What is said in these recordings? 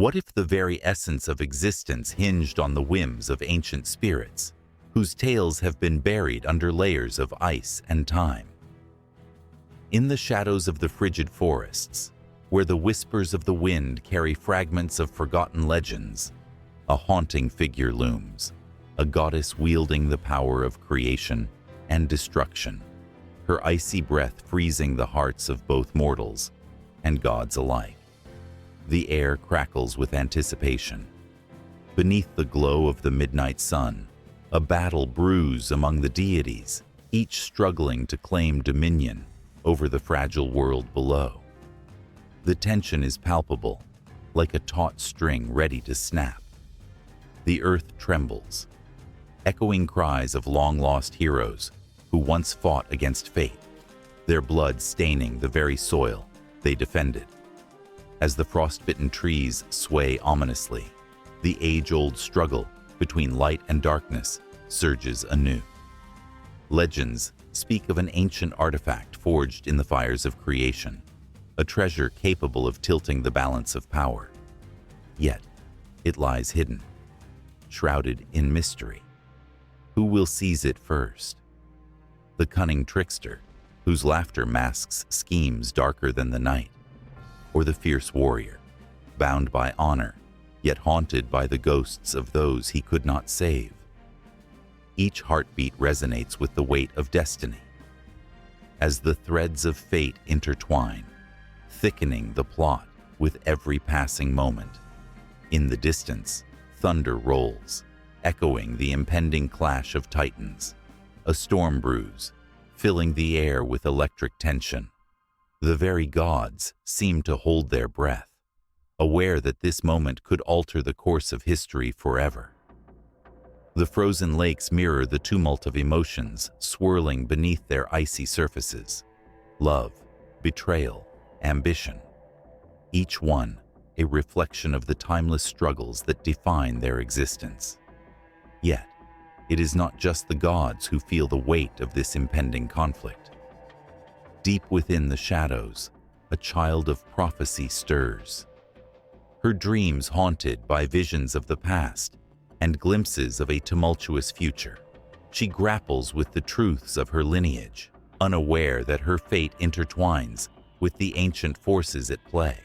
What if the very essence of existence hinged on the whims of ancient spirits, whose tales have been buried under layers of ice and time? In the shadows of the frigid forests, where the whispers of the wind carry fragments of forgotten legends, a haunting figure looms, a goddess wielding the power of creation and destruction, her icy breath freezing the hearts of both mortals and gods alike. The air crackles with anticipation. Beneath the glow of the midnight sun, a battle brews among the deities, each struggling to claim dominion over the fragile world below. The tension is palpable, like a taut string ready to snap. The earth trembles, echoing cries of long-lost heroes who once fought against fate, their blood staining the very soil they defended. As the frostbitten trees sway ominously, the age-old struggle between light and darkness surges anew. Legends speak of an ancient artifact forged in the fires of creation, a treasure capable of tilting the balance of power. Yet, it lies hidden, shrouded in mystery. Who will seize it first? The cunning trickster, whose laughter masks schemes darker than the night, or the fierce warrior, bound by honor, yet haunted by the ghosts of those he could not save? Each heartbeat resonates with the weight of destiny. As the threads of fate intertwine, thickening the plot with every passing moment. In the distance, thunder rolls, echoing the impending clash of titans. A storm brews, filling the air with electric tension. The very gods seem to hold their breath, aware that this moment could alter the course of history forever. The frozen lakes mirror the tumult of emotions swirling beneath their icy surfaces. Love, betrayal, ambition. Each one a reflection of the timeless struggles that define their existence. Yet, it is not just the gods who feel the weight of this impending conflict. Deep within the shadows, a child of prophecy stirs. Her dreams haunted by visions of the past and glimpses of a tumultuous future. She grapples with the truths of her lineage, unaware that her fate intertwines with the ancient forces at play.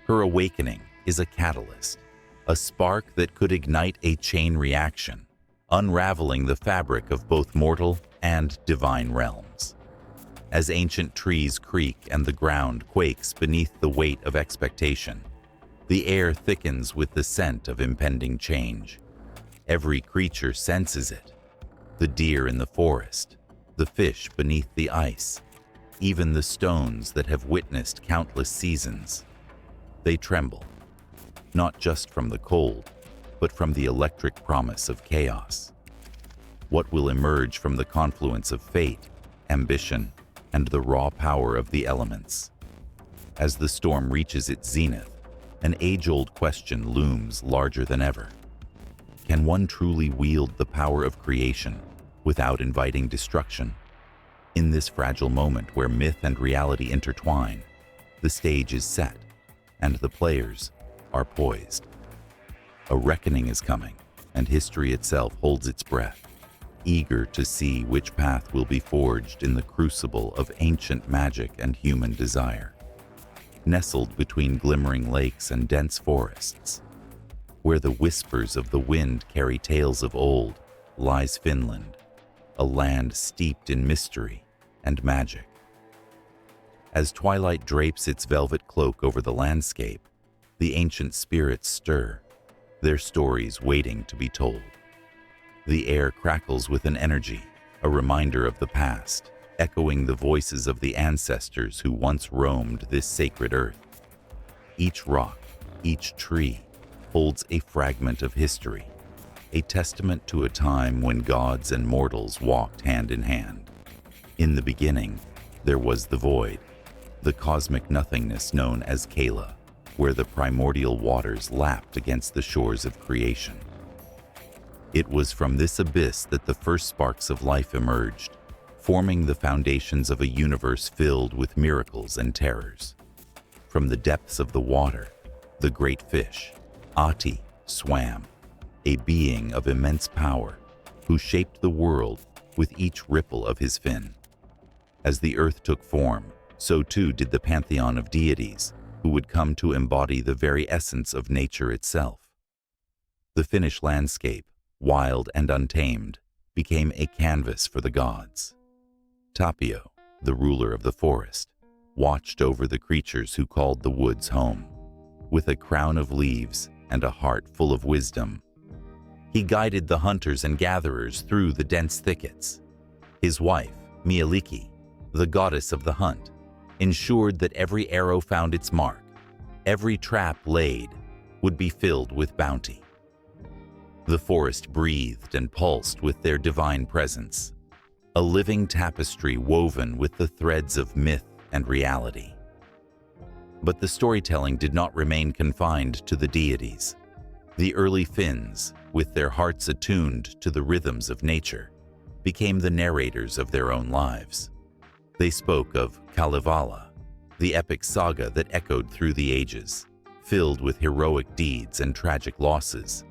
Her awakening is a catalyst, a spark that could ignite a chain reaction, unraveling the fabric of both mortal and divine realms. As ancient trees creak and the ground quakes beneath the weight of expectation, the air thickens with the scent of impending change. Every creature senses it. The deer in the forest, the fish beneath the ice, even the stones that have witnessed countless seasons. They tremble, not just from the cold, but from the electric promise of chaos. What will emerge from the confluence of fate, ambition, and the raw power of the elements? As the storm reaches its zenith, an age-old question looms larger than ever. Can one truly wield the power of creation without inviting destruction? In this fragile moment where myth and reality intertwine, the stage is set, and the players are poised. A reckoning is coming, and history itself holds its breath, eager to see which path will be forged in the crucible of ancient magic and human desire. Nestled between glimmering lakes and dense forests, where the whispers of the wind carry tales of old, lies Finland, a land steeped in mystery and magic. As twilight drapes its velvet cloak over the landscape, the ancient spirits stir, their stories waiting to be told. The air crackles with an energy, a reminder of the past, echoing the voices of the ancestors who once roamed this sacred earth. Each rock, each tree, holds a fragment of history, a testament to a time when gods and mortals walked hand in hand. In the beginning, there was the void, the cosmic nothingness known as Kala, where the primordial waters lapped against the shores of creation. It was from this abyss that the first sparks of life emerged, forming the foundations of a universe filled with miracles and terrors. From the depths of the water, The great fish, Ati, swam, a being of immense power, who shaped the world with each ripple of his fin. As the earth took form, so too did the pantheon of deities, who would come to embody the very essence of nature itself. The Finnish landscape, wild and untamed, became a canvas for the gods. Tapio, the ruler of the forest, watched over the creatures who called the woods home. With a crown of leaves and a heart full of wisdom, he guided the hunters and gatherers through the dense thickets. His wife, Mielikki, the goddess of the hunt, ensured that every arrow found its mark, every trap laid, would be filled with bounty. The forest breathed and pulsed with their divine presence, a living tapestry woven with the threads of myth and reality. But the storytelling did not remain confined to the deities. The early Finns, with their hearts attuned to the rhythms of nature, became the narrators of their own lives. They spoke of Kalevala, the epic saga that echoed through the ages, filled with heroic deeds and tragic losses,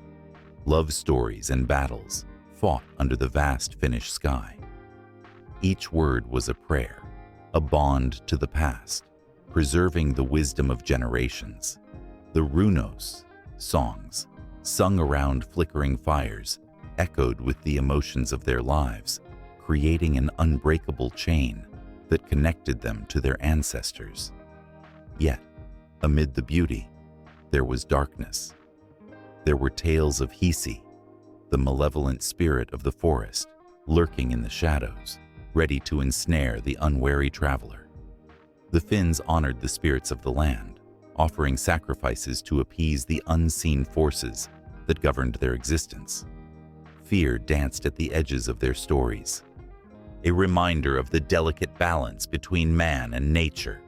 love stories and battles fought under the vast Finnish sky. Each word was a prayer, a bond to the past, preserving the wisdom of generations. The runos, songs, sung around flickering fires, echoed with the emotions of their lives, creating an unbreakable chain that connected them to their ancestors. Yet, amid the beauty, there was darkness. There were tales of Hisi, the malevolent spirit of the forest, lurking in the shadows, ready to ensnare the unwary traveler. The Finns honored the spirits of the land, offering sacrifices to appease the unseen forces that governed their existence. Fear danced at the edges of their stories, a reminder of the delicate balance between man and nature,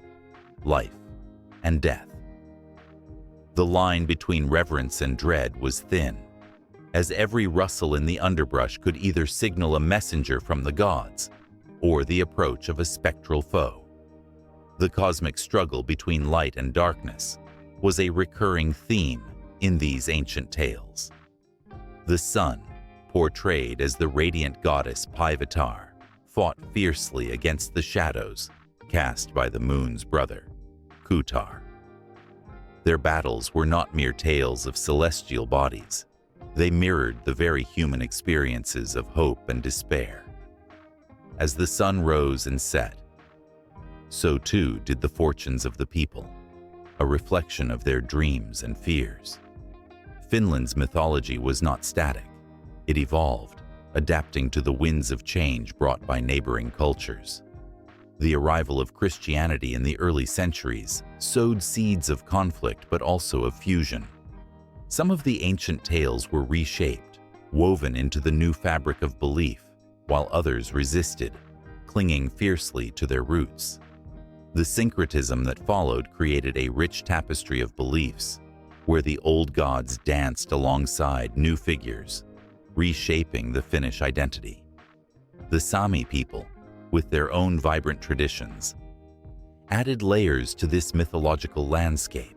life and death. The line between reverence and dread was thin, as every rustle in the underbrush could either signal a messenger from the gods or the approach of a spectral foe. The cosmic struggle between light and darkness was a recurring theme in these ancient tales. The sun, portrayed as the radiant goddess Paivatar, fought fiercely against the shadows cast by the moon's brother, Kutar. Their battles were not mere tales of celestial bodies. They mirrored the very human experiences of hope and despair. As the sun rose and set, so too did the fortunes of the people, a reflection of their dreams and fears. Finland's mythology was not static. It evolved, adapting to the winds of change brought by neighboring cultures. The arrival of Christianity in the early centuries sowed seeds of conflict but also of fusion. Some of the ancient tales were reshaped, woven into the new fabric of belief, while others resisted, clinging fiercely to their roots. The syncretism that followed created a rich tapestry of beliefs, where the old gods danced alongside new figures, reshaping the Finnish identity. The Sami people, with their own vibrant traditions, added layers to this mythological landscape.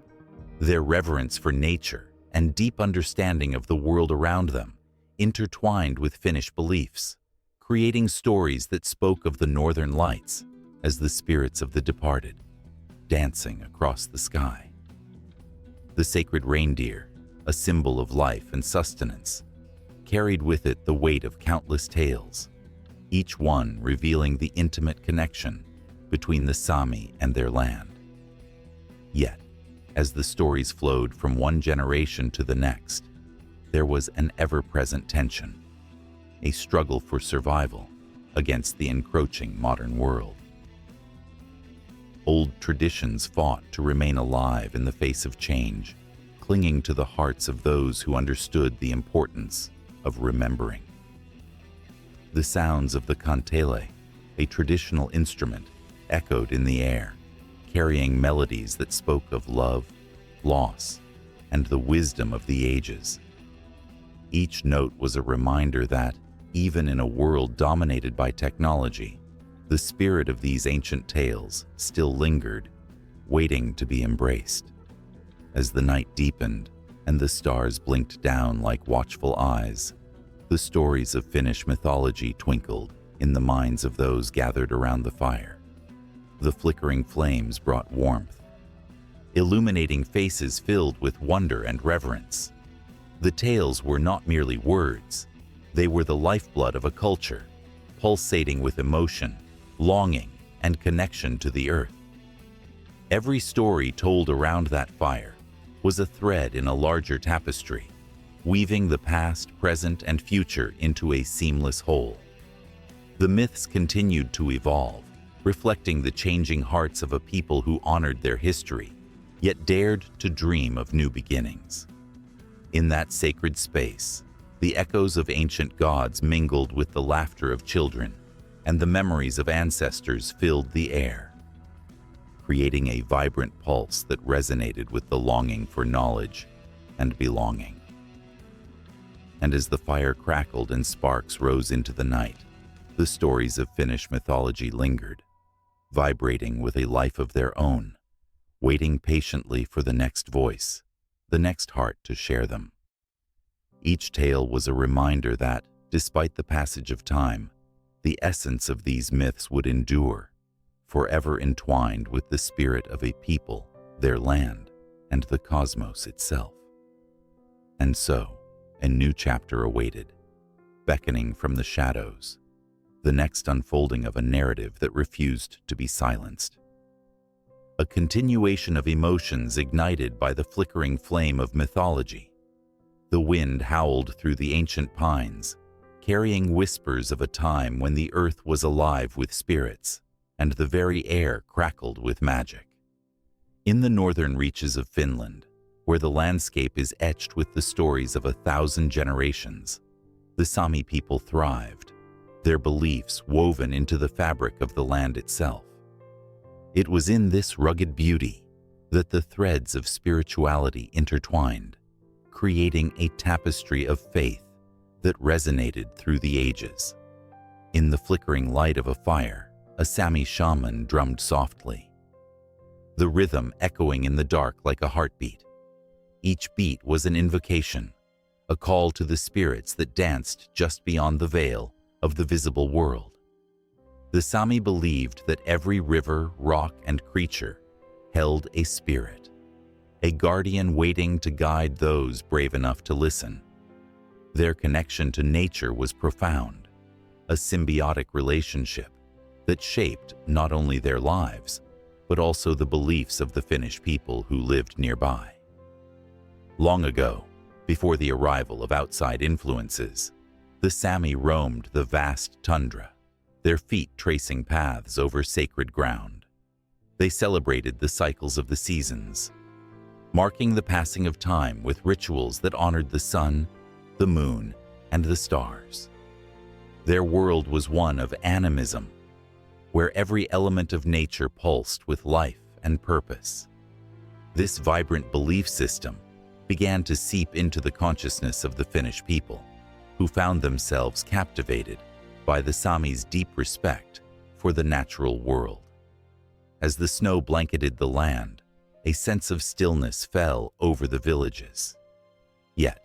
Their reverence for nature and deep understanding of the world around them intertwined with Finnish beliefs, creating stories that spoke of the northern lights as the spirits of the departed, dancing across the sky. The sacred reindeer, a symbol of life and sustenance, carried with it the weight of countless tales, each one revealing the intimate connection between the Sami and their land. Yet, as the stories flowed from one generation to the next, there was an ever-present tension, a struggle for survival against the encroaching modern world. Old traditions fought to remain alive in the face of change, clinging to the hearts of those who understood the importance of remembering. The sounds of the kantele, a traditional instrument, echoed in the air, carrying melodies that spoke of love, loss, and the wisdom of the ages. Each note was a reminder that, even in a world dominated by technology, the spirit of these ancient tales still lingered, waiting to be embraced. As the night deepened and the stars blinked down like watchful eyes, the stories of Finnish mythology twinkled in the minds of those gathered around the fire. The flickering flames brought warmth, illuminating faces filled with wonder and reverence. The tales were not merely words, they were the lifeblood of a culture, pulsating with emotion, longing, and connection to the earth. Every story told around that fire was a thread in a larger tapestry, weaving the past, present, and future into a seamless whole. The myths continued to evolve, reflecting the changing hearts of a people who honored their history, yet dared to dream of new beginnings. In that sacred space, the echoes of ancient gods mingled with the laughter of children, and the memories of ancestors filled the air, creating a vibrant pulse that resonated with the longing for knowledge and belonging. And as the fire crackled and sparks rose into the night, the stories of Finnish mythology lingered, vibrating with a life of their own, waiting patiently for the next voice, the next heart to share them. Each tale was a reminder that, despite the passage of time, the essence of these myths would endure, forever entwined with the spirit of a people, their land, and the cosmos itself. And so, a new chapter awaited, beckoning from the shadows, the next unfolding of a narrative that refused to be silenced. A continuation of emotions ignited by the flickering flame of mythology. The wind howled through the ancient pines, carrying whispers of a time when the earth was alive with spirits, and the very air crackled with magic. In the northern reaches of Finland, where the landscape is etched with the stories of 1,000 generations, the Sami people thrived, their beliefs woven into the fabric of the land itself. It was in this rugged beauty that the threads of spirituality intertwined, creating a tapestry of faith that resonated through the ages. In the flickering light of a fire, a Sami shaman drummed softly, the rhythm echoing in the dark like a heartbeat. Each beat was an invocation, a call to the spirits that danced just beyond the veil of the visible world. The Sami believed that every river, rock, and creature held a spirit, a guardian waiting to guide those brave enough to listen. Their connection to nature was profound, a symbiotic relationship that shaped not only their lives, but also the beliefs of the Finnish people who lived nearby. Long ago, before the arrival of outside influences, the Sami roamed the vast tundra, their feet tracing paths over sacred ground. They celebrated the cycles of the seasons, marking the passing of time with rituals that honored the sun, the moon, and the stars. Their world was one of animism, where every element of nature pulsed with life and purpose. This vibrant belief system began to seep into the consciousness of the Finnish people, who found themselves captivated by the Sami's deep respect for the natural world. As the snow blanketed the land, a sense of stillness fell over the villages. Yet,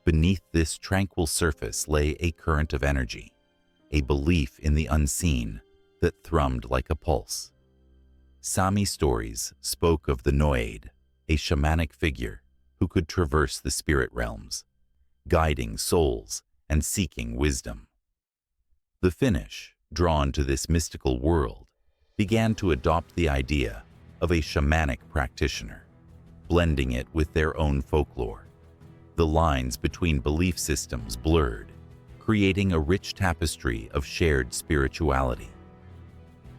beneath this tranquil surface lay a current of energy, a belief in the unseen that thrummed like a pulse. Sami stories spoke of the Noid, a shamanic figure who could traverse the spirit realms, guiding souls and seeking wisdom. The Finnish, drawn to this mystical world, began to adopt the idea of a shamanic practitioner, blending it with their own folklore. The lines between belief systems blurred, creating a rich tapestry of shared spirituality.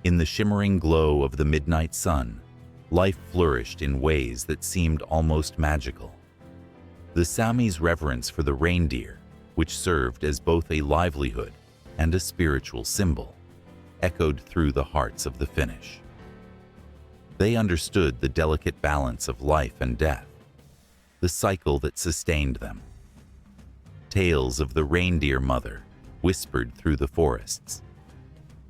In the shimmering glow of the midnight sun, life flourished in ways that seemed almost magical. The Sami's reverence for the reindeer, which served as both a livelihood and a spiritual symbol, echoed through the hearts of the Finnish. They understood the delicate balance of life and death, the cycle that sustained them. Tales of the reindeer mother whispered through the forests,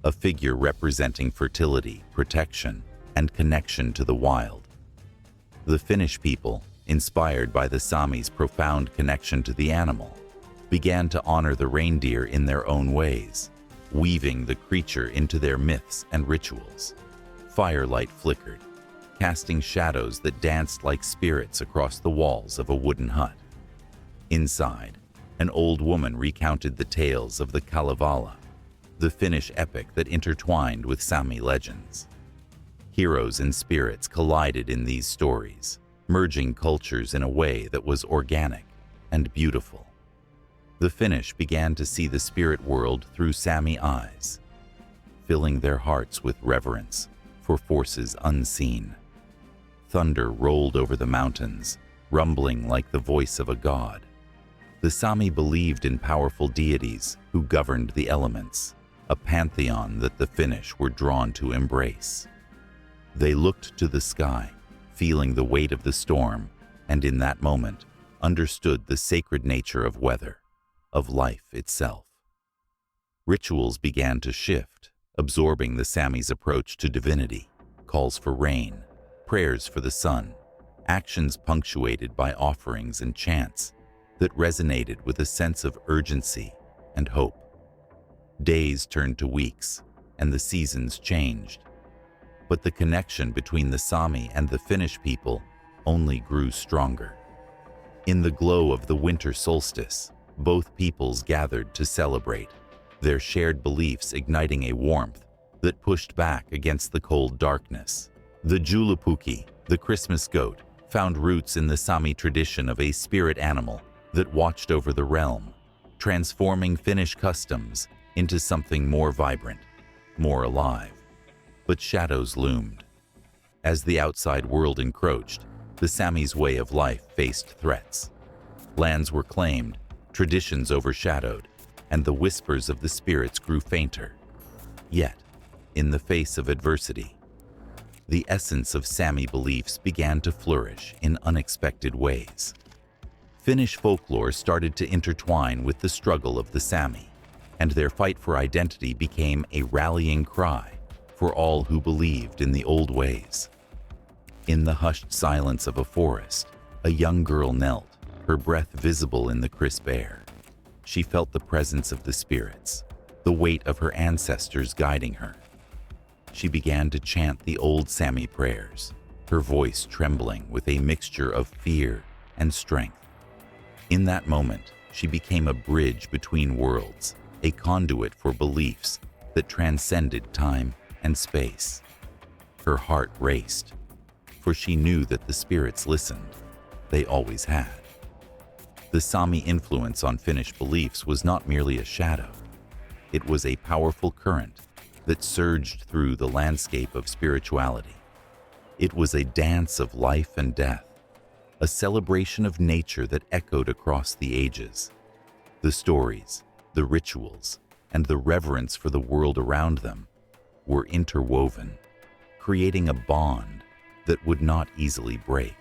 a figure representing fertility, protection, and connection to the wild. The Finnish people, inspired by the Sami's profound connection to the animal, began to honor the reindeer in their own ways, weaving the creature into their myths and rituals. Firelight flickered, casting shadows that danced like spirits across the walls of a wooden hut. Inside, an old woman recounted the tales of the Kalevala, the Finnish epic that intertwined with Sami legends. Heroes and spirits collided in these stories, merging cultures in a way that was organic and beautiful. The Finnish began to see the spirit world through Sami eyes, filling their hearts with reverence for forces unseen. Thunder rolled over the mountains, rumbling like the voice of a god. The Sami believed in powerful deities who governed the elements, a pantheon that the Finnish were drawn to embrace. They looked to the sky, feeling the weight of the storm, and in that moment understood the sacred nature of weather, of life itself. Rituals began to shift, absorbing the Sami's approach to divinity, calls for rain, prayers for the sun, actions punctuated by offerings and chants that resonated with a sense of urgency and hope. Days turned to weeks, and the seasons changed. But the connection between the Sami and the Finnish people only grew stronger. In the glow of the winter solstice, both peoples gathered to celebrate, their shared beliefs igniting a warmth that pushed back against the cold darkness. The Joulupuki, the Christmas goat, found roots in the Sami tradition of a spirit animal that watched over the realm, transforming Finnish customs into something more vibrant, more alive. But shadows loomed. As the outside world encroached, the Sami's way of life faced threats. Lands were claimed, traditions overshadowed, and the whispers of the spirits grew fainter. Yet, in the face of adversity, the essence of Sami beliefs began to flourish in unexpected ways. Finnish folklore started to intertwine with the struggle of the Sami, and their fight for identity became a rallying cry for all who believed in the old ways. In the hushed silence of a forest, a young girl knelt, her breath visible in the crisp air. She felt the presence of the spirits, the weight of her ancestors guiding her. She began to chant the old Sami prayers, her voice trembling with a mixture of fear and strength. In that moment, she became a bridge between worlds, a conduit for beliefs that transcended time and space. Her heart raced, for she knew that the spirits listened. They always had. The Sami influence on Finnish beliefs was not merely a shadow. It was a powerful current that surged through the landscape of spirituality. It was a dance of life and death, a celebration of nature that echoed across the ages. The stories, the rituals, and the reverence for the world around them were interwoven, creating a bond that would not easily break.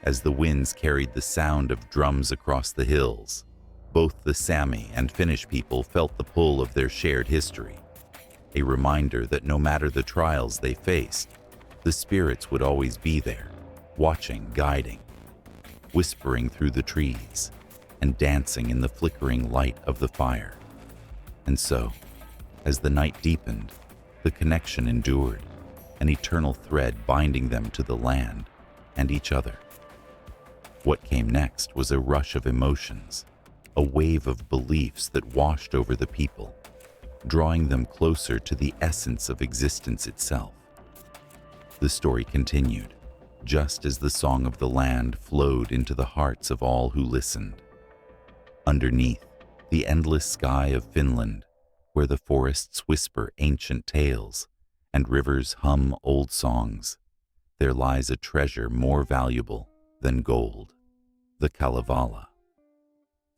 As the winds carried the sound of drums across the hills, both the Sami and Finnish people felt the pull of their shared history, a reminder that no matter the trials they faced, the spirits would always be there, watching, guiding, whispering through the trees, and dancing in the flickering light of the fire. And so, as the night deepened, the connection endured, an eternal thread binding them to the land and each other. What came next was a rush of emotions, a wave of beliefs that washed over the people, drawing them closer to the essence of existence itself. The story continued, just as the song of the land flowed into the hearts of all who listened. Underneath the endless sky of Finland, where the forests whisper ancient tales and rivers hum old songs, there lies a treasure more valuable than gold, the Kalevala.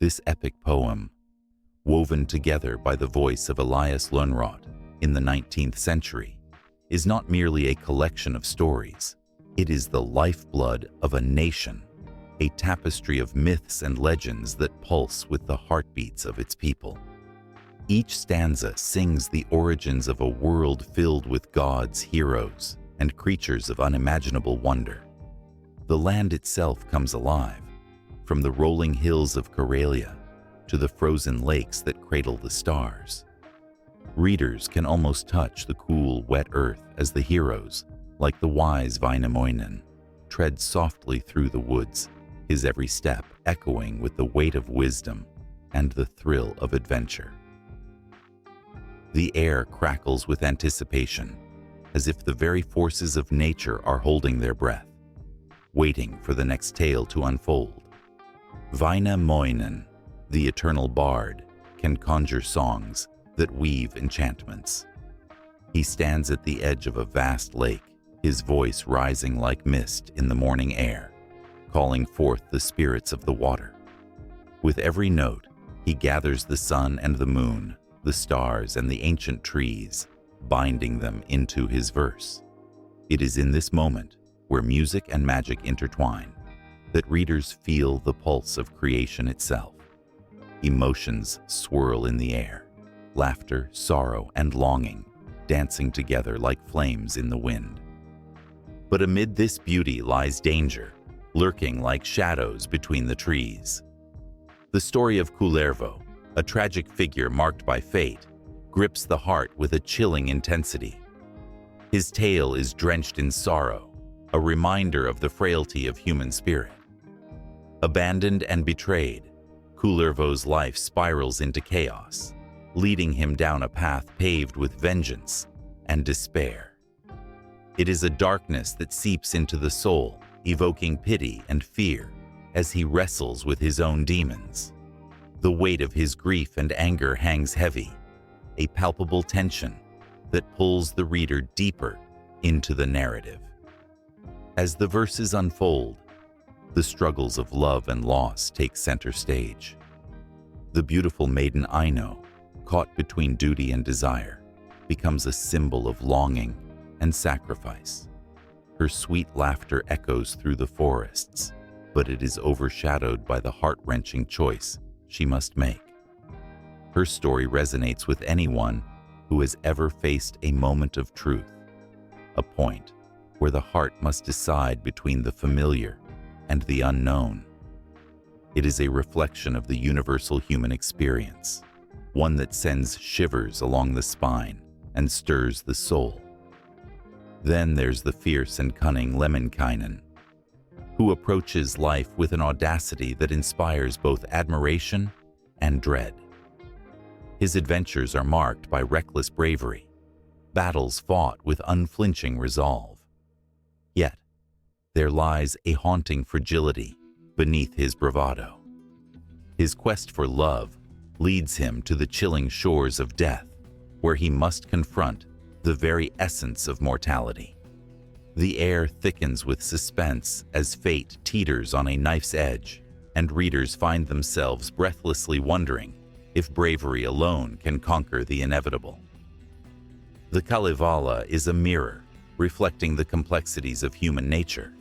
This epic poem, woven together by the voice of Elias Lönnrot in the 19th century, is not merely a collection of stories. It is the lifeblood of a nation, a tapestry of myths and legends that pulse with the heartbeats of its people. Each stanza sings the origins of a world filled with gods, heroes, and creatures of unimaginable wonder. the land itself comes alive, from the rolling hills of Karelia to the frozen lakes that cradle the stars. Readers can almost touch the cool, wet earth as the heroes, like the wise Väinämöinen, tread softly through the woods, his every step echoing with the weight of wisdom and the thrill of adventure. The air crackles with anticipation, as if the very forces of nature are holding their breath, waiting for the next tale to unfold. Väinämöinen, the eternal bard, can conjure songs that weave enchantments. He stands at the edge of a vast lake, his voice rising like mist in the morning air, calling forth the spirits of the water. With every note, he gathers the sun and the moon, the stars and the ancient trees, binding them into his verse. It is in this moment, where music and magic intertwine, that readers feel the pulse of creation itself. Emotions swirl in the air, laughter, sorrow, and longing, dancing together like flames in the wind. But amid this beauty lies danger, lurking like shadows between the trees. The story of Kullervo, a tragic figure marked by fate, grips the heart with a chilling intensity. His tale is drenched in sorrow, a reminder of the frailty of human spirit. Abandoned and betrayed, Kullervo's life spirals into chaos, leading him down a path paved with vengeance and despair. It is a darkness that seeps into the soul, evoking pity and fear as he wrestles with his own demons. The weight of his grief and anger hangs heavy, a palpable tension that pulls the reader deeper into the narrative. As the verses unfold, the struggles of love and loss take center stage. The beautiful maiden Aino, caught between duty and desire, becomes a symbol of longing and sacrifice. Her sweet laughter echoes through the forests, but it is overshadowed by the heart-wrenching choice she must make. Her story resonates with anyone who has ever faced a moment of truth, a point where the heart must decide between the familiar and the unknown. It is a reflection of the universal human experience, one that sends shivers along the spine and stirs the soul. Then there's the fierce and cunning Lemminkainen, who approaches life with an audacity that inspires both admiration and dread. His adventures are marked by reckless bravery, battles fought with unflinching resolve. Yet, there lies a haunting fragility beneath his bravado. His quest for love leads him to the chilling shores of death, where he must confront the very essence of mortality. The air thickens with suspense as fate teeters on a knife's edge, and readers find themselves breathlessly wondering if bravery alone can conquer the inevitable. The Kalevala is a mirror, reflecting the complexities of human nature.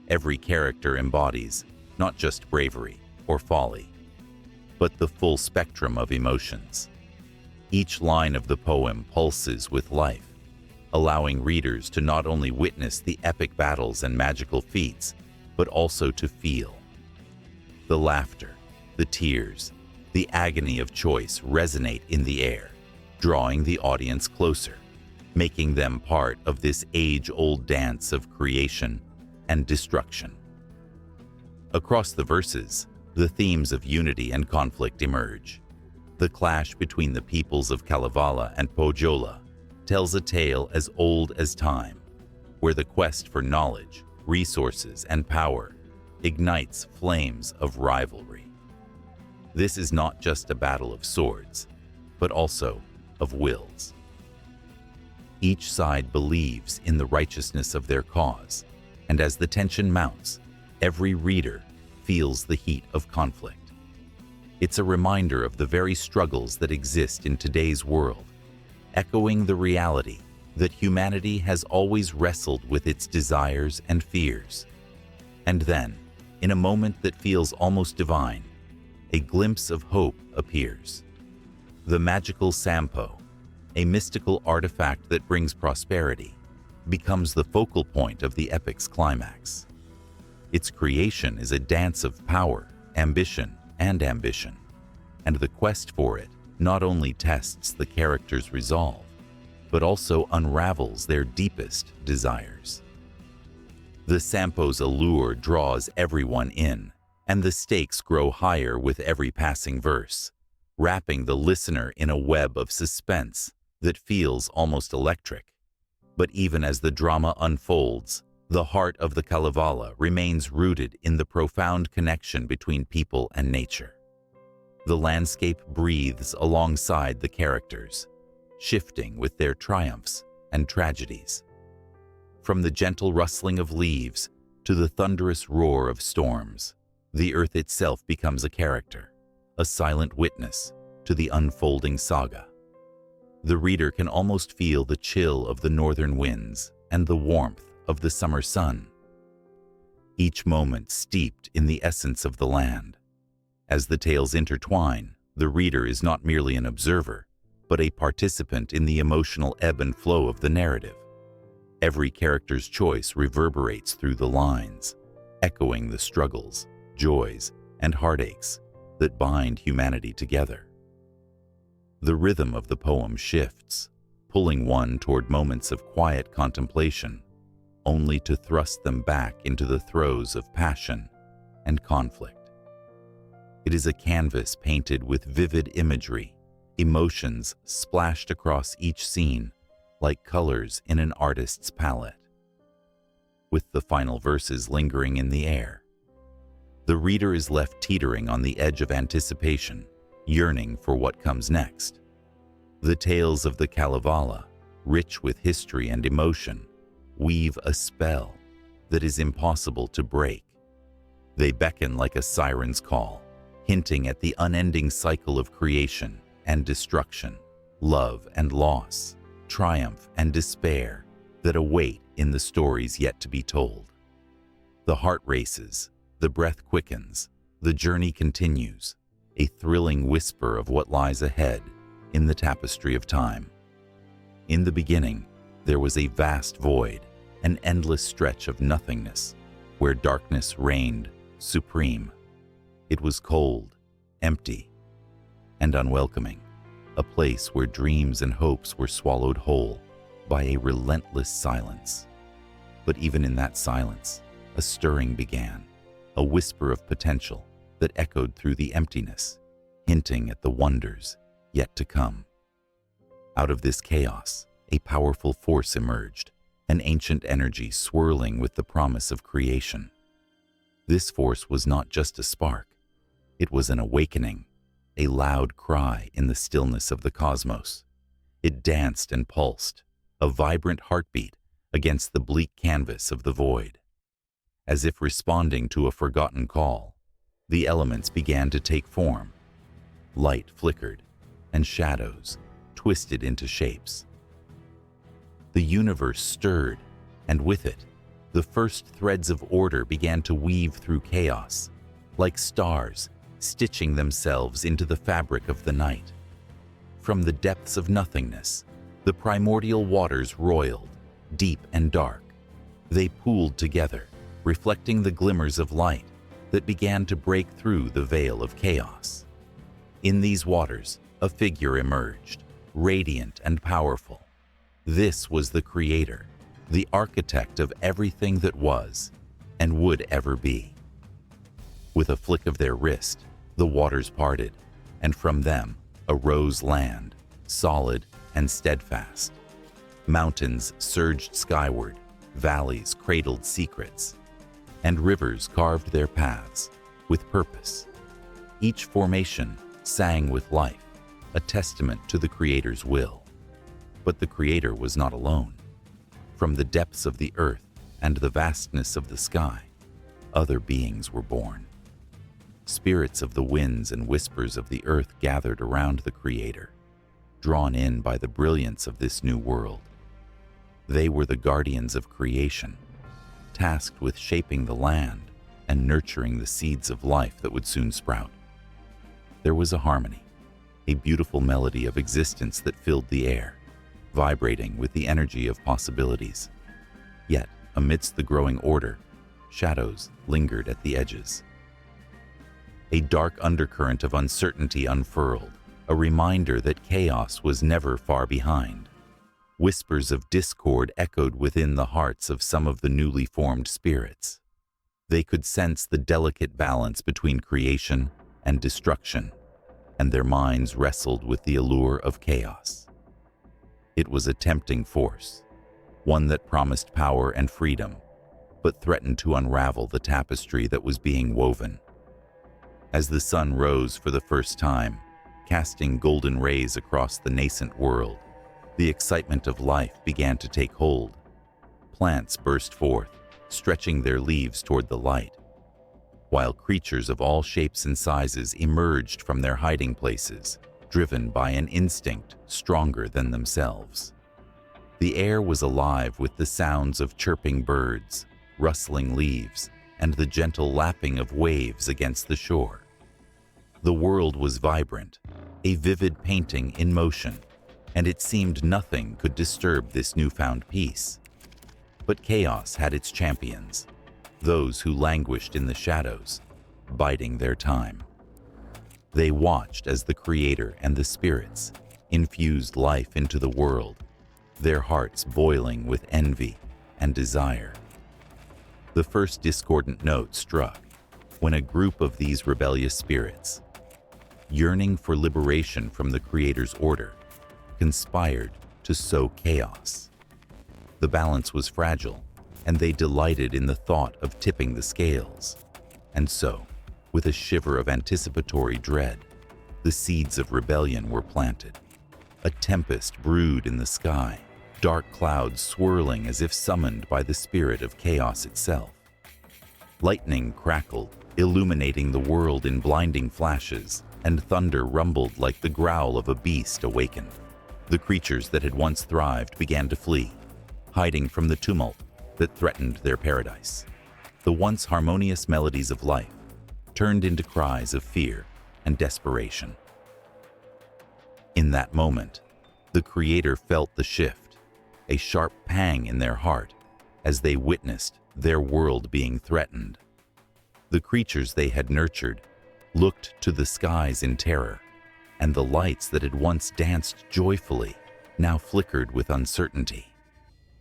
Every character embodies not just bravery or folly, but the full spectrum of emotions. Each line of the poem pulses with life, allowing readers to not only witness the epic battles and magical feats, but also to feel. The laughter, the tears, the agony of choice resonate in the air, drawing the audience closer, making them part of this age-old dance of creation and destruction. Across the verses, the themes of unity and conflict emerge. The clash between the peoples of Kalevala and Pohjola tells a tale as old as time, where the quest for knowledge, resources, and power ignites flames of rivalry. This is not just a battle of swords, but also of wills. Each side believes in the righteousness of their cause, and as the tension mounts, every reader feels the heat of conflict. It's a reminder of the very struggles that exist in today's world, echoing the reality that humanity has always wrestled with its desires and fears. And then, in a moment that feels almost divine, a glimpse of hope appears. The magical Sampo, a mystical artifact that brings prosperity, becomes the focal point of the epic's climax. Its creation is a dance of power, ambition, and ambition, and the quest for it not only tests the characters' resolve, but also unravels their deepest desires. The Sampo's allure draws everyone in, and the stakes grow higher with every passing verse, wrapping the listener in a web of suspense that feels almost electric. But even as the drama unfolds, the heart of the Kalevala remains rooted in the profound connection between people and nature. The landscape breathes alongside the characters, shifting with their triumphs and tragedies. From the gentle rustling of leaves to the thunderous roar of storms, the earth itself becomes a character, a silent witness to the unfolding saga. The reader can almost feel the chill of the northern winds and the warmth of the summer sun, each moment steeped in the essence of the land. As the tales intertwine, the reader is not merely an observer, but a participant in the emotional ebb and flow of the narrative. Every character's choice reverberates through the lines, echoing the struggles, joys, and heartaches that bind humanity together. The rhythm of the poem shifts, pulling one toward moments of quiet contemplation, only to thrust them back into the throes of passion and conflict. It is a canvas painted with vivid imagery, emotions splashed across each scene like colors in an artist's palette. With the final verses lingering in the air, the reader is left teetering on the edge of anticipation, yearning for what comes next. The tales of the Kalevala, rich with history and emotion, weave a spell that is impossible to break. They beckon like a siren's call, hinting at the unending cycle of creation and destruction, love and loss, triumph and despair that await in the stories yet to be told. The heart races, the breath quickens, the journey continues, a thrilling whisper of what lies ahead in the tapestry of time. In the beginning, there was a vast void, an endless stretch of nothingness, where darkness reigned supreme. It was cold, empty, and unwelcoming, a place where dreams and hopes were swallowed whole by a relentless silence. But even in that silence, a stirring began, a whisper of potential that echoed through the emptiness, hinting at the wonders yet to come. Out of this chaos, a powerful force emerged, an ancient energy swirling with the promise of creation. This force was not just a spark, it was an awakening, a loud cry in the stillness of the cosmos. It danced and pulsed, a vibrant heartbeat against the bleak canvas of the void. As if responding to a forgotten call, the elements began to take form. Light flickered, and shadows twisted into shapes. The universe stirred, and with it, the first threads of order began to weave through chaos, like stars stitching themselves into the fabric of the night. From the depths of nothingness, the primordial waters roiled, deep and dark. They pooled together, reflecting the glimmers of light that began to break through the veil of chaos. In these waters, a figure emerged, radiant and powerful. This was the Creator, the architect of everything that was and would ever be. With a flick of their wrist, the waters parted, and from them arose land, solid and steadfast. Mountains surged skyward, valleys cradled secrets, and rivers carved their paths with purpose. Each formation sang with life, a testament to the Creator's will. But the Creator was not alone. From the depths of the earth and the vastness of the sky, other beings were born. Spirits of the winds and whispers of the earth gathered around the Creator, drawn in by the brilliance of this new world. They were the guardians of creation, tasked with shaping the land and nurturing the seeds of life that would soon sprout. There was a harmony, a beautiful melody of existence that filled the air, vibrating with the energy of possibilities. Yet, amidst the growing order, shadows lingered at the edges. A dark undercurrent of uncertainty unfurled, a reminder that chaos was never far behind. Whispers of discord echoed within the hearts of some of the newly formed spirits. They could sense the delicate balance between creation and destruction, and their minds wrestled with the allure of chaos. It was a tempting force, one that promised power and freedom, but threatened to unravel the tapestry that was being woven. As the sun rose for the first time, casting golden rays across the nascent world, the excitement of life began to take hold. Plants burst forth, stretching their leaves toward the light, while creatures of all shapes and sizes emerged from their hiding places, driven by an instinct stronger than themselves. The air was alive with the sounds of chirping birds, rustling leaves, and the gentle lapping of waves against the shore. The world was vibrant, a vivid painting in motion, and it seemed nothing could disturb this newfound peace. But chaos had its champions, those who languished in the shadows, biding their time. They watched as the Creator and the spirits infused life into the world, their hearts boiling with envy and desire. The first discordant note struck when a group of these rebellious spirits, yearning for liberation from the Creator's order, conspired to sow chaos. The balance was fragile, and they delighted in the thought of tipping the scales. And so, with a shiver of anticipatory dread, the seeds of rebellion were planted. A tempest brewed in the sky, dark clouds swirling as if summoned by the spirit of chaos itself. Lightning crackled, illuminating the world in blinding flashes, and thunder rumbled like the growl of a beast awakened. The creatures that had once thrived began to flee, hiding from the tumult that threatened their paradise. The once harmonious melodies of life turned into cries of fear and desperation. In that moment, the Creator felt the shift, a sharp pang in their heart as they witnessed their world being threatened. The creatures they had nurtured looked to the skies in terror, and the lights that had once danced joyfully now flickered with uncertainty.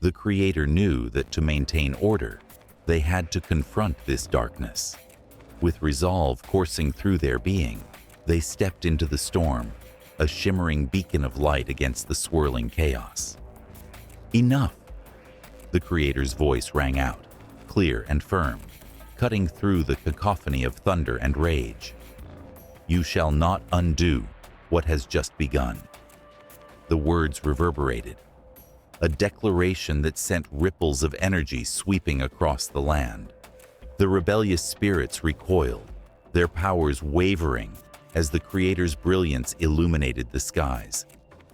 The Creator knew that to maintain order, they had to confront this darkness. With resolve coursing through their being, they stepped into the storm, a shimmering beacon of light against the swirling chaos. Enough! The Creator's voice rang out, clear and firm, cutting through the cacophony of thunder and rage. You shall not undo what has just begun. The words reverberated, a declaration that sent ripples of energy sweeping across the land. The rebellious spirits recoiled, their powers wavering as the Creator's brilliance illuminated the skies.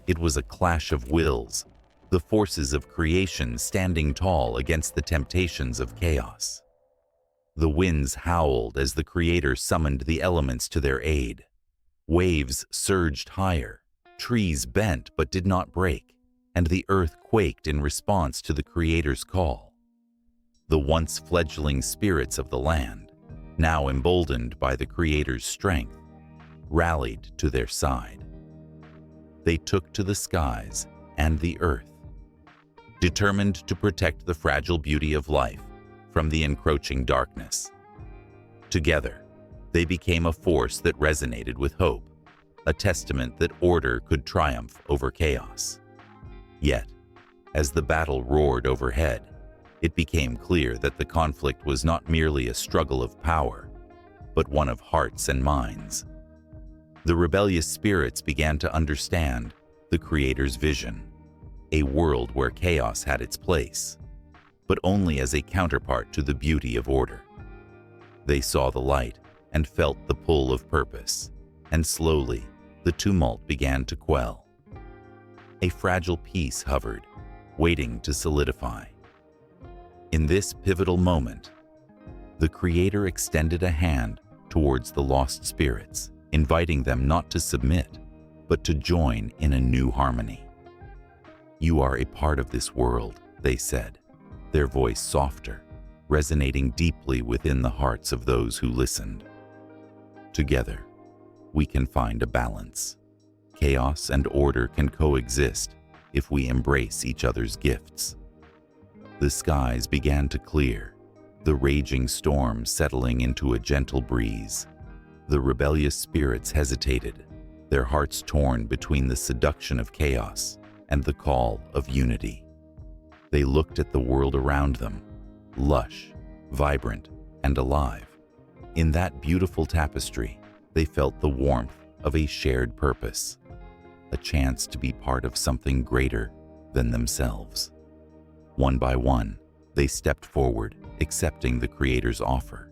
It was a clash of wills, the forces of creation standing tall against the temptations of chaos. The winds howled as the Creator summoned the elements to their aid. Waves surged higher, trees bent but did not break, and the earth quaked in response to the Creator's call. The once fledgling spirits of the land, now emboldened by the Creator's strength, rallied to their side. They took to the skies and the earth, determined to protect the fragile beauty of life from the encroaching darkness. Together, they became a force that resonated with hope, a testament that order could triumph over chaos. Yet, as the battle roared overhead, it became clear that the conflict was not merely a struggle of power, but one of hearts and minds. The rebellious spirits began to understand the Creator's vision, a world where chaos had its place, but only as a counterpart to the beauty of order. They saw the light and felt the pull of purpose, and slowly the tumult began to quell. A fragile peace hovered, waiting to solidify. In this pivotal moment, the Creator extended a hand towards the lost spirits, inviting them not to submit, but to join in a new harmony. You are a part of this world, they said, their voice softer, resonating deeply within the hearts of those who listened. Together, we can find a balance. Chaos and order can coexist if we embrace each other's gifts. The skies began to clear, the raging storm settling into a gentle breeze. The rebellious spirits hesitated, their hearts torn between the seduction of chaos and the call of unity. They looked at the world around them, lush, vibrant, and alive. In that beautiful tapestry, they felt the warmth of a shared purpose, a chance to be part of something greater than themselves. One by one, they stepped forward, accepting the Creator's offer.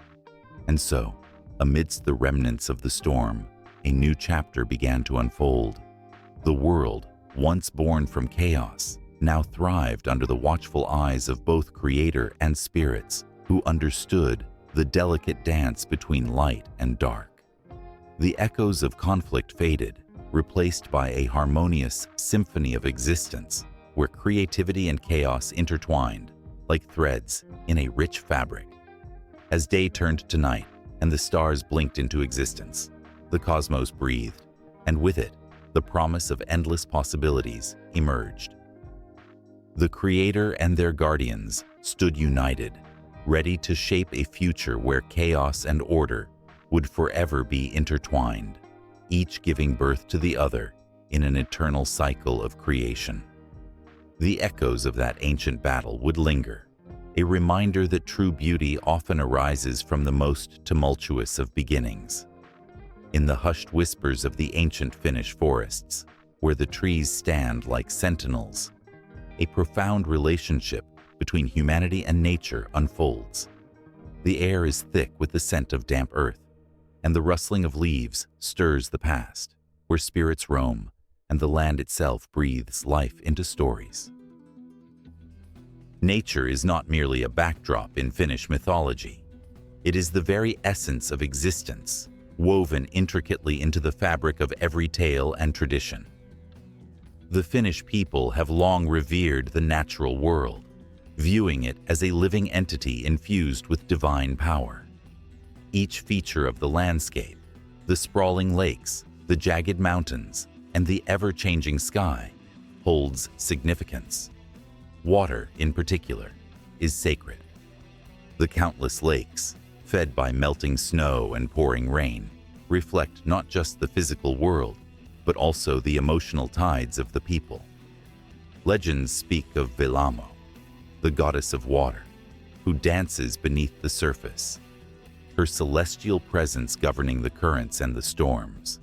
And so, amidst the remnants of the storm, a new chapter began to unfold. The world, once born from chaos, now thrived under the watchful eyes of both Creator and spirits who understood the delicate dance between light and dark. The echoes of conflict faded, replaced by a harmonious symphony of existence where creativity and chaos intertwined like threads in a rich fabric. As day turned to night and the stars blinked into existence, the cosmos breathed, and with it, the promise of endless possibilities emerged. The Creator and their guardians stood united, ready to shape a future where chaos and order would forever be intertwined, each giving birth to the other in an eternal cycle of creation. The echoes of that ancient battle would linger, a reminder that true beauty often arises from the most tumultuous of beginnings. In the hushed whispers of the ancient Finnish forests, where the trees stand like sentinels, a profound relationship between humanity and nature unfolds. The air is thick with the scent of damp earth, and the rustling of leaves stirs the past, where spirits roam, and the land itself breathes life into stories. Nature is not merely a backdrop in Finnish mythology. It is the very essence of existence, woven intricately into the fabric of every tale and tradition. The Finnish people have long revered the natural world, viewing it as a living entity infused with divine power. Each feature of the landscape, the sprawling lakes, the jagged mountains, and the ever-changing sky, holds significance. Water, in particular, is sacred. The countless lakes, fed by melting snow and pouring rain, reflect not just the physical world, but also the emotional tides of the people. Legends speak of Väinämöinen, the goddess of water, who dances beneath the surface, her celestial presence governing the currents and the storms.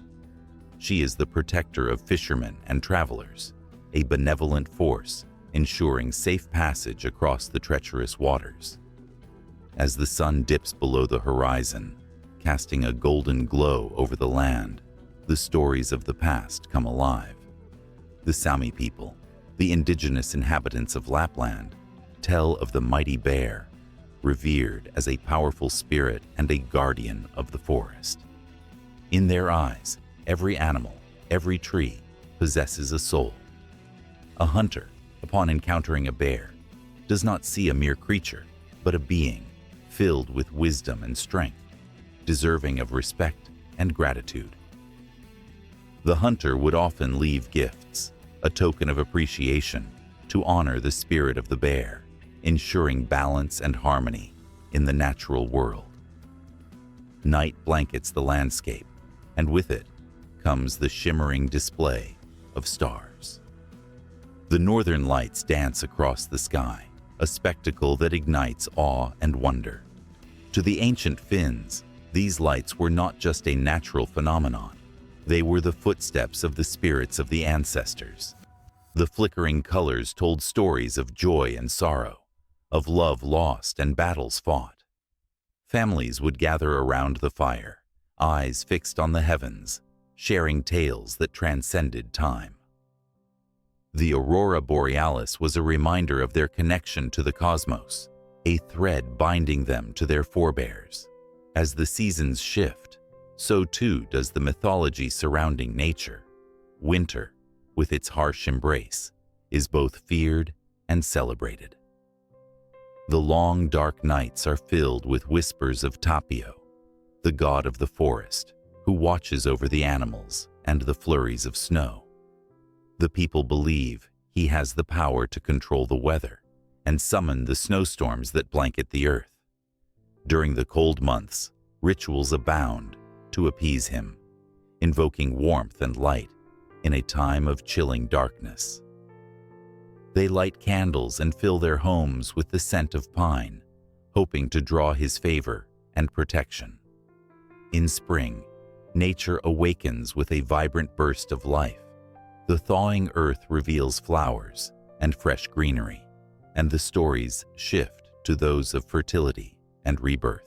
She is the protector of fishermen and travelers, a benevolent force ensuring safe passage across the treacherous waters. As the sun dips below the horizon, casting a golden glow over the land, the stories of the past come alive. The Sami people, the indigenous inhabitants of Lapland, tell of the mighty bear, revered as a powerful spirit and a guardian of the forest. In their eyes, every animal, every tree, possesses a soul. A hunter, upon encountering a bear, does not see a mere creature, but a being filled with wisdom and strength, deserving of respect and gratitude. The hunter would often leave gifts, a token of appreciation, to honor the spirit of the bear, ensuring balance and harmony in the natural world. Night blankets the landscape, and with it comes the shimmering display of stars. The northern lights dance across the sky, a spectacle that ignites awe and wonder. To the ancient Finns, these lights were not just a natural phenomenon. They were the footsteps of the spirits of the ancestors. The flickering colors told stories of joy and sorrow, of love lost and battles fought. Families would gather around the fire, eyes fixed on the heavens, sharing tales that transcended time. The aurora borealis was a reminder of their connection to the cosmos, a thread binding them to their forebears. As the seasons shift, so too does the mythology surrounding nature. Winter, with its harsh embrace, is both feared and celebrated. The long, dark nights are filled with whispers of Tapio, the god of the forest, who watches over the animals and the flurries of snow. The people believe he has the power to control the weather and summon the snowstorms that blanket the earth. During the cold months, rituals abound to appease him, invoking warmth and light in a time of chilling darkness. They light candles and fill their homes with the scent of pine, hoping to draw his favor and protection. In spring, nature awakens with a vibrant burst of life. The thawing earth reveals flowers and fresh greenery, and the stories shift to those of fertility and rebirth.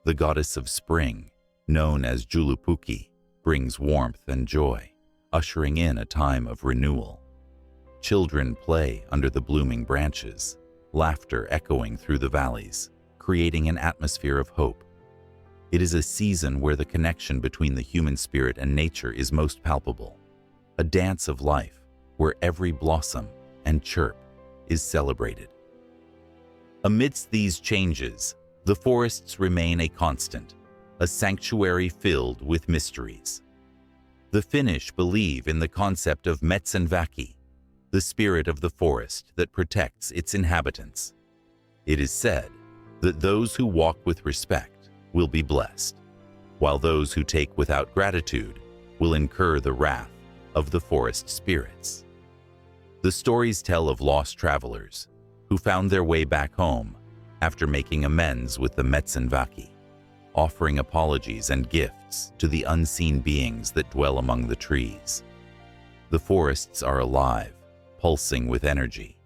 The goddess of spring, known as Julupuki, brings warmth and joy, ushering in a time of renewal. Children play under the blooming branches, laughter echoing through the valleys, creating an atmosphere of hope. It is a season where the connection between the human spirit and nature is most palpable, a dance of life where every blossom and chirp is celebrated. Amidst these changes, the forests remain a constant, a sanctuary filled with mysteries. The Finnish believe in the concept of Metsänväki, the spirit of the forest that protects its inhabitants. It is said that those who walk with respect will be blessed, while those who take without gratitude will incur the wrath of the forest spirits. The stories tell of lost travelers who found their way back home after making amends with the Metsänväki, offering apologies and gifts to the unseen beings that dwell among the trees. The forests are alive, pulsing with energy.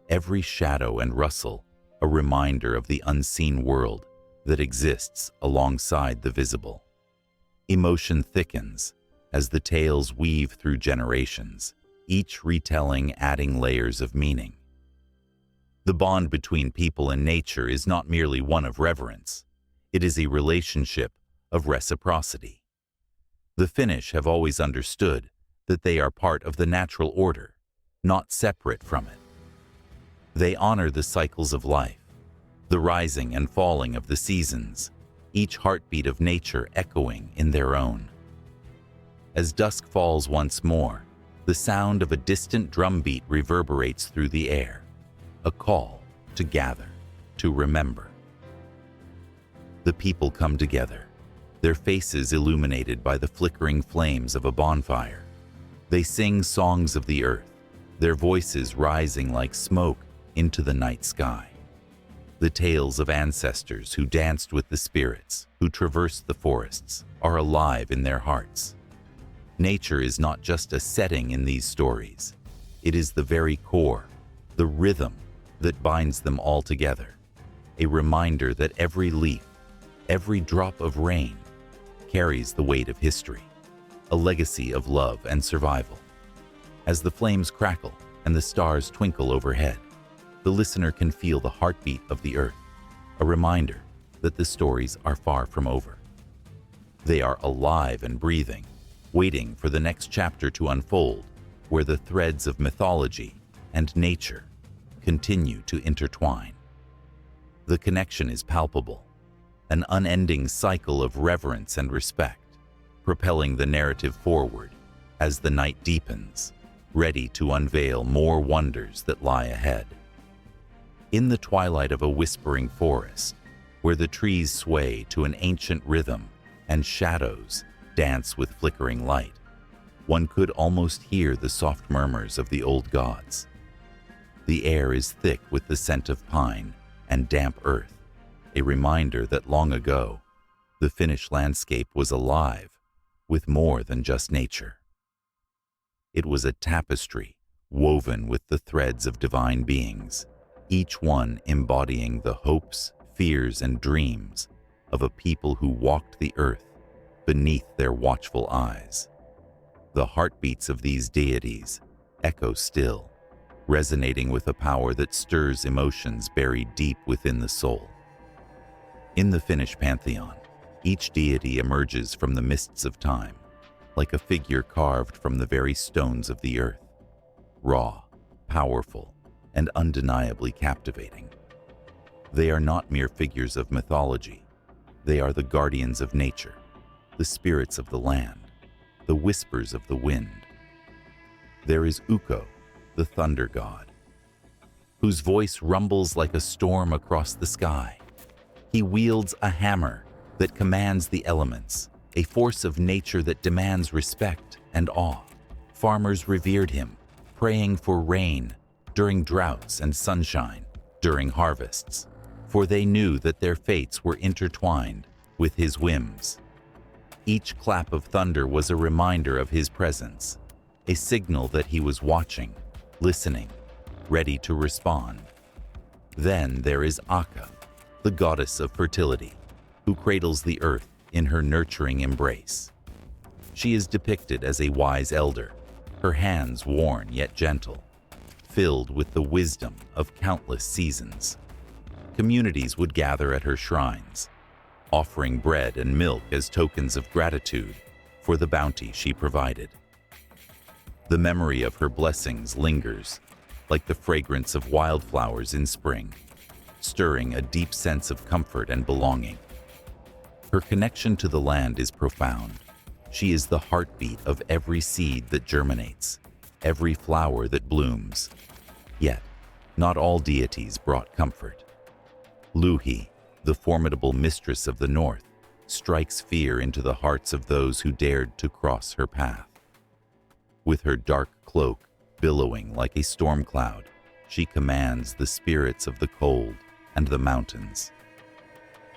Every shadow and rustle a reminder of the unseen world that exists alongside the visible. Emotion thickens as the tales weave through generations, each retelling adding layers of meaning. The bond between people and nature is not merely one of reverence. It is a relationship of reciprocity. The Finnish have always understood that they are part of the natural order, not separate from it. They honor the cycles of life, the rising and falling of the seasons, each heartbeat of nature echoing in their own. As dusk falls once more, the sound of a distant drumbeat reverberates through the air, a call to gather, to remember. The people come together, their faces illuminated by the flickering flames of a bonfire. They sing songs of the earth, their voices rising like smoke into the night sky. The tales of ancestors who danced with the spirits, who traversed the forests, are alive in their hearts. Nature is not just a setting in these stories. It is the very core, the rhythm that binds them all together, a reminder that every leaf, every drop of rain carries the weight of history, a legacy of love and survival. As the flames crackle and the stars twinkle overhead, the listener can feel the heartbeat of the earth, a reminder that the stories are far from over. They are alive and breathing, waiting for the next chapter to unfold, where the threads of mythology and nature continue to intertwine. The connection is palpable, an unending cycle of reverence and respect, propelling the narrative forward as the night deepens, ready to unveil more wonders that lie ahead. In the twilight of a whispering forest, where the trees sway to an ancient rhythm and shadows dance with flickering light, one could almost hear the soft murmurs of the old gods. The air is thick with the scent of pine and damp earth, a reminder that long ago, the Finnish landscape was alive with more than just nature. It was a tapestry woven with the threads of divine beings, each one embodying the hopes, fears, and dreams of a people who walked the earth beneath their watchful eyes. The heartbeats of these deities echo still, resonating with a power that stirs emotions buried deep within the soul. In the Finnish pantheon, each deity emerges from the mists of time, like a figure carved from the very stones of the earth, raw, powerful, and undeniably captivating. They are not mere figures of mythology. They are the guardians of nature, the spirits of the land, the whispers of the wind. There is Ukko, the thunder god, whose voice rumbles like a storm across the sky. He wields a hammer that commands the elements, a force of nature that demands respect and awe. Farmers revered him, praying for rain during droughts and sunshine during harvests, for they knew that their fates were intertwined with his whims. Each clap of thunder was a reminder of his presence, a signal that he was watching, listening, ready to respond. Then there is Akka, the goddess of fertility, who cradles the earth in her nurturing embrace. She is depicted as a wise elder, her hands worn yet gentle, filled with the wisdom of countless seasons. Communities would gather at her shrines, offering bread and milk as tokens of gratitude for the bounty she provided. The memory of her blessings lingers, like the fragrance of wildflowers in spring, stirring a deep sense of comfort and belonging. Her connection to the land is profound. She is the heartbeat of every seed that germinates, every flower that blooms. Yet, not all deities brought comfort. Louhi, the formidable mistress of the north, strikes fear into the hearts of those who dared to cross her path. With her dark cloak billowing like a storm cloud, she commands the spirits of the cold and the mountains.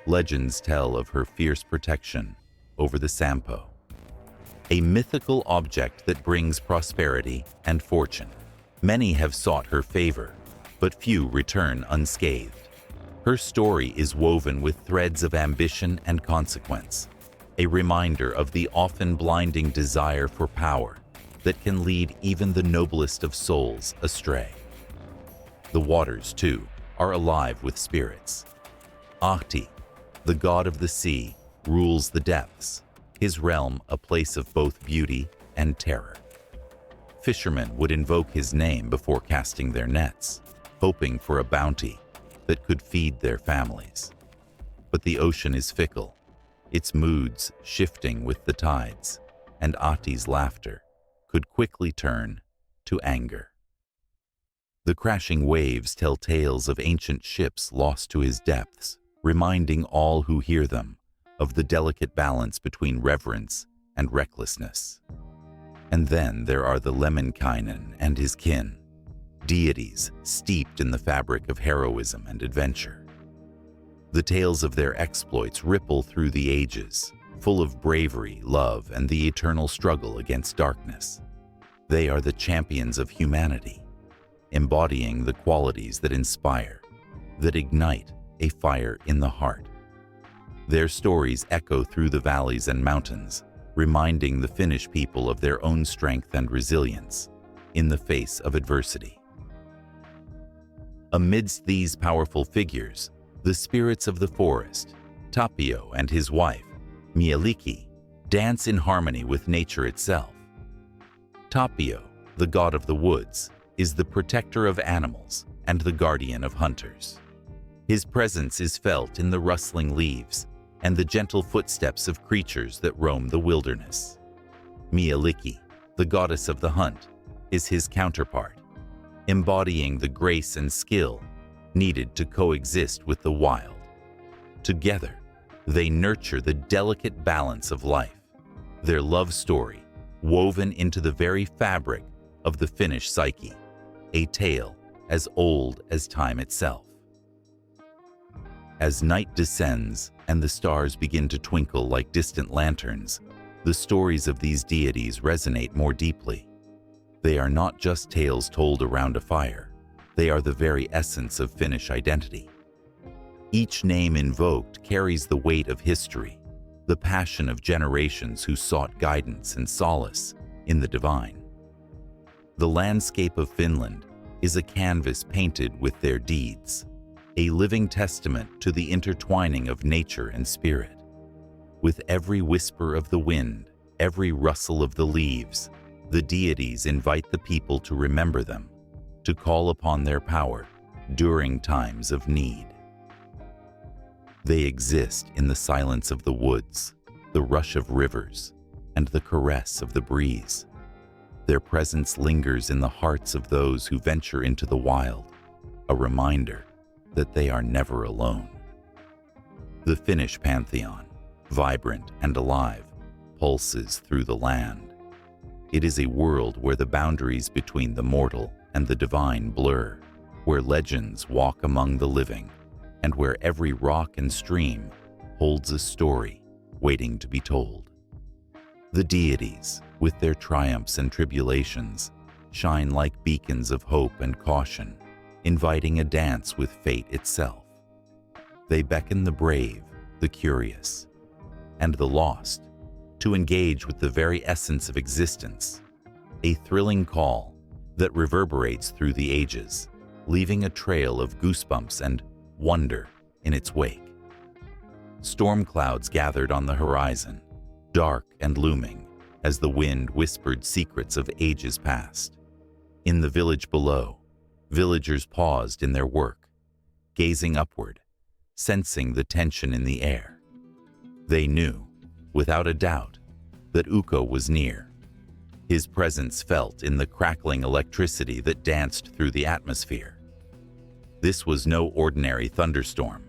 Legends tell of her fierce protection over the Sampo, a mythical object that brings prosperity and fortune. Many have sought her favor, but few return unscathed. Her story is woven with threads of ambition and consequence, a reminder of the often blinding desire for power that can lead even the noblest of souls astray. The waters, too, are alive with spirits. Ahti, the god of the sea, rules the depths, his realm a place of both beauty and terror. Fishermen would invoke his name before casting their nets, hoping for a bounty that could feed their families. But the ocean is fickle, its moods shifting with the tides, and Ahti's laughter could quickly turn to anger. The crashing waves tell tales of ancient ships lost to his depths, reminding all who hear them of the delicate balance between reverence and recklessness. And then there are the Lemminkainen and his kin, deities steeped in the fabric of heroism and adventure. The tales of their exploits ripple through the ages, full of bravery, love, and the eternal struggle against darkness. They are the champions of humanity, embodying the qualities that inspire, that ignite a fire in the heart. Their stories echo through the valleys and mountains, reminding the Finnish people of their own strength and resilience in the face of adversity. Amidst these powerful figures, the spirits of the forest, Tapio and his wife, Mielikki, dance in harmony with nature itself. Tapio, the god of the woods, is the protector of animals and the guardian of hunters. His presence is felt in the rustling leaves and the gentle footsteps of creatures that roam the wilderness. Mielikki, the goddess of the hunt, is his counterpart, embodying the grace and skill needed to coexist with the wild. Together, they nurture the delicate balance of life, their love story woven into the very fabric of the Finnish psyche, a tale as old as time itself. As night descends and the stars begin to twinkle like distant lanterns, the stories of these deities resonate more deeply. They are not just tales told around a fire, they are the very essence of Finnish identity. Each name invoked carries the weight of history, the passion of generations who sought guidance and solace in the divine. The landscape of Finland is a canvas painted with their deeds, a living testament to the intertwining of nature and spirit. With every whisper of the wind, every rustle of the leaves, the deities invite the people to remember them, to call upon their power during times of need. They exist in the silence of the woods, the rush of rivers, and the caress of the breeze. Their presence lingers in the hearts of those who venture into the wild, a reminder that they are never alone. The Finnish pantheon, vibrant and alive, pulses through the land. It is a world where the boundaries between the mortal and the divine blur, where legends walk among the living, and where every rock and stream holds a story waiting to be told. The deities, with their triumphs and tribulations, shine like beacons of hope and caution, inviting a dance with fate itself. They beckon the brave, the curious, and the lost to engage with the very essence of existence, a thrilling call that reverberates through the ages, leaving a trail of goosebumps and wonder in its wake. Storm clouds gathered on the horizon, dark and looming, as the wind whispered secrets of ages past. In the village below, villagers paused in their work, gazing upward, sensing the tension in the air. They knew, without a doubt, that Ukko was near. His presence felt in the crackling electricity that danced through the atmosphere. This was no ordinary thunderstorm.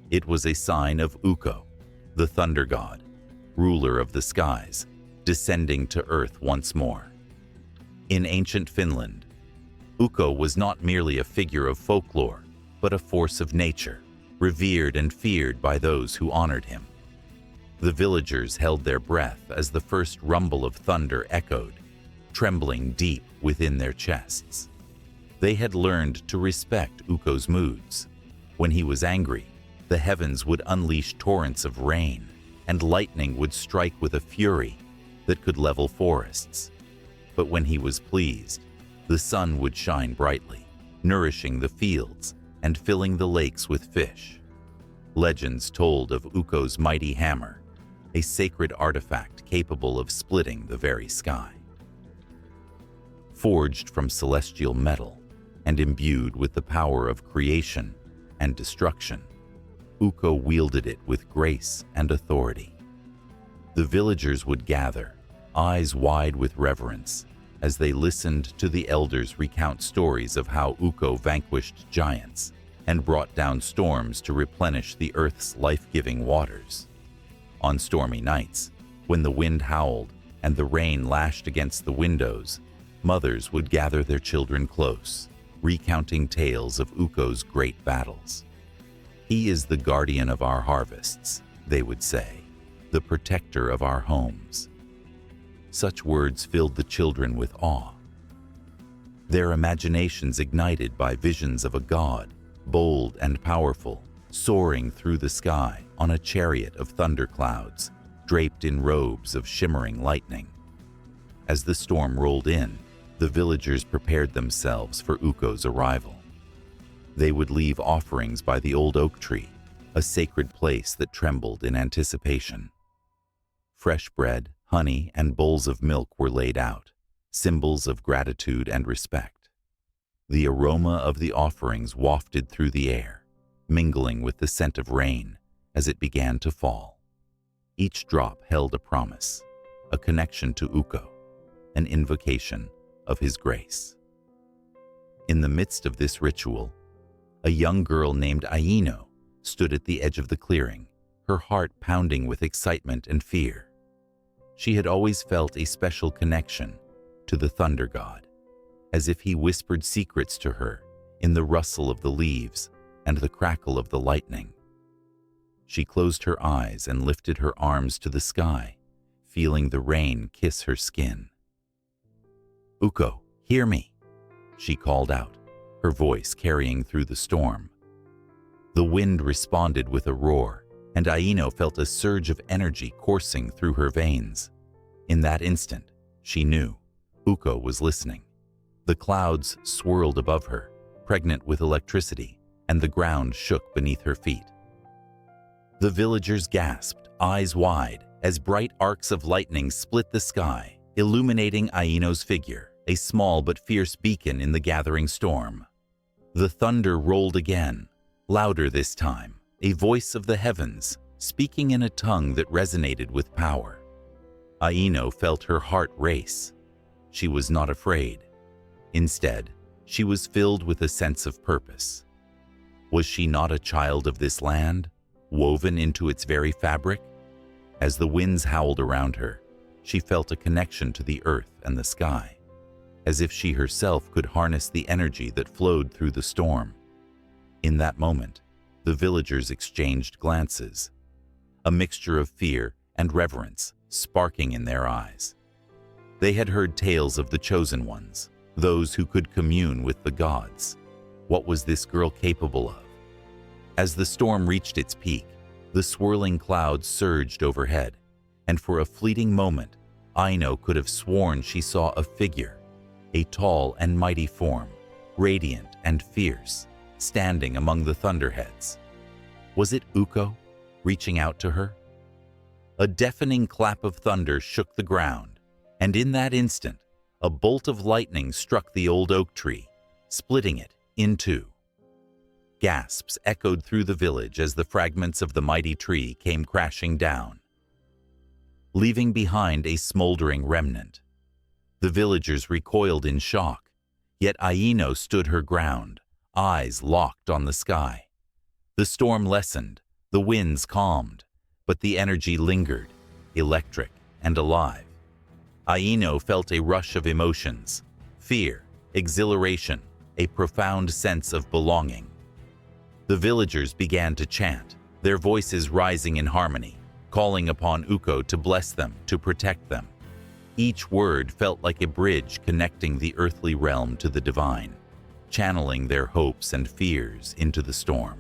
It was a sign of Ukko, the thunder god, ruler of the skies, descending to earth once more. In ancient Finland, Ukko was not merely a figure of folklore, but a force of nature, revered and feared by those who honored him. The villagers held their breath as the first rumble of thunder echoed, trembling deep within their chests. They had learned to respect Ukko's moods. When he was angry, the heavens would unleash torrents of rain, and lightning would strike with a fury that could level forests. But when he was pleased, the sun would shine brightly, nourishing the fields and filling the lakes with fish. Legends told of Ukko's mighty hammer, a sacred artifact capable of splitting the very sky. Forged from celestial metal and imbued with the power of creation and destruction, Ukko wielded it with grace and authority. The villagers would gather, eyes wide with reverence, as they listened to the elders recount stories of how Ukko vanquished giants and brought down storms to replenish the earth's life-giving waters. On stormy nights, when the wind howled and the rain lashed against the windows, mothers would gather their children close, recounting tales of Ukko's great battles. "He is the guardian of our harvests," they would say, "the protector of our homes." Such words filled the children with awe, their imaginations ignited by visions of a god, bold and powerful, soaring through the sky on a chariot of thunderclouds, draped in robes of shimmering lightning. As the storm rolled in, the villagers prepared themselves for Ukko's arrival. They would leave offerings by the old oak tree, a sacred place that trembled in anticipation. Fresh bread, honey, and bowls of milk were laid out, symbols of gratitude and respect. The aroma of the offerings wafted through the air, mingling with the scent of rain as it began to fall. Each drop held a promise, a connection to Ukko, an invocation of his grace. In the midst of this ritual, a young girl named Aino stood at the edge of the clearing, her heart pounding with excitement and fear. She had always felt a special connection to the thunder god, as if he whispered secrets to her in the rustle of the leaves and the crackle of the lightning. She closed her eyes and lifted her arms to the sky, feeling the rain kiss her skin. "Ukko, hear me," she called out, her voice carrying through the storm. The wind responded with a roar, and Aino felt a surge of energy coursing through her veins. In that instant, she knew Ukko was listening. The clouds swirled above her, pregnant with electricity, and the ground shook beneath her feet. The villagers gasped, eyes wide, as bright arcs of lightning split the sky, illuminating Aino's figure. a small but fierce beacon in the gathering storm. The thunder rolled again, louder this time, a voice of the heavens, speaking in a tongue that resonated with power. Aino felt her heart race. She was not afraid. Instead, she was filled with a sense of purpose. Was she not a child of this land, woven into its very fabric? As the winds howled around her, she felt a connection to the earth and the sky, as if she herself could harness the energy that flowed through the storm. In that moment, the villagers exchanged glances, a mixture of fear and reverence sparking in their eyes. They had heard tales of the chosen ones, those who could commune with the gods. What was this girl capable of? As the storm reached its peak, the swirling clouds surged overhead, and for a fleeting moment, Aino could have sworn she saw a figure, a tall and mighty form, radiant and fierce, standing among the thunderheads. Was it Ukko, reaching out to her? A deafening clap of thunder shook the ground, and in that instant, a bolt of lightning struck the old oak tree, splitting it in two. Gasps echoed through the village as the fragments of the mighty tree came crashing down, leaving behind a smoldering remnant. The villagers recoiled in shock, yet Aino stood her ground, eyes locked on the sky. The storm lessened, the winds calmed, but the energy lingered, electric and alive. Aino felt a rush of emotions, fear, exhilaration, a profound sense of belonging. The villagers began to chant, their voices rising in harmony, calling upon Ukko to bless them, to protect them. Each word felt like a bridge connecting the earthly realm to the divine, channeling their hopes and fears into the storm.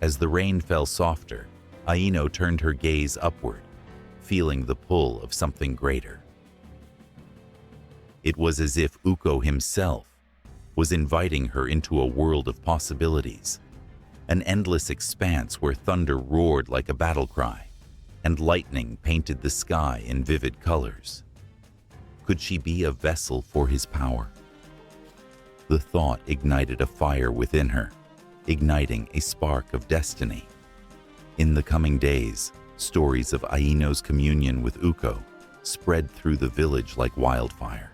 As the rain fell softer, Aino turned her gaze upward, feeling the pull of something greater. It was as if Ukko himself was inviting her into a world of possibilities, an endless expanse where thunder roared like a battle cry, and lightning painted the sky in vivid colors. Could she be a vessel for his power? The thought ignited a fire within her, igniting a spark of destiny. In the coming days, stories of Aino's communion with Ukko spread through the village like wildfire.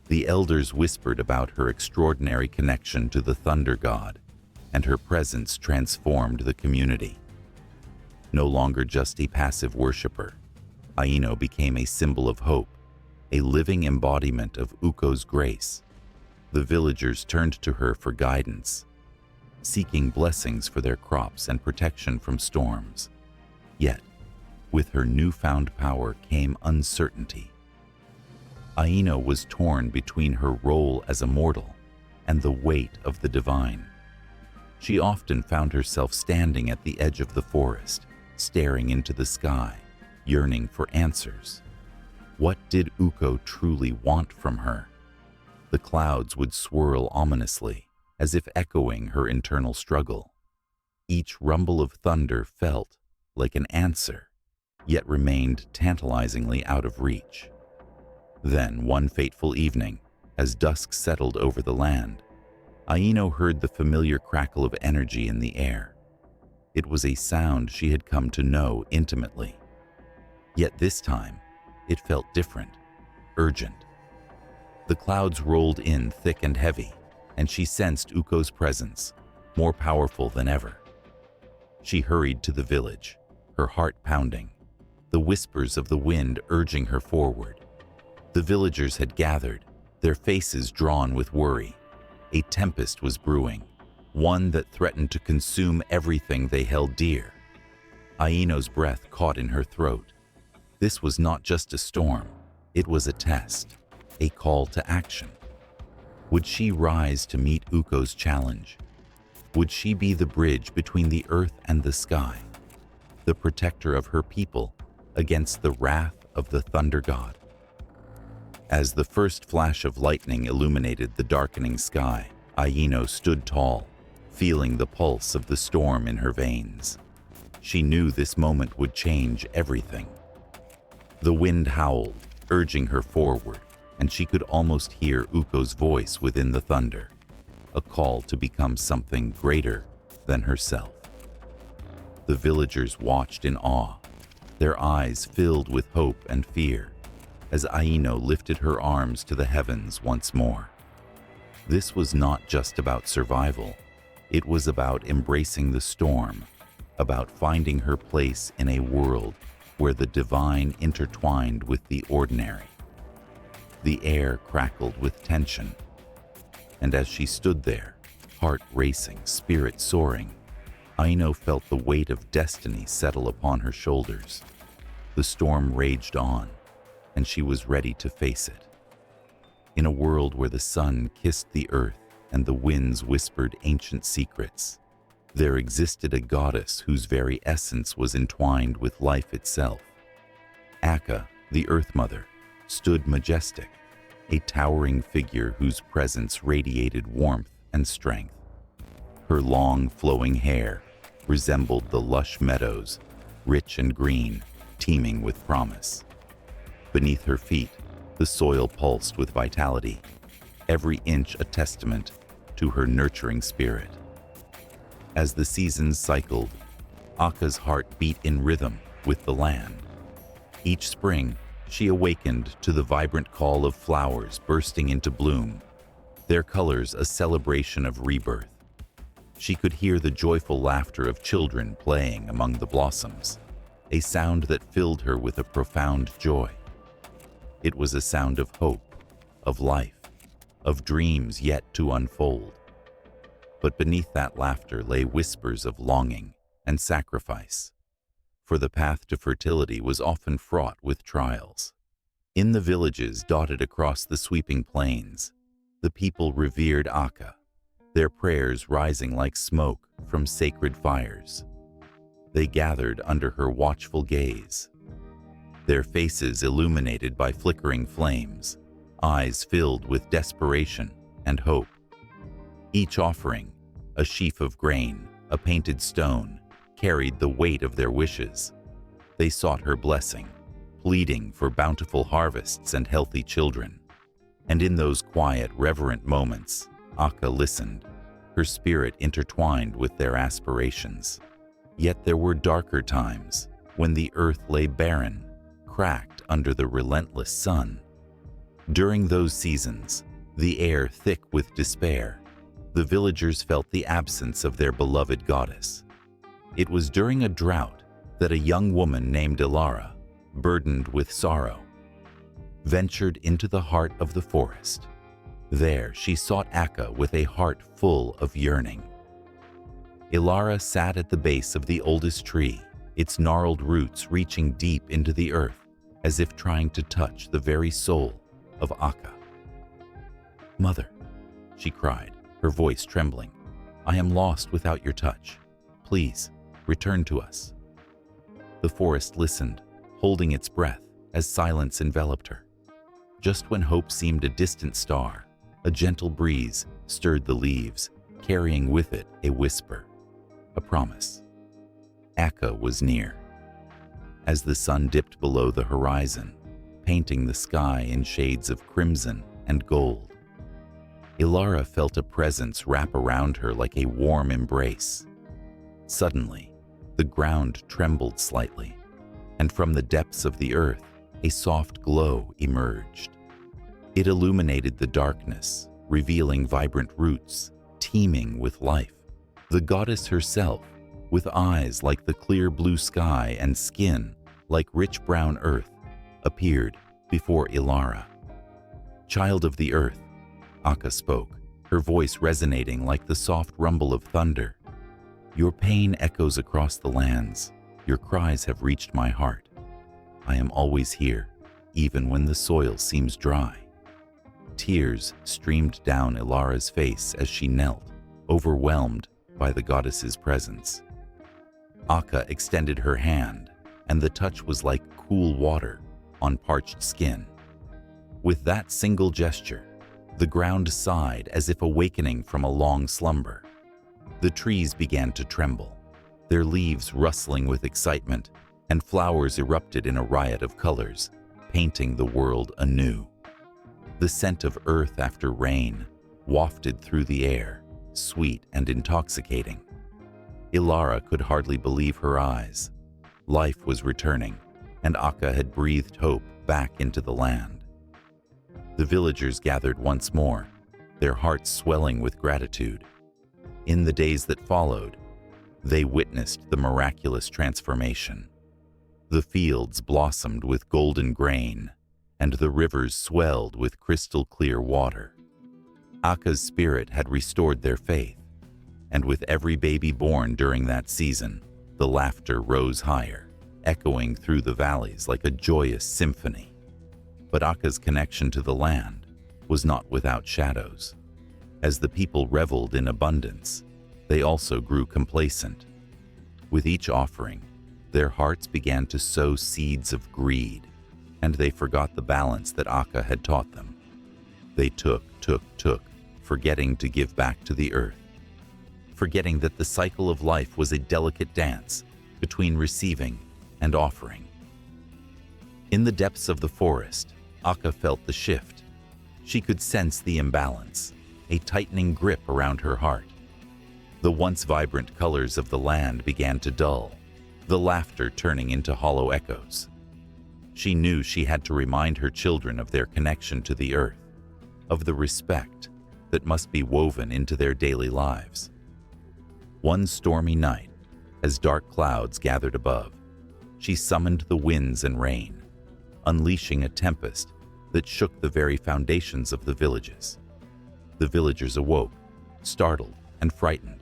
The elders whispered about her extraordinary connection to the thunder god, and her presence transformed the community. No longer just a passive worshiper, Aino became a symbol of hope, a living embodiment of Ukko's grace. The villagers turned to her for guidance, seeking blessings for their crops and protection from storms. Yet, with her newfound power came uncertainty. Aino was torn between her role as a mortal and the weight of the divine. She often found herself standing at the edge of the forest, staring into the sky, yearning for answers. What did Ukko truly want from her? The clouds would swirl ominously, as if echoing her internal struggle. Each rumble of thunder felt like an answer, yet remained tantalizingly out of reach. Then, one fateful evening, as dusk settled over the land, Aino heard the familiar crackle of energy in the air. It was a sound she had come to know intimately. Yet this time, it felt different, urgent. The clouds rolled in thick and heavy, and she sensed Ukko's presence, more powerful than ever. She hurried to the village, her heart pounding, the whispers of the wind urging her forward. The villagers had gathered, their faces drawn with worry. A tempest was brewing, one that threatened to consume everything they held dear. Aino's breath caught in her throat. This was not just a storm, it was a test, a call to action. Would she rise to meet Ukko's challenge? Would she be the bridge between the earth and the sky, the protector of her people against the wrath of the thunder god? As the first flash of lightning illuminated the darkening sky, Aino stood tall, feeling the pulse of the storm in her veins. She knew this moment would change everything. The wind howled, urging her forward, and she could almost hear Ukko's voice within the thunder, a call to become something greater than herself. The villagers watched in awe, their eyes filled with hope and fear, as Aino lifted her arms to the heavens once more. This was not just about survival, it was about embracing the storm, about finding her place in a world where the divine intertwined with the ordinary. The air crackled with tension, and as she stood there, heart racing, spirit soaring, Aino felt the weight of destiny settle upon her shoulders. The storm raged on, and she was ready to face it. In a world where the sun kissed the earth and the winds whispered ancient secrets, there existed a goddess whose very essence was entwined with life itself. Akka, the Earth Mother, stood majestic, a towering figure whose presence radiated warmth and strength. Her long, flowing hair resembled the lush meadows, rich and green, teeming with promise. Beneath her feet, the soil pulsed with vitality, every inch a testament to her nurturing spirit. As the seasons cycled, Akka's heart beat in rhythm with the land. Each spring, she awakened to the vibrant call of flowers bursting into bloom, their colors a celebration of rebirth. She could hear the joyful laughter of children playing among the blossoms, a sound that filled her with a profound joy. It was a sound of hope, of life, of dreams yet to unfold. But beneath that laughter lay whispers of longing and sacrifice, for the path to fertility was often fraught with trials. In the villages dotted across the sweeping plains, the people revered Akka, their prayers rising like smoke from sacred fires. They gathered under her watchful gaze, their faces illuminated by flickering flames, eyes filled with desperation and hope. Each offering, a sheaf of grain, a painted stone, carried the weight of their wishes. They sought her blessing, pleading for bountiful harvests and healthy children. And in those quiet, reverent moments, Akka listened, her spirit intertwined with their aspirations. Yet there were darker times, when the earth lay barren, cracked under the relentless sun. During those seasons, the air thick with despair, the villagers felt the absence of their beloved goddess. It was during a drought that a young woman named Ilara, burdened with sorrow, ventured into the heart of the forest. There she sought Akka with a heart full of yearning. Ilara sat at the base of the oldest tree, its gnarled roots reaching deep into the earth, as if trying to touch the very soul of Akka. "Mother," she cried, her voice trembling, "I am lost without your touch. Please, return to us." The forest listened, holding its breath as silence enveloped her. Just when hope seemed a distant star, a gentle breeze stirred the leaves, carrying with it a whisper, a promise. Akka was near. As the sun dipped below the horizon, painting the sky in shades of crimson and gold, Ilara felt a presence wrap around her like a warm embrace. Suddenly, the ground trembled slightly, and from the depths of the earth, a soft glow emerged. It illuminated the darkness, revealing vibrant roots, teeming with life. The goddess herself, with eyes like the clear blue sky and skin like rich brown earth, appeared before Ilara. "Child of the earth," Akka spoke, her voice resonating like the soft rumble of thunder. "Your pain echoes across the lands. Your cries have reached my heart. I am always here, even when the soil seems dry." Tears streamed down Ilara's face as she knelt, overwhelmed by the goddess's presence. Akka extended her hand, and the touch was like cool water on parched skin. With that single gesture, the ground sighed as if awakening from a long slumber. The trees began to tremble, their leaves rustling with excitement, and flowers erupted in a riot of colors, painting the world anew. The scent of earth after rain wafted through the air, sweet and intoxicating. Ilara could hardly believe her eyes. Life was returning, and Akka had breathed hope back into the land. The villagers gathered once more, their hearts swelling with gratitude. In the days that followed, they witnessed the miraculous transformation. The fields blossomed with golden grain, and the rivers swelled with crystal-clear water. Akka's spirit had restored their faith, and with every baby born during that season, the laughter rose higher, echoing through the valleys like a joyous symphony. But Akka's connection to the land was not without shadows. As the people reveled in abundance, they also grew complacent. With each offering, their hearts began to sow seeds of greed, and they forgot the balance that Akka had taught them. They took, forgetting to give back to the earth, forgetting that the cycle of life was a delicate dance between receiving and offering. In the depths of the forest, Akka felt the shift. She could sense the imbalance, a tightening grip around her heart. The once vibrant colors of the land began to dull, the laughter turning into hollow echoes. She knew she had to remind her children of their connection to the earth, of the respect that must be woven into their daily lives. One stormy night, as dark clouds gathered above, she summoned the winds and rain, unleashing a tempest that shook the very foundations of the villages. The villagers awoke, startled and frightened.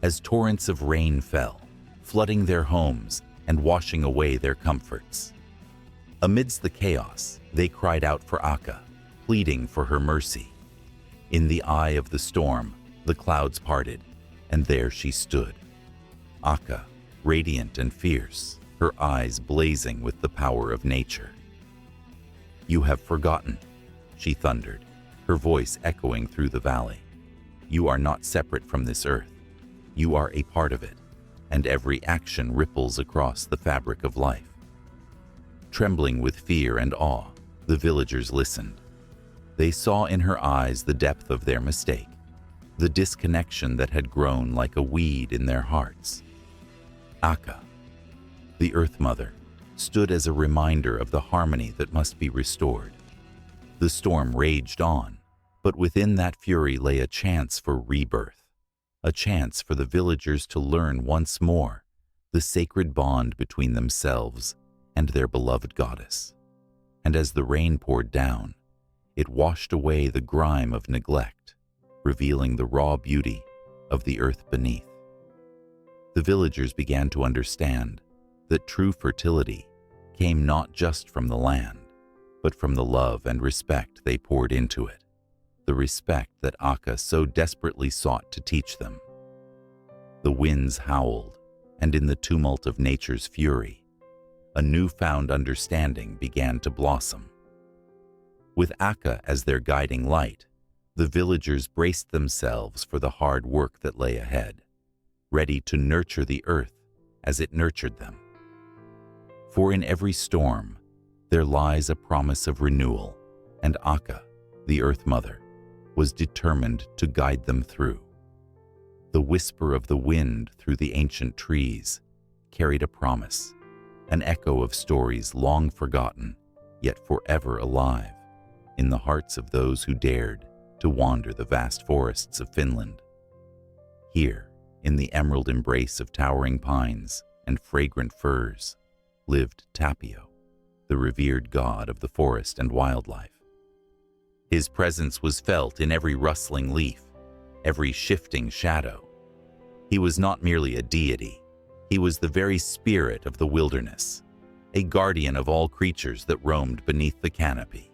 As torrents of rain fell, flooding their homes and washing away their comforts. Amidst the chaos, they cried out for Akka, pleading for her mercy. In the eye of the storm, the clouds parted, and there she stood. Akka, radiant and fierce, her eyes blazing with the power of nature. "You have forgotten," she thundered, her voice echoing through the valley. "You are not separate from this earth. You are a part of it, and every action ripples across the fabric of life." Trembling with fear and awe, the villagers listened. They saw in her eyes the depth of their mistake, the disconnection that had grown like a weed in their hearts. Akka, the Earth Mother, stood as a reminder of the harmony that must be restored. The storm raged on, but within that fury lay a chance for rebirth, a chance for the villagers to learn once more the sacred bond between themselves and their beloved goddess. And as the rain poured down, it washed away the grime of neglect, revealing the raw beauty of the earth beneath. The villagers began to understand that true fertility came not just from the land, but from the love and respect they poured into it, the respect that Akka so desperately sought to teach them. The winds howled, and in the tumult of nature's fury, a newfound understanding began to blossom. With Akka as their guiding light, the villagers braced themselves for the hard work that lay ahead, ready to nurture the earth as it nurtured them. For in every storm, there lies a promise of renewal, and Akka, the Earth Mother, was determined to guide them through. The whisper of the wind through the ancient trees carried a promise, an echo of stories long forgotten, yet forever alive, in the hearts of those who dared to wander the vast forests of Finland. Here, in the emerald embrace of towering pines and fragrant firs, lived Tapio, the revered god of the forest and wildlife. His presence was felt in every rustling leaf, every shifting shadow. He was not merely a deity, he was the very spirit of the wilderness, a guardian of all creatures that roamed beneath the canopy.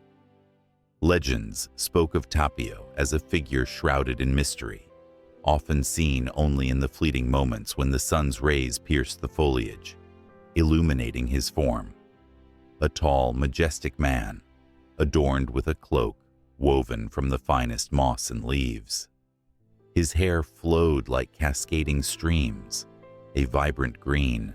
Legends spoke of Tapio as a figure shrouded in mystery, often seen only in the fleeting moments when the sun's rays pierced the foliage, illuminating his form. A tall, majestic man, adorned with a cloak woven from the finest moss and leaves. His hair flowed like cascading streams, a vibrant green,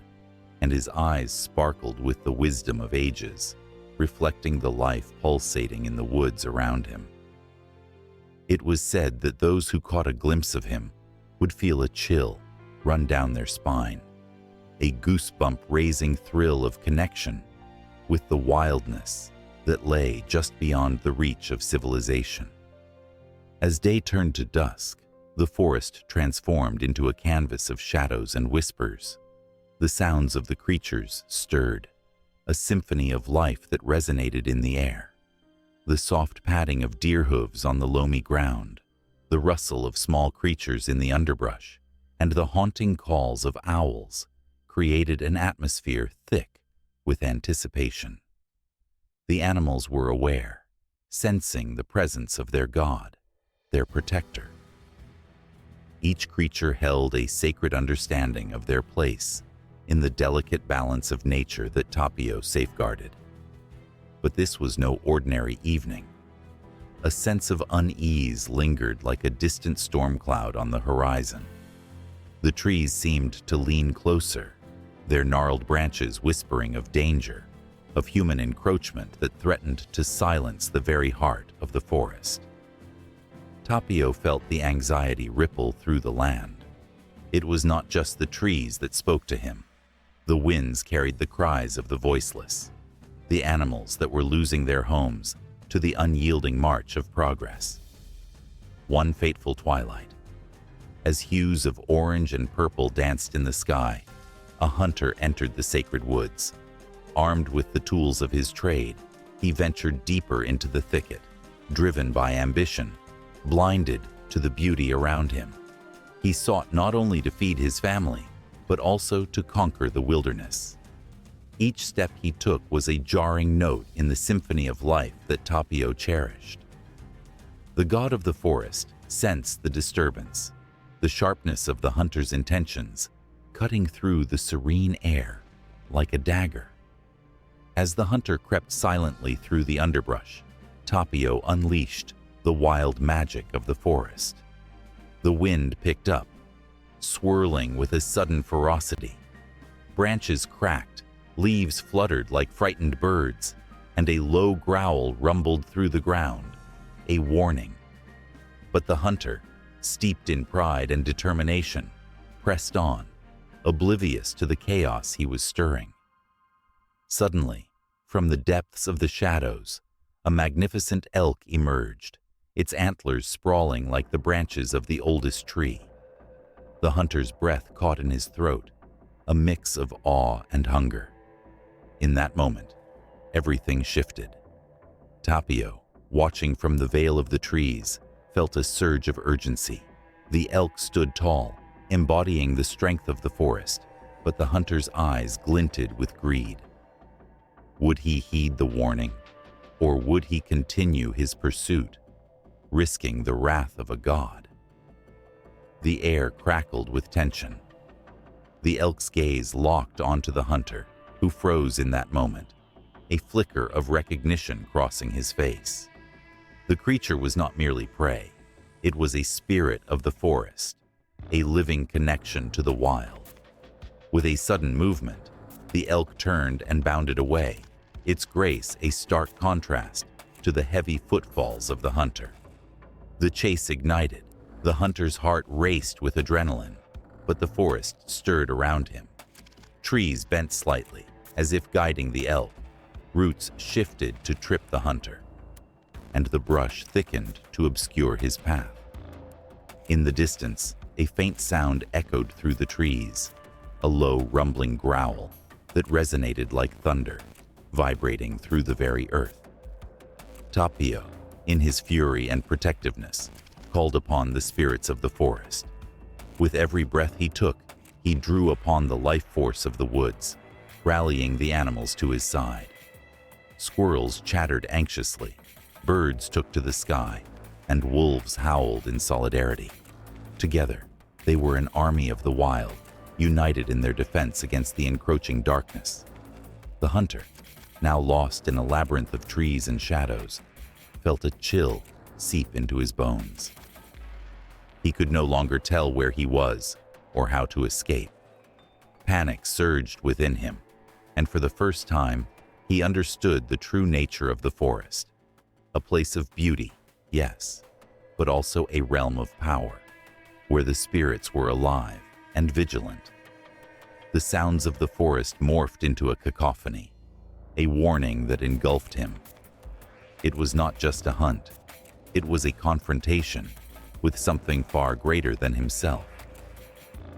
and his eyes sparkled with the wisdom of ages, reflecting the life pulsating in the woods around him. It was said that those who caught a glimpse of him would feel a chill run down their spine, a goosebump-raising thrill of connection with the wildness that lay just beyond the reach of civilization. As day turned to dusk, the forest transformed into a canvas of shadows and whispers. The sounds of the creatures stirred, a symphony of life that resonated in the air. The soft padding of deer hooves on the loamy ground, the rustle of small creatures in the underbrush, and the haunting calls of owls created an atmosphere thick with anticipation. The animals were aware, sensing the presence of their god, their protector. Each creature held a sacred understanding of their place in the delicate balance of nature that Tapio safeguarded. But this was no ordinary evening. A sense of unease lingered like a distant storm cloud on the horizon. The trees seemed to lean closer, their gnarled branches whispering of danger, of human encroachment that threatened to silence the very heart of the forest. Tapio felt the anxiety ripple through the land. It was not just the trees that spoke to him. The winds carried the cries of the voiceless, the animals that were losing their homes to the unyielding march of progress. One fateful twilight, as hues of orange and purple danced in the sky, a hunter entered the sacred woods. Armed with the tools of his trade, he ventured deeper into the thicket, driven by ambition, blinded to the beauty around him. He sought not only to feed his family, but also to conquer the wilderness. Each step he took was a jarring note in the symphony of life that Tapio cherished. The god of the forest sensed the disturbance, the sharpness of the hunter's intentions, cutting through the serene air like a dagger. As the hunter crept silently through the underbrush, Tapio unleashed the wild magic of the forest. The wind picked up, swirling with a sudden ferocity. Branches cracked, leaves fluttered like frightened birds, and a low growl rumbled through the ground, a warning. But the hunter, steeped in pride and determination, pressed on, oblivious to the chaos he was stirring. Suddenly, from the depths of the shadows, a magnificent elk emerged, its antlers sprawling like the branches of the oldest tree. The hunter's breath caught in his throat, a mix of awe and hunger. In that moment, everything shifted. Tapio, watching from the veil of the trees, felt a surge of urgency. The elk stood tall, embodying the strength of the forest, but the hunter's eyes glinted with greed. Would he heed the warning, or would he continue his pursuit, risking the wrath of a god? The air crackled with tension. The elk's gaze locked onto the hunter, who froze in that moment, a flicker of recognition crossing his face. The creature was not merely prey. It was a spirit of the forest, a living connection to the wild. With a sudden movement, the elk turned and bounded away, its grace a stark contrast to the heavy footfalls of the hunter. The chase ignited. The hunter's heart raced with adrenaline, but the forest stirred around him. Trees bent slightly, as if guiding the elk. Roots shifted to trip the hunter, and the brush thickened to obscure his path. In the distance, a faint sound echoed through the trees, a low rumbling growl that resonated like thunder, vibrating through the very earth. Tapio, in his fury and protectiveness, called upon the spirits of the forest. With every breath he took, he drew upon the life force of the woods, rallying the animals to his side. Squirrels chattered anxiously, birds took to the sky, and wolves howled in solidarity. Together, they were an army of the wild, united in their defense against the encroaching darkness. The hunter, now lost in a labyrinth of trees and shadows, felt a chill seep into his bones. He could no longer tell where he was or how to escape. Panic surged within him, and for the first time, He understood the true nature of the forest. A place of beauty, yes, but also a realm of power, where the spirits were alive and vigilant. The sounds of the forest morphed into a cacophony, a warning that engulfed him. It was not just a hunt. It was a confrontation with something far greater than himself.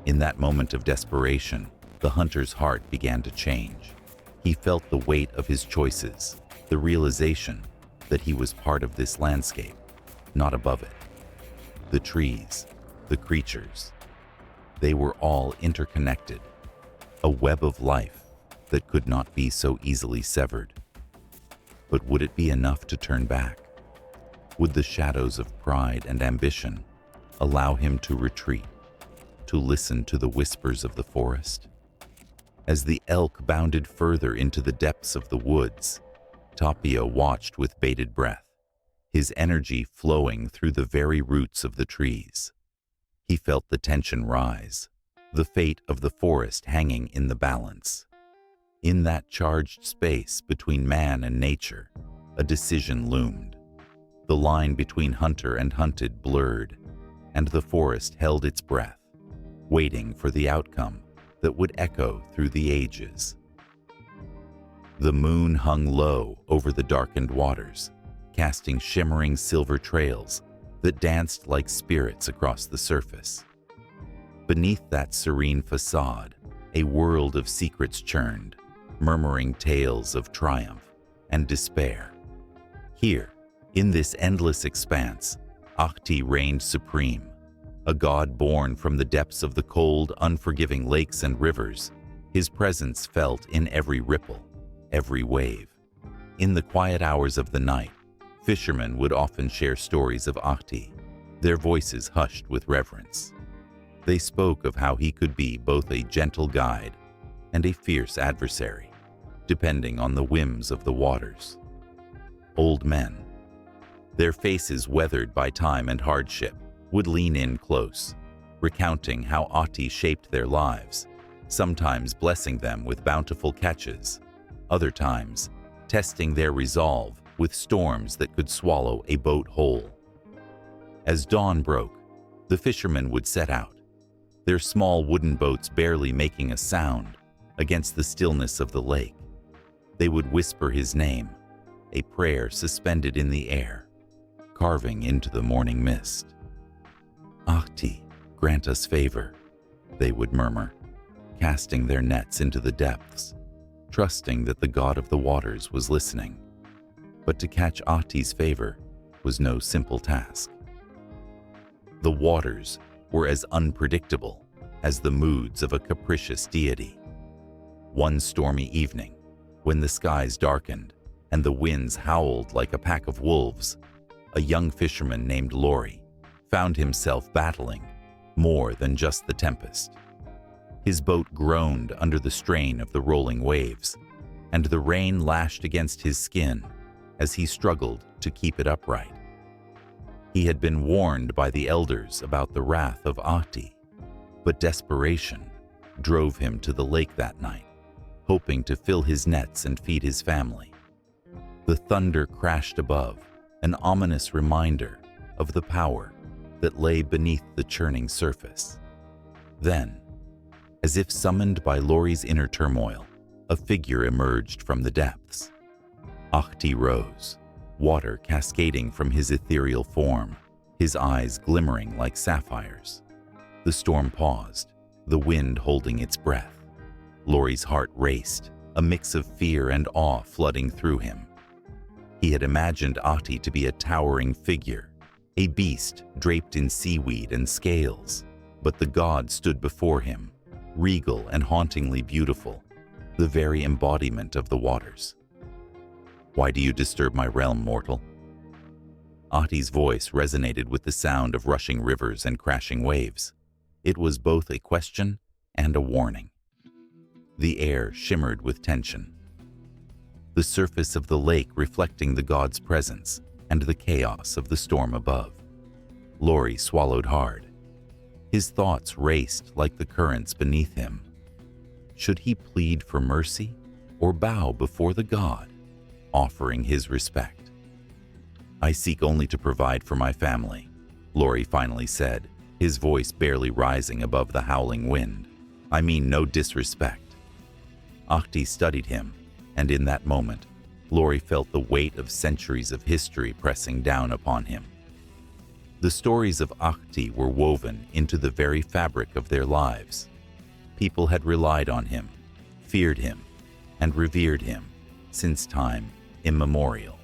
In that moment of desperation, the hunter's heart began to change. He felt the weight of his choices, the realization that he was part of this landscape, not above it. The trees, the creatures, they were all interconnected, a web of life that could not be so easily severed. But would it be enough to turn back? Would the shadows of pride and ambition allow him to retreat, to listen to the whispers of the forest? As the elk bounded further into the depths of the woods, Tapio watched with bated breath, his energy flowing through the very roots of the trees. He felt the tension rise, the fate of the forest hanging in the balance. In that charged space between man and nature, a decision loomed. The line between hunter and hunted blurred, and the forest held its breath, waiting for the outcome that would echo through the ages. The moon hung low over the darkened waters, casting shimmering silver trails that danced like spirits across the surface. Beneath that serene facade, a world of secrets churned, murmuring tales of triumph and despair. Here, in this endless expanse, Ahti reigned supreme, a god born from the depths of the cold, unforgiving lakes and rivers. His presence felt in every ripple, every wave. In the quiet hours of the night, fishermen would often share stories of Ahti, their voices hushed with reverence. They spoke of how he could be both a gentle guide and a fierce adversary, depending on the whims of the waters. Old men, their faces weathered by time and hardship, would lean in close, recounting how Ahti shaped their lives, sometimes blessing them with bountiful catches, other times testing their resolve with storms that could swallow a boat whole. As dawn broke, the fishermen would set out, their small wooden boats barely making a sound against the stillness of the lake. They would whisper his name, a prayer suspended in the air, carving into the morning mist. Ahti, grant us favor, they would murmur, casting their nets into the depths, trusting that the god of the waters was listening. But to catch Ahti's favor was no simple task. The waters were as unpredictable as the moods of a capricious deity. One stormy evening, when the skies darkened and the winds howled like a pack of wolves, a young fisherman named Lori found himself battling more than just the tempest. His boat groaned under the strain of the rolling waves, and the rain lashed against his skin as he struggled to keep it upright. He had been warned by the elders about the wrath of Ahti, but desperation drove him to the lake that night, hoping to fill his nets and feed his family. The thunder crashed above, an ominous reminder of the power that lay beneath the churning surface. Then, as if summoned by Lori's inner turmoil, a figure emerged from the depths. Ahti rose, water cascading from his ethereal form, his eyes glimmering like sapphires. The storm paused, the wind holding its breath. Lori's heart raced, a mix of fear and awe flooding through him. He had imagined Ahti to be a towering figure, a beast draped in seaweed and scales, but the god stood before him, regal and hauntingly beautiful, the very embodiment of the waters. "Why do you disturb my realm, mortal?" Ahti's voice resonated with the sound of rushing rivers and crashing waves. It was both a question and a warning. The air shimmered with tension, the surface of the lake reflecting the god's presence and the chaos of the storm above. Lori swallowed hard. His thoughts raced like the currents beneath him. Should he plead for mercy or bow before the god, offering his respect. "I seek only to provide for my family," Lori finally said, his voice barely rising above the howling wind. "I mean no disrespect." Ahti studied him, and in that moment, Lori felt the weight of centuries of history pressing down upon him. The stories of Ahti were woven into the very fabric of their lives. People had relied on him, feared him, and revered him since time immemorial.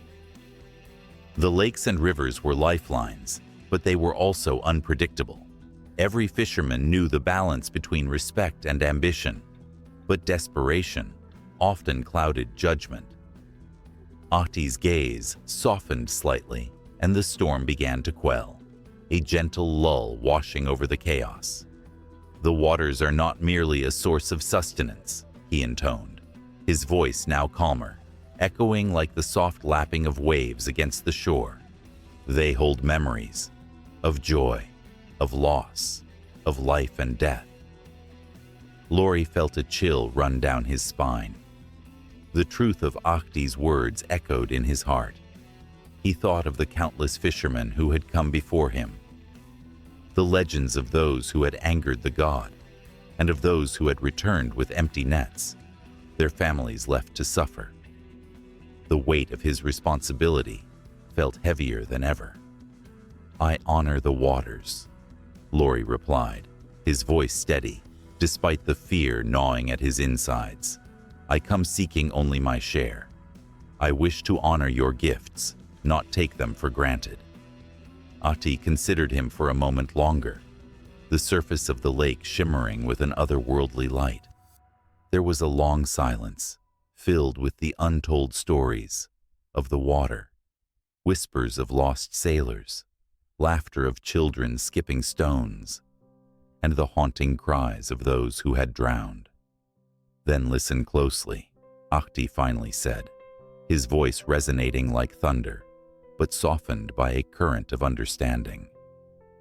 The lakes and rivers were lifelines, but they were also unpredictable. Every fisherman knew the balance between respect and ambition, but desperation often clouded judgment. Ahti's gaze softened slightly, and the storm began to quell, a gentle lull washing over the chaos. "The waters are not merely a source of sustenance," he intoned, his voice now calmer, echoing like the soft lapping of waves against the shore. "They hold memories of joy, of loss, of life and death." Lori felt a chill run down his spine. The truth of Ahti's words echoed in his heart. He thought of the countless fishermen who had come before him, the legends of those who had angered the god, and of those who had returned with empty nets, their families left to suffer. The weight of his responsibility felt heavier than ever. "I honor the waters," Lori replied, his voice steady, despite the fear gnawing at his insides. "I come seeking only my share. I wish to honor your gifts, not take them for granted." Ahti considered him for a moment longer, the surface of the lake shimmering with an otherworldly light. There was a long silence, filled with the untold stories of the water, whispers of lost sailors, laughter of children skipping stones, and the haunting cries of those who had drowned. "Then listen closely," Ahti finally said, his voice resonating like thunder, but softened by a current of understanding.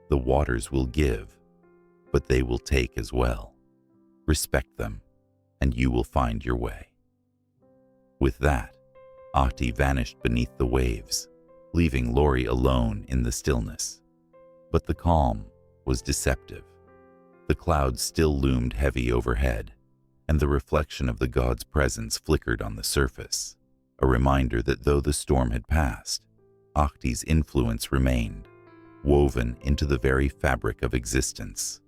"The waters will give, but they will take as well. Respect them, and you will find your way." With that, Ahti vanished beneath the waves, leaving Lori alone in the stillness. But the calm was deceptive. The clouds still loomed heavy overhead, and the reflection of the god's presence flickered on the surface, a reminder that though the storm had passed, Ahti's influence remained, woven into the very fabric of existence.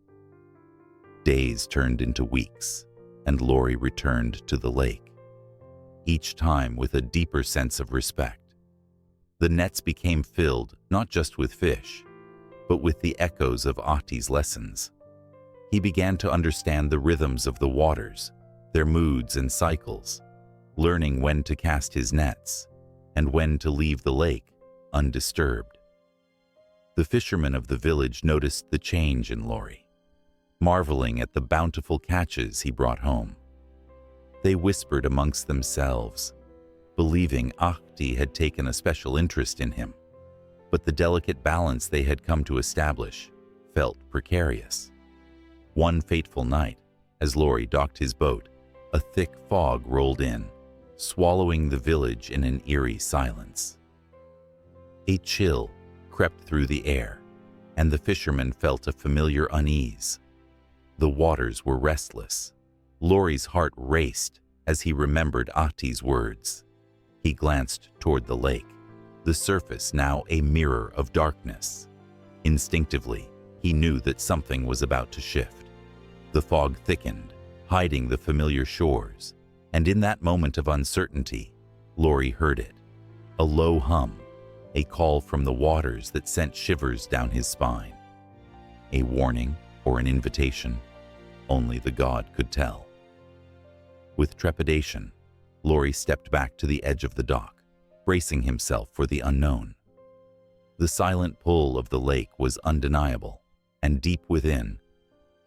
Days turned into weeks, and Lori returned to the lake, each time with a deeper sense of respect. The nets became filled not just with fish, but with the echoes of Ahti's lessons. He began to understand the rhythms of the waters, their moods and cycles, learning when to cast his nets and when to leave the lake undisturbed. The fishermen of the village noticed the change in Lori, marveling at the bountiful catches he brought home. They whispered amongst themselves, believing Ahti had taken a special interest in him, but the delicate balance they had come to establish felt precarious. One fateful night, as Lori docked his boat, a thick fog rolled in, swallowing the village in an eerie silence. A chill crept through the air, and the fishermen felt a familiar unease. The waters were restless. Lori's heart raced as he remembered Ahti's words. He glanced toward the lake, the surface now a mirror of darkness. Instinctively, he knew that something was about to shift. The fog thickened, hiding the familiar shores, and in that moment of uncertainty, Lori heard it. A low hum, a call from the waters that sent shivers down his spine. A warning or an invitation? Only the god could tell. With trepidation, Lori stepped back to the edge of the dock, bracing himself for the unknown. The silent pull of the lake was undeniable, and deep within,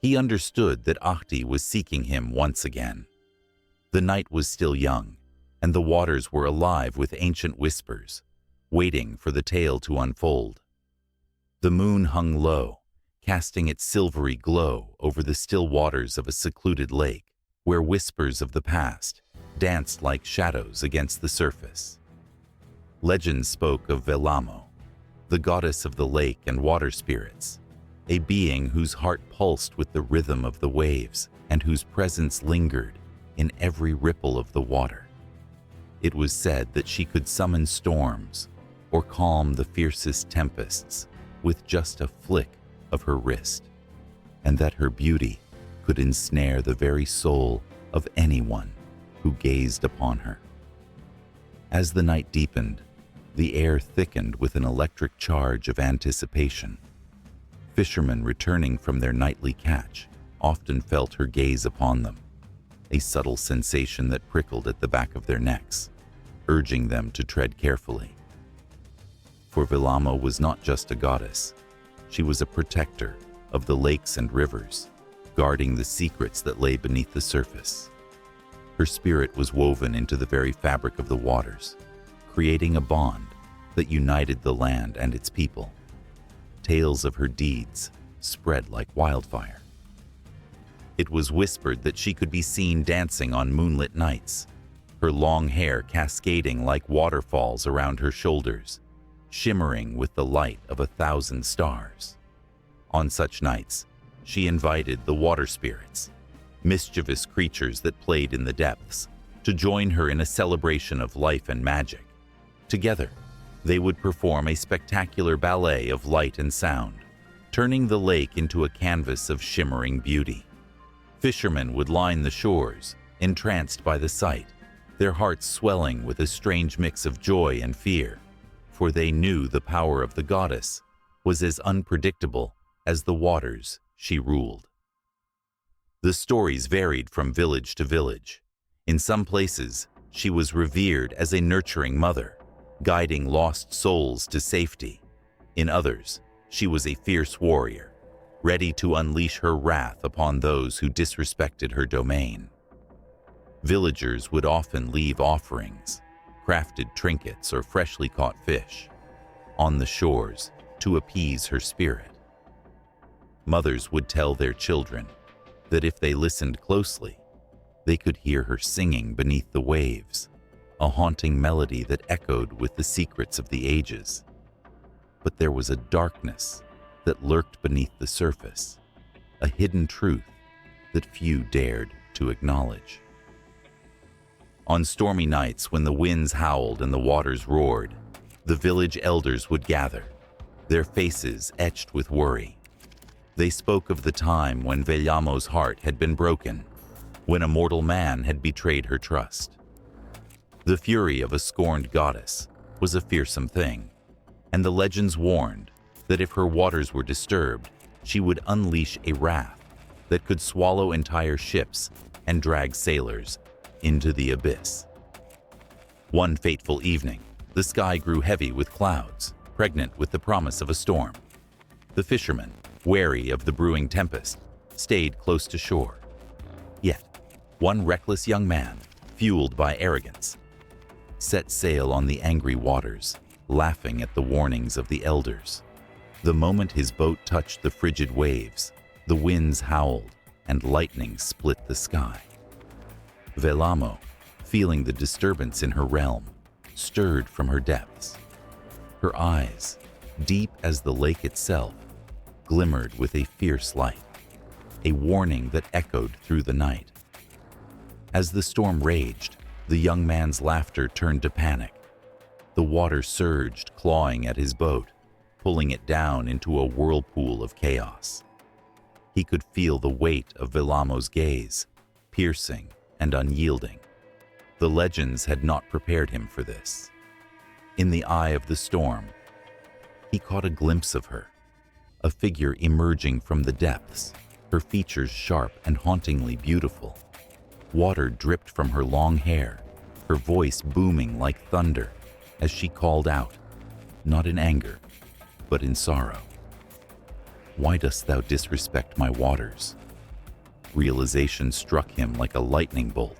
he understood that Ahti was seeking him once again. The night was still young, and the waters were alive with ancient whispers, waiting for the tale to unfold. The moon hung low, casting its silvery glow over the still waters of a secluded lake, where whispers of the past, danced like shadows against the surface. Legends spoke of Väinämöinen, the goddess of the lake and water spirits, a being whose heart pulsed with the rhythm of the waves and whose presence lingered in every ripple of the water. It was said that she could summon storms or calm the fiercest tempests with just a flick of her wrist, and that her beauty could ensnare the very soul of anyone who gazed upon her. As the night deepened, the air thickened with an electric charge of anticipation. Fishermen returning from their nightly catch often felt her gaze upon them, a subtle sensation that prickled at the back of their necks, urging them to tread carefully. For Väinämöinen was not just a goddess, she was a protector of the lakes and rivers, guarding the secrets that lay beneath the surface. Her spirit was woven into the very fabric of the waters, creating a bond that united the land and its people. Tales of her deeds spread like wildfire. It was whispered that she could be seen dancing on moonlit nights, her long hair cascading like waterfalls around her shoulders, shimmering with the light of 1,000 stars. On such nights, she invited the water spirits, mischievous creatures that played in the depths, to join her in a celebration of life and magic. Together, they would perform a spectacular ballet of light and sound, turning the lake into a canvas of shimmering beauty. Fishermen would line the shores, entranced by the sight, their hearts swelling with a strange mix of joy and fear, for they knew the power of the goddess was as unpredictable as the waters she ruled. The stories varied from village to village. In some places, she was revered as a nurturing mother, guiding lost souls to safety. In others, she was a fierce warrior, ready to unleash her wrath upon those who disrespected her domain. Villagers would often leave offerings, crafted trinkets or freshly caught fish, on the shores to appease her spirit. Mothers would tell their children that if they listened closely, they could hear her singing beneath the waves, a haunting melody that echoed with the secrets of the ages. But there was a darkness that lurked beneath the surface, a hidden truth that few dared to acknowledge. On stormy nights when the winds howled and the waters roared, the village elders would gather, their faces etched with worry. They spoke of the time when Väinämöinen's heart had been broken, when a mortal man had betrayed her trust. The fury of a scorned goddess was a fearsome thing, and the legends warned that if her waters were disturbed, she would unleash a wrath that could swallow entire ships and drag sailors into the abyss. One fateful evening, the sky grew heavy with clouds, pregnant with the promise of a storm. The fishermen, wary of the brewing tempest, stayed close to shore. Yet, one reckless young man, fueled by arrogance, set sail on the angry waters, laughing at the warnings of the elders. The moment his boat touched the frigid waves, the winds howled and lightning split the sky. Väinämöinen, feeling the disturbance in her realm, stirred from her depths. Her eyes, deep as the lake itself, glimmered with a fierce light, a warning that echoed through the night. As the storm raged, the young man's laughter turned to panic. The water surged, clawing at his boat, pulling it down into a whirlpool of chaos. He could feel the weight of Väinämöinen's gaze, piercing and unyielding. The legends had not prepared him for this. In the eye of the storm, he caught a glimpse of her, a figure emerging from the depths, her features sharp and hauntingly beautiful. Water dripped from her long hair, her voice booming like thunder as she called out, not in anger, but in sorrow. "Why dost thou disrespect my waters?" Realization struck him like a lightning bolt.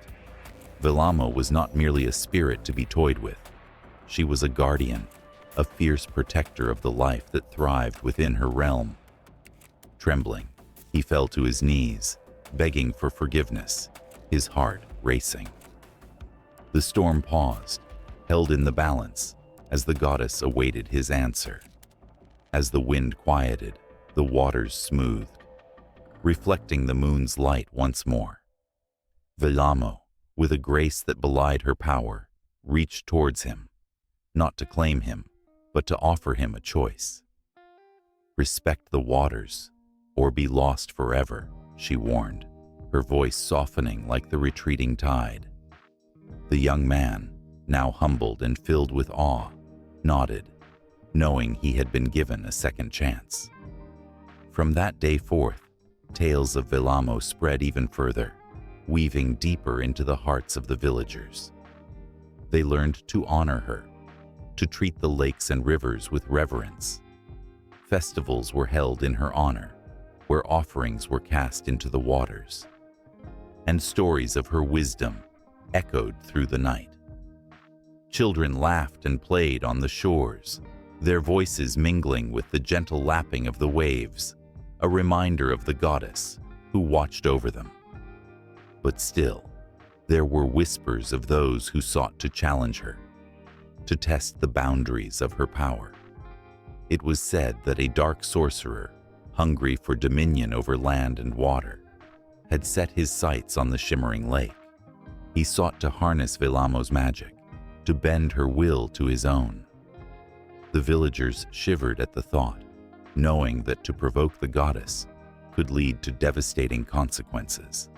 Väinämöinen was not merely a spirit to be toyed with. She was a guardian, a fierce protector of the life that thrived within her realm. Trembling, he fell to his knees, begging for forgiveness, his heart racing. The storm paused, held in the balance, as the goddess awaited his answer. As the wind quieted, the waters smoothed, reflecting the moon's light once more. Väinämöinen, with a grace that belied her power, reached towards him, not to claim him, but to offer him a choice. "Respect the waters, or be lost forever," she warned, her voice softening like the retreating tide. The young man, now humbled and filled with awe, nodded, knowing he had been given a second chance. From that day forth, tales of Väinämöinen spread even further, weaving deeper into the hearts of the villagers. They learned to honor her, to treat the lakes and rivers with reverence. Festivals were held in her honor, where offerings were cast into the waters, and stories of her wisdom echoed through the night. Children laughed and played on the shores, their voices mingling with the gentle lapping of the waves, a reminder of the goddess who watched over them. But still, there were whispers of those who sought to challenge her, to test the boundaries of her power. It was said that a dark sorcerer, hungry for dominion over land and water, had set his sights on the shimmering lake. He sought to harness Väinämöinen's magic, to bend her will to his own. The villagers shivered at the thought, knowing that to provoke the goddess could lead to devastating consequences.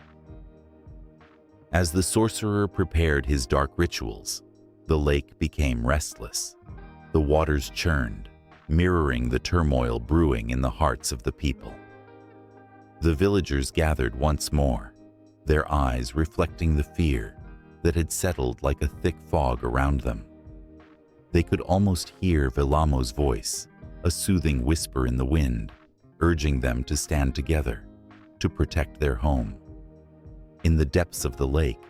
As the sorcerer prepared his dark rituals, the lake became restless. The waters churned, mirroring the turmoil brewing in the hearts of the people. The villagers gathered once more, their eyes reflecting the fear that had settled like a thick fog around them. They could almost hear Väinämöinen's voice, a soothing whisper in the wind, urging them to stand together, to protect their home. In the depths of the lake,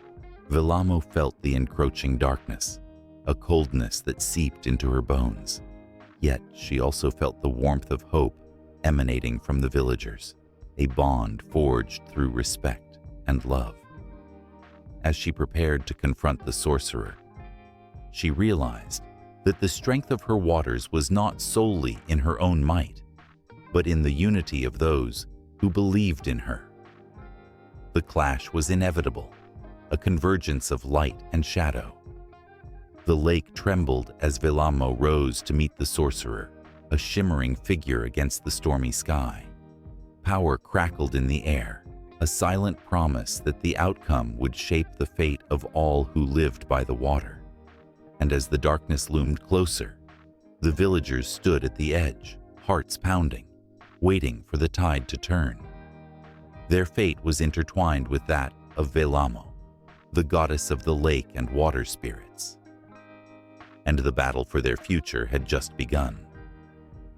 Väinämöinen felt the encroaching darkness, a coldness that seeped into her bones. Yet she also felt the warmth of hope emanating from the villagers, a bond forged through respect and love. As she prepared to confront the sorcerer, she realized that the strength of her waters was not solely in her own might, but in the unity of those who believed in her. The clash was inevitable, a convergence of light and shadow. The lake trembled as Väinämöinen rose to meet the sorcerer, a shimmering figure against the stormy sky. Power crackled in the air, a silent promise that the outcome would shape the fate of all who lived by the water. And as the darkness loomed closer, the villagers stood at the edge, hearts pounding, waiting for the tide to turn. Their fate was intertwined with that of Väinämöinen, the goddess of the lake and water spirits. And the battle for their future had just begun.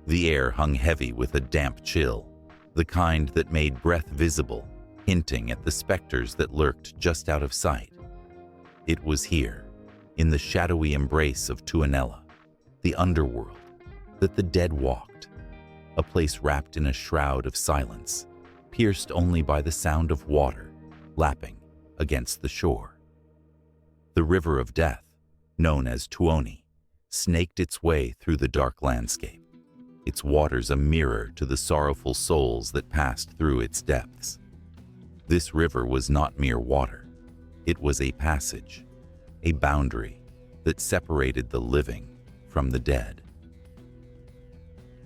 The air hung heavy with a damp chill, the kind that made breath visible, hinting at the specters that lurked just out of sight. It was here, in the shadowy embrace of Tuonela, the underworld, that the dead walked, a place wrapped in a shroud of silence, pierced only by the sound of water lapping against the shore. The river of death, known as Tuoni, snaked its way through the dark landscape, its waters a mirror to the sorrowful souls that passed through its depths. This river was not mere water. It was a passage, a boundary that separated the living from the dead.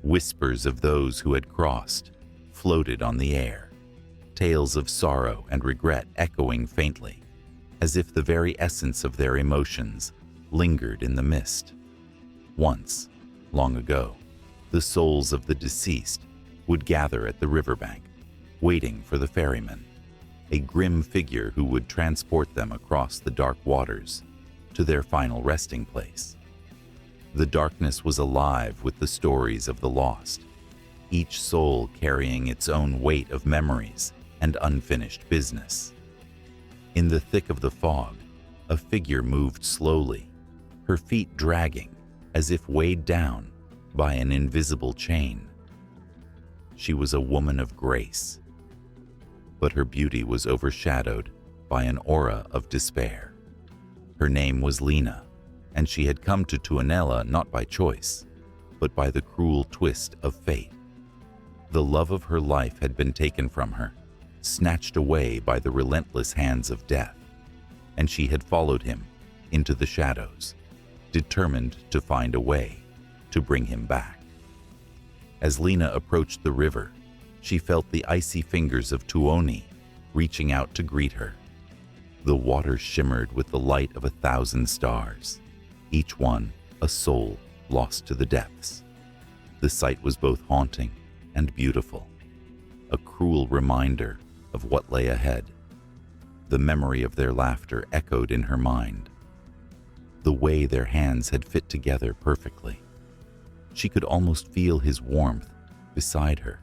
Whispers of those who had crossed floated on the air, tales of sorrow and regret echoing faintly, as if the very essence of their emotions lingered in the mist. Once, long ago, the souls of the deceased would gather at the riverbank, waiting for the ferryman, a grim figure who would transport them across the dark waters to their final resting place. The darkness was alive with the stories of the lost, each soul carrying its own weight of memories and unfinished business. In the thick of the fog, a figure moved slowly, her feet dragging as if weighed down by an invisible chain. She was a woman of grace, but her beauty was overshadowed by an aura of despair. Her name was Lena, and she had come to Tuonela not by choice, but by the cruel twist of fate. The love of her life had been taken from her, snatched away by the relentless hands of death, and she had followed him into the shadows, determined to find a way to bring him back. As Lena approached the river, she felt the icy fingers of Tuoni reaching out to greet her. The water shimmered with the light of 1,000 stars, each one a soul lost to the depths. The sight was both haunting and beautiful, a cruel reminder of what lay ahead. The memory of their laughter echoed in her mind, the way their hands had fit together perfectly. She could almost feel his warmth beside her,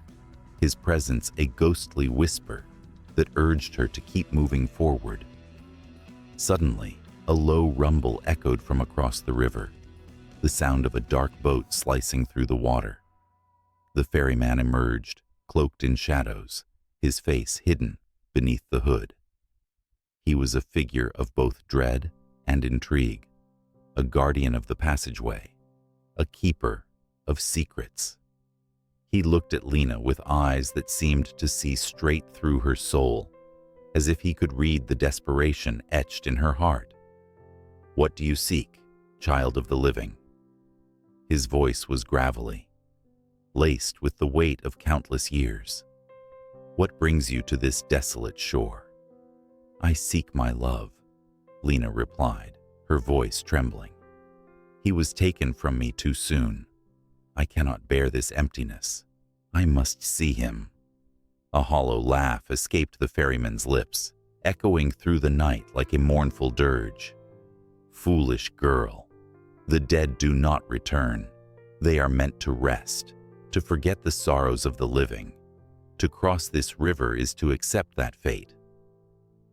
his presence a ghostly whisper that urged her to keep moving forward. Suddenly, a low rumble echoed from across the river, the sound of a dark boat slicing through the water. The ferryman emerged, cloaked in shadows, his face hidden beneath the hood. He was a figure of both dread and intrigue, a guardian of the passageway, a keeper of secrets. He looked at Lena with eyes that seemed to see straight through her soul, as if he could read the desperation etched in her heart. "What do you seek, child of the living?" His voice was gravelly, laced with the weight of countless years. "What brings you to this desolate shore?" "I seek my love," Lena replied, her voice trembling. "He was taken from me too soon. I cannot bear this emptiness. I must see him." A hollow laugh escaped the ferryman's lips, echoing through the night like a mournful dirge. "Foolish girl, the dead do not return. They are meant to rest, to forget the sorrows of the living. To cross this river is to accept that fate."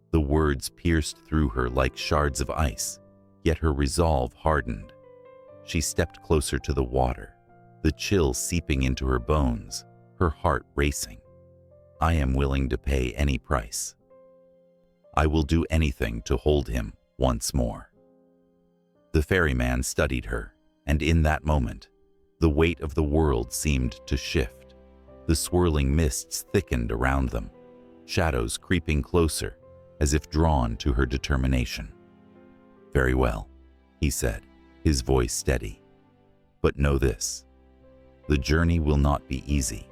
The words pierced through her like shards of ice, yet her resolve hardened. She stepped closer to the water, the chill seeping into her bones, her heart racing. "I am willing to pay any price. I will do anything to hold him once more." The ferryman studied her, and in that moment, the weight of the world seemed to shift. The swirling mists thickened around them, shadows creeping closer, as if drawn to her determination. "Very well," he said, his voice steady. "But know this, the journey will not be easy.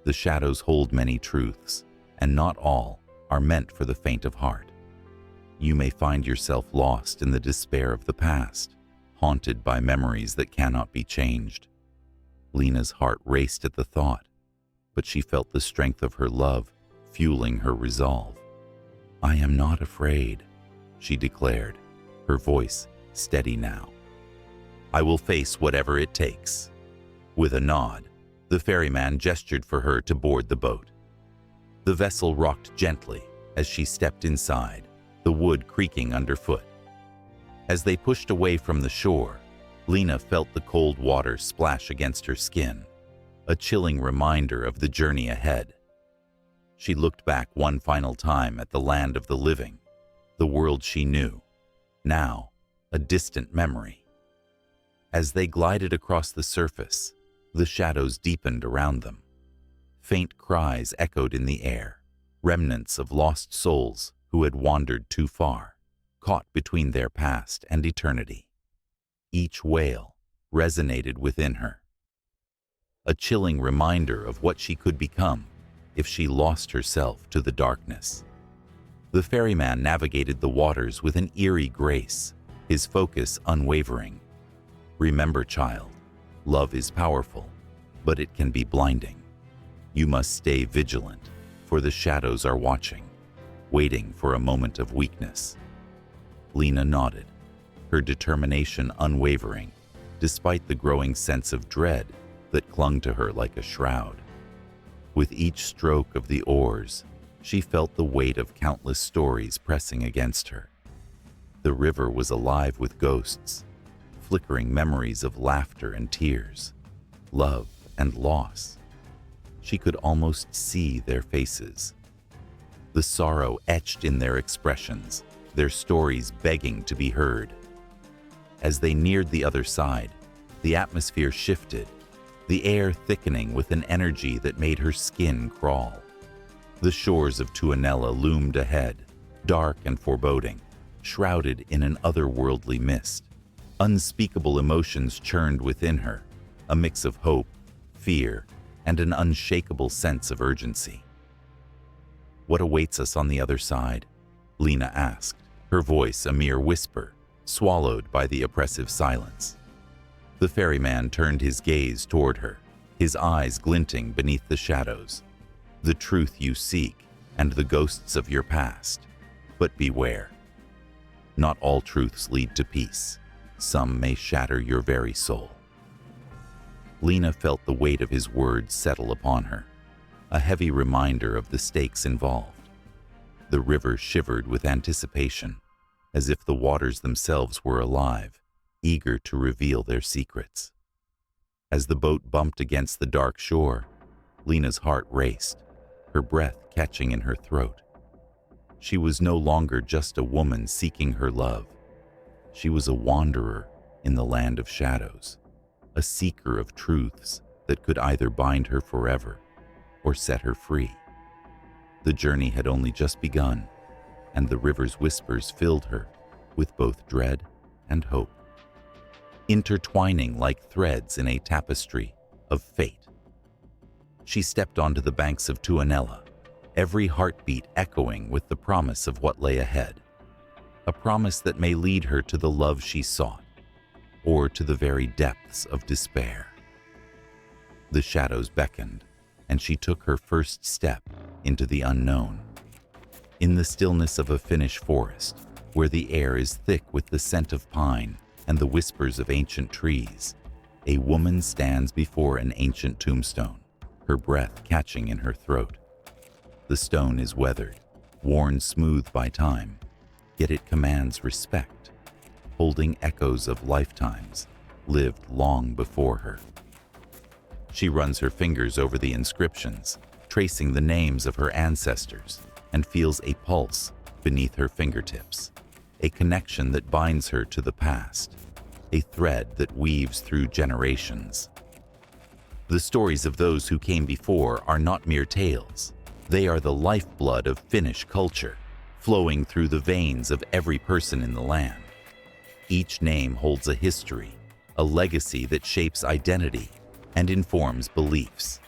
The shadows hold many truths, and not all are meant for the faint of heart. You may find yourself lost in the despair of the past, haunted by memories that cannot be changed." Lena's heart raced at the thought, but she felt the strength of her love fueling her resolve. "I am not afraid," she declared, her voice steady now. "I will face whatever it takes." With a nod, the ferryman gestured for her to board the boat. The vessel rocked gently as she stepped inside, the wood creaking underfoot. As they pushed away from the shore, Lena felt the cold water splash against her skin, a chilling reminder of the journey ahead. She looked back one final time at the land of the living, the world she knew, now a distant memory. As they glided across the surface, the shadows deepened around them. Faint cries echoed in the air, remnants of lost souls who had wandered too far, caught between their past and eternity. Each wail resonated within her, a chilling reminder of what she could become if she lost herself to the darkness. The ferryman navigated the waters with an eerie grace, his focus unwavering. "Remember, child, love is powerful, but it can be blinding. You must stay vigilant, for the shadows are watching, waiting for a moment of weakness." Lena nodded, her determination unwavering, despite the growing sense of dread that clung to her like a shroud. With each stroke of the oars, she felt the weight of countless stories pressing against her. The river was alive with ghosts, flickering memories of laughter and tears, love and loss. She could almost see their faces, the sorrow etched in their expressions, their stories begging to be heard. As they neared the other side, the atmosphere shifted, the air thickening with an energy that made her skin crawl. The shores of Tuonela loomed ahead, dark and foreboding, shrouded in an otherworldly mist. Unspeakable emotions churned within her, a mix of hope, fear, and an unshakable sense of urgency. "What awaits us on the other side?" Lena asked, her voice a mere whisper, swallowed by the oppressive silence. The ferryman turned his gaze toward her, his eyes glinting beneath the shadows. "The truth you seek, and the ghosts of your past. But beware. Not all truths lead to peace. Some may shatter your very soul." Lena felt the weight of his words settle upon her, a heavy reminder of the stakes involved. The river shivered with anticipation, as if the waters themselves were alive, eager to reveal their secrets. As the boat bumped against the dark shore, Lena's heart raced, her breath catching in her throat. She was no longer just a woman seeking her love. She was a wanderer in the land of shadows, a seeker of truths that could either bind her forever or set her free. The journey had only just begun, and the river's whispers filled her with both dread and hope, intertwining like threads in a tapestry of fate. She stepped onto the banks of Tuonela, every heartbeat echoing with the promise of what lay ahead, a promise that may lead her to the love she sought, or to the very depths of despair. The shadows beckoned, and she took her first step into the unknown. In the stillness of a Finnish forest, where the air is thick with the scent of pine and the whispers of ancient trees, a woman stands before an ancient tombstone, her breath catching in her throat. The stone is weathered, worn smooth by time, yet it commands respect, holding echoes of lifetimes lived long before her. She runs her fingers over the inscriptions, tracing the names of her ancestors, and feels a pulse beneath her fingertips, a connection that binds her to the past, a thread that weaves through generations. The stories of those who came before are not mere tales. They are the lifeblood of Finnish culture, flowing through the veins of every person in the land. Each name holds a history, a legacy that shapes identity and informs beliefs.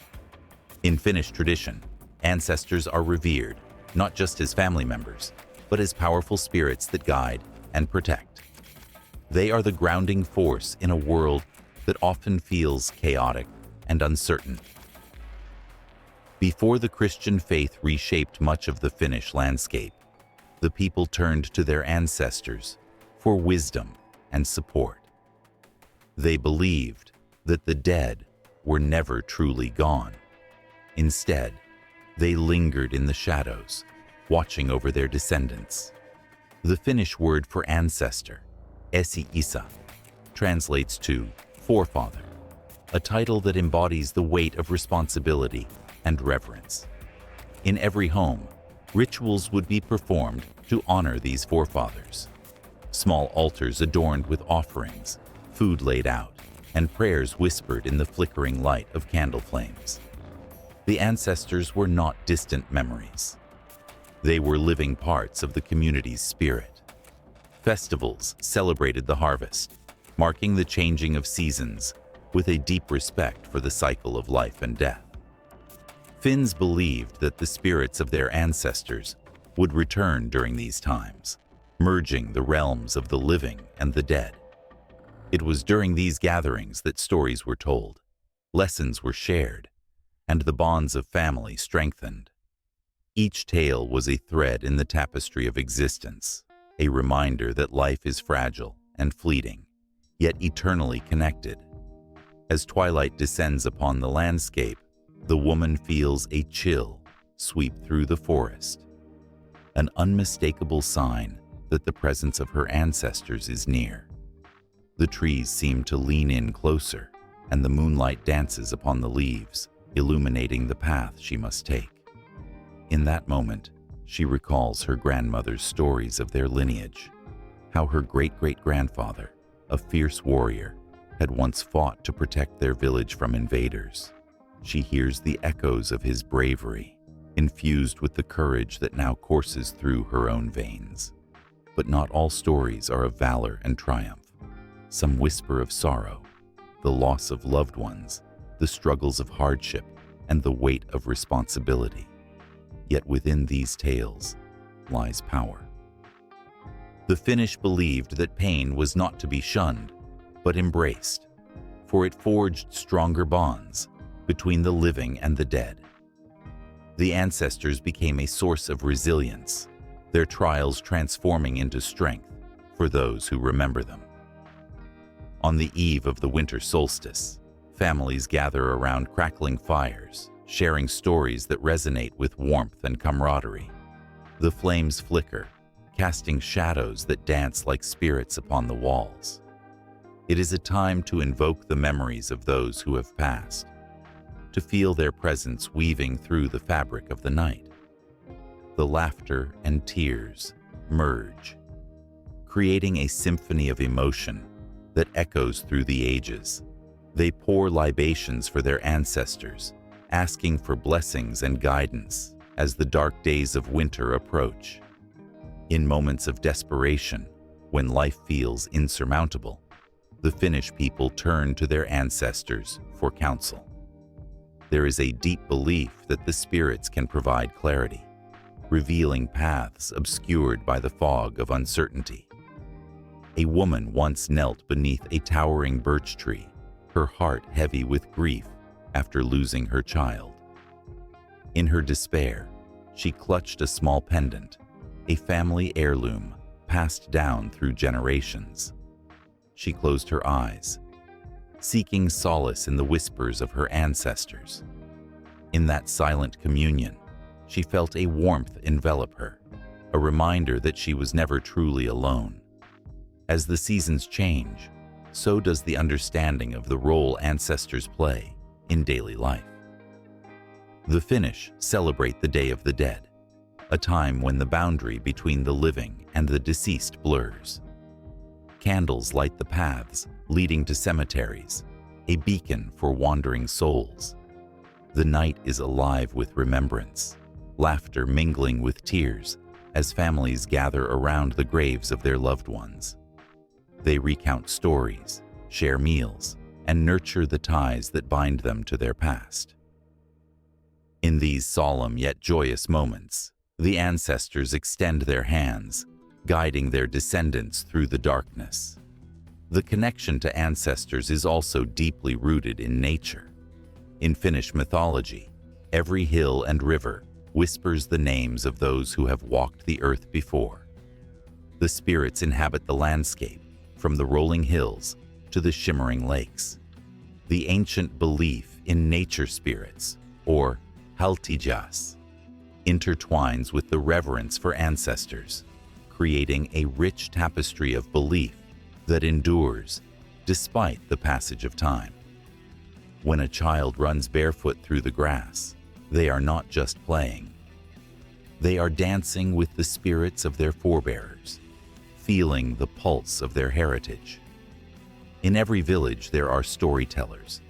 In Finnish tradition, ancestors are revered, not just as family members, but as powerful spirits that guide and protect. They are the grounding force in a world that often feels chaotic and uncertain. Before the Christian faith reshaped much of the Finnish landscape, the people turned to their ancestors for wisdom and support. They believed that the dead were never truly gone. Instead, they lingered in the shadows, watching over their descendants. The Finnish word for ancestor, esi-isä, translates to forefather, a title that embodies the weight of responsibility and reverence. In every home, rituals would be performed to honor these forefathers. Small altars adorned with offerings, food laid out, and prayers whispered in the flickering light of candle flames. The ancestors were not distant memories. They were living parts of the community's spirit. Festivals celebrated the harvest, marking the changing of seasons with a deep respect for the cycle of life and death. Finns believed that the spirits of their ancestors would return during these times, merging the realms of the living and the dead. It was during these gatherings that stories were told, lessons were shared, and the bonds of family strengthened. Each tale was a thread in the tapestry of existence, a reminder that life is fragile and fleeting, yet eternally connected. As twilight descends upon the landscape, the woman feels a chill sweep through the forest, an unmistakable sign that the presence of her ancestors is near. The trees seem to lean in closer, and the moonlight dances upon the leaves, illuminating the path she must take. In that moment, She recalls her grandmother's stories of their lineage, how her great-great-grandfather, a fierce warrior, had once fought to protect their village from invaders. She hears the echoes of his bravery, infused with the courage that now courses through her own veins. But not all stories are of valor and triumph. Some whisper of sorrow, the loss of loved ones, the struggles of hardship, and the weight of responsibility. Yet within these tales lies power. The Finnish believed that pain was not to be shunned, but embraced, for it forged stronger bonds between the living and the dead. The ancestors became a source of resilience, their trials transforming into strength for those who remember them. On the eve of the winter solstice, families gather around crackling fires, sharing stories that resonate with warmth and camaraderie. The flames flicker, casting shadows that dance like spirits upon the walls. It is a time to invoke the memories of those who have passed, to feel their presence weaving through the fabric of the night. The laughter and tears merge, creating a symphony of emotion that echoes through the ages. They pour libations for their ancestors, asking for blessings and guidance as the dark days of winter approach. In moments of desperation, when life feels insurmountable, the Finnish people turn to their ancestors for counsel. There is a deep belief that the spirits can provide clarity, revealing paths obscured by the fog of uncertainty. A woman once knelt beneath a towering birch tree, her heart heavy with grief after losing her child. In her despair, she clutched a small pendant, a family heirloom passed down through generations. She closed her eyes, seeking solace in the whispers of her ancestors. In that silent communion, she felt a warmth envelop her, a reminder that she was never truly alone. As the seasons change, so does the understanding of the role ancestors play in daily life. The Finnish celebrate the Day of the Dead, a time when the boundary between the living and the deceased blurs. Candles light the paths leading to cemeteries, a beacon for wandering souls. The night is alive with remembrance, laughter mingling with tears as families gather around the graves of their loved ones. They recount stories, share meals, and nurture the ties that bind them to their past. In these solemn yet joyous moments, the ancestors extend their hands, guiding their descendants through the darkness. The connection to ancestors is also deeply rooted in nature. In Finnish mythology, every hill and river whispers the names of those who have walked the earth before. The spirits inhabit the landscape, from the rolling hills to the shimmering lakes. The ancient belief in nature spirits, or haltijas, intertwines with the reverence for ancestors, creating a rich tapestry of belief that endures despite the passage of time. When a child runs barefoot through the grass, they are not just playing. They are dancing with the spirits of their forebears, feeling the pulse of their heritage. In every village there are storytellers,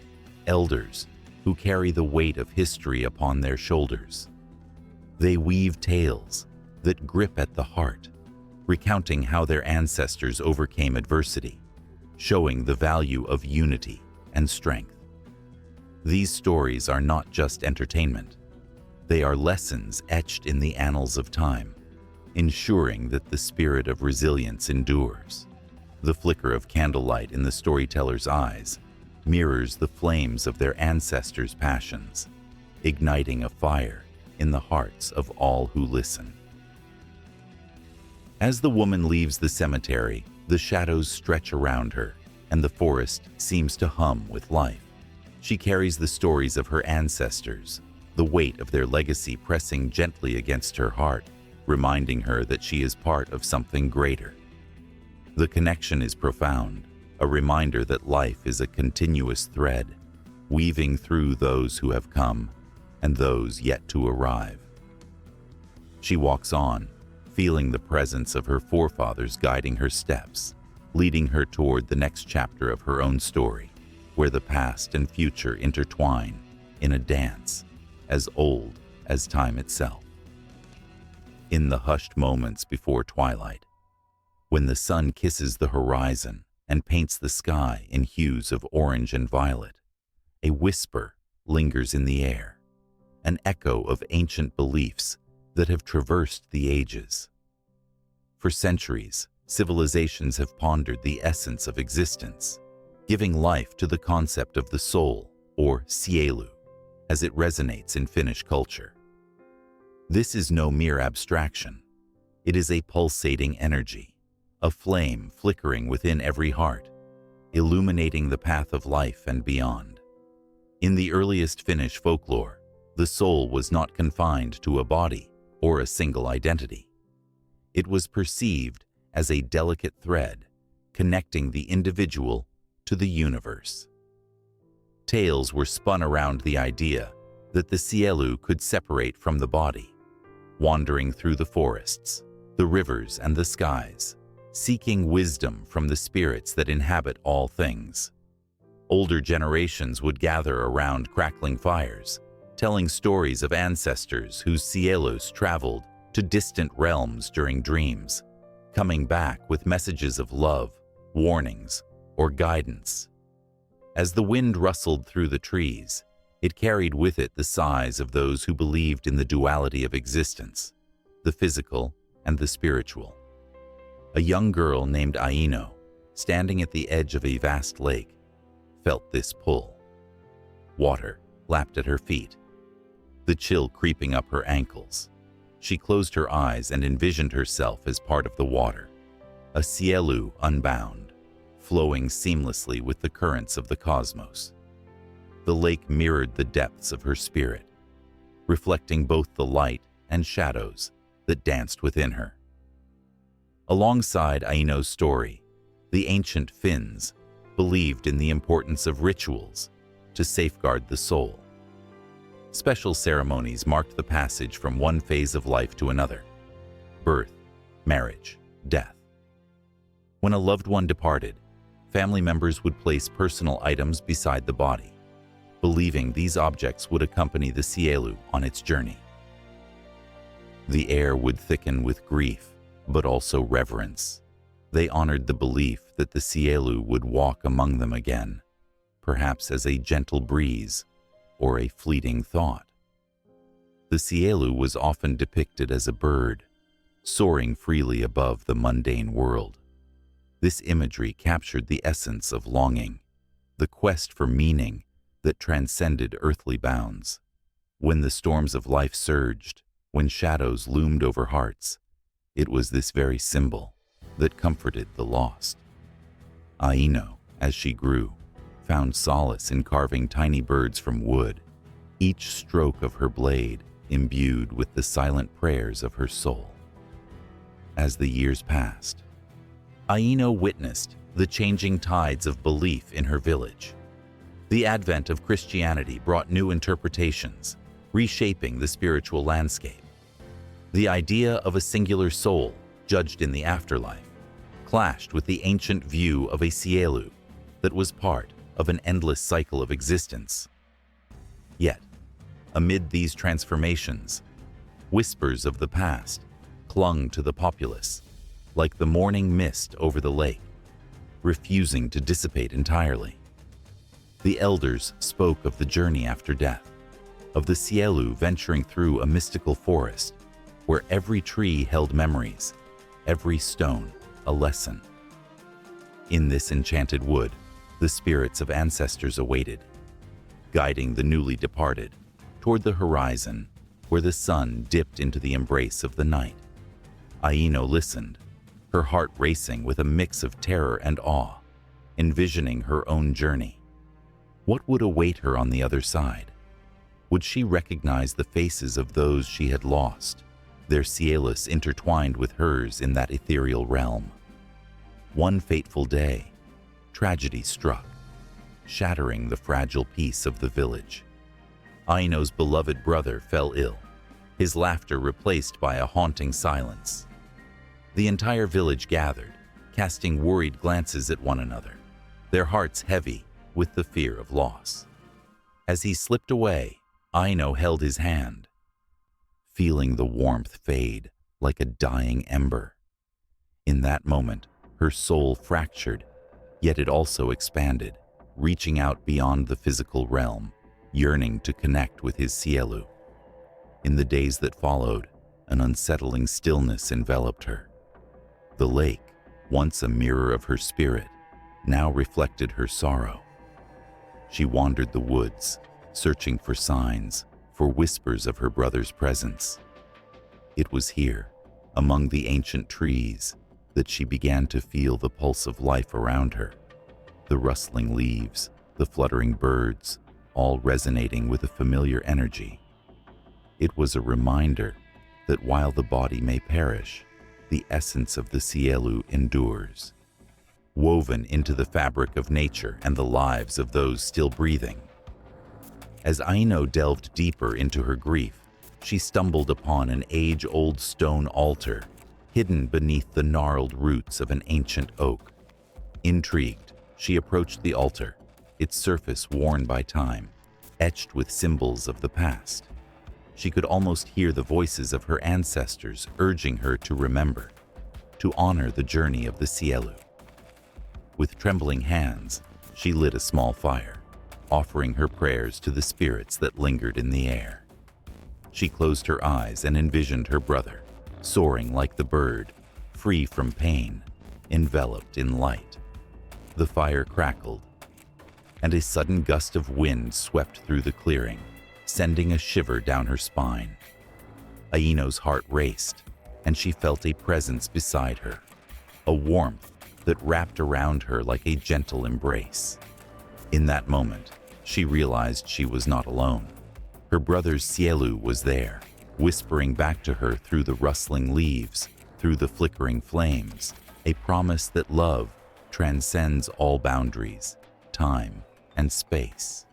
elders who carry the weight of history upon their shoulders. They weave tales that grip at the heart, recounting how their ancestors overcame adversity, showing the value of unity and strength. These stories are not just entertainment. They are lessons etched in the annals of time, ensuring that the spirit of resilience endures. The flicker of candlelight in the storyteller's eyes mirrors the flames of their ancestors' passions, igniting a fire in the hearts of all who listen. As the woman leaves the cemetery, the shadows stretch around her, and the forest seems to hum with life. She carries the stories of her ancestors, the weight of their legacy pressing gently against her heart, reminding her that she is part of something greater. The connection is profound, a reminder that life is a continuous thread, weaving through those who have come and those yet to arrive. She walks on, feeling the presence of her forefathers guiding her steps, leading her toward the next chapter of her own story, where the past and future intertwine in a dance as old as time itself. In the hushed moments before twilight, when the sun kisses the horizon and paints the sky in hues of orange and violet, a whisper lingers in the air, an echo of ancient beliefs that have traversed the ages. For centuries, civilizations have pondered the essence of existence, giving life to the concept of the soul, or sielu, as it resonates in Finnish culture. This is no mere abstraction. It is a pulsating energy, a flame flickering within every heart, illuminating the path of life and beyond. In the earliest Finnish folklore, the soul was not confined to a body or a single identity. It was perceived as a delicate thread connecting the individual to the universe. Tales were spun around the idea that the sielu could separate from the body, wandering through the forests, the rivers, and the skies, seeking wisdom from the spirits that inhabit all things. Older generations would gather around crackling fires, telling stories of ancestors whose sielus traveled to distant realms during dreams, coming back with messages of love, warnings, or guidance. As the wind rustled through the trees, it carried with it the sighs of those who believed in the duality of existence, the physical and the spiritual. A young girl named Aino, standing at the edge of a vast lake, felt this pull. Water lapped at her feet, the chill creeping up her ankles. She closed her eyes and envisioned herself as part of the water, a sielu unbound, flowing seamlessly with the currents of the cosmos. The lake mirrored the depths of her spirit, reflecting both the light and shadows that danced within her. Alongside Aino's story, the ancient Finns believed in the importance of rituals to safeguard the soul. Special ceremonies marked the passage from one phase of life to another: birth, marriage, death. When a loved one departed, family members would place personal items beside the body, believing these objects would accompany the sielu on its journey. The air would thicken with grief, but also reverence. They honored the belief that the sielu would walk among them again, perhaps as a gentle breeze or a fleeting thought. The sielu was often depicted as a bird, soaring freely above the mundane world. This imagery captured the essence of longing, the quest for meaning that transcended earthly bounds. When the storms of life surged, when shadows loomed over hearts, it was this very symbol that comforted the lost. Aino, as she grew, found solace in carving tiny birds from wood, each stroke of her blade imbued with the silent prayers of her soul. As the years passed, Aino witnessed the changing tides of belief in her village. The advent of Christianity brought new interpretations, reshaping the spiritual landscape. The idea of a singular soul, judged in the afterlife, clashed with the ancient view of a sielu that was part of an endless cycle of existence. Yet, amid these transformations, whispers of the past clung to the populace, like the morning mist over the lake, refusing to dissipate entirely. The elders spoke of the journey after death, of the sielu venturing through a mystical forest where every tree held memories, every stone a lesson. In this enchanted wood, the spirits of ancestors awaited, guiding the newly departed toward the horizon where the sun dipped into the embrace of the night. Aino listened, her heart racing with a mix of terror and awe, envisioning her own journey. What would await her on the other side? Would she recognize the faces of those she had lost, their sielus intertwined with hers in that ethereal realm? One fateful day, tragedy struck, shattering the fragile peace of the village. Aino's beloved brother fell ill, his laughter replaced by a haunting silence. The entire village gathered, casting worried glances at one another, their hearts heavy with the fear of loss. As he slipped away, Aino held his hand, feeling the warmth fade like a dying ember. In that moment, her soul fractured, yet it also expanded, reaching out beyond the physical realm, yearning to connect with his Sielu. In the days that followed, an unsettling stillness enveloped her. The lake, once a mirror of her spirit, now reflected her sorrow. She wandered the woods, searching for signs, for whispers of her brother's presence. It was here, among the ancient trees, that she began to feel the pulse of life around her. The rustling leaves, the fluttering birds, all resonating with a familiar energy. It was a reminder that while the body may perish, the essence of the Sielu endures, woven into the fabric of nature and the lives of those still breathing. As Aino delved deeper into her grief, she stumbled upon an age-old stone altar hidden beneath the gnarled roots of an ancient oak. Intrigued, she approached the altar, its surface worn by time, etched with symbols of the past. She could almost hear the voices of her ancestors urging her to remember, to honor the journey of the Sielu. With trembling hands, she lit a small fire, offering her prayers to the spirits that lingered in the air. She closed her eyes and envisioned her brother, soaring like the bird, free from pain, enveloped in light. The fire crackled, and a sudden gust of wind swept through the clearing, sending a shiver down her spine. Aino's heart raced, and she felt a presence beside her, a warmth that wrapped around her like a gentle embrace. In that moment, she realized she was not alone. Her brother's Sielu was there, whispering back to her through the rustling leaves, through the flickering flames, a promise that love transcends all boundaries, time, and space.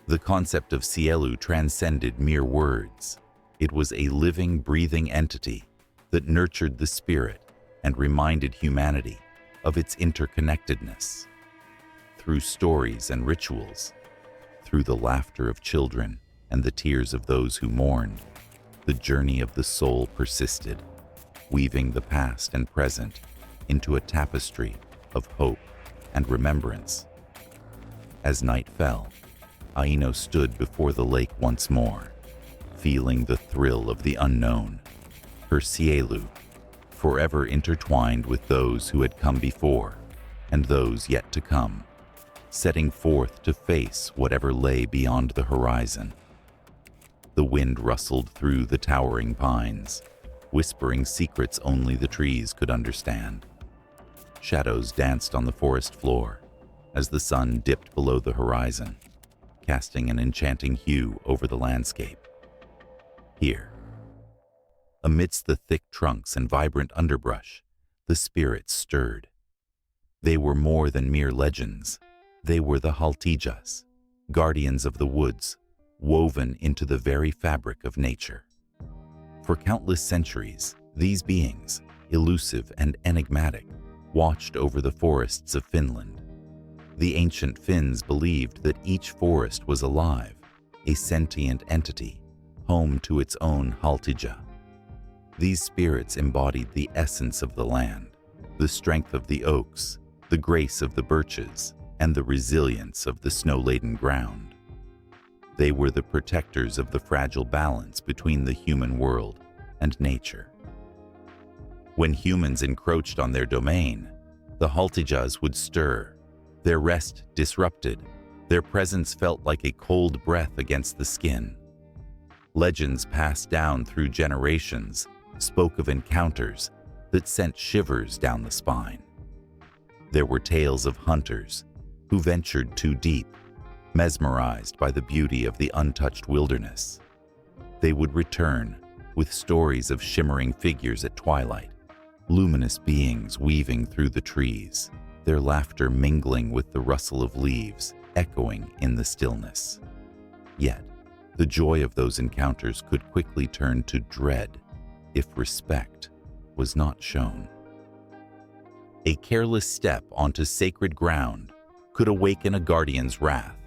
The concept of Sielu transcended mere words. It was a living, breathing entity that nurtured the spirit and reminded humanity of its interconnectedness. Through stories and rituals, through the laughter of children and the tears of those who mourned, the journey of the soul persisted, weaving the past and present into a tapestry of hope and remembrance. As night fell, Aino stood before the lake once more, feeling the thrill of the unknown. Her Sielu, forever intertwined with those who had come before and those yet to come, setting forth to face whatever lay beyond the horizon. The wind rustled through the towering pines, whispering secrets only the trees could understand. Shadows danced on the forest floor as the sun dipped below the horizon, casting an enchanting hue over the landscape. Here, amidst the thick trunks and vibrant underbrush, the spirits stirred. They were more than mere legends. They were the Haltijas, guardians of the woods, woven into the very fabric of nature. For countless centuries, these beings, elusive and enigmatic, watched over the forests of Finland. The ancient Finns believed that each forest was alive, a sentient entity, home to its own Haltija. These spirits embodied the essence of the land, the strength of the oaks, the grace of the birches, and the resilience of the snow-laden ground. They were the protectors of the fragile balance between the human world and nature. When humans encroached on their domain, the Haltijas would stir, their rest disrupted, their presence felt like a cold breath against the skin. Legends passed down through generations spoke of encounters that sent shivers down the spine. There were tales of hunters who ventured too deep, mesmerized by the beauty of the untouched wilderness. They would return with stories of shimmering figures at twilight, luminous beings weaving through the trees, their laughter mingling with the rustle of leaves, echoing in the stillness. Yet, The joy of those encounters could quickly turn to dread if respect was not shown. A careless step onto sacred ground could awaken a guardian's wrath,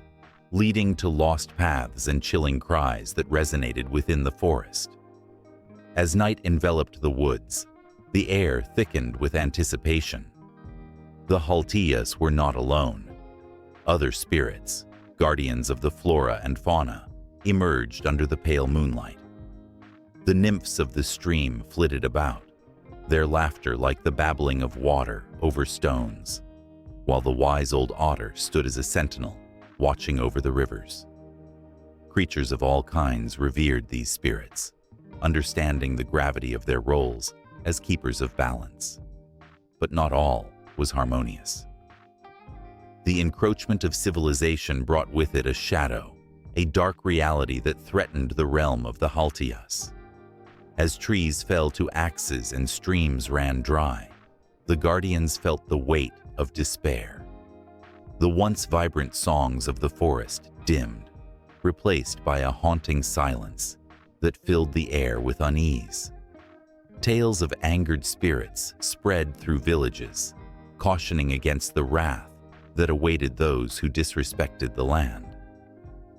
leading to lost paths and chilling cries that resonated within the forest. As night enveloped the woods, the air thickened with anticipation. The Haltiyas were not alone. Other spirits, guardians of the flora and fauna, emerged under the pale moonlight. The nymphs of the stream flitted about, their laughter like the babbling of water over stones, while the wise old otter stood as a sentinel, watching over the rivers. Creatures of all kinds revered these spirits, understanding the gravity of their roles as keepers of balance. But not all was harmonious. The encroachment of civilization brought with it a shadow, a dark reality that threatened the realm of the Haltiyas. As trees fell to axes and streams ran dry, the guardians felt the weight of despair. The once vibrant songs of the forest dimmed, replaced by a haunting silence that filled the air with unease. Tales of angered spirits spread through villages, cautioning against the wrath that awaited those who disrespected the land.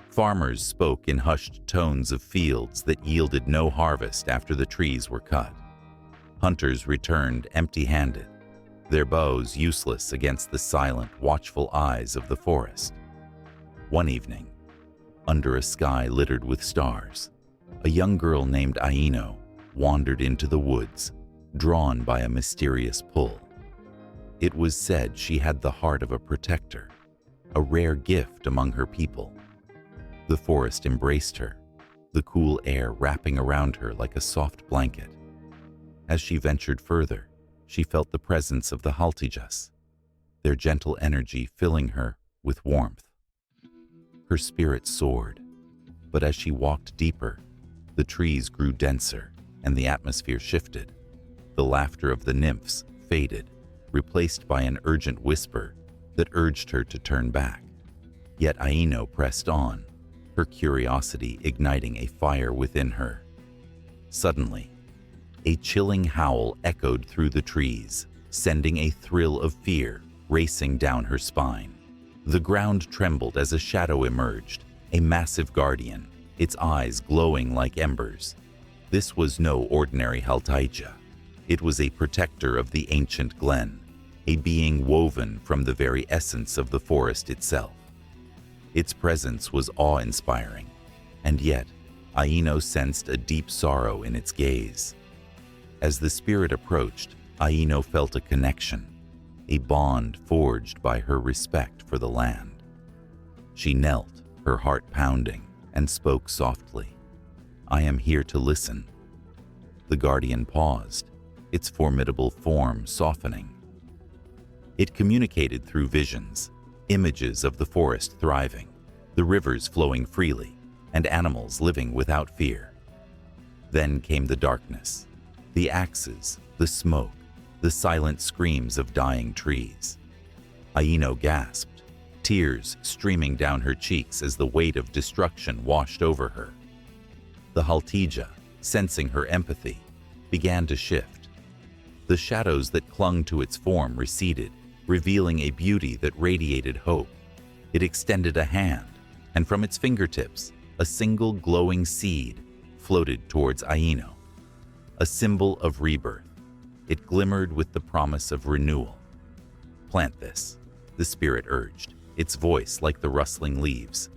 Farmers spoke in hushed tones of fields that yielded no harvest after the trees were cut. Hunters returned empty-handed, their bows useless against the silent, watchful eyes of the forest. One evening, under a sky littered with stars, a young girl named Aino wandered into the woods, drawn by a mysterious pull. It was said she had the heart of a protector, a rare gift among her people. The forest embraced her, the cool air wrapping around her like a soft blanket. As she ventured further, she felt the presence of the Haltijas, their gentle energy filling her with warmth. Her spirit soared, but as she walked deeper, the trees grew denser and the atmosphere shifted. The laughter of the nymphs faded, replaced by an urgent whisper that urged her to turn back. Yet Aino pressed on, her curiosity igniting a fire within her. Suddenly, a chilling howl echoed through the trees, sending a thrill of fear racing down her spine. The ground trembled as a shadow emerged, a massive guardian, its eyes glowing like embers. This was no ordinary Haltija. It was a protector of the ancient glen, a being woven from the very essence of the forest itself. Its presence was awe-inspiring, and yet Aino sensed a deep sorrow in its gaze. As the spirit approached, Aino felt a connection, a bond forged by her respect for the land. She knelt, her heart pounding, and spoke softly. "I am here to listen." The guardian paused, its formidable form softening. It communicated through visions, images of the forest thriving, the rivers flowing freely, and animals living without fear. Then came the darkness, the axes, the smoke, the silent screams of dying trees. Aino gasped, tears streaming down her cheeks as the weight of destruction washed over her. The Haltija, sensing her empathy, began to shift. The shadows that clung to its form receded, revealing a beauty that radiated hope. It extended a hand, and from its fingertips, a single glowing seed floated towards Aino, a symbol of rebirth. It glimmered with the promise of renewal. "Plant this," the spirit urged, its voice like the rustling leaves,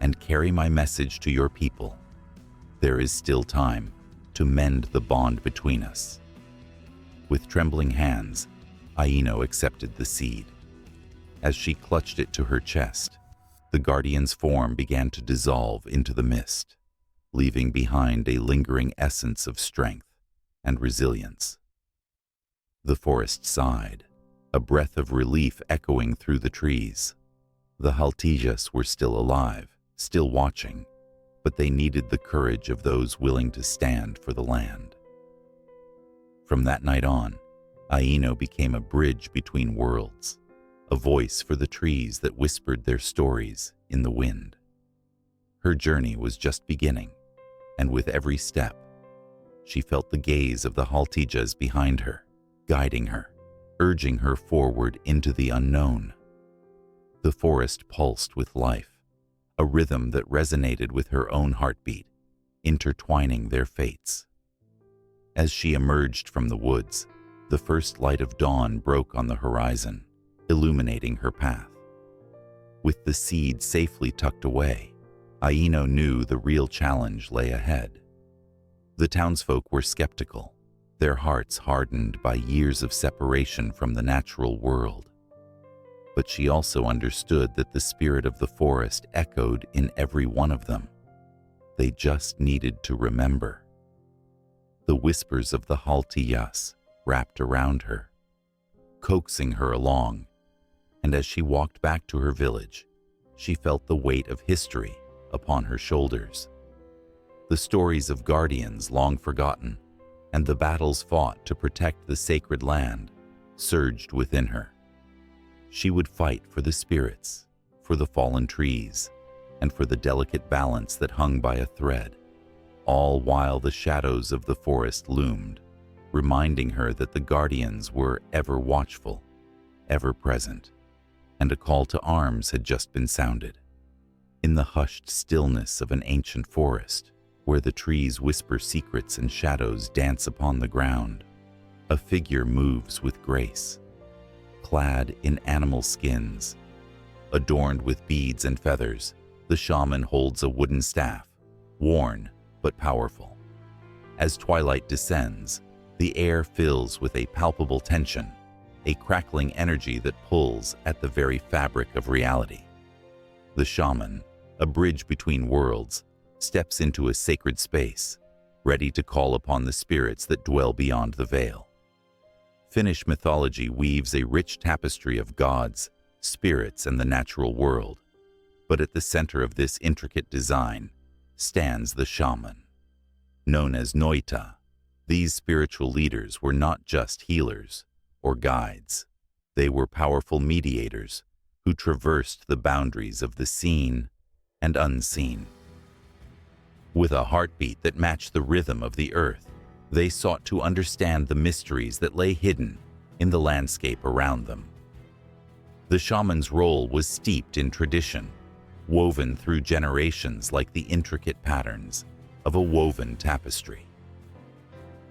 "and carry my message to your people. There is still time to mend the bond between us." With trembling hands, Aino accepted the seed. As she clutched it to her chest, the guardian's form began to dissolve into the mist, leaving behind a lingering essence of strength and resilience. The forest sighed, a breath of relief echoing through the trees. The Haltijas were still alive, still watching, but they needed the courage of those willing to stand for the land. From that night on, Aino became a bridge between worlds, a voice for the trees that whispered their stories in the wind. Her journey was just beginning, and with every step, she felt the gaze of the Haltijas behind her, guiding her, urging her forward into the unknown. The forest pulsed with life, a rhythm that resonated with her own heartbeat, intertwining their fates. As she emerged from the woods, the first light of dawn broke on the horizon, illuminating her path. With the seed safely tucked away, Aino knew the real challenge lay ahead. The townsfolk were skeptical, their hearts hardened by years of separation from the natural world. But she also understood that the spirit of the forest echoed in every one of them. They just needed to remember. The whispers of the Haltijas wrapped around her, coaxing her along, and as she walked back to her village, she felt the weight of history upon her shoulders. The stories of guardians long forgotten and the battles fought to protect the sacred land surged within her. She would fight for the spirits, for the fallen trees, and for the delicate balance that hung by a thread, all while the shadows of the forest loomed, reminding her that the guardians were ever watchful, ever present, and a call to arms had just been sounded. In the hushed stillness of an ancient forest, where the trees whisper secrets and shadows dance upon the ground, a figure moves with grace. Clad in animal skins, adorned with beads and feathers, the shaman holds a wooden staff, worn but powerful. As twilight descends, the air fills with a palpable tension, a crackling energy that pulls at the very fabric of reality. The shaman, a bridge between worlds, steps into a sacred space, ready to call upon the spirits that dwell beyond the veil. Finnish mythology weaves a rich tapestry of gods, spirits, and the natural world. But at the center of this intricate design stands the shaman. Known as Noita, these spiritual leaders were not just healers or guides. They were powerful mediators who traversed the boundaries of the seen and unseen. With a heartbeat that matched the rhythm of the earth, they sought to understand the mysteries that lay hidden in the landscape around them. The shaman's role was steeped in tradition, woven through generations like the intricate patterns of a woven tapestry.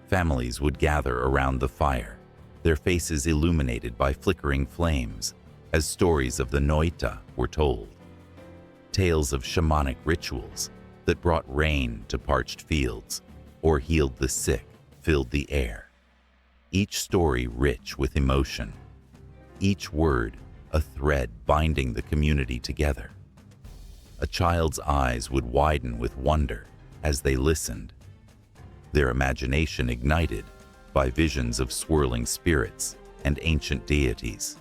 Families would gather around the fire, their faces illuminated by flickering flames, as stories of the Noita were told. Tales of shamanic rituals that brought rain to parched fields or healed the sick filled the air. Each story rich with emotion, each word a thread binding the community together. A child's eyes would widen with wonder as they listened, their imagination ignited by visions of swirling spirits and ancient deities.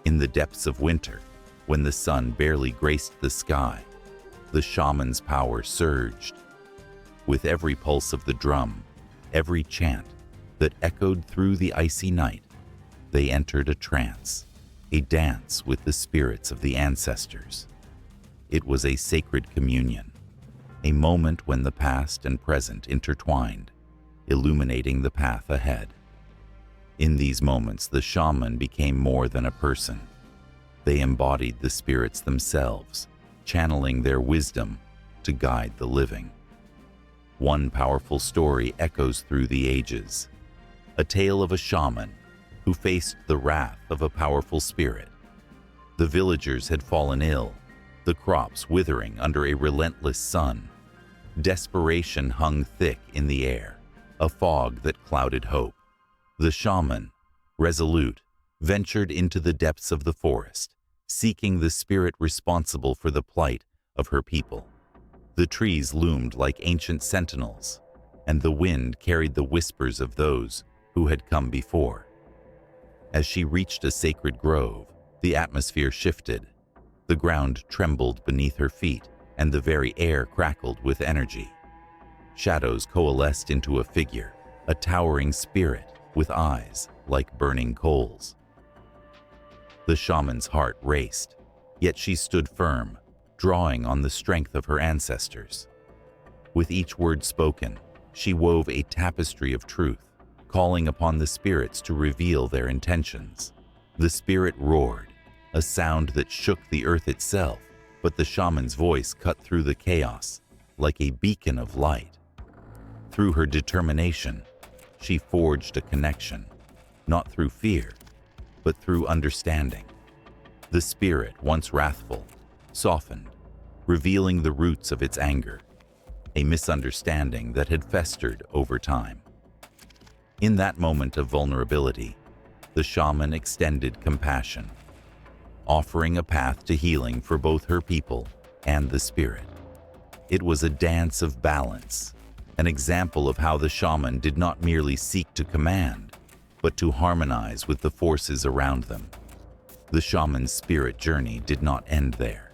In the depths of winter, when the sun barely graced the sky, the shaman's power surged. With every pulse of the drum, every chant that echoed through the icy night, they entered a trance, a dance with the spirits of the ancestors. It was a sacred communion, a moment when the past and present intertwined, illuminating the path ahead. In these moments, the shaman became more than a person. They embodied the spirits themselves, channeling their wisdom to guide the living. One powerful story echoes through the ages, a tale of a shaman who faced the wrath of a powerful spirit. The villagers had fallen ill, the crops withering under a relentless sun. Desperation hung thick in the air, a fog that clouded hope. The shaman, resolute, ventured into the depths of the forest, seeking the spirit responsible for the plight of her people. The trees loomed like ancient sentinels, and the wind carried the whispers of those who had come before. As she reached a sacred grove, the atmosphere shifted. The ground trembled beneath her feet, and the very air crackled with energy. Shadows coalesced into a figure, a towering spirit with eyes like burning coals. The shaman's heart raced, yet she stood firm, drawing on the strength of her ancestors. With each word spoken, she wove a tapestry of truth, calling upon the spirits to reveal their intentions. The spirit roared, a sound that shook the earth itself, but the shaman's voice cut through the chaos like a beacon of light. Through her determination, she forged a connection, not through fear, but through understanding. The spirit, once wrathful, softened, revealing the roots of its anger, a misunderstanding that had festered over time. In that moment of vulnerability, the shaman extended compassion, offering a path to healing for both her people and the spirit. It was a dance of balance, an example of how the shaman did not merely seek to command, but to harmonize with the forces around them. The shaman's spirit journey did not end there.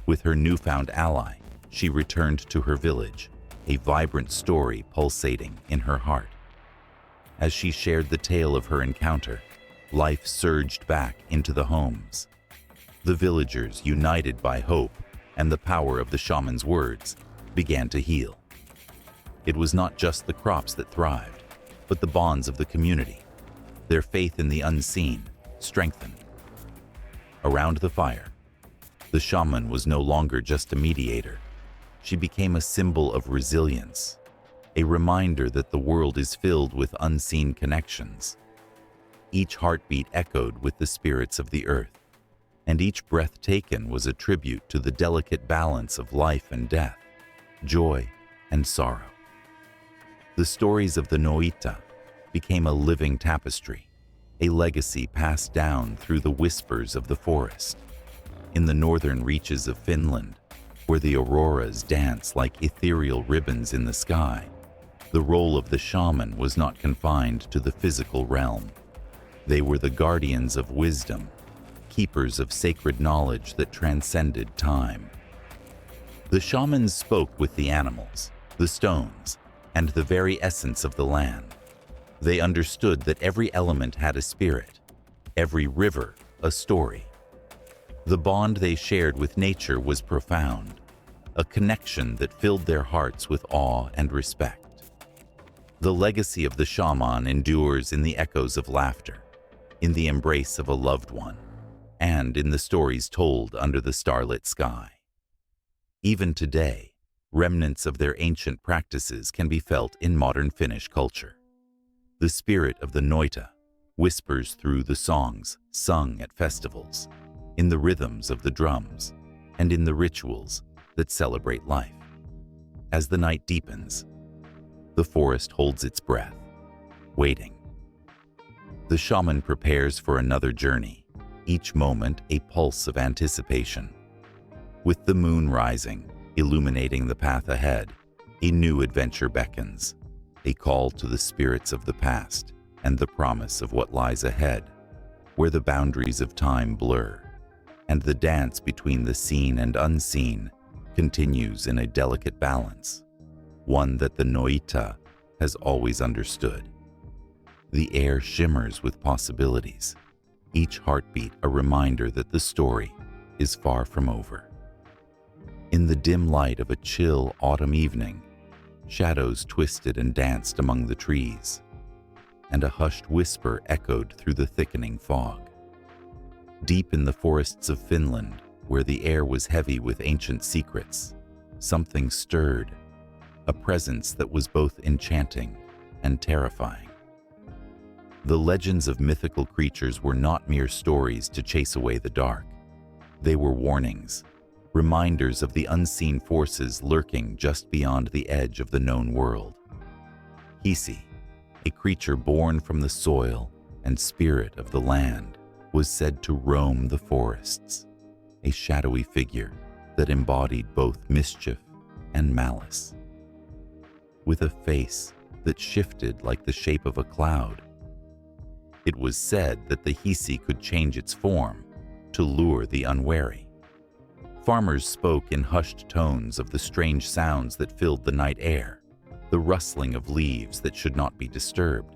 With her newfound ally, she returned to her village, a vibrant story pulsating in her heart. As she shared the tale of her encounter, life surged back into the homes. The villagers, united by hope and the power of the shaman's words, began to heal. It was not just the crops that thrived, but the bonds of the community. Their faith in the unseen strengthened. Around the fire, the shaman was no longer just a mediator. She became a symbol of resilience, a reminder that the world is filled with unseen connections. Each heartbeat echoed with the spirits of the earth, and each breath taken was a tribute to the delicate balance of life and death, joy and sorrow. The stories of the Noita became a living tapestry, a legacy passed down through the whispers of the forest. In the northern reaches of Finland, where the auroras dance like ethereal ribbons in the sky, the role of the shaman was not confined to the physical realm. They were the guardians of wisdom, keepers of sacred knowledge that transcended time. The shamans spoke with the animals, the stones, and the very essence of the land. They understood that every element had a spirit, every river a story. The bond they shared with nature was profound, a connection that filled their hearts with awe and respect. The legacy of the shaman endures in the echoes of laughter, in the embrace of a loved one, and in the stories told under the starlit sky. Even today, remnants of their ancient practices can be felt in modern Finnish culture. The spirit of the Noita whispers through the songs sung at festivals, in the rhythms of the drums, and in the rituals that celebrate life. As the night deepens, the forest holds its breath, waiting. The shaman prepares for another journey, each moment a pulse of anticipation. With the moon rising, illuminating the path ahead, a new adventure beckons, a call to the spirits of the past and the promise of what lies ahead, where the boundaries of time blur, and the dance between the seen and unseen continues in a delicate balance, one that the Noita has always understood. The air shimmers with possibilities, each heartbeat a reminder that the story is far from over. In the dim light of a chill autumn evening, shadows twisted and danced among the trees, and a hushed whisper echoed through the thickening fog. Deep in the forests of Finland, where the air was heavy with ancient secrets, something stirred, a presence that was both enchanting and terrifying. The legends of mythical creatures were not mere stories to chase away the dark. They were warnings, reminders of the unseen forces lurking just beyond the edge of the known world. Hisi, a creature born from the soil and spirit of the land, was said to roam the forests, a shadowy figure that embodied both mischief and malice. With a face that shifted like the shape of a cloud, it was said that the Hisi could change its form to lure the unwary. Farmers spoke in hushed tones of the strange sounds that filled the night air, the rustling of leaves that should not be disturbed.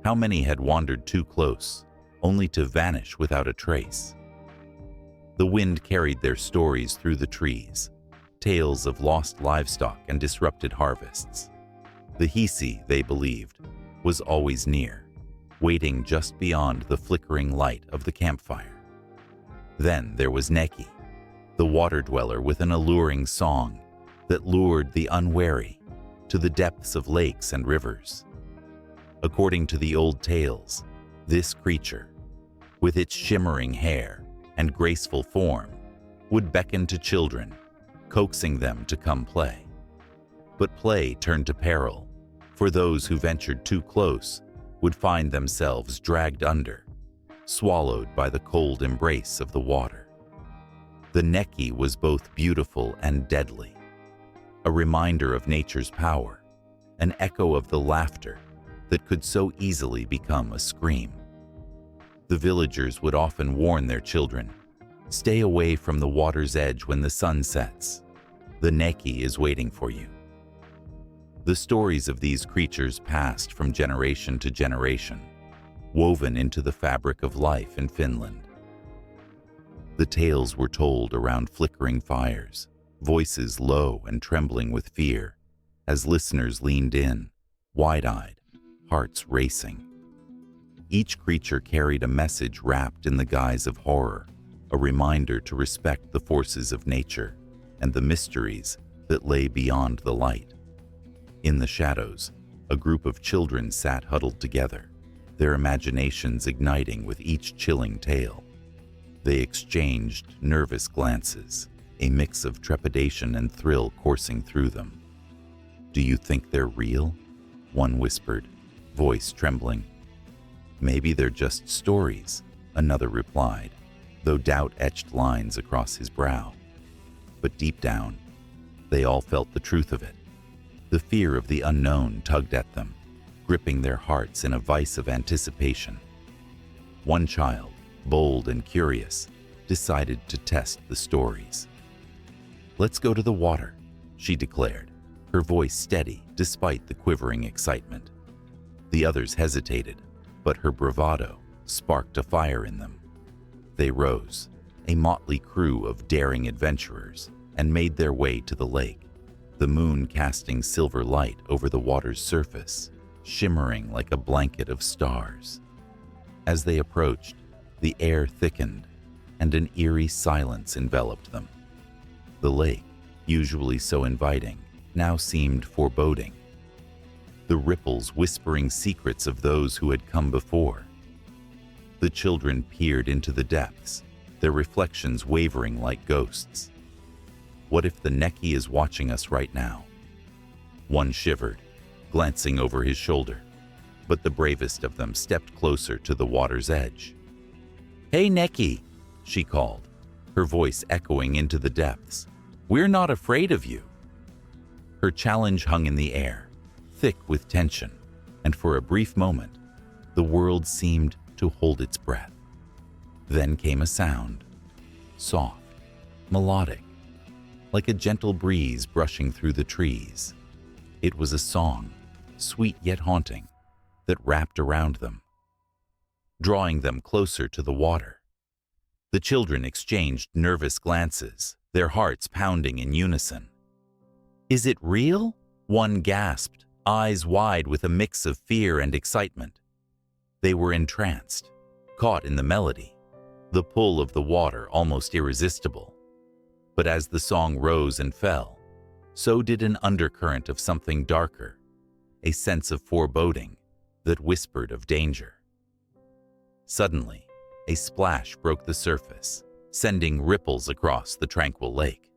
How many had wandered too close, only to vanish without a trace? The wind carried their stories through the trees, tales of lost livestock and disrupted harvests. The Hisi, they believed, was always near, waiting just beyond the flickering light of the campfire. Then there was Neki, the water dweller with an alluring song that lured the unwary to the depths of lakes and rivers. According to the old tales, this creature, with its shimmering hair and graceful form, would beckon to children, coaxing them to come play. But play turned to peril, for those who ventured too close would find themselves dragged under, swallowed by the cold embrace of the water. The Neki was both beautiful and deadly, a reminder of nature's power, an echo of the laughter that could so easily become a scream. The villagers would often warn their children, "Stay away from the water's edge when the sun sets. The Neki is waiting for you." The stories of these creatures passed from generation to generation, woven into the fabric of life in Finland. The tales were told around flickering fires, voices low and trembling with fear, as listeners leaned in, wide-eyed, hearts racing. Each creature carried a message wrapped in the guise of horror, a reminder to respect the forces of nature and the mysteries that lay beyond the light. In the shadows, a group of children sat huddled together, their imaginations igniting with each chilling tale. They exchanged nervous glances, a mix of trepidation and thrill coursing through them. "Do you think they're real?" one whispered, voice trembling. "Maybe they're just stories," another replied, though doubt etched lines across his brow. But deep down, they all felt the truth of it. The fear of the unknown tugged at them, gripping their hearts in a vice of anticipation. One child, bold and curious, decided to test the stories. "Let's go to the water," she declared, her voice steady despite the quivering excitement. The others hesitated, but her bravado sparked a fire in them. They rose, a motley crew of daring adventurers, and made their way to the lake, the moon casting silver light over the water's surface, shimmering like a blanket of stars. As they approached, the air thickened, and an eerie silence enveloped them. The lake, usually so inviting, now seemed foreboding, the ripples whispering secrets of those who had come before. The children peered into the depths, their reflections wavering like ghosts. "What if the Neki is watching us right now?" One shivered, glancing over his shoulder, but the bravest of them stepped closer to the water's edge. "Hey, Neki," she called, her voice echoing into the depths. "We're not afraid of you." Her challenge hung in the air, thick with tension, and for a brief moment, the world seemed to hold its breath. Then came a sound, soft, melodic, like a gentle breeze brushing through the trees. It was a song, sweet yet haunting, that wrapped around them, drawing them closer to the water. The children exchanged nervous glances, their hearts pounding in unison. "Is it real?" one gasped, eyes wide with a mix of fear and excitement. They were entranced, caught in the melody, the pull of the water almost irresistible. But as the song rose and fell, so did an undercurrent of something darker, a sense of foreboding that whispered of danger. Suddenly, a splash broke the surface, sending ripples across the tranquil lake.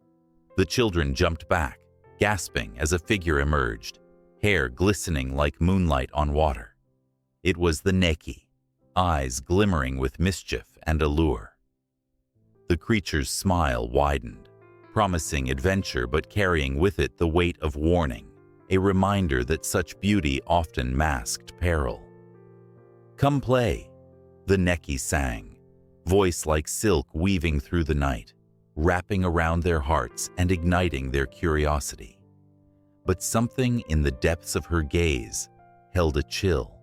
The children jumped back, gasping as a figure emerged, hair glistening like moonlight on water. It was the Neki, eyes glimmering with mischief and allure. The creature's smile widened, promising adventure but carrying with it the weight of warning, a reminder that such beauty often masked peril. "Come play," the Neki sang, voice like silk weaving through the night, wrapping around their hearts and igniting their curiosity. But something in the depths of her gaze held a chill,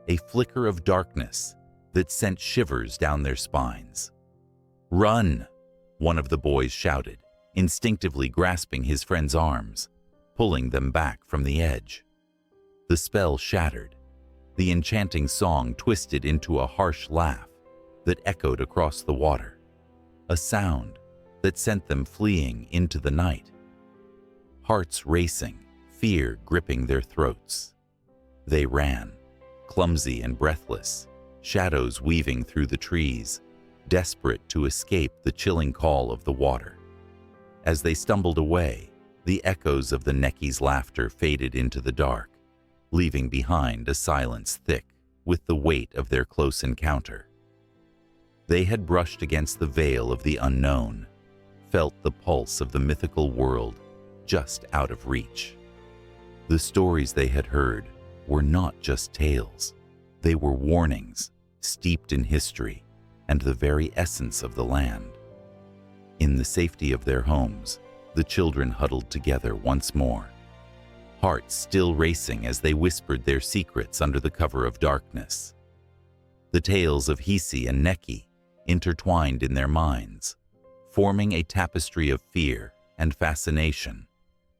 a flicker of darkness that sent shivers down their spines. "Run!" one of the boys shouted, instinctively grasping his friend's arms, pulling them back from the edge. The spell shattered. The enchanting song twisted into a harsh laugh that echoed across the water, a sound that sent them fleeing into the night. Hearts racing, fear gripping their throats. They ran, clumsy and breathless, shadows weaving through the trees, desperate to escape the chilling call of the water. As they stumbled away, the echoes of the Necki's laughter faded into the dark, leaving behind a silence thick with the weight of their close encounter. They had brushed against the veil of the unknown, felt the pulse of the mythical world just out of reach. The stories they had heard were not just tales. They were warnings, steeped in history and the very essence of the land. In the safety of their homes, the children huddled together once more, hearts still racing as they whispered their secrets under the cover of darkness. The tales of Hisi and Nekki intertwined in their minds, forming a tapestry of fear and fascination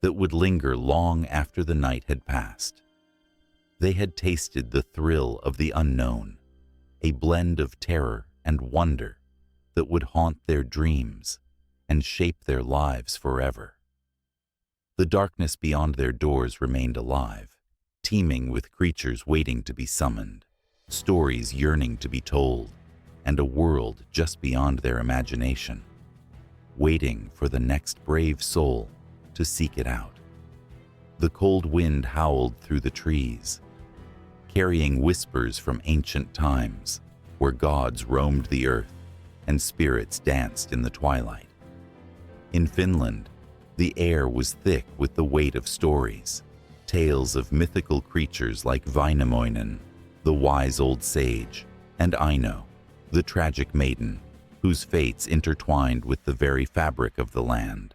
that would linger long after the night had passed. They had tasted the thrill of the unknown, a blend of terror and wonder that would haunt their dreams and shape their lives forever. The darkness beyond their doors remained alive, teeming with creatures waiting to be summoned, stories yearning to be told, and a world just beyond their imagination, waiting for the next brave soul to seek it out. The cold wind howled through the trees, carrying whispers from ancient times where gods roamed the earth and spirits danced in the twilight. In Finland, the air was thick with the weight of stories, tales of mythical creatures like Väinämöinen, the wise old sage, and Aino, the tragic maiden, whose fates intertwined with the very fabric of the land.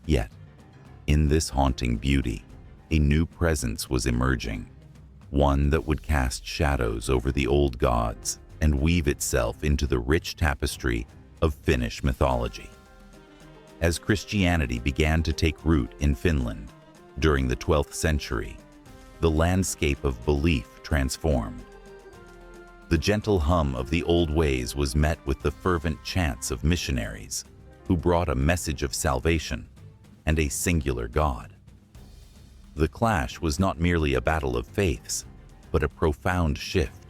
Yet, in this haunting beauty, a new presence was emerging, one that would cast shadows over the old gods and weave itself into the rich tapestry of Finnish mythology. As Christianity began to take root in Finland during the 12th century, the landscape of belief transformed. The gentle hum of the old ways was met with the fervent chants of missionaries who brought a message of salvation and a singular God. The clash was not merely a battle of faiths, but a profound shift,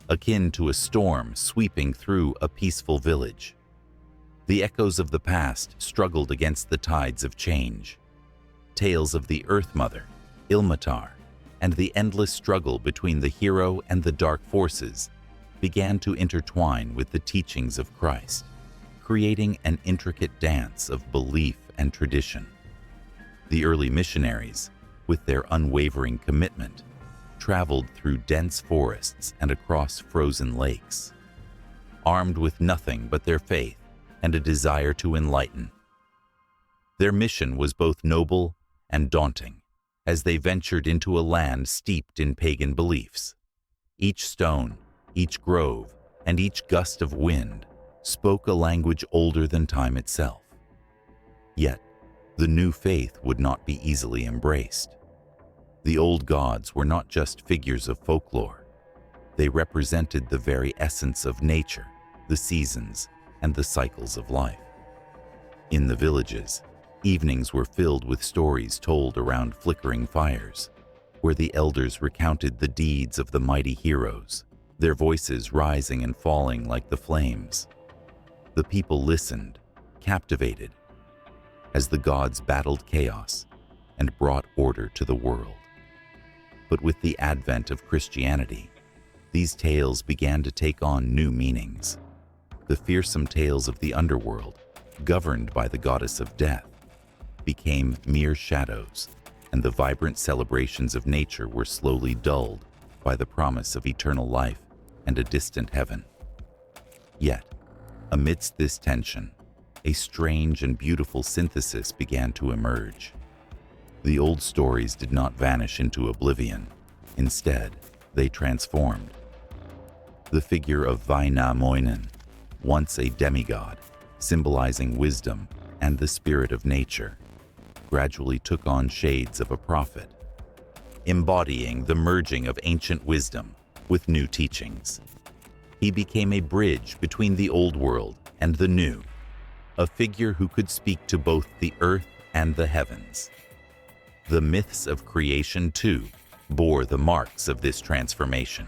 akin to a storm sweeping through a peaceful village. The echoes of the past struggled against the tides of change. Tales of the Earth Mother, Ilmatar, and the endless struggle between the hero and the dark forces began to intertwine with the teachings of Christ, creating an intricate dance of belief and tradition. The early missionaries, with their unwavering commitment, traveled through dense forests and across frozen lakes, armed with nothing but their faith and a desire to enlighten. Their mission was both noble and daunting, as they ventured into a land steeped in pagan beliefs. Each stone, each grove, and each gust of wind spoke a language older than time itself. Yet, the new faith would not be easily embraced. The old gods were not just figures of folklore. They represented the very essence of nature, the seasons, and the cycles of life. In the villages, evenings were filled with stories told around flickering fires, where the elders recounted the deeds of the mighty heroes, their voices rising and falling like the flames. The people listened, captivated, as the gods battled chaos and brought order to the world. But with the advent of Christianity, these tales began to take on new meanings. The fearsome tales of the underworld, governed by the goddess of death, became mere shadows, and the vibrant celebrations of nature were slowly dulled by the promise of eternal life and a distant heaven. Yet, amidst this tension, a strange and beautiful synthesis began to emerge. The old stories did not vanish into oblivion. Instead, they transformed. The figure of Väinämöinen, once a demigod, symbolizing wisdom and the spirit of nature, gradually took on shades of a prophet, embodying the merging of ancient wisdom with new teachings. He became a bridge between the old world and the new, a figure who could speak to both the earth and the heavens. The myths of creation, too, bore the marks of this transformation.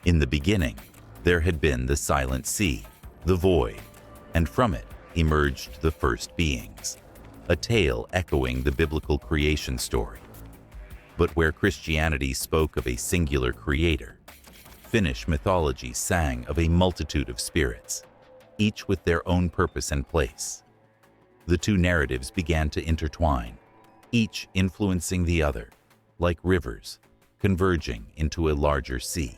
In the beginning, there had been the silent sea, the void, and from it emerged the first beings, a tale echoing the biblical creation story. But where Christianity spoke of a singular creator, Finnish mythology sang of a multitude of spirits, each with their own purpose and place. The two narratives began to intertwine, each influencing the other, like rivers, converging into a larger sea.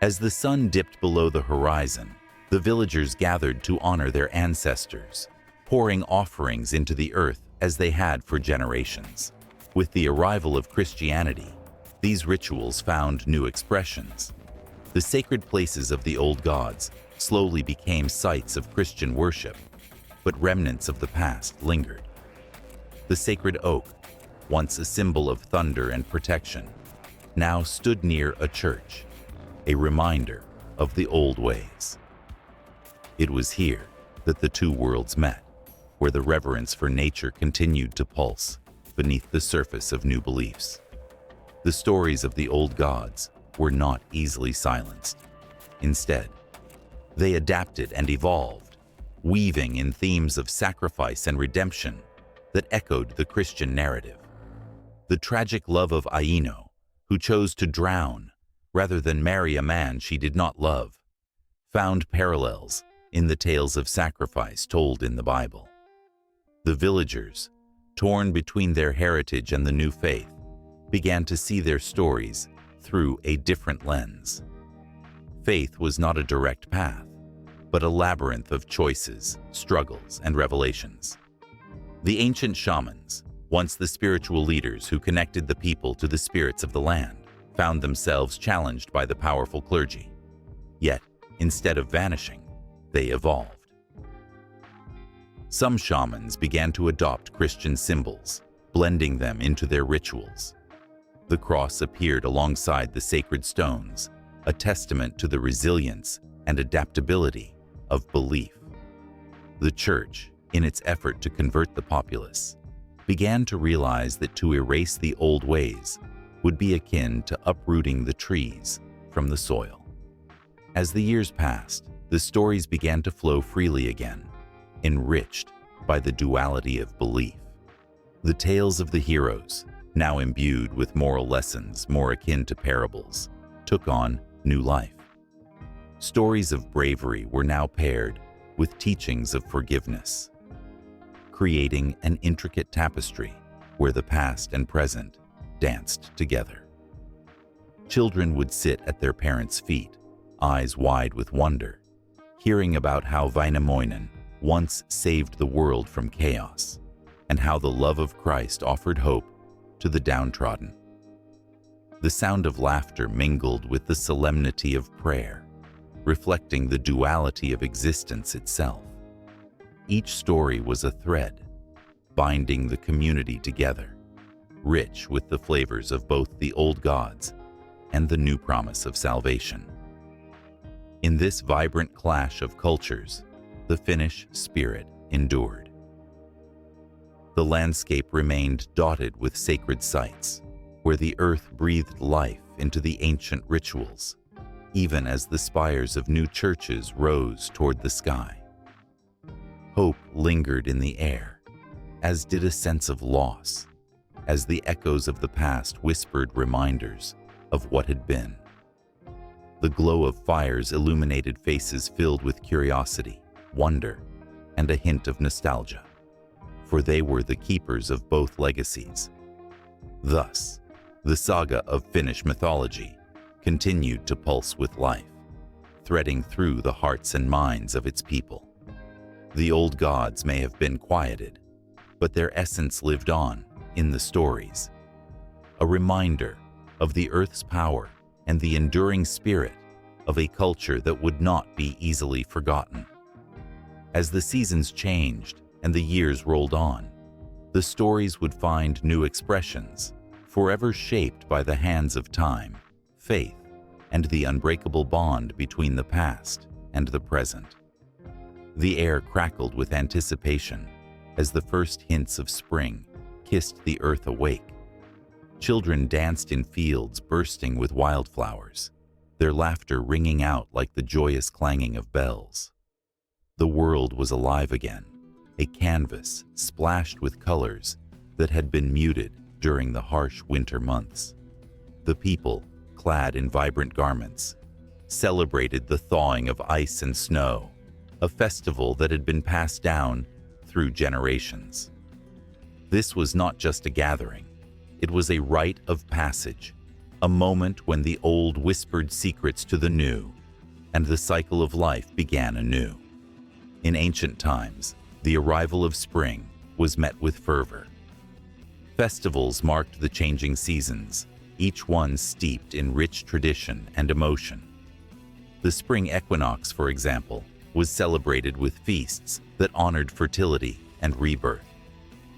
As the sun dipped below the horizon, the villagers gathered to honor their ancestors, pouring offerings into the earth as they had for generations. With the arrival of Christianity, these rituals found new expressions. The sacred places of the old gods slowly became sites of Christian worship, but remnants of the past lingered. The sacred oak, once a symbol of thunder and protection, now stood near a church, a reminder of the old ways. It was here that the two worlds met, where the reverence for nature continued to pulse beneath the surface of new beliefs. The stories of the old gods were not easily silenced. Instead, they adapted and evolved, weaving in themes of sacrifice and redemption that echoed the Christian narrative. The tragic love of Aino, who chose to drown rather than marry a man she did not love, found parallels in the tales of sacrifice told in the Bible. The villagers, torn between their heritage and the new faith, began to see their stories through a different lens. Faith was not a direct path, but a labyrinth of choices, struggles, and revelations. The ancient shamans, once the spiritual leaders who connected the people to the spirits of the land, found themselves challenged by the powerful clergy. Yet, instead of vanishing, they evolved. Some shamans began to adopt Christian symbols, blending them into their rituals. The cross appeared alongside the sacred stones, a testament to the resilience and adaptability of belief. The church, in its effort to convert the populace, began to realize that to erase the old ways would be akin to uprooting the trees from the soil. As the years passed, the stories began to flow freely again, enriched by the duality of belief. The tales of the heroes, now imbued with moral lessons more akin to parables, took on new life. Stories of bravery were now paired with teachings of forgiveness, creating an intricate tapestry where the past and present danced together. Children would sit at their parents' feet, eyes wide with wonder, hearing about how Väinämöinen once saved the world from chaos, and how the love of Christ offered hope to the downtrodden. The sound of laughter mingled with the solemnity of prayer, reflecting the duality of existence itself. Each story was a thread, binding the community together, rich with the flavors of both the old gods and the new promise of salvation. In this vibrant clash of cultures, the Finnish spirit endured. The landscape remained dotted with sacred sites, where the earth breathed life into the ancient rituals, even as the spires of new churches rose toward the sky. Hope lingered in the air, as did a sense of loss, as the echoes of the past whispered reminders of what had been. The glow of fires illuminated faces filled with curiosity, wonder, and a hint of nostalgia, for they were the keepers of both legacies. Thus, the saga of Finnish mythology continued to pulse with life, threading through the hearts and minds of its people. The old gods may have been quieted, but their essence lived on in the stories, a reminder of the earth's power and the enduring spirit of a culture that would not be easily forgotten. As the seasons changed and the years rolled on, the stories would find new expressions, forever shaped by the hands of time, faith, and the unbreakable bond between the past and the present. The air crackled with anticipation as the first hints of spring kissed the earth awake. Children danced in fields bursting with wildflowers, their laughter ringing out like the joyous clanging of bells. The world was alive again, a canvas splashed with colors that had been muted during the harsh winter months. The people, clad in vibrant garments, celebrated the thawing of ice and snow, a festival that had been passed down through generations. This was not just a gathering, it was a rite of passage, a moment when the old whispered secrets to the new, and the cycle of life began anew. In ancient times, the arrival of spring was met with fervor. Festivals marked the changing seasons, each one steeped in rich tradition and emotion. The spring equinox, for example, was celebrated with feasts that honored fertility and rebirth.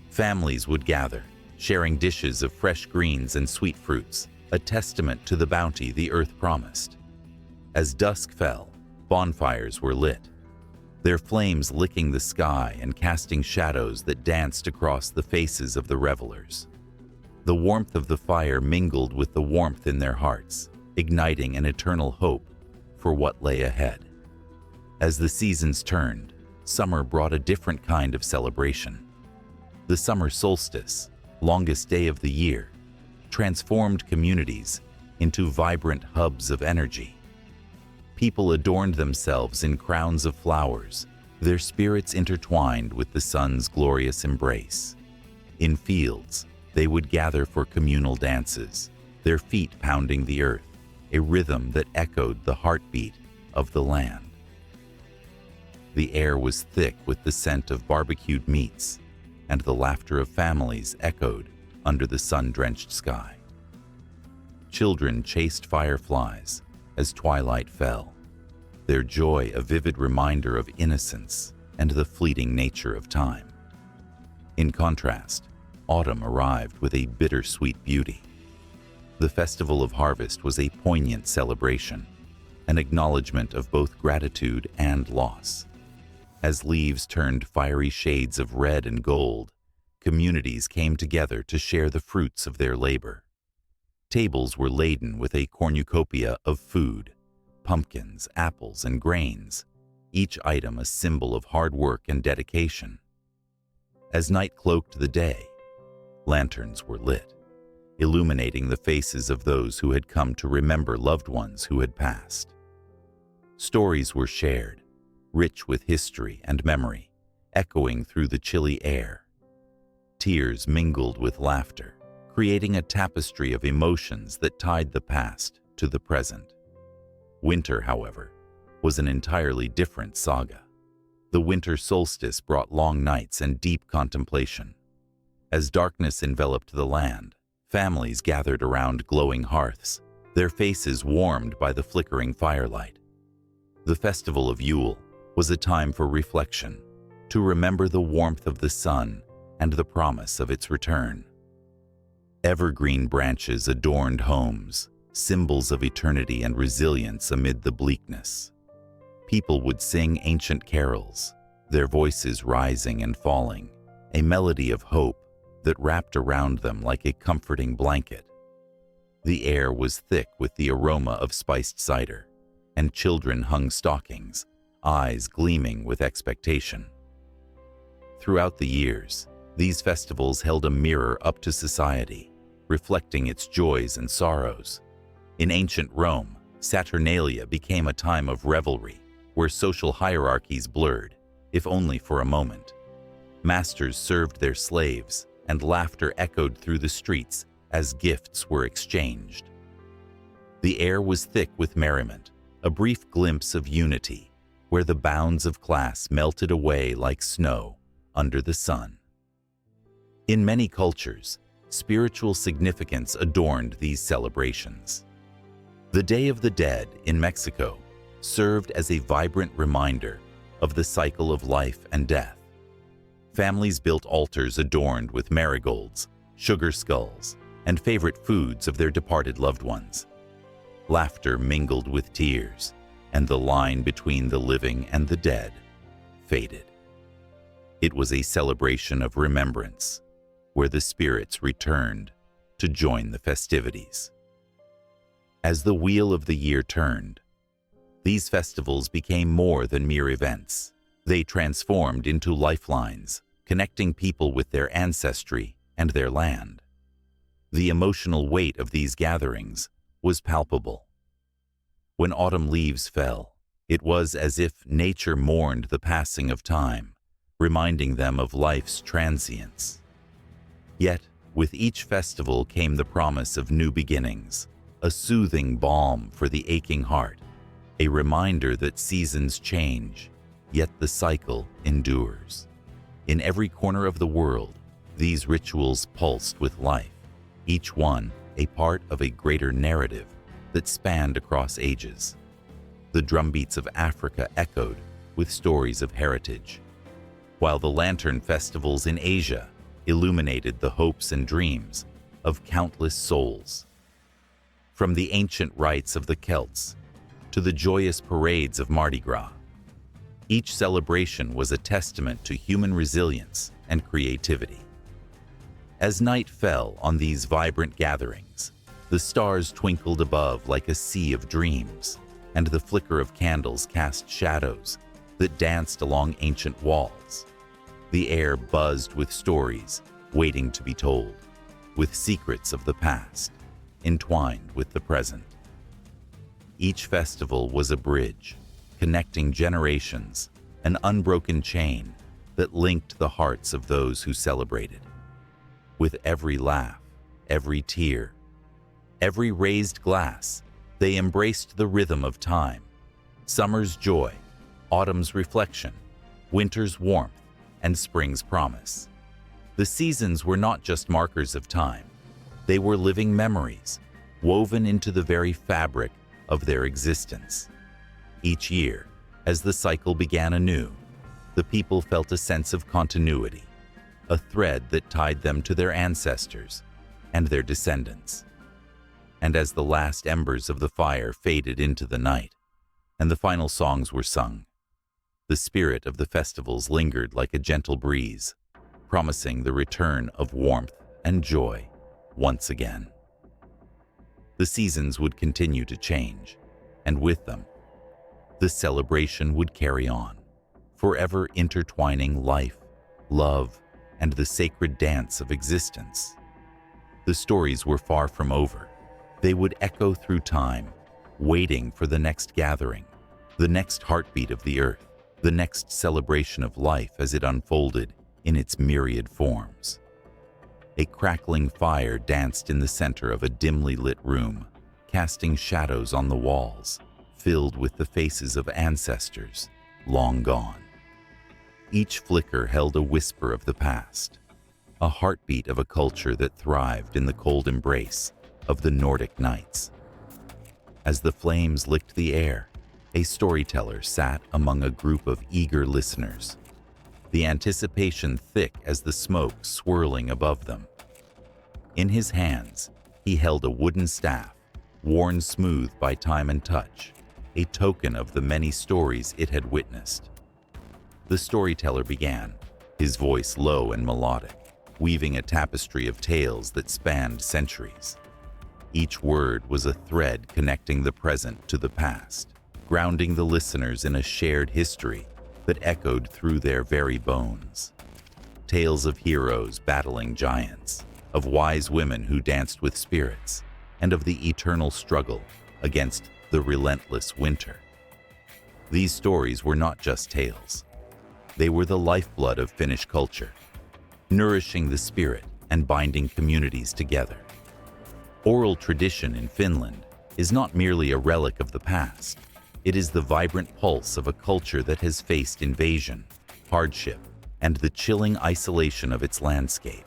Families would gather, sharing dishes of fresh greens and sweet fruits, a testament to the bounty the earth promised. As dusk fell, bonfires were lit, their flames licking the sky and casting shadows that danced across the faces of the revelers. The warmth of the fire mingled with the warmth in their hearts, igniting an eternal hope for what lay ahead. As the seasons turned, summer brought a different kind of celebration. The summer solstice, longest day of the year, transformed communities into vibrant hubs of energy. People adorned themselves in crowns of flowers, their spirits intertwined with the sun's glorious embrace. In fields, they would gather for communal dances, their feet pounding the earth, a rhythm that echoed the heartbeat of the land. The air was thick with the scent of barbecued meats, and the laughter of families echoed under the sun-drenched sky. Children chased fireflies as twilight fell, their joy a vivid reminder of innocence and the fleeting nature of time. In contrast, autumn arrived with a bittersweet beauty. The festival of harvest was a poignant celebration, an acknowledgement of both gratitude and loss. As leaves turned fiery shades of red and gold, communities came together to share the fruits of their labor. Tables were laden with a cornucopia of food, pumpkins, apples, and grains, each item a symbol of hard work and dedication. As night cloaked the day, lanterns were lit, illuminating the faces of those who had come to remember loved ones who had passed. Stories were shared, rich with history and memory, echoing through the chilly air. Tears mingled with laughter, creating a tapestry of emotions that tied the past to the present. Winter, however, was an entirely different saga. The winter solstice brought long nights and deep contemplation. As darkness enveloped the land, families gathered around glowing hearths, their faces warmed by the flickering firelight. The festival of Yule was a time for reflection, to remember the warmth of the sun and the promise of its return. Evergreen branches adorned homes, symbols of eternity and resilience amid the bleakness. People would sing ancient carols, their voices rising and falling, a melody of hope that wrapped around them like a comforting blanket. The air was thick with the aroma of spiced cider, and children hung stockings, eyes gleaming with expectation. Throughout the years, these festivals held a mirror up to society, reflecting its joys and sorrows. In ancient Rome, Saturnalia became a time of revelry, where social hierarchies blurred, if only for a moment. Masters served their slaves, and laughter echoed through the streets as gifts were exchanged. The air was thick with merriment, a brief glimpse of unity, where the bounds of class melted away like snow under the sun. In many cultures, spiritual significance adorned these celebrations. The Day of the Dead in Mexico served as a vibrant reminder of the cycle of life and death. Families built altars adorned with marigolds, sugar skulls, and favorite foods of their departed loved ones. Laughter mingled with tears, and the line between the living and the dead faded. It was a celebration of remembrance, where the spirits returned to join the festivities. As the wheel of the year turned, these festivals became more than mere events. They transformed into lifelines, connecting people with their ancestry and their land. The emotional weight of these gatherings was palpable. When autumn leaves fell, it was as if nature mourned the passing of time, reminding them of life's transience. Yet, with each festival came the promise of new beginnings, a soothing balm for the aching heart, a reminder that seasons change, yet the cycle endures. In every corner of the world, these rituals pulsed with life, each one a part of a greater narrative that spanned across ages. The drumbeats of Africa echoed with stories of heritage, while the lantern festivals in Asia illuminated the hopes and dreams of countless souls. From the ancient rites of the Celts to the joyous parades of Mardi Gras, each celebration was a testament to human resilience and creativity. As night fell on these vibrant gatherings, the stars twinkled above like a sea of dreams, and the flicker of candles cast shadows that danced along ancient walls. The air buzzed with stories waiting to be told, with secrets of the past entwined with the present. Each festival was a bridge, connecting generations, an unbroken chain that linked the hearts of those who celebrated. With every laugh, every tear, every raised glass, they embraced the rhythm of time, summer's joy, autumn's reflection, winter's warmth, and spring's promise. The seasons were not just markers of time. They were living memories, woven into the very fabric of their existence. Each year, as the cycle began anew, the people felt a sense of continuity, a thread that tied them to their ancestors and their descendants. And as the last embers of the fire faded into the night, and the final songs were sung, the spirit of the festivals lingered like a gentle breeze, promising the return of warmth and joy once again. The seasons would continue to change, and with them, the celebration would carry on, forever intertwining life, love, and the sacred dance of existence. The stories were far from over. They would echo through time, waiting for the next gathering, the next heartbeat of the earth, the next celebration of life as it unfolded in its myriad forms. A crackling fire danced in the center of a dimly lit room, casting shadows on the walls, filled with the faces of ancestors long gone. Each flicker held a whisper of the past, a heartbeat of a culture that thrived in the cold embrace of the Nordic nights. As the flames licked the air, a storyteller sat among a group of eager listeners, the anticipation thick as the smoke swirling above them. In his hands, he held a wooden staff, worn smooth by time and touch, a token of the many stories it had witnessed. The storyteller began, his voice low and melodic, weaving a tapestry of tales that spanned centuries. Each word was a thread connecting the present to the past, grounding the listeners in a shared history that echoed through their very bones. Tales of heroes battling giants, of wise women who danced with spirits, and of the eternal struggle against the relentless winter. These stories were not just tales. They were the lifeblood of Finnish culture, nourishing the spirit and binding communities together. Oral tradition in Finland is not merely a relic of the past. It is the vibrant pulse of a culture that has faced invasion, hardship, and the chilling isolation of its landscape.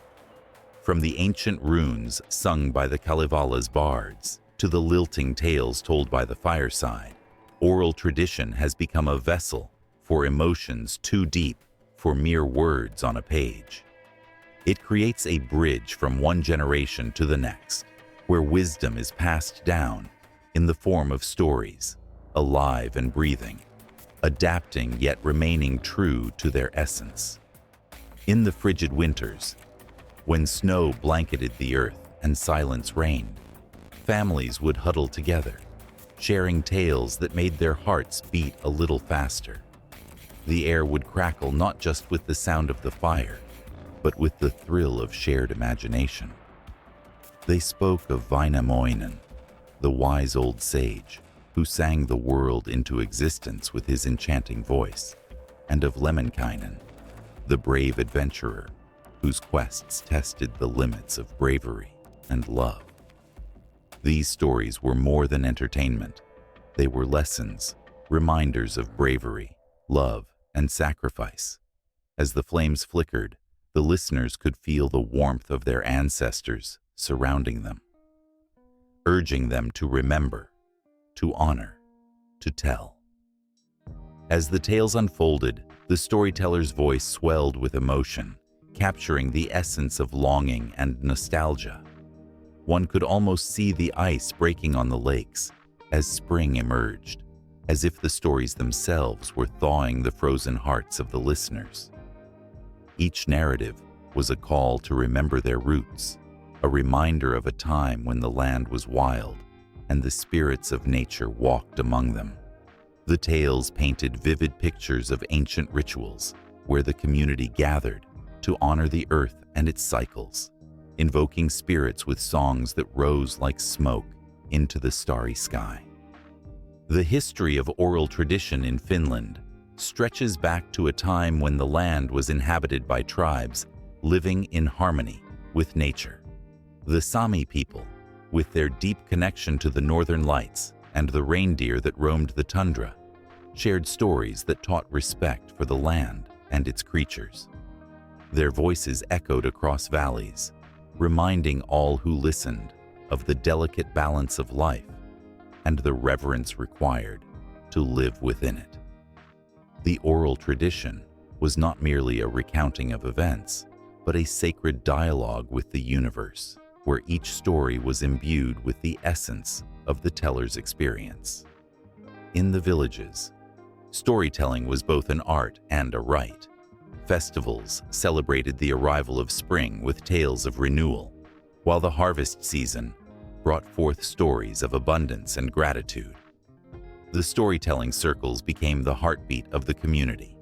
From the ancient runes sung by the Kalevala's bards to the lilting tales told by the fireside, oral tradition has become a vessel for emotions too deep for mere words on a page. It creates a bridge from one generation to the next, where wisdom is passed down in the form of stories, alive and breathing, adapting yet remaining true to their essence. In the frigid winters, when snow blanketed the earth and silence reigned, families would huddle together, sharing tales that made their hearts beat a little faster. The air would crackle not just with the sound of the fire, but with the thrill of shared imagination. They spoke of Väinämöinen, the wise old sage who sang the world into existence with his enchanting voice, and of Lemminkainen, the brave adventurer whose quests tested the limits of bravery and love. These stories were more than entertainment. They were lessons, reminders of bravery, love, and sacrifice. As the flames flickered, the listeners could feel the warmth of their ancestors surrounding them, urging them to remember, to honor, to tell. As the tales unfolded, the storyteller's voice swelled with emotion, capturing the essence of longing and nostalgia. One could almost see the ice breaking on the lakes as spring emerged, as if the stories themselves were thawing the frozen hearts of the listeners. Each narrative was a call to remember their roots, a reminder of a time when the land was wild and the spirits of nature walked among them. The tales painted vivid pictures of ancient rituals where the community gathered to honor the earth and its cycles, invoking spirits with songs that rose like smoke into the starry sky. The history of oral tradition in Finland stretches back to a time when the land was inhabited by tribes living in harmony with nature. The Sami people, with their deep connection to the northern lights and the reindeer that roamed the tundra, shared stories that taught respect for the land and its creatures. Their voices echoed across valleys, reminding all who listened of the delicate balance of life and the reverence required to live within it. The oral tradition was not merely a recounting of events, but a sacred dialogue with the universe, where each story was imbued with the essence of the teller's experience. In the villages, storytelling was both an art and a rite. Festivals celebrated the arrival of spring with tales of renewal, while the harvest season brought forth stories of abundance and gratitude. The storytelling circles became the heartbeat of the community,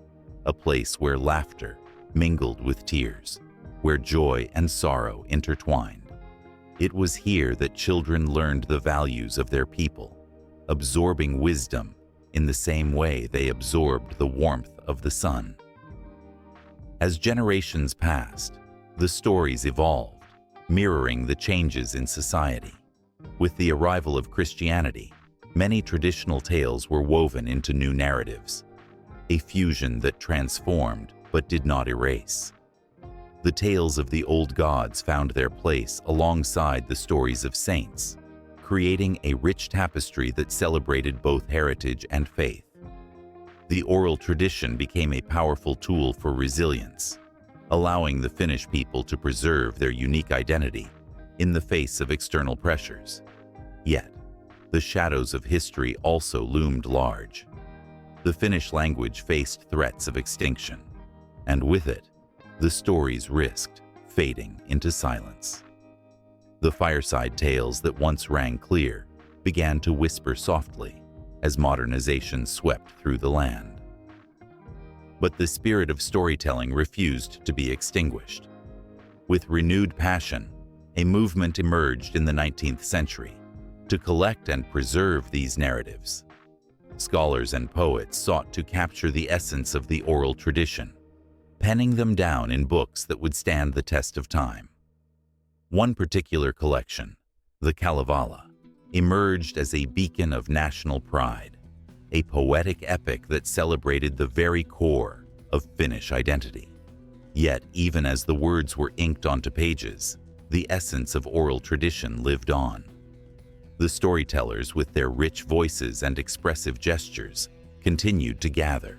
a place where laughter mingled with tears, where joy and sorrow intertwined. It was here that children learned the values of their people, absorbing wisdom in the same way they absorbed the warmth of the sun. As generations passed, the stories evolved, mirroring the changes in society. With the arrival of Christianity, many traditional tales were woven into new narratives, a fusion that transformed but did not erase. The tales of the old gods found their place alongside the stories of saints, creating a rich tapestry that celebrated both heritage and faith. The oral tradition became a powerful tool for resilience, allowing the Finnish people to preserve their unique identity in the face of external pressures. Yet, the shadows of history also loomed large. The Finnish language faced threats of extinction, and with it, the stories risked fading into silence. The fireside tales that once rang clear began to whisper softly as modernization swept through the land. But the spirit of storytelling refused to be extinguished. With renewed passion, a movement emerged in the 19th century to collect and preserve these narratives. Scholars and poets sought to capture the essence of the oral tradition, penning them down in books that would stand the test of time. One particular collection, the Kalevala, emerged as a beacon of national pride, a poetic epic that celebrated the very core of Finnish identity. Yet, even as the words were inked onto pages, the essence of oral tradition lived on. The storytellers, with their rich voices and expressive gestures, continued to gather,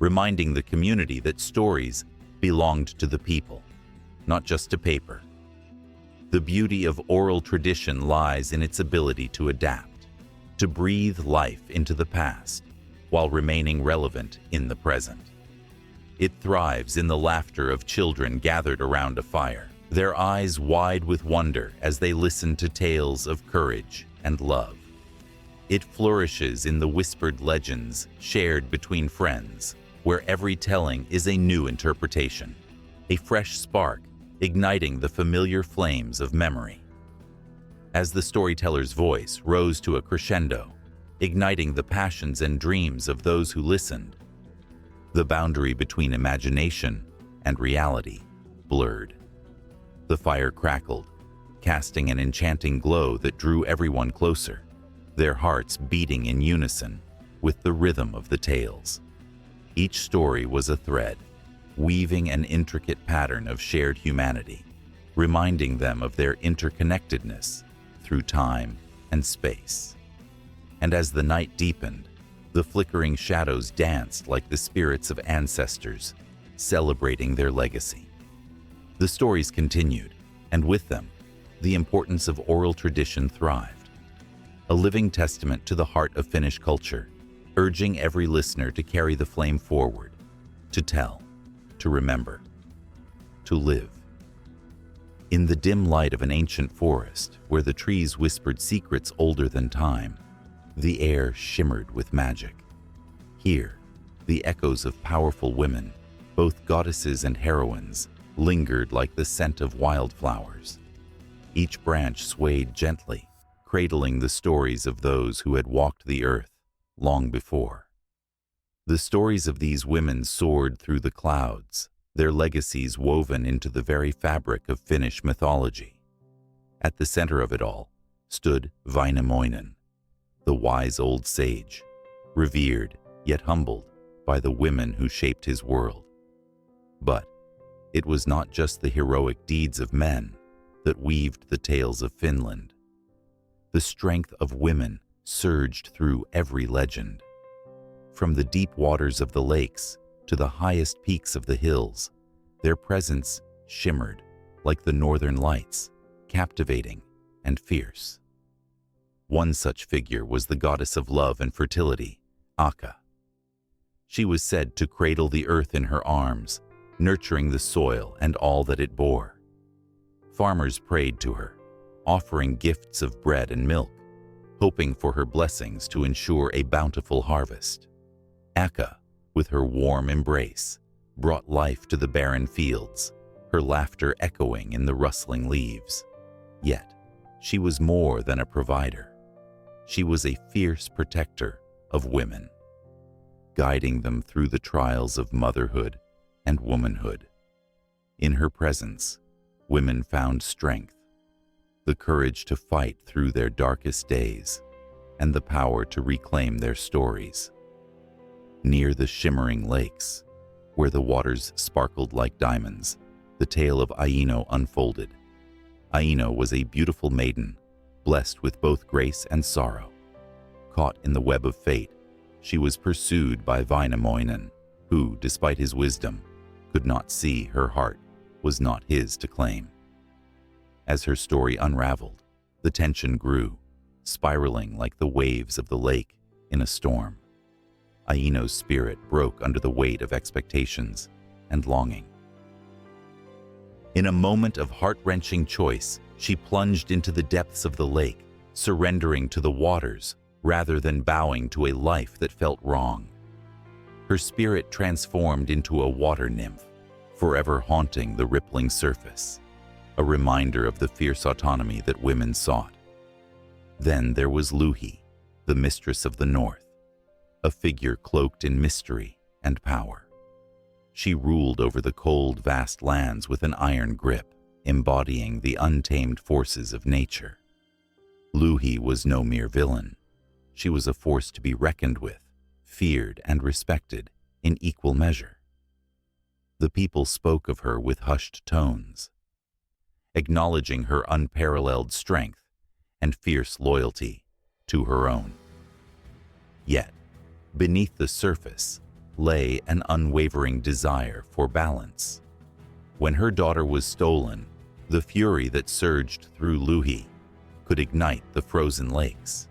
reminding the community that stories belonged to the people, not just to paper. The beauty of oral tradition lies in its ability to adapt, to breathe life into the past while remaining relevant in the present. It thrives in the laughter of children gathered around a fire, their eyes wide with wonder as they listen to tales of courage and love. It flourishes in the whispered legends shared between friends, where every telling is a new interpretation, a fresh spark igniting the familiar flames of memory. As the storyteller's voice rose to a crescendo, igniting the passions and dreams of those who listened, the boundary between imagination and reality blurred. The fire crackled, casting an enchanting glow that drew everyone closer, their hearts beating in unison with the rhythm of the tales. Each story was a thread, weaving an intricate pattern of shared humanity, reminding them of their interconnectedness through time and space. And as the night deepened, the flickering shadows danced like the spirits of ancestors, celebrating their legacy. The stories continued, and with them, the importance of oral tradition thrived, a living testament to the heart of Finnish culture, urging every listener to carry the flame forward, to tell, to remember, to live. In the dim light of an ancient forest, where the trees whispered secrets older than time, the air shimmered with magic. Here, the echoes of powerful women, both goddesses and heroines, lingered like the scent of wildflowers. Each branch swayed gently, cradling the stories of those who had walked the earth long before. The stories of these women soared through the clouds, their legacies woven into the very fabric of Finnish mythology. At the center of it all stood Väinämöinen, the wise old sage, revered yet humbled by the women who shaped his world. But it was not just the heroic deeds of men that weaved the tales of Finland. The strength of women surged through every legend. From the deep waters of the lakes to the highest peaks of the hills, their presence shimmered like the northern lights, captivating and fierce. One such figure was the goddess of love and fertility, Akka. She was said to cradle the earth in her arms, nurturing the soil and all that it bore. Farmers prayed to her, offering gifts of bread and milk, hoping for her blessings to ensure a bountiful harvest. Akka, with her warm embrace, brought life to the barren fields, her laughter echoing in the rustling leaves. Yet, she was more than a provider. She was a fierce protector of women, guiding them through the trials of motherhood and womanhood. In her presence, women found strength, the courage to fight through their darkest days, and the power to reclaim their stories. Near the shimmering lakes, where the waters sparkled like diamonds, the tale of Aino unfolded. Aino was a beautiful maiden, blessed with both grace and sorrow. Caught in the web of fate, she was pursued by Väinämöinen, who, despite his wisdom, could not see her heart was not his to claim. As her story unraveled, the tension grew, spiraling like the waves of the lake in a storm. Aino's spirit broke under the weight of expectations and longing. In a moment of heart-wrenching choice, she plunged into the depths of the lake, surrendering to the waters rather than bowing to a life that felt wrong. Her spirit transformed into a water nymph, forever haunting the rippling surface, a reminder of the fierce autonomy that women sought. Then there was Louhi, the mistress of the north, a figure cloaked in mystery and power. She ruled over the cold, vast lands with an iron grip, embodying the untamed forces of nature. Louhi was no mere villain. She was a force to be reckoned with, feared and respected in equal measure. The people spoke of her with hushed tones, acknowledging her unparalleled strength and fierce loyalty to her own. Yet, beneath the surface lay an unwavering desire for balance. When her daughter was stolen, the fury that surged through Louhi could ignite the frozen lakes.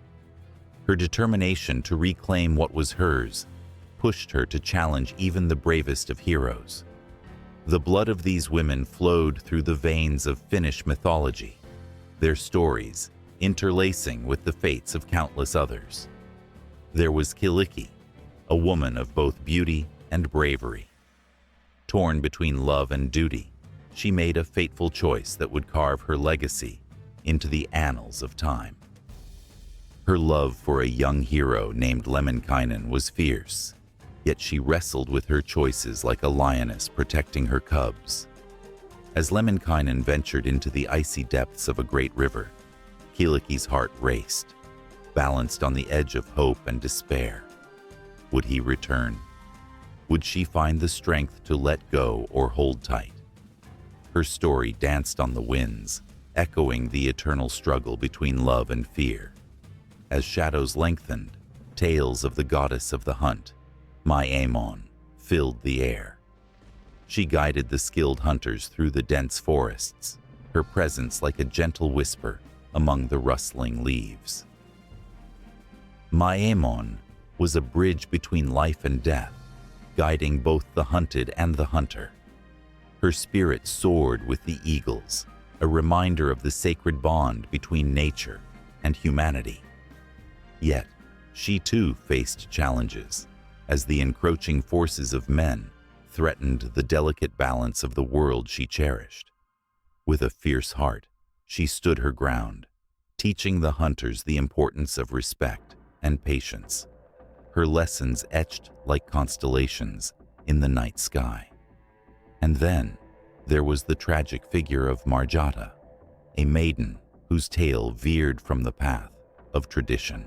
Her determination to reclaim what was hers pushed her to challenge even the bravest of heroes. The blood of these women flowed through the veins of Finnish mythology, their stories interlacing with the fates of countless others. There was Kyllikki, a woman of both beauty and bravery. Torn between love and duty, she made a fateful choice that would carve her legacy into the annals of time. Her love for a young hero named Lemminkainen was fierce, yet she wrestled with her choices like a lioness protecting her cubs. As Lemminkainen ventured into the icy depths of a great river, Kyllikki's heart raced, balanced on the edge of hope and despair. Would he return? Would she find the strength to let go or hold tight? Her story danced on the winds, echoing the eternal struggle between love and fear. As shadows lengthened, tales of the goddess of the hunt, Mythology, filled the air. She guided the skilled hunters through the dense forests, her presence like a gentle whisper among the rustling leaves. Mythology was a bridge between life and death, guiding both the hunted and the hunter. Her spirit soared with the eagles, a reminder of the sacred bond between nature and humanity. Yet, she too faced challenges, as the encroaching forces of men threatened the delicate balance of the world she cherished. With a fierce heart, she stood her ground, teaching the hunters the importance of respect and patience, her lessons etched like constellations in the night sky. And then, there was the tragic figure of Marjata, a maiden whose tale veered from the path of tradition.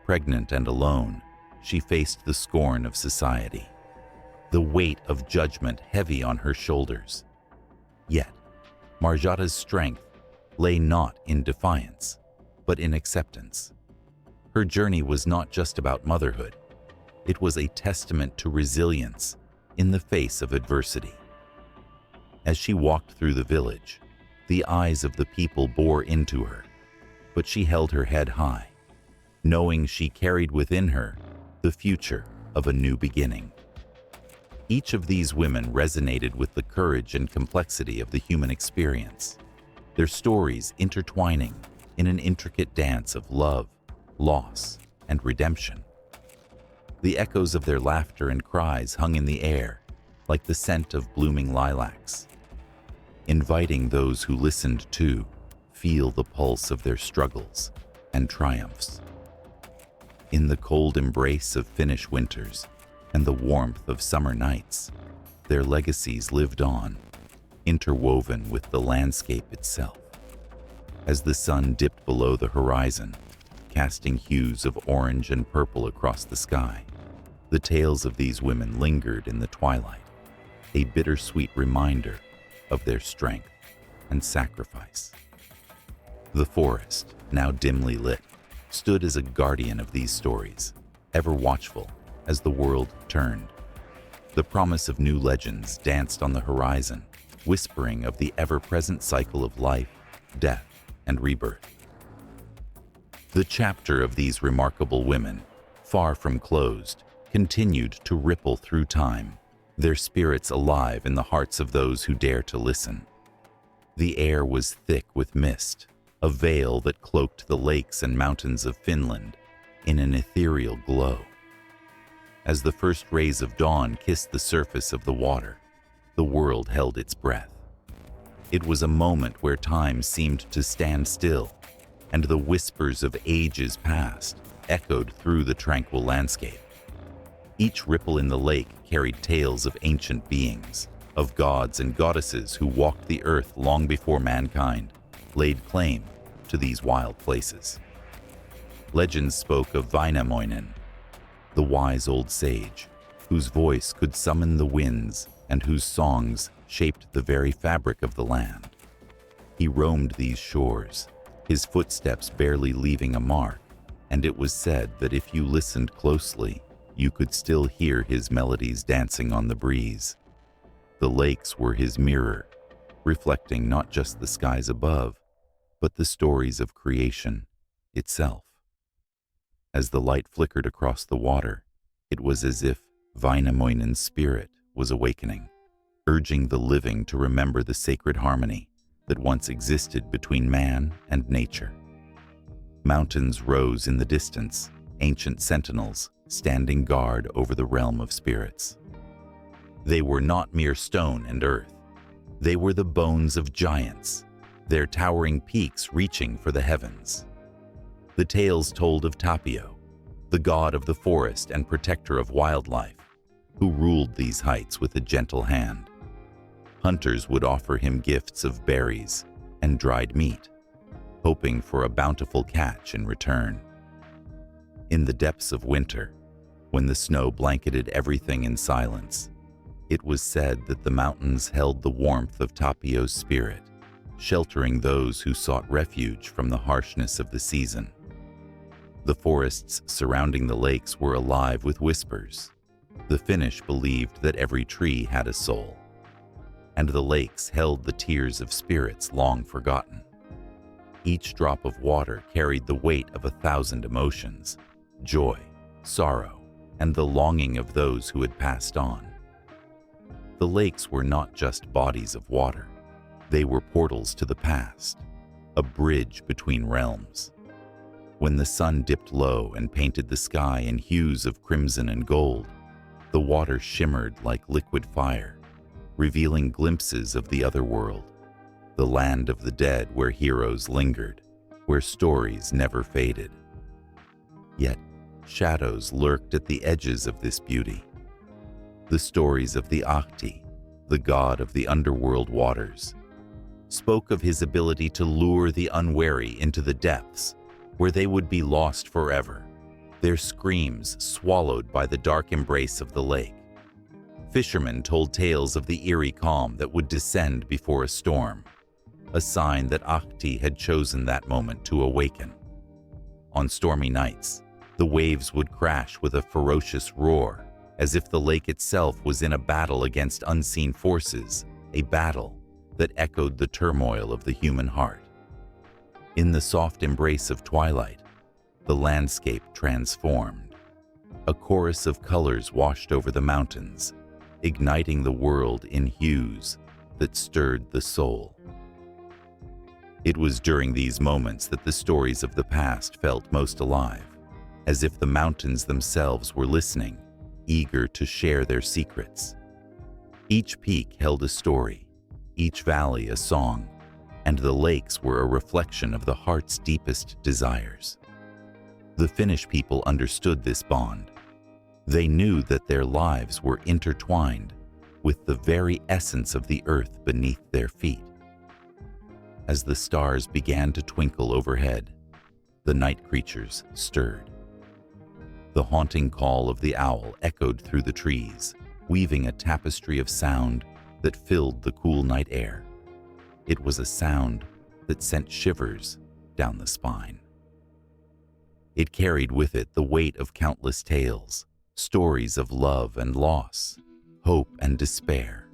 Pregnant and alone, she faced the scorn of society, the weight of judgment heavy on her shoulders. Yet, Marjata's strength lay not in defiance, but in acceptance. Her journey was not just about motherhood. It was a testament to resilience in the face of adversity. As she walked through the village, the eyes of the people bore into her, but she held her head high, knowing she carried within her the future of a new beginning. Each of these women resonated with the courage and complexity of the human experience, their stories intertwining in an intricate dance of love, loss, and redemption. The echoes of their laughter and cries hung in the air like the scent of blooming lilacs, inviting those who listened to feel the pulse of their struggles and triumphs. In the cold embrace of Finnish winters and the warmth of summer nights, their legacies lived on, interwoven with the landscape itself. As the sun dipped below the horizon, casting hues of orange and purple across the sky, the tales of these women lingered in the twilight, a bittersweet reminder of their strength and sacrifice. The forest, now dimly lit, stood as a guardian of these stories, ever watchful as the world turned. The promise of new legends danced on the horizon, whispering of the ever-present cycle of life, death, and rebirth. The chapter of these remarkable women, far from closed, continued to ripple through time, their spirits alive in the hearts of those who dare to listen. The air was thick with mist, a veil that cloaked the lakes and mountains of Finland in an ethereal glow. As the first rays of dawn kissed the surface of the water, the world held its breath. It was a moment where time seemed to stand still, and the whispers of ages past echoed through the tranquil landscape. Each ripple in the lake carried tales of ancient beings, of gods and goddesses who walked the earth long before mankind laid claim to these wild places. Legends spoke of Väinämöinen, the wise old sage, whose voice could summon the winds and whose songs shaped the very fabric of the land. He roamed these shores, his footsteps barely leaving a mark, and it was said that if you listened closely, you could still hear his melodies dancing on the breeze. The lakes were his mirror, reflecting not just the skies above, but the stories of creation itself. As the light flickered across the water, it was as if Väinämöinen's spirit was awakening, urging the living to remember the sacred harmony that once existed between man and nature. Mountains rose in the distance, ancient sentinels standing guard over the realm of spirits. They were not mere stone and earth. They were the bones of giants, their towering peaks reaching for the heavens. The tales told of Tapio, the god of the forest and protector of wildlife, who ruled these heights with a gentle hand. Hunters would offer him gifts of berries and dried meat, hoping for a bountiful catch in return. In the depths of winter, when the snow blanketed everything in silence, it was said that the mountains held the warmth of Tapio's spirit, sheltering those who sought refuge from the harshness of the season. The forests surrounding the lakes were alive with whispers. The Finnish believed that every tree had a soul, and the lakes held the tears of spirits long forgotten. Each drop of water carried the weight of 1,000 emotions: joy, sorrow, and the longing of those who had passed on. The lakes were not just bodies of water. They were portals to the past, a bridge between realms. When the sun dipped low and painted the sky in hues of crimson and gold, the water shimmered like liquid fire, revealing glimpses of the other world, the land of the dead where heroes lingered, where stories never faded. Yet, shadows lurked at the edges of this beauty. The stories of the Ahti, the god of the underworld waters, spoke of his ability to lure the unwary into the depths, where they would be lost forever, their screams swallowed by the dark embrace of the lake. Fishermen told tales of the eerie calm that would descend before a storm, a sign that Ahti had chosen that moment to awaken. On stormy nights, the waves would crash with a ferocious roar, as if the lake itself was in a battle against unseen forces, a battle that echoed the turmoil of the human heart. In the soft embrace of twilight, the landscape transformed. A chorus of colors washed over the mountains, igniting the world in hues that stirred the soul. It was during these moments that the stories of the past felt most alive, as if the mountains themselves were listening, eager to share their secrets. Each peak held a story, each valley a song, and the lakes were a reflection of the heart's deepest desires. The Finnish people understood this bond. They knew that their lives were intertwined with the very essence of the earth beneath their feet. As the stars began to twinkle overhead, the night creatures stirred. The haunting call of the owl echoed through the trees, weaving a tapestry of sound that filled the cool night air. It was a sound that sent shivers down the spine. It carried with it the weight of countless tales, stories of love and loss, hope and despair.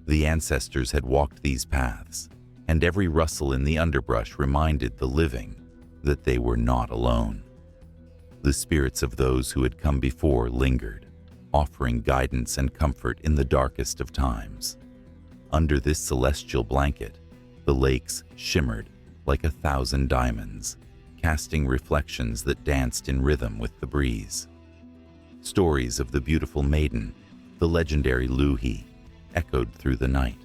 The ancestors had walked these paths, and every rustle in the underbrush reminded the living that they were not alone. The spirits of those who had come before lingered, offering guidance and comfort in the darkest of times. Under this celestial blanket, the lakes shimmered like 1,000 diamonds, casting reflections that danced in rhythm with the breeze. Stories of the beautiful maiden, the legendary Louhi, echoed through the night.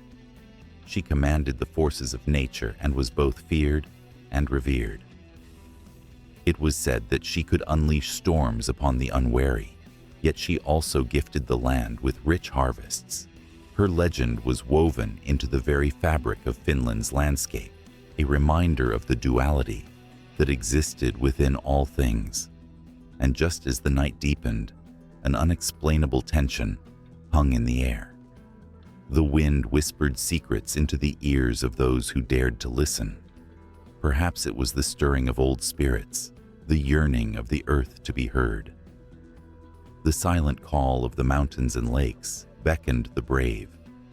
She commanded the forces of nature and was both feared and revered. It was said that she could unleash storms upon the unwary, yet she also gifted the land with rich harvests. Her legend was woven into the very fabric of Finland's landscape, a reminder of the duality that existed within all things. And just as the night deepened, an unexplainable tension hung in the air. The wind whispered secrets into the ears of those who dared to listen. Perhaps it was the stirring of old spirits, the yearning of the earth to be heard. The silent call of the mountains and lakes beckoned the brave,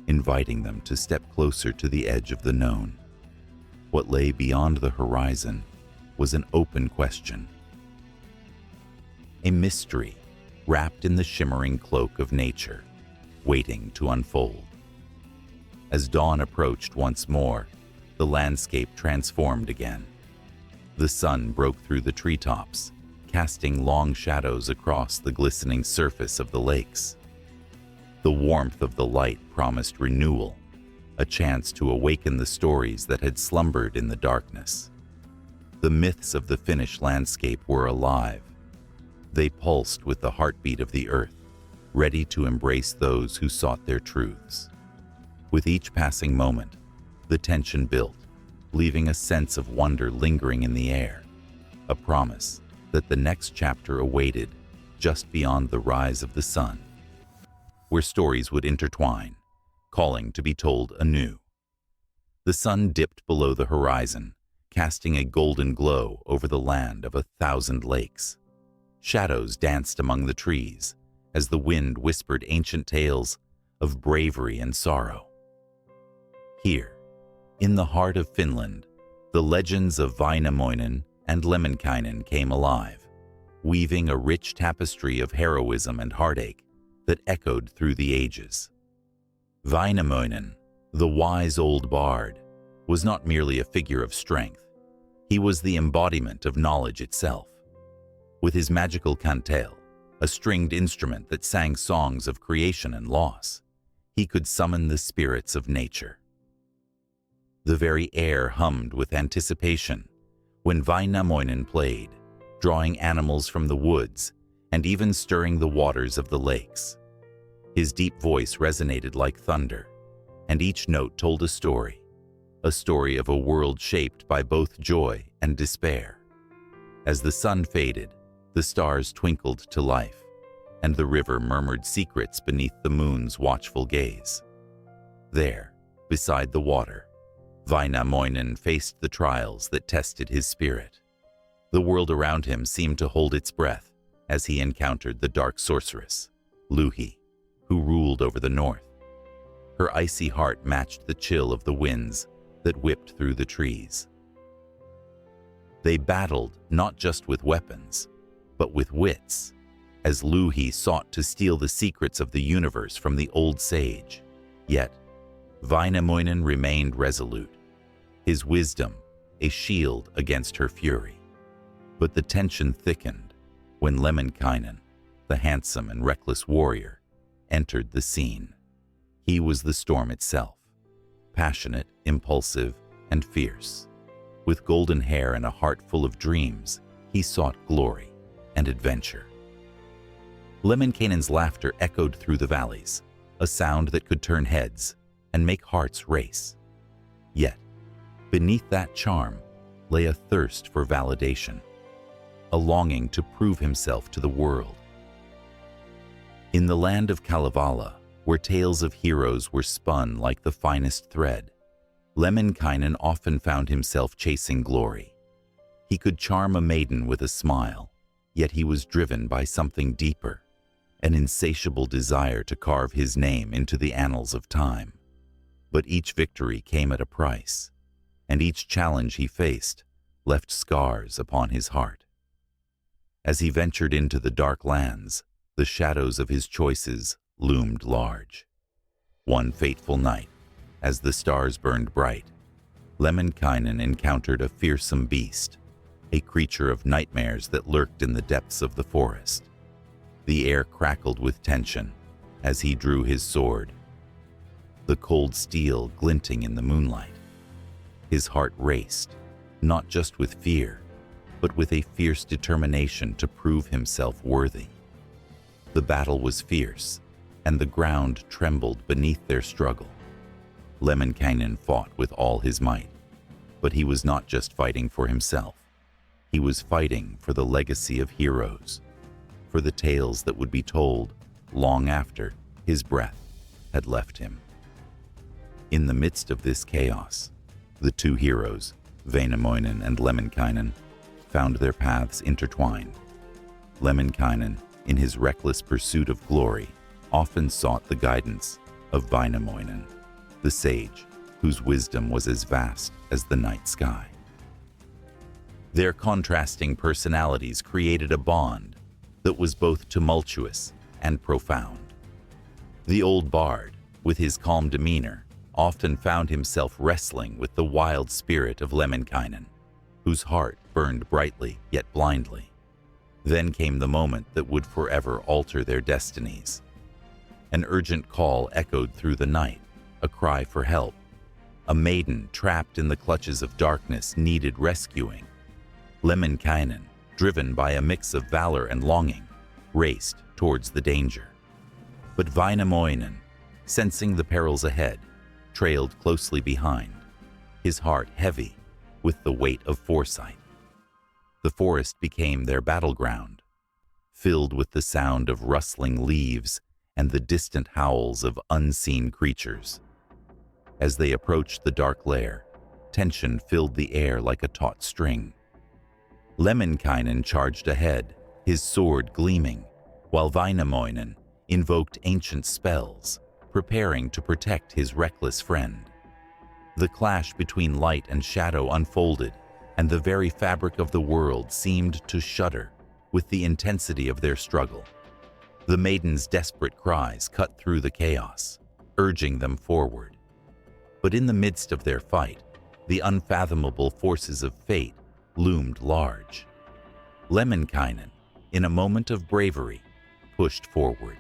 inviting them to step closer to the edge of the known. What lay beyond the horizon was an open question. A mystery wrapped in the shimmering cloak of nature, waiting to unfold. As dawn approached once more, the landscape transformed again. The sun broke through the treetops, casting long shadows across the glistening surface of the lakes. The warmth of the light promised renewal, a chance to awaken the stories that had slumbered in the darkness. The myths of the Finnish landscape were alive. They pulsed with the heartbeat of the earth, ready to embrace those who sought their truths. With each passing moment, the tension built, leaving a sense of wonder lingering in the air, a promise that the next chapter awaited just beyond the rise of the sun, where stories would intertwine, calling to be told anew. The sun dipped below the horizon, casting a golden glow over the land of 1,000 lakes. Shadows danced among the trees as the wind whispered ancient tales of bravery and sorrow. Here, in the heart of Finland, the legends of Väinämöinen and Lemminkainen came alive, weaving a rich tapestry of heroism and heartache that echoed through the ages. Väinämöinen, the wise old bard, was not merely a figure of strength. He was the embodiment of knowledge itself. With his magical kantele, a stringed instrument that sang songs of creation and loss, he could summon the spirits of nature. The very air hummed with anticipation when Väinämöinen played, drawing animals from the woods and even stirring the waters of the lakes. His deep voice resonated like thunder, and each note told a story of a world shaped by both joy and despair. As the sun faded, the stars twinkled to life, and the river murmured secrets beneath the moon's watchful gaze. There, beside the water, Väinämöinen faced the trials that tested his spirit. The world around him seemed to hold its breath as he encountered the dark sorceress, Louhi, who ruled over the north. Her icy heart matched the chill of the winds that whipped through the trees. They battled not just with weapons, but with wits, as Louhi sought to steal the secrets of the universe from the old sage. Yet, Väinämöinen remained resolute, his wisdom a shield against her fury. But the tension thickened when Lemminkainen, the handsome and reckless warrior, entered the scene. He was the storm itself, passionate, impulsive, and fierce. With golden hair and a heart full of dreams, he sought glory and adventure. Lemminkainen's laughter echoed through the valleys, a sound that could turn heads and make hearts race. Yet, beneath that charm lay a thirst for validation, a longing to prove himself to the world. In the land of Kalevala, where tales of heroes were spun like the finest thread, Lemminkainen often found himself chasing glory. He could charm a maiden with a smile, yet he was driven by something deeper, an insatiable desire to carve his name into the annals of time. But each victory came at a price, and each challenge he faced left scars upon his heart. As he ventured into the dark lands, the shadows of his choices loomed large. One fateful night, as the stars burned bright, Lemminkainen encountered a fearsome beast, a creature of nightmares that lurked in the depths of the forest. The air crackled with tension as he drew his sword, the cold steel glinting in the moonlight. His heart raced, not just with fear, but with a fierce determination to prove himself worthy. The battle was fierce, and the ground trembled beneath their struggle. Lemminkainen fought with all his might, but he was not just fighting for himself. He was fighting for the legacy of heroes, for the tales that would be told long after his breath had left him. In the midst of this chaos, the two heroes, Väinämöinen and Lemminkainen, found their paths intertwined. Lemminkainen, in his reckless pursuit of glory, often sought the guidance of Väinämöinen, the sage whose wisdom was as vast as the night sky. Their contrasting personalities created a bond that was both tumultuous and profound. The old bard, with his calm demeanor, often found himself wrestling with the wild spirit of Lemminkainen, whose heart burned brightly yet blindly. Then came the moment that would forever alter their destinies. An urgent call echoed through the night, a cry for help. A maiden trapped in the clutches of darkness needed rescuing. Lemminkainen, driven by a mix of valor and longing, raced towards the danger. But Väinämöinen, sensing the perils ahead, trailed closely behind, his heart heavy with the weight of foresight. The forest became their battleground, filled with the sound of rustling leaves and the distant howls of unseen creatures. As they approached the dark lair, tension filled the air like a taut string. Lemminkainen charged ahead, his sword gleaming, while Väinämöinen invoked ancient spells, preparing to protect his reckless friend. The clash between light and shadow unfolded, and the very fabric of the world seemed to shudder with the intensity of their struggle. The maiden's desperate cries cut through the chaos, urging them forward. But in the midst of their fight, the unfathomable forces of fate loomed large. Lemminkainen, in a moment of bravery, pushed forward.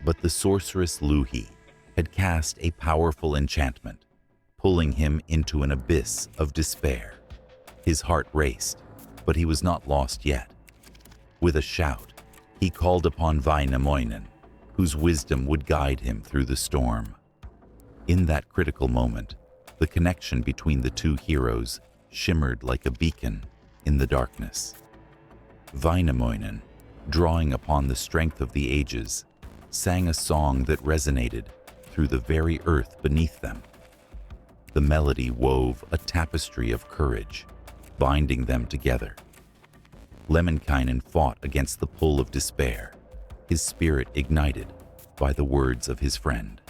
But the sorceress Louhi had cast a powerful enchantment, pulling him into an abyss of despair. His heart raced, but he was not lost yet. With a shout, he called upon Väinämöinen, whose wisdom would guide him through the storm. In that critical moment, the connection between the two heroes shimmered like a beacon in the darkness. Väinämöinen, drawing upon the strength of the ages, sang a song that resonated through the very earth beneath them. The melody wove a tapestry of courage, binding them together. Lemminkainen fought against the pull of despair, his spirit ignited by the words of his friend.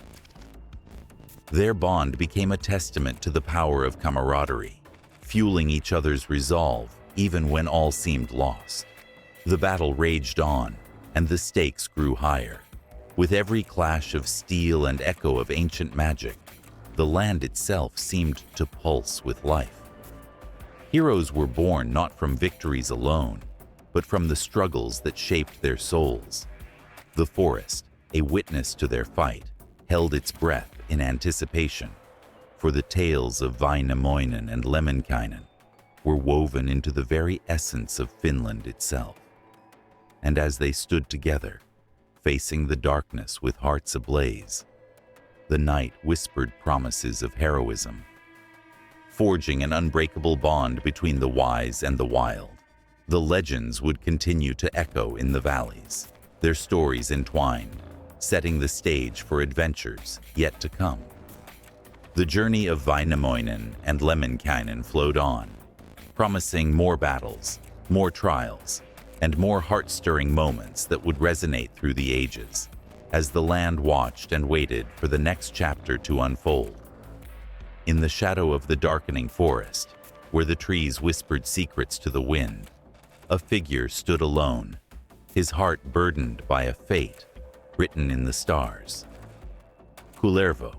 Their bond became a testament to the power of camaraderie, fueling each other's resolve even when all seemed lost. The battle raged on, and the stakes grew higher. With every clash of steel and echo of ancient magic, the land itself seemed to pulse with life. Heroes were born not from victories alone, but from the struggles that shaped their souls. The forest, a witness to their fight, held its breath in anticipation, for the tales of Väinämöinen and Lemminkainen were woven into the very essence of Finland itself. And as they stood together, facing the darkness with hearts ablaze, the night whispered promises of heroism, forging an unbreakable bond between the wise and the wild. The legends would continue to echo in the valleys, their stories entwined, setting the stage for adventures yet to come. The journey of Väinämöinen and Lemminkainen flowed on, promising more battles, more trials, and more heart-stirring moments that would resonate through the ages, as the land watched and waited for the next chapter to unfold. In the shadow of the darkening forest, where the trees whispered secrets to the wind, a figure stood alone, his heart burdened by a fate written in the stars. Kullervo,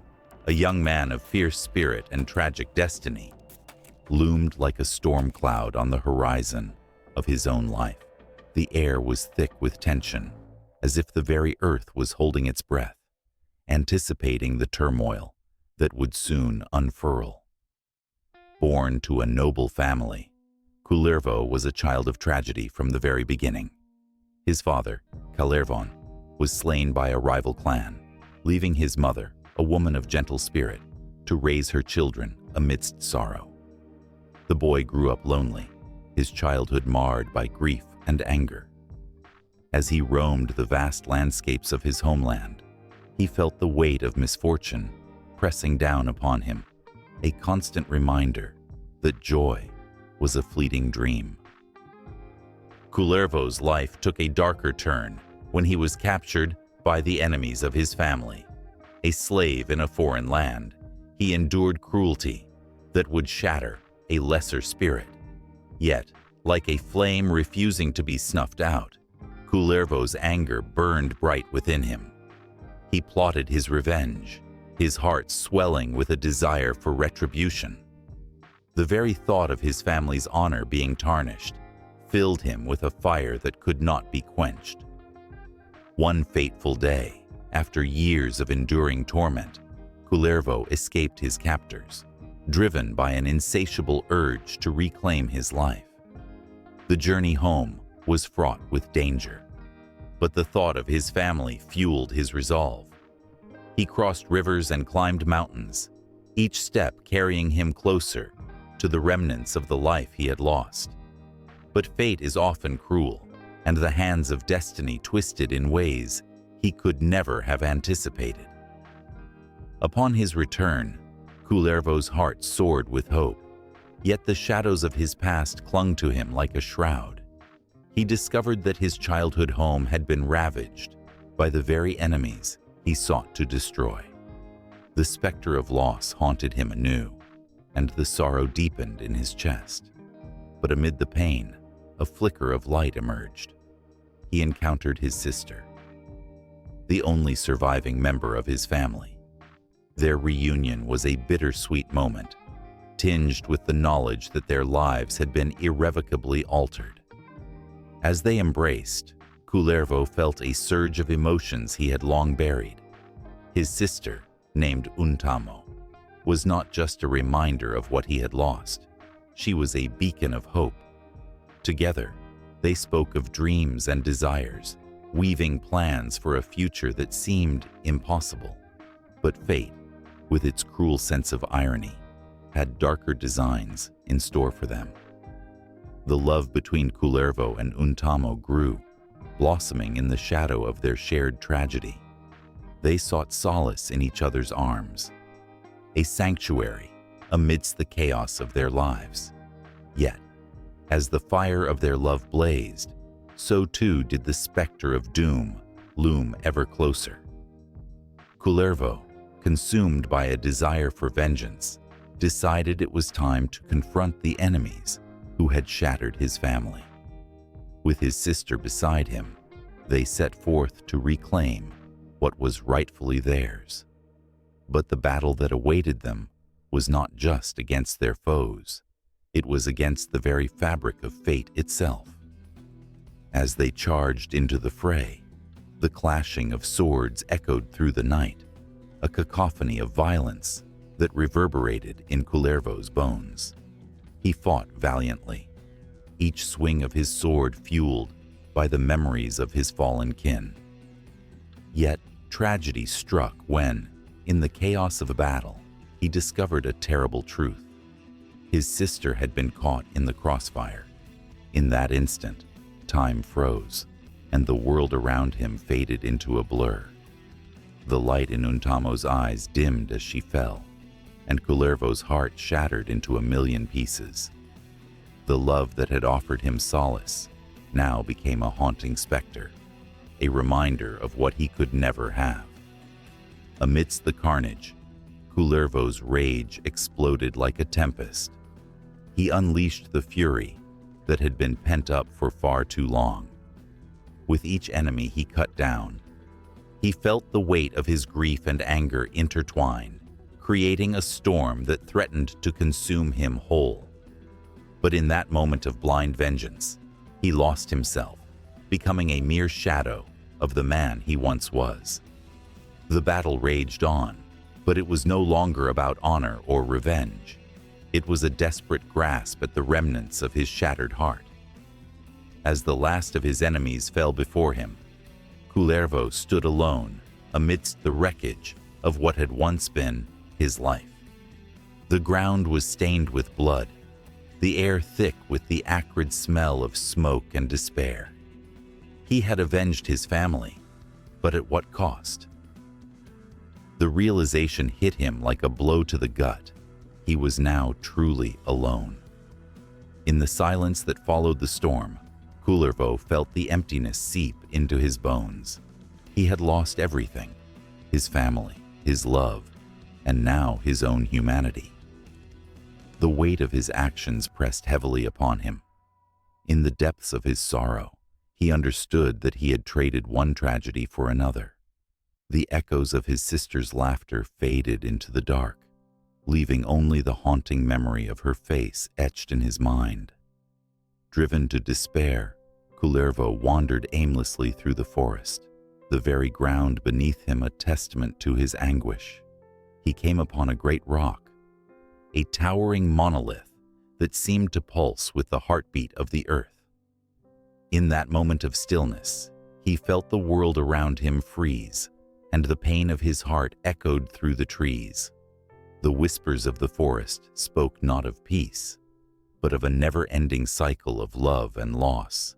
a young man of fierce spirit and tragic destiny, loomed like a storm cloud on the horizon of his own life. The air was thick with tension, as if the very earth was holding its breath, anticipating the turmoil that would soon unfurl. Born to a noble family, Kullervo was a child of tragedy from the very beginning. His father, Kalervon, was slain by a rival clan, leaving his mother, a woman of gentle spirit, to raise her children amidst sorrow. The boy grew up lonely, his childhood marred by grief and anger. As he roamed the vast landscapes of his homeland, he felt the weight of misfortune pressing down upon him, a constant reminder that joy was a fleeting dream. Kullervo's life took a darker turn when he was captured by the enemies of his family. A slave in a foreign land, he endured cruelty that would shatter a lesser spirit. Yet, like a flame refusing to be snuffed out, Kullervo's anger burned bright within him. He plotted his revenge, his heart swelling with a desire for retribution. The very thought of his family's honor being tarnished filled him with a fire that could not be quenched. One fateful day, after years of enduring torment, Kullervo escaped his captors, driven by an insatiable urge to reclaim his life. The journey home was fraught with danger, but the thought of his family fueled his resolve. He crossed rivers and climbed mountains, each step carrying him closer to the remnants of the life he had lost. But fate is often cruel, and the hands of destiny twisted in ways he could never have anticipated. Upon his return, Kullervo's heart soared with hope, yet the shadows of his past clung to him like a shroud. He discovered that his childhood home had been ravaged by the very enemies he sought to destroy. The specter of loss haunted him anew, and the sorrow deepened in his chest. But amid the pain, a flicker of light emerged. He encountered his sister, the only surviving member of his family. Their reunion was a bittersweet moment, tinged with the knowledge that their lives had been irrevocably altered. As they embraced, Kullervo felt a surge of emotions he had long buried. His sister, named Untamo, was not just a reminder of what he had lost. She was a beacon of hope. Together, they spoke of dreams and desires, weaving plans for a future that seemed impossible. But fate, with its cruel sense of irony, had darker designs in store for them. The love between Kullervo and Untamo grew, blossoming in the shadow of their shared tragedy. They sought solace in each other's arms, a sanctuary amidst the chaos of their lives. Yet, as the fire of their love blazed, so too did the specter of doom loom ever closer. Kullervo, consumed by a desire for vengeance, decided it was time to confront the enemies who had shattered his family. With his sister beside him, they set forth to reclaim what was rightfully theirs. But the battle that awaited them was not just against their foes. It was against the very fabric of fate itself. As they charged into the fray, the clashing of swords echoed through the night, a cacophony of violence that reverberated in Kullervo's bones. He fought valiantly, each swing of his sword fueled by the memories of his fallen kin. Yet tragedy struck when, in the chaos of a battle, he discovered a terrible truth. His sister had been caught in the crossfire. In that instant, time froze, and the world around him faded into a blur. The light in Untamo's eyes dimmed as she fell, and Kullervo's heart shattered into a million pieces. The love that had offered him solace now became a haunting specter, a reminder of what he could never have. Amidst the carnage, Kullervo's rage exploded like a tempest. He unleashed the fury that had been pent up for far too long. With each enemy he cut down, he felt the weight of his grief and anger intertwine, creating a storm that threatened to consume him whole. But in that moment of blind vengeance, he lost himself, becoming a mere shadow of the man he once was. The battle raged on, but it was no longer about honor or revenge. It was a desperate grasp at the remnants of his shattered heart. As the last of his enemies fell before him, Kullervo stood alone amidst the wreckage of what had once been his life. The ground was stained with blood, the air thick with the acrid smell of smoke and despair. He had avenged his family, but at what cost? The realization hit him like a blow to the gut. He was now truly alone. In the silence that followed the storm, Kullervo felt the emptiness seep into his bones. He had lost everything: his family, his love, and now his own humanity. The weight of his actions pressed heavily upon him. In the depths of his sorrow, he understood that he had traded one tragedy for another. The echoes of his sister's laughter faded into the dark, leaving only the haunting memory of her face etched in his mind. Driven to despair, Kullervo wandered aimlessly through the forest, the very ground beneath him a testament to his anguish. He came upon a great rock, a towering monolith that seemed to pulse with the heartbeat of the earth. In that moment of stillness, he felt the world around him freeze, and the pain of his heart echoed through the trees. The whispers of the forest spoke not of peace, but of a never-ending cycle of love and loss,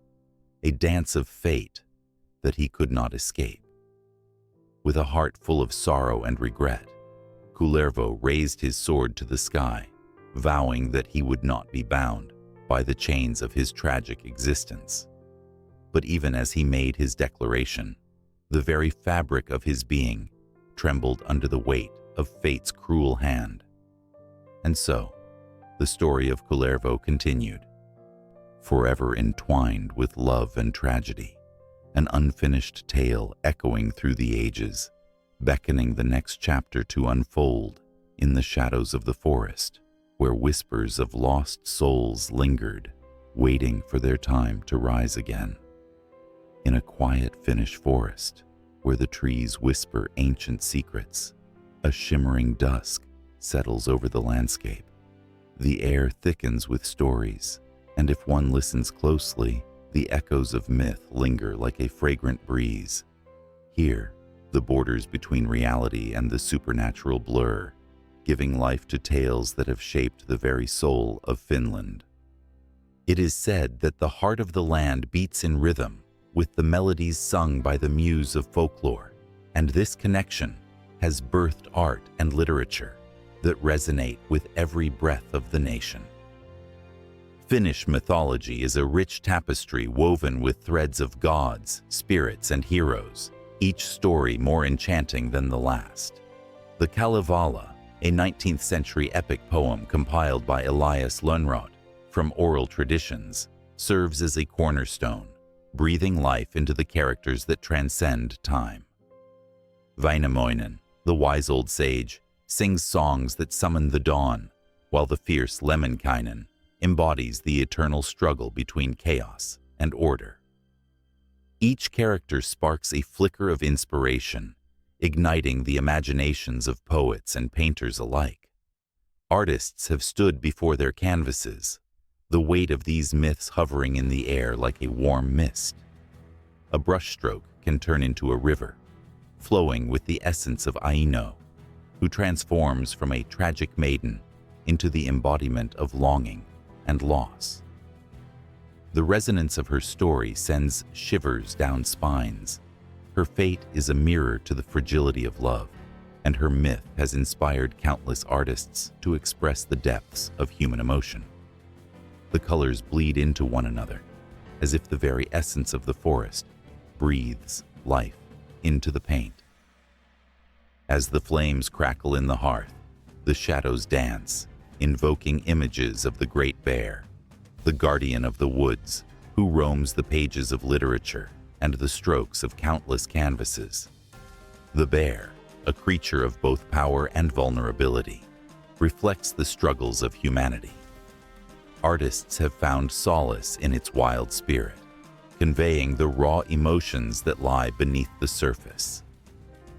a dance of fate that he could not escape. With a heart full of sorrow and regret, Kullervo raised his sword to the sky, vowing that he would not be bound by the chains of his tragic existence. But even as he made his declaration, the very fabric of his being trembled under the weight of fate's cruel hand. And so, the story of Kullervo continued, forever entwined with love and tragedy, an unfinished tale echoing through the ages, beckoning the next chapter to unfold in the shadows of the forest, where whispers of lost souls lingered, waiting for their time to rise again. In a quiet Finnish forest, where the trees whisper ancient secrets, a shimmering dusk settles over the landscape. The air thickens with stories, and if one listens closely, the echoes of myth linger like a fragrant breeze. Here, the borders between reality and the supernatural blur, giving life to tales that have shaped the very soul of Finland. It is said that the heart of the land beats in rhythm with the melodies sung by the muse of folklore, and this connection has birthed art and literature that resonate with every breath of the nation. Finnish mythology is a rich tapestry woven with threads of gods, spirits, and heroes, each story more enchanting than the last. The Kalevala, a 19th century epic poem compiled by Elias Lönnrot from oral traditions, serves as a cornerstone, breathing life into the characters that transcend time. Väinämöinen, the wise old sage, sings songs that summon the dawn, while the fierce Lemminkainen embodies the eternal struggle between chaos and order. Each character sparks a flicker of inspiration, igniting the imaginations of poets and painters alike. Artists have stood before their canvases, the weight of these myths hovering in the air like a warm mist. A brushstroke can turn into a river, flowing with the essence of Aino, who transforms from a tragic maiden into the embodiment of longing and loss. The resonance of her story sends shivers down spines. Her fate is a mirror to the fragility of love, and her myth has inspired countless artists to express the depths of human emotion. The colors bleed into one another, as if the very essence of the forest breathes life into the paint. As the flames crackle in the hearth, the shadows dance, invoking images of the Great Bear, the guardian of the woods, who roams the pages of literature and the strokes of countless canvases. The bear, a creature of both power and vulnerability, reflects the struggles of humanity. Artists have found solace in its wild spirit, conveying the raw emotions that lie beneath the surface.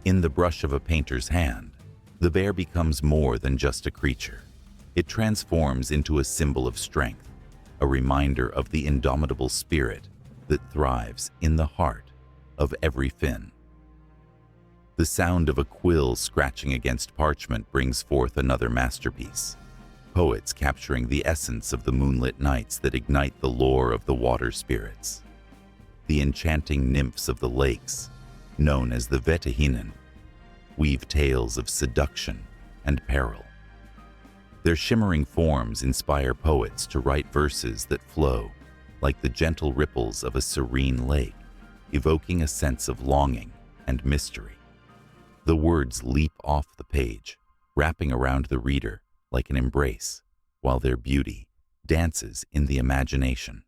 In the brush of a painter's hand, the bear becomes more than just a creature. It transforms into a symbol of strength, a reminder of the indomitable spirit that thrives in the heart of every Finn. The sound of a quill scratching against parchment brings forth another masterpiece. Poets capturing the essence of the moonlit nights that ignite the lore of the water spirits. The enchanting nymphs of the lakes, known as the Väinämöinen, weave tales of seduction and peril. Their shimmering forms inspire poets to write verses that flow like the gentle ripples of a serene lake, evoking a sense of longing and mystery. The words leap off the page, wrapping around the reader like an embrace, while their beauty dances in the imagination.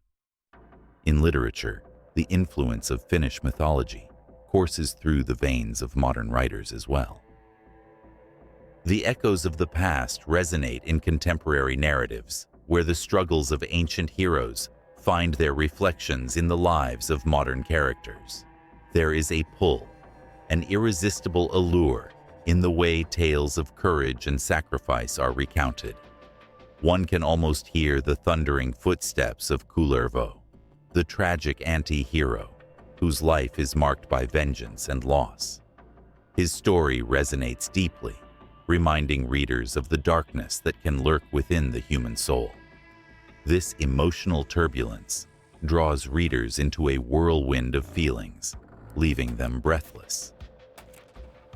In literature, the influence of Finnish mythology courses through the veins of modern writers as well. The echoes of the past resonate in contemporary narratives, where the struggles of ancient heroes find their reflections in the lives of modern characters. There is a pull, an irresistible allure, in the way tales of courage and sacrifice are recounted. One can almost hear the thundering footsteps of Kullervo, the tragic anti-hero, whose life is marked by vengeance and loss. His story resonates deeply, reminding readers of the darkness that can lurk within the human soul. This emotional turbulence draws readers into a whirlwind of feelings, leaving them breathless.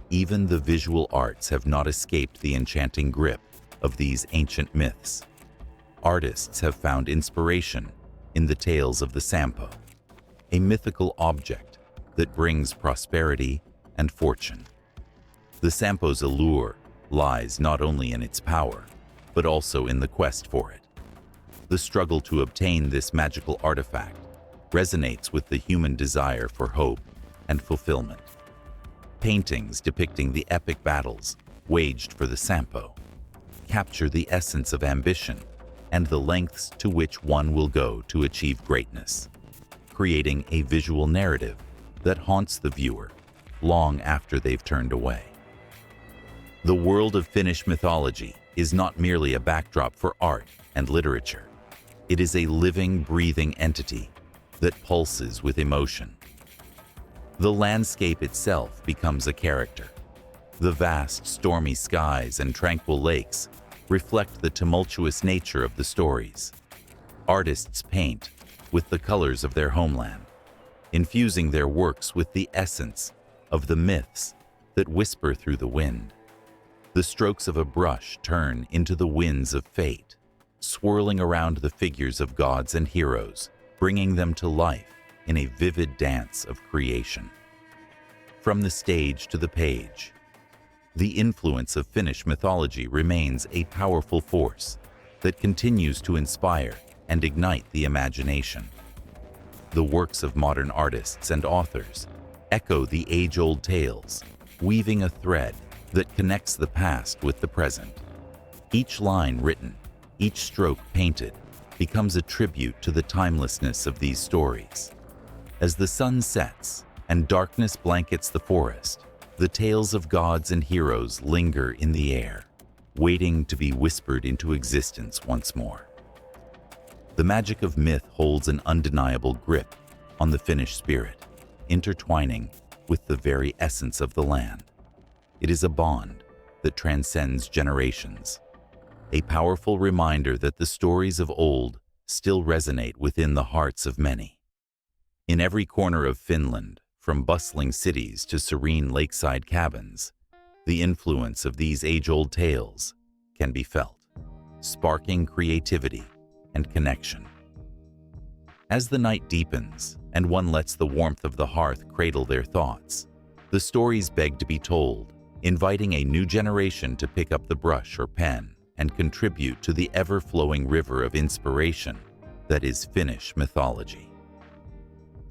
Even the visual arts have not escaped the enchanting grip of these ancient myths. Artists have found inspiration in the tales of the Sampo, a mythical object that brings prosperity and fortune. The Sampo's allure lies not only in its power, but also in the quest for it. The struggle to obtain this magical artifact resonates with the human desire for hope and fulfillment. Paintings depicting the epic battles waged for the Sampo capture the essence of ambition and the lengths to which one will go to achieve greatness, creating a visual narrative that haunts the viewer long after they've turned away. The world of Finnish mythology is not merely a backdrop for art and literature. It is a living, breathing entity that pulses with emotion. The landscape itself becomes a character. The vast, stormy skies and tranquil lakes reflect the tumultuous nature of the stories. Artists paint with the colors of their homeland, infusing their works with the essence of the myths that whisper through the wind. The strokes of a brush turn into the winds of fate, swirling around the figures of gods and heroes, bringing them to life in a vivid dance of creation. From the stage to the page, the influence of Finnish mythology remains a powerful force that continues to inspire and ignite the imagination. The works of modern artists and authors echo the age-old tales, weaving a thread that connects the past with the present. Each line written, each stroke painted, becomes a tribute to the timelessness of these stories. As the sun sets and darkness blankets the forest, the tales of gods and heroes linger in the air, waiting to be whispered into existence once more. The magic of myth holds an undeniable grip on the Finnish spirit, intertwining with the very essence of the land. It is a bond that transcends generations, a powerful reminder that the stories of old still resonate within the hearts of many. In every corner of Finland, from bustling cities to serene lakeside cabins, the influence of these age-old tales can be felt, sparking creativity and connection. As the night deepens and one lets the warmth of the hearth cradle their thoughts, the stories beg to be told, inviting a new generation to pick up the brush or pen and contribute to the ever-flowing river of inspiration that is Finnish mythology.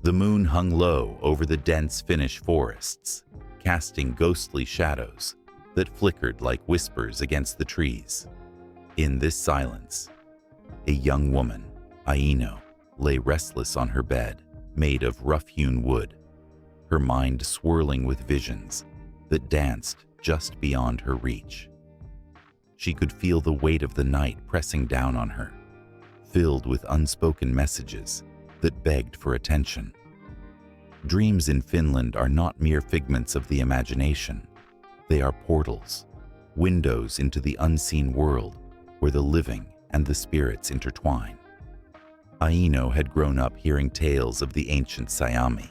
The moon hung low over the dense Finnish forests, casting ghostly shadows that flickered like whispers against the trees. In this silence, a young woman, Aino, lay restless on her bed, made of rough-hewn wood, her mind swirling with visions that danced just beyond her reach. She could feel the weight of the night pressing down on her, filled with unspoken messages that begged for attention. Dreams in Finland are not mere figments of the imagination. They are portals, windows into the unseen world where the living and the spirits intertwine. Aino had grown up hearing tales of the ancient Saiami,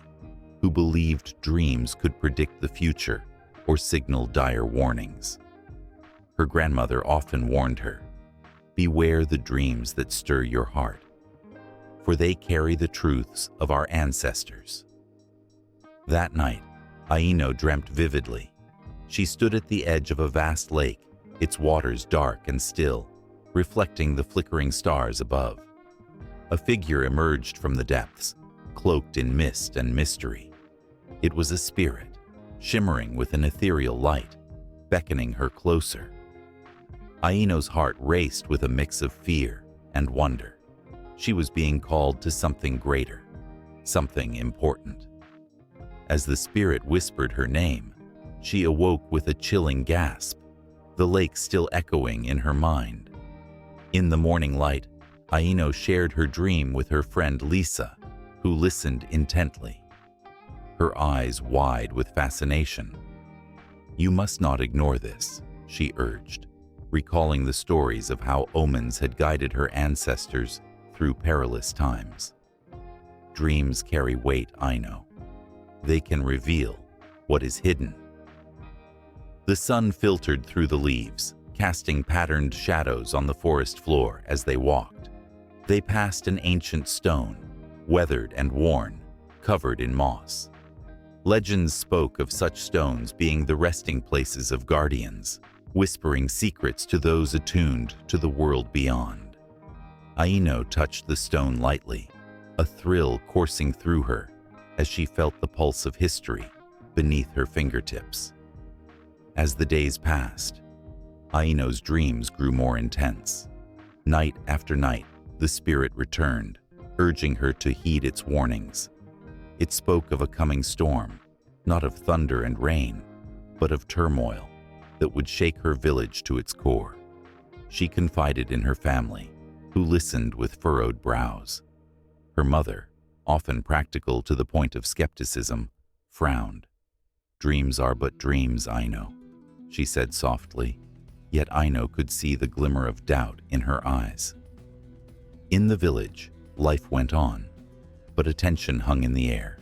who believed dreams could predict the future or signal dire warnings. Her grandmother often warned her, "Beware the dreams that stir your heart, for they carry the truths of our ancestors. That night, Aino dreamt vividly. She stood at the edge of a vast lake, its waters dark and still, reflecting the flickering stars above. A figure emerged from the depths, cloaked in mist and mystery. It was a spirit, shimmering with an ethereal light, beckoning her closer. Aino's heart raced with a mix of fear and wonder. She was being called to something greater, something important. As the spirit whispered her name, she awoke with a chilling gasp, the lake still echoing in her mind. In the morning light, Aino shared her dream with her friend Lisa, who listened intently, her eyes wide with fascination. "You must not ignore this," she urged, recalling the stories of how omens had guided her ancestors through perilous times. "Dreams carry weight, Aino. They can reveal what is hidden." The sun filtered through the leaves, casting patterned shadows on the forest floor as they walked. They passed an ancient stone, weathered and worn, covered in moss. Legends spoke of such stones being the resting places of guardians, whispering secrets to those attuned to the world beyond. Aino touched the stone lightly, a thrill coursing through her as she felt the pulse of history beneath her fingertips. As the days passed, Aino's dreams grew more intense. Night after night, the spirit returned, urging her to heed its warnings. It spoke of a coming storm, not of thunder and rain, but of turmoil that would shake her village to its core. She confided in her family, who listened with furrowed brows. Her mother, often practical to the point of skepticism, frowned. "Dreams are but dreams, Aino," she said softly, yet Aino could see the glimmer of doubt in her eyes. In the village, life went on, but a tension hung in the air.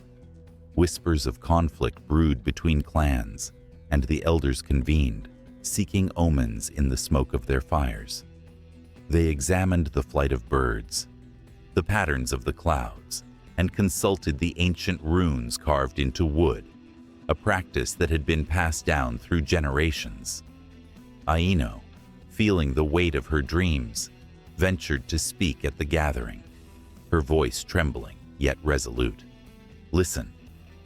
Whispers of conflict brewed between clans, and the elders convened, seeking omens in the smoke of their fires. They examined the flight of birds, the patterns of the clouds, and consulted the ancient runes carved into wood, a practice that had been passed down through generations. Aino, feeling the weight of her dreams, ventured to speak at the gathering, her voice trembling yet resolute. "Listen,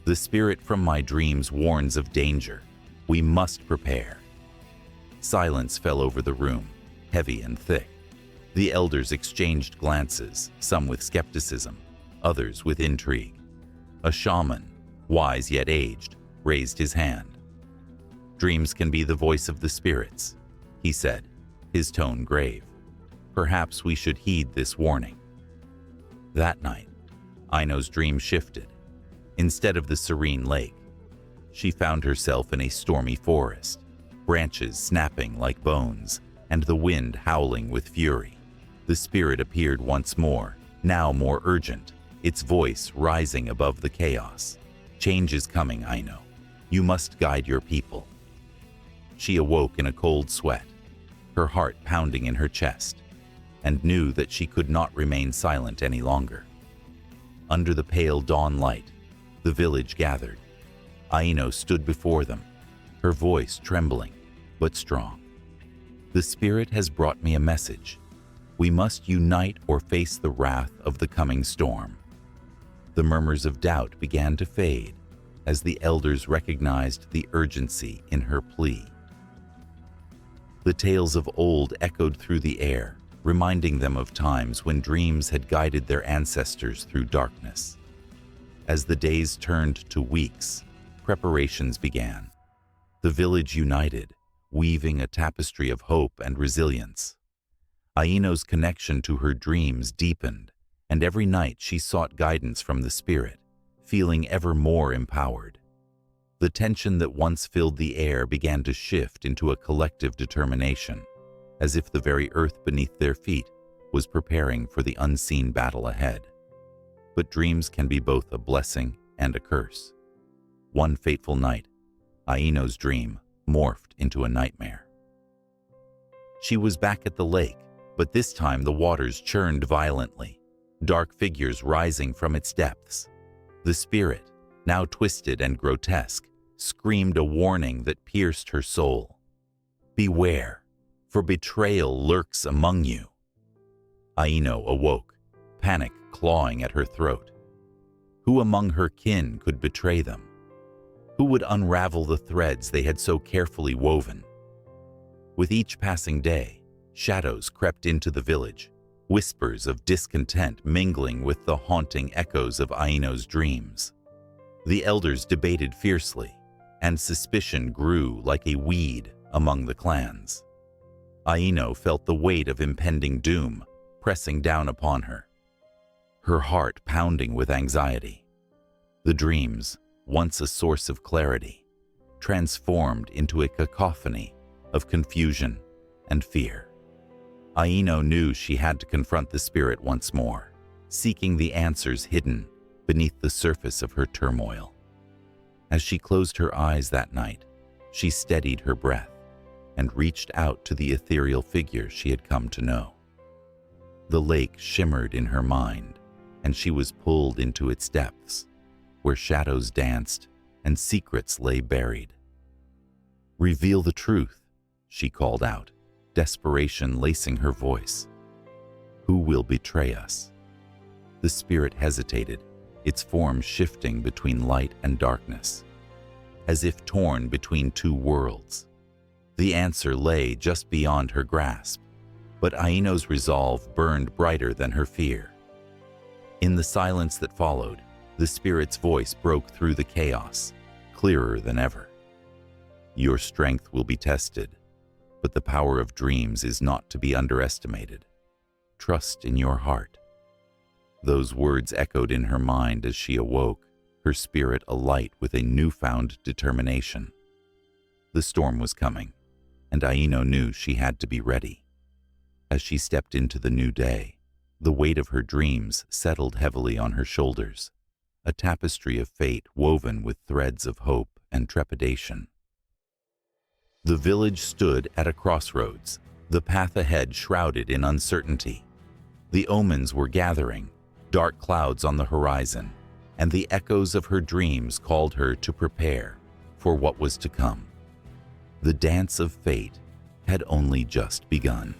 the spirit from my dreams warns of danger. We must prepare." Silence fell over the room, heavy and thick. The elders exchanged glances, some with skepticism, others with intrigue. A shaman, wise yet aged, raised his hand. "Dreams can be the voice of the spirits," he said, his tone grave. "Perhaps we should heed this warning." That night, Aino's dream shifted. Instead of the serene lake, she found herself in a stormy forest, branches snapping like bones, and the wind howling with fury. The spirit appeared once more, now more urgent, its voice rising above the chaos. "Change is coming, Aino. You must guide your people." She awoke in a cold sweat, her heart pounding in her chest, and knew that she could not remain silent any longer. Under the pale dawn light, the village gathered. Aino stood before them, her voice trembling but strong. "The spirit has brought me a message. We must unite or face the wrath of the coming storm." The murmurs of doubt began to fade as the elders recognized the urgency in her plea. The tales of old echoed through the air, reminding them of times when dreams had guided their ancestors through darkness. As the days turned to weeks, preparations began. The village united, weaving a tapestry of hope and resilience. Aino's connection to her dreams deepened, and every night she sought guidance from the spirit, feeling ever more empowered. The tension that once filled the air began to shift into a collective determination, as if the very earth beneath their feet was preparing for the unseen battle ahead. But dreams can be both a blessing and a curse. One fateful night, Aino's dream morphed into a nightmare. She was back at the lake, but this time the waters churned violently. dark figures rising from its depths. The spirit, now twisted and grotesque, screamed a warning that pierced her soul. "Beware, for betrayal lurks among you." Aino awoke, panic clawing at her throat. Who among her kin could betray them? Who would unravel the threads they had so carefully woven? With each passing day, shadows crept into the village, whispers of discontent mingling with the haunting echoes of Aino's dreams. The elders debated fiercely, and suspicion grew like a weed among the clans. Aino felt the weight of impending doom pressing down upon her, her heart pounding with anxiety. The dreams, once a source of clarity, transformed into a cacophony of confusion and fear. Aino knew she had to confront the spirit once more, seeking the answers hidden beneath the surface of her turmoil. As she closed her eyes that night, she steadied her breath and reached out to the ethereal figure she had come to know. The lake shimmered in her mind, and she was pulled into its depths, where shadows danced and secrets lay buried. "Reveal the truth," she called out, desperation lacing her voice. "Who will betray us?" The spirit hesitated, its form shifting between light and darkness, as if torn between two worlds. The answer lay just beyond her grasp, but Aino's resolve burned brighter than her fear. In the silence that followed, the spirit's voice broke through the chaos, clearer than ever. "Your strength will be tested, but the power of dreams is not to be underestimated. Trust in your heart." Those words echoed in her mind as she awoke, her spirit alight with a newfound determination. The storm was coming, and Aino knew she had to be ready. As she stepped into the new day, the weight of her dreams settled heavily on her shoulders, a tapestry of fate woven with threads of hope and trepidation. The village stood at a crossroads, the path ahead shrouded in uncertainty. The omens were gathering, dark clouds on the horizon, and the echoes of her dreams called her to prepare for what was to come. The dance of fate had only just begun.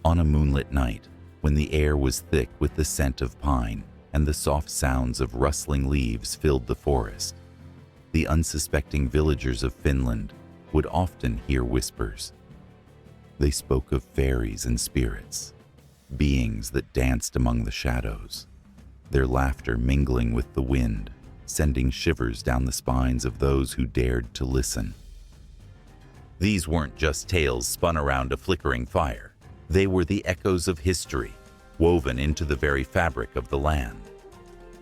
On a moonlit night, when the air was thick with the scent of pine and the soft sounds of rustling leaves filled the forest, the unsuspecting villagers of Finland would often hear whispers. They spoke of fairies and spirits, beings that danced among the shadows, their laughter mingling with the wind, sending shivers down the spines of those who dared to listen. These weren't just tales spun around a flickering fire. They were the echoes of history, woven into the very fabric of the land.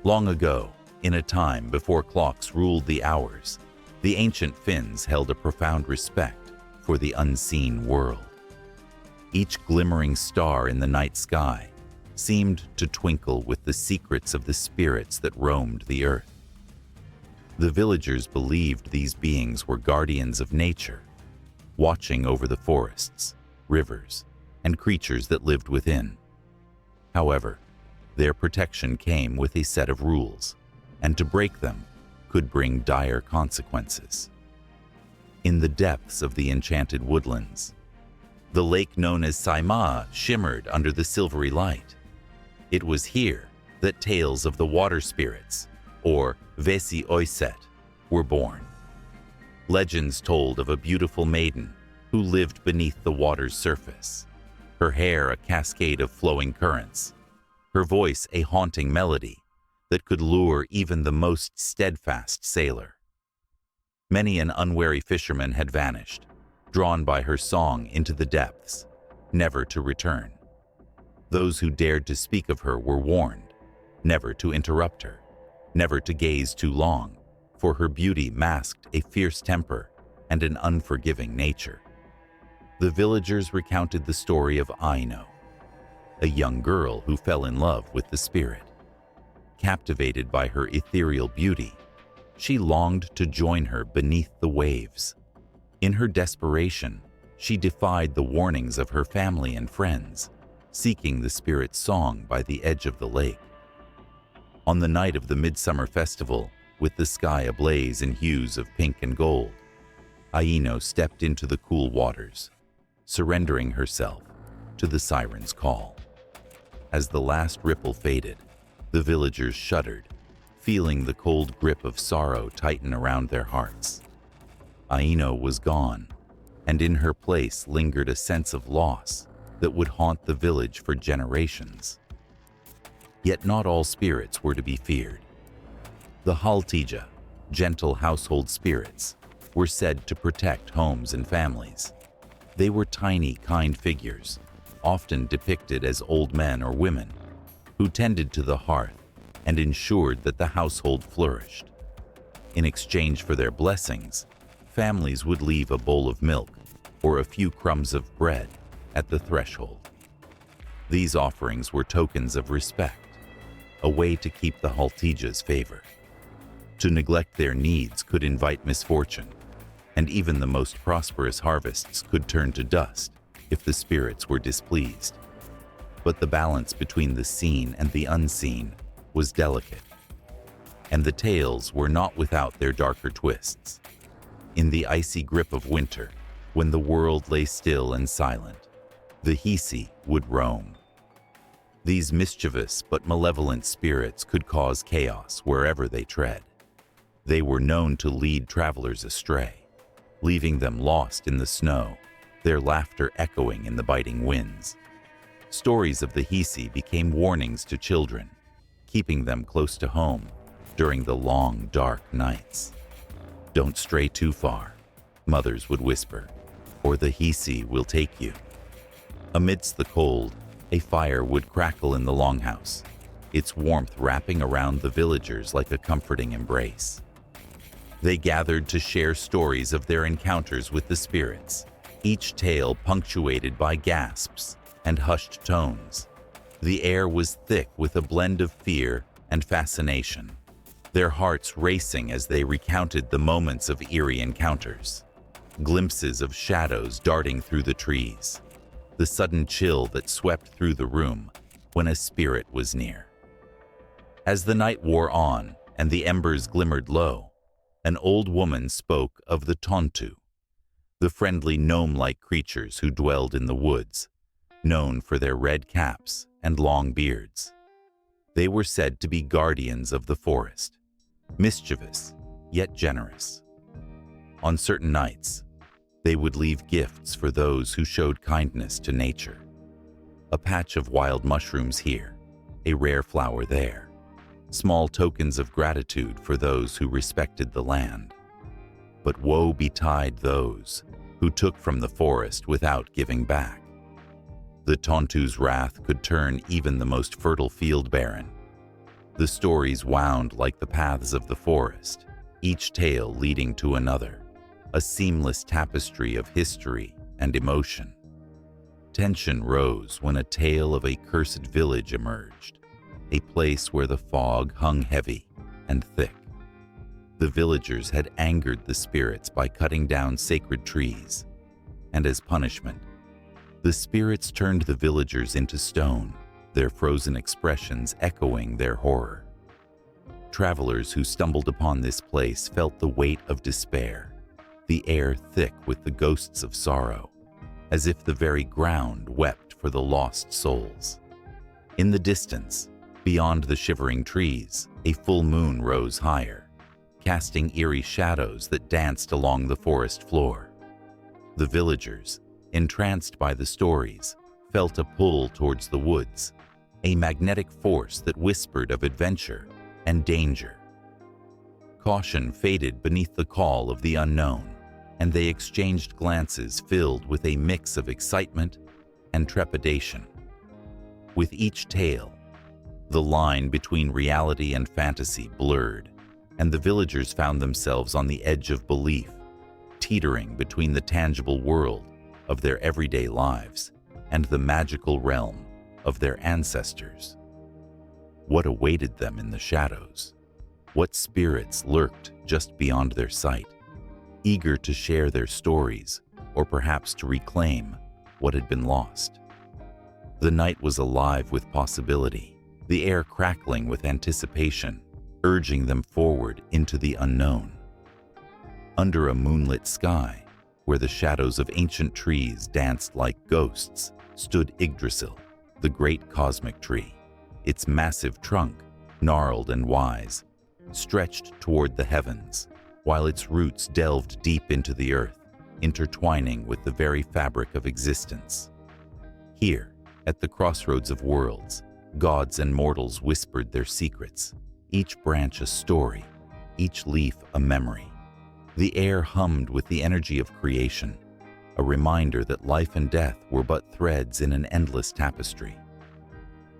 Long ago, in a time before clocks ruled the hours, the ancient Finns held a profound respect for the unseen world. Each glimmering star in the night sky seemed to twinkle with the secrets of the spirits that roamed the earth. The villagers believed these beings were guardians of nature, watching over the forests, rivers, and creatures that lived within. However, their protection came with a set of rules, and to break them could bring dire consequences. In the depths of the enchanted woodlands, the lake known as Saimaa shimmered under the silvery light. It was here that tales of the water spirits, or Vesi Oiset, were born. Legends told of a beautiful maiden who lived beneath the water's surface, her hair a cascade of flowing currents, her voice a haunting melody that could lure even the most steadfast sailor. Many an unwary fisherman had vanished, drawn by her song into the depths, never to return. Those who dared to speak of her were warned, never to interrupt her, never to gaze too long, for her beauty masked a fierce temper and an unforgiving nature. The villagers recounted the story of Aino, a young girl who fell in love with the spirit. Captivated by her ethereal beauty, she longed to join her beneath the waves. In her desperation, she defied the warnings of her family and friends, seeking the spirit's song by the edge of the lake. On the night of the Midsummer Festival, with the sky ablaze in hues of pink and gold, Aino stepped into the cool waters, surrendering herself to the siren's call. As the last ripple faded, the villagers shuddered, feeling the cold grip of sorrow tighten around their hearts. Aino was gone, and in her place lingered a sense of loss that would haunt the village for generations. Yet not all spirits were to be feared. The Haltija, gentle household spirits, were said to protect homes and families. They were tiny, kind figures, often depicted as old men or women, who tended to the hearth and ensured that the household flourished. In exchange for their blessings, families would leave a bowl of milk or a few crumbs of bread at the threshold. These offerings were tokens of respect, a way to keep the Haltija's favor. To neglect their needs could invite misfortune, and even the most prosperous harvests could turn to dust if the spirits were displeased. But the balance between the seen and the unseen was delicate, and the tales were not without their darker twists. In the icy grip of winter, when the world lay still and silent, the Hisi would roam. These mischievous but malevolent spirits could cause chaos wherever they tread. They were known to lead travelers astray, leaving them lost in the snow, their laughter echoing in the biting winds. Stories of the Hisi became warnings to children, keeping them close to home during the long, dark nights. "Don't stray too far," mothers would whisper, "or the Hisi will take you." Amidst the cold, a fire would crackle in the longhouse, its warmth wrapping around the villagers like a comforting embrace. They gathered to share stories of their encounters with the spirits, each tale punctuated by gasps and hushed tones. The air was thick with a blend of fear and fascination, their hearts racing as they recounted the moments of eerie encounters. Glimpses of shadows darting through the trees, the sudden chill that swept through the room when a spirit was near. As the night wore on and the embers glimmered low, an old woman spoke of the Tontu, the friendly gnome-like creatures who dwelled in the woods, known for their red caps and long beards. They were said to be guardians of the forest, mischievous yet generous. On certain nights, they would leave gifts for those who showed kindness to nature. A patch of wild mushrooms here, a rare flower there, small tokens of gratitude for those who respected the land. But woe betide those who took from the forest without giving back. The Tontu's wrath could turn even the most fertile field barren. The stories wound like the paths of the forest, each tale leading to another, a seamless tapestry of history and emotion. Tension rose when a tale of a cursed village emerged, a place where the fog hung heavy and thick. The villagers had angered the spirits by cutting down sacred trees, and as punishment, the spirits turned the villagers into stone, their frozen expressions echoing their horror. Travelers who stumbled upon this place felt the weight of despair, the air thick with the ghosts of sorrow, as if the very ground wept for the lost souls. In the distance, beyond the shivering trees, a full moon rose higher, casting eerie shadows that danced along the forest floor. The villagers, entranced by the stories, felt a pull towards the woods, a magnetic force that whispered of adventure and danger. Caution faded beneath the call of the unknown, and they exchanged glances filled with a mix of excitement and trepidation. With each tale, the line between reality and fantasy blurred, and the villagers found themselves on the edge of belief, teetering between the tangible world of their everyday lives and the magical realm of their ancestors. What awaited them in the shadows? What spirits lurked just beyond their sight, eager to share their stories or perhaps to reclaim what had been lost? The night was alive with possibility, the air crackling with anticipation, urging them forward into the unknown. Under a moonlit sky, where the shadows of ancient trees danced like ghosts, stood Yggdrasil, the great cosmic tree. Its massive trunk, gnarled and wise, stretched toward the heavens, while its roots delved deep into the earth, intertwining with the very fabric of existence. Here, at the crossroads of worlds, gods and mortals whispered their secrets, each branch a story, each leaf a memory. The air hummed with the energy of creation, a reminder that life and death were but threads in an endless tapestry.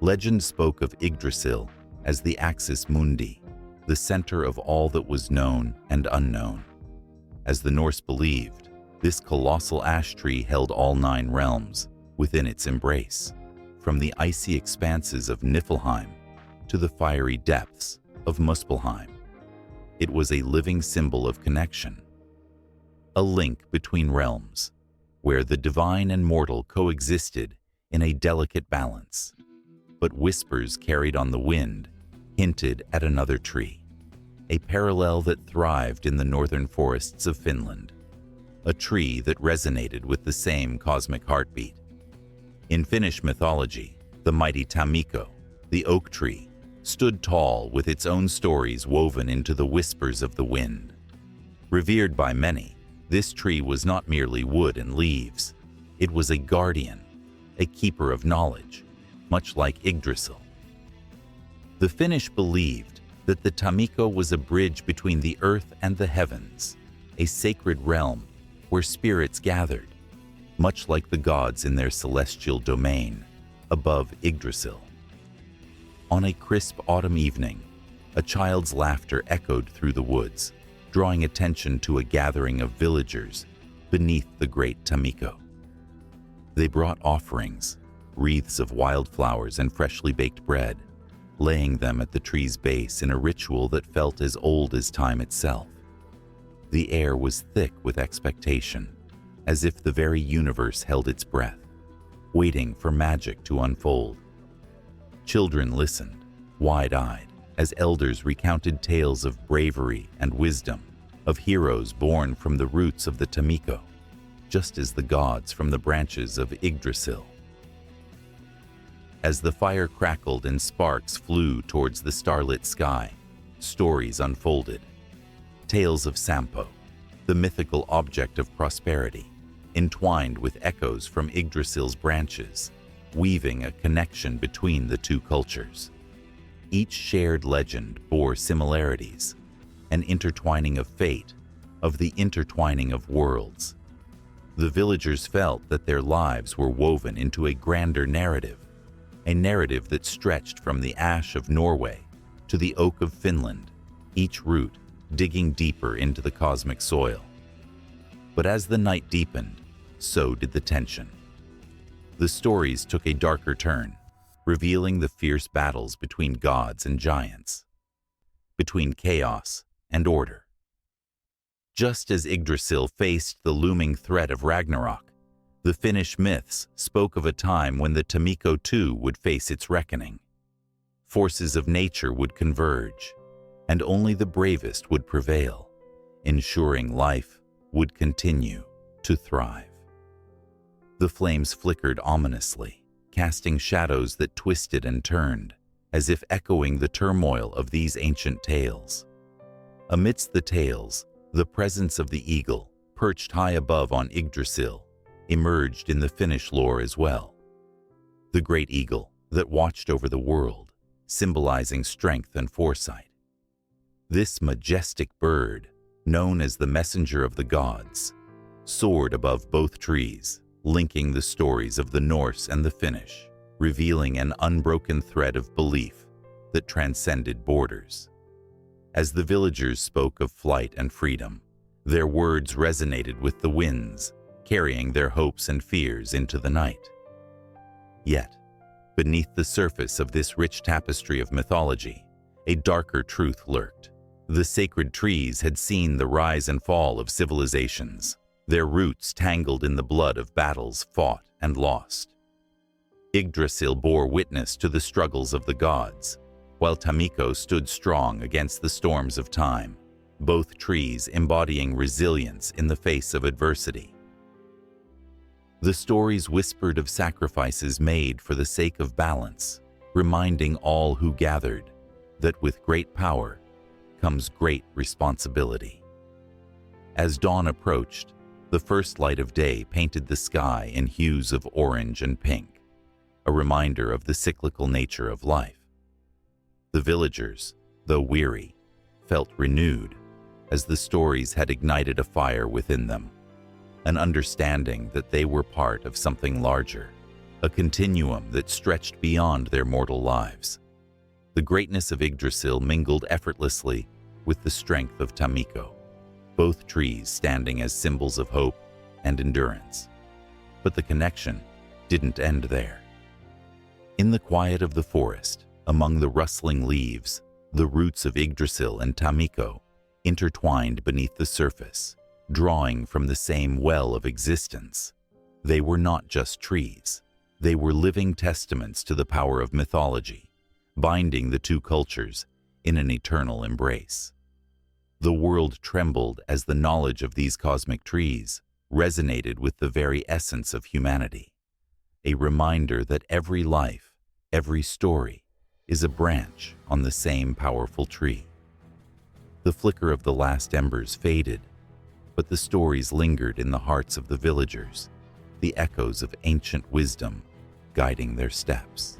Legend spoke of Yggdrasil as the axis mundi, the center of all that was known and unknown. As the Norse believed, this colossal ash tree held all 9 realms within its embrace, from the icy expanses of Niflheim to the fiery depths of Muspelheim. It was a living symbol of connection, a link between realms, where the divine and mortal coexisted in a delicate balance. But whispers carried on the wind hinted at another tree, a parallel that thrived in the northern forests of Finland, a tree that resonated with the same cosmic heartbeat. In Finnish mythology, the mighty Tammikko, the oak tree, stood tall with its own stories woven into the whispers of the wind. Revered by many, this tree was not merely wood and leaves. It was a guardian, a keeper of knowledge, much like Yggdrasil. The Finnish believed that the Tammikko was a bridge between the earth and the heavens, a sacred realm where spirits gathered, much like the gods in their celestial domain, above Yggdrasil. On a crisp autumn evening, a child's laughter echoed through the woods, drawing attention to a gathering of villagers beneath the great Tammikko. They brought offerings, wreaths of wildflowers and freshly baked bread, laying them at the tree's base in a ritual that felt as old as time itself. The air was thick with expectation, as if the very universe held its breath, waiting for magic to unfold. Children listened, wide-eyed, as elders recounted tales of bravery and wisdom, of heroes born from the roots of the Tammikko, just as the gods from the branches of Yggdrasil. As the fire crackled and sparks flew towards the starlit sky, stories unfolded. Tales of Sampo, the mythical object of prosperity, entwined with echoes from Yggdrasil's branches, weaving a connection between the two cultures. Each shared legend bore similarities, an intertwining of fate, of the intertwining of worlds. The villagers felt that their lives were woven into a grander narrative, a narrative that stretched from the ash of Norway to the oak of Finland, each root digging deeper into the cosmic soil. But as the night deepened, so did the tension. The stories took a darker turn, revealing the fierce battles between gods and giants, between chaos and order. Just as Yggdrasil faced the looming threat of Ragnarok, the Finnish myths spoke of a time when the Tammikko too would face its reckoning. Forces of nature would converge, and only the bravest would prevail, ensuring life would continue to thrive. The flames flickered ominously, casting shadows that twisted and turned, as if echoing the turmoil of these ancient tales. Amidst the tales, the presence of the eagle, perched high above on Yggdrasil, emerged in the Finnish lore as well. The great eagle that watched over the world, symbolizing strength and foresight. This majestic bird, known as the messenger of the gods, soared above both trees, linking the stories of the Norse and the Finnish, revealing an unbroken thread of belief that transcended borders. As the villagers spoke of flight and freedom, their words resonated with the winds, carrying their hopes and fears into the night. Yet, beneath the surface of this rich tapestry of mythology, a darker truth lurked. The sacred trees had seen the rise and fall of civilizations, their roots tangled in the blood of battles fought and lost. Yggdrasil bore witness to the struggles of the gods, while Tamiko stood strong against the storms of time, both trees embodying resilience in the face of adversity. The stories whispered of sacrifices made for the sake of balance, reminding all who gathered that with great power comes great responsibility. As dawn approached, the first light of day painted the sky in hues of orange and pink, a reminder of the cyclical nature of life. The villagers, though weary, felt renewed, as the stories had ignited a fire within them, an understanding that they were part of something larger, a continuum that stretched beyond their mortal lives. The greatness of Yggdrasil mingled effortlessly with the strength of Tamiko, both trees standing as symbols of hope and endurance. But the connection didn't end there. In the quiet of the forest, among the rustling leaves, the roots of Yggdrasil and Tamiko intertwined beneath the surface, drawing from the same well of existence. They were not just trees. They were living testaments to the power of mythology, binding the two cultures in an eternal embrace. The world trembled as the knowledge of these cosmic trees resonated with the very essence of humanity, a reminder that every life, every story, is a branch on the same powerful tree. The flicker of the last embers faded, but the stories lingered in the hearts of the villagers, the echoes of ancient wisdom guiding their steps.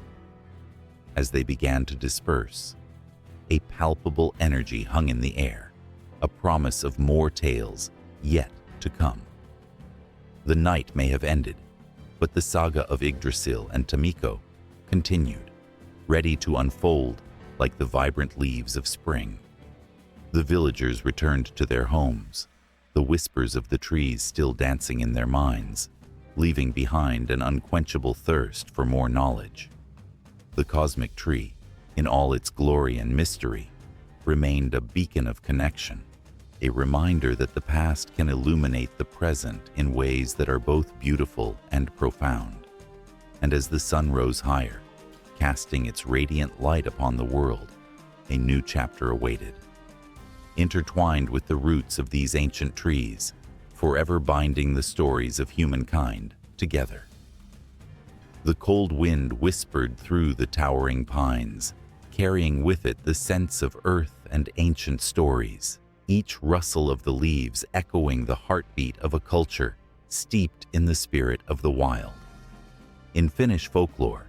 As they began to disperse, a palpable energy hung in the air, a promise of more tales yet to come. The night may have ended, but the saga of Yggdrasil and Tamiko continued, ready to unfold like the vibrant leaves of spring. The villagers returned to their homes, the whispers of the trees still dancing in their minds, leaving behind an unquenchable thirst for more knowledge. The cosmic tree, in all its glory and mystery, remained a beacon of connection, a reminder that the past can illuminate the present in ways that are both beautiful and profound. And as the sun rose higher, casting its radiant light upon the world, a new chapter awaited. Intertwined with the roots of these ancient trees, forever binding the stories of humankind together. The cold wind whispered through the towering pines, carrying with it the sense of earth and ancient stories, each rustle of the leaves echoing the heartbeat of a culture steeped in the spirit of the wild. In Finnish folklore,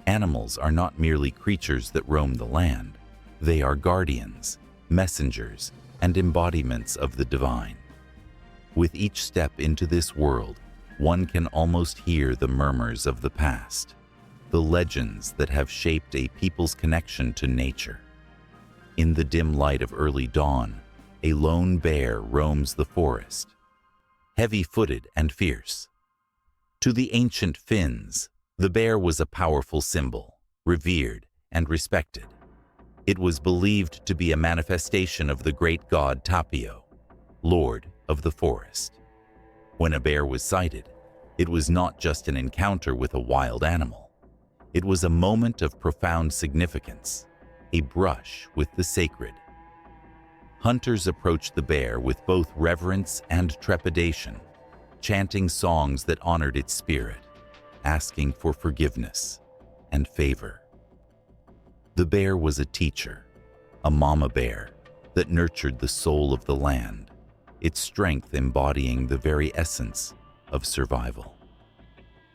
animals are not merely creatures that roam the land. They are guardians, messengers, and embodiments of the divine. With each step into this world, one can almost hear the murmurs of the past, the legends that have shaped a people's connection to nature. In the dim light of early dawn, a lone bear roams the forest, heavy-footed and fierce. To the ancient Finns, the bear was a powerful symbol, revered and respected. It was believed to be a manifestation of the great god Tapio, lord of the forest. When a bear was sighted, it was not just an encounter with a wild animal. It was a moment of profound significance, a brush with the sacred. Hunters approached the bear with both reverence and trepidation, chanting songs that honored its spirit, asking for forgiveness and favor. The bear was a teacher, a mama bear that nurtured the soul of the land, its strength embodying the very essence of survival.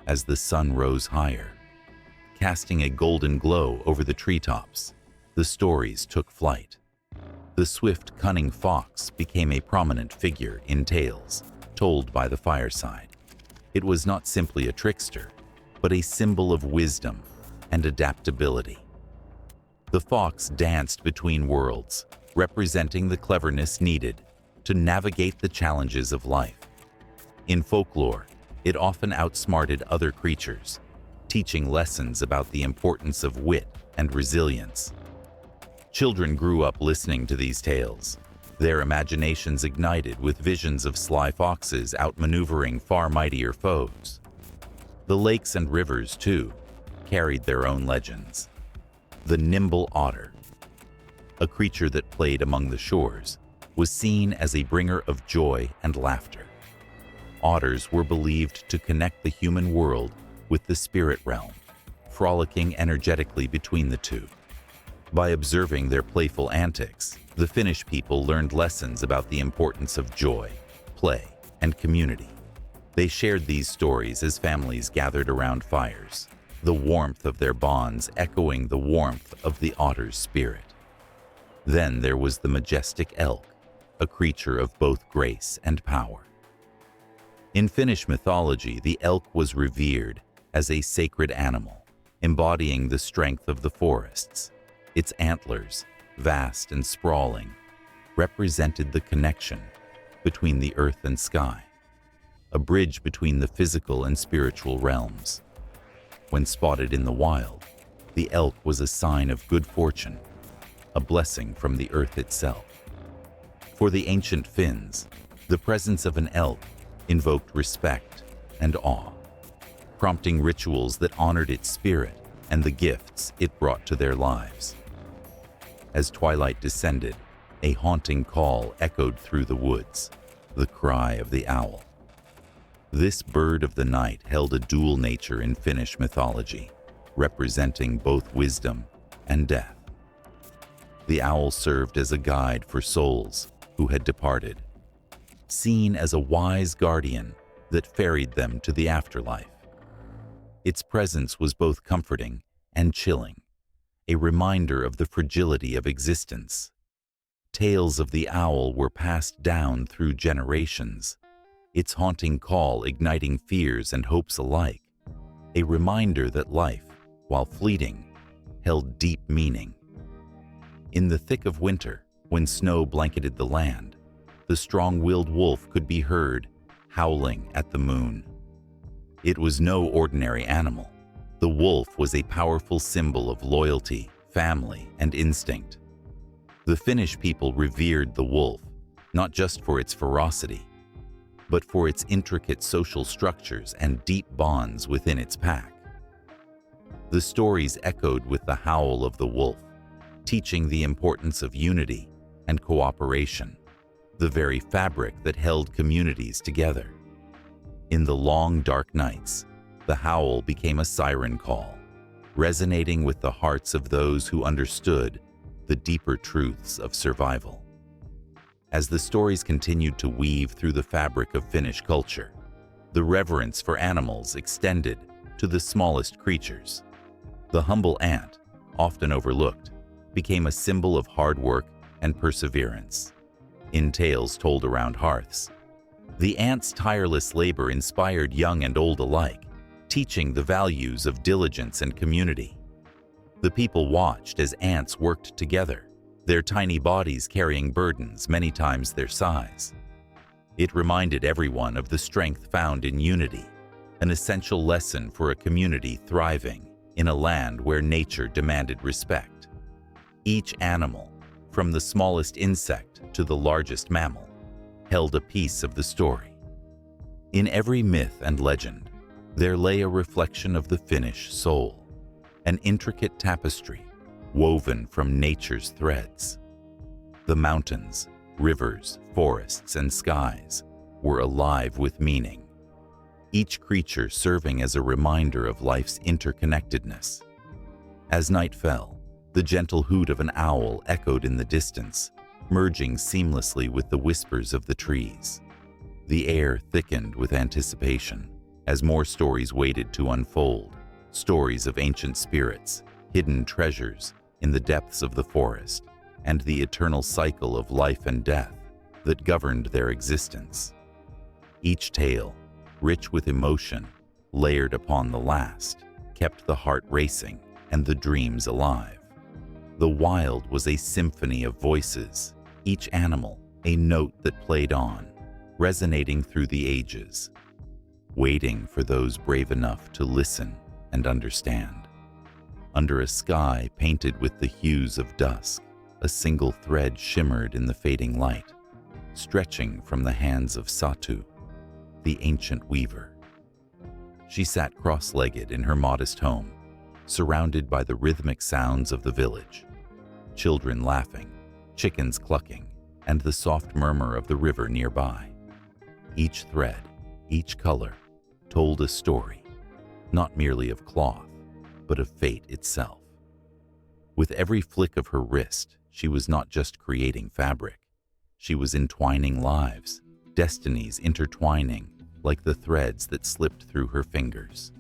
As the sun rose higher, casting a golden glow over the treetops, the stories took flight. The swift, cunning fox became a prominent figure in tales told by the fireside. It was not simply a trickster, but a symbol of wisdom and adaptability. The fox danced between worlds, representing the cleverness needed to navigate the challenges of life. In folklore, it often outsmarted other creatures, teaching lessons about the importance of wit and resilience. Children grew up listening to these tales, their imaginations ignited with visions of sly foxes outmaneuvering far mightier foes. The lakes and rivers, too, carried their own legends. The nimble otter, a creature that played among the shores, was seen as a bringer of joy and laughter. Otters were believed to connect the human world with the spirit realm, frolicking energetically between the two. By observing their playful antics, the Finnish people learned lessons about the importance of joy, play, and community. They shared these stories as families gathered around fires, the warmth of their bonds echoing the warmth of the otter's spirit. Then there was the majestic elk, a creature of both grace and power. In Finnish mythology, the elk was revered as a sacred animal, embodying the strength of the forests. Its antlers, vast and sprawling, represented the connection between the earth and sky, a bridge between the physical and spiritual realms. When spotted in the wild, the elk was a sign of good fortune, a blessing from the earth itself. For the ancient Finns, the presence of an elk invoked respect and awe, prompting rituals that honored its spirit and the gifts it brought to their lives. As twilight descended, a haunting call echoed through the woods, the cry of the owl. This bird of the night held a dual nature in Finnish mythology, representing both wisdom and death. The owl served as a guide for souls who had departed, seen as a wise guardian that ferried them to the afterlife. Its presence was both comforting and chilling, a reminder of the fragility of existence. Tales of the owl were passed down through generations, its haunting call igniting fears and hopes alike, a reminder that life, while fleeting, held deep meaning. In the thick of winter, when snow blanketed the land, the strong-willed wolf could be heard, howling at the moon. It was no ordinary animal. The wolf was a powerful symbol of loyalty, family, and instinct. The Finnish people revered the wolf, not just for its ferocity, but for its intricate social structures and deep bonds within its pack. The stories echoed with the howl of the wolf, teaching the importance of unity and cooperation, the very fabric that held communities together. In the long, dark nights, the howl became a siren call, resonating with the hearts of those who understood the deeper truths of survival. As the stories continued to weave through the fabric of Finnish culture, the reverence for animals extended to the smallest creatures. The humble ant, often overlooked, became a symbol of hard work and perseverance. In tales told around hearths, the ant's tireless labor inspired young and old alike, teaching the values of diligence and community. The people watched as ants worked together, their tiny bodies carrying burdens many times their size. It reminded everyone of the strength found in unity, an essential lesson for a community thriving in a land where nature demanded respect. Each animal, from the smallest insect to the largest mammal, held a piece of the story. In every myth and legend, there lay a reflection of the Finnish soul, an intricate tapestry woven from nature's threads. The mountains, rivers, forests, and skies were alive with meaning, each creature serving as a reminder of life's interconnectedness. As night fell, the gentle hoot of an owl echoed in the distance, merging seamlessly with the whispers of the trees. The air thickened with anticipation as more stories waited to unfold, stories of ancient spirits, hidden treasures in the depths of the forest, and the eternal cycle of life and death that governed their existence. Each tale, rich with emotion, layered upon the last, kept the heart racing and the dreams alive. The wild was a symphony of voices, each animal a note that played on, resonating through the ages, waiting for those brave enough to listen and understand. Under a sky painted with the hues of dusk, a single thread shimmered in the fading light, stretching from the hands of Satu, the ancient weaver. She sat cross-legged in her modest home, surrounded by the rhythmic sounds of the village. Children laughing, chickens clucking, and the soft murmur of the river nearby. Each thread, each color, told a story, not merely of cloth, but of fate itself. With every flick of her wrist, she was not just creating fabric. She was entwining lives, destinies intertwining like the threads that slipped through her fingers.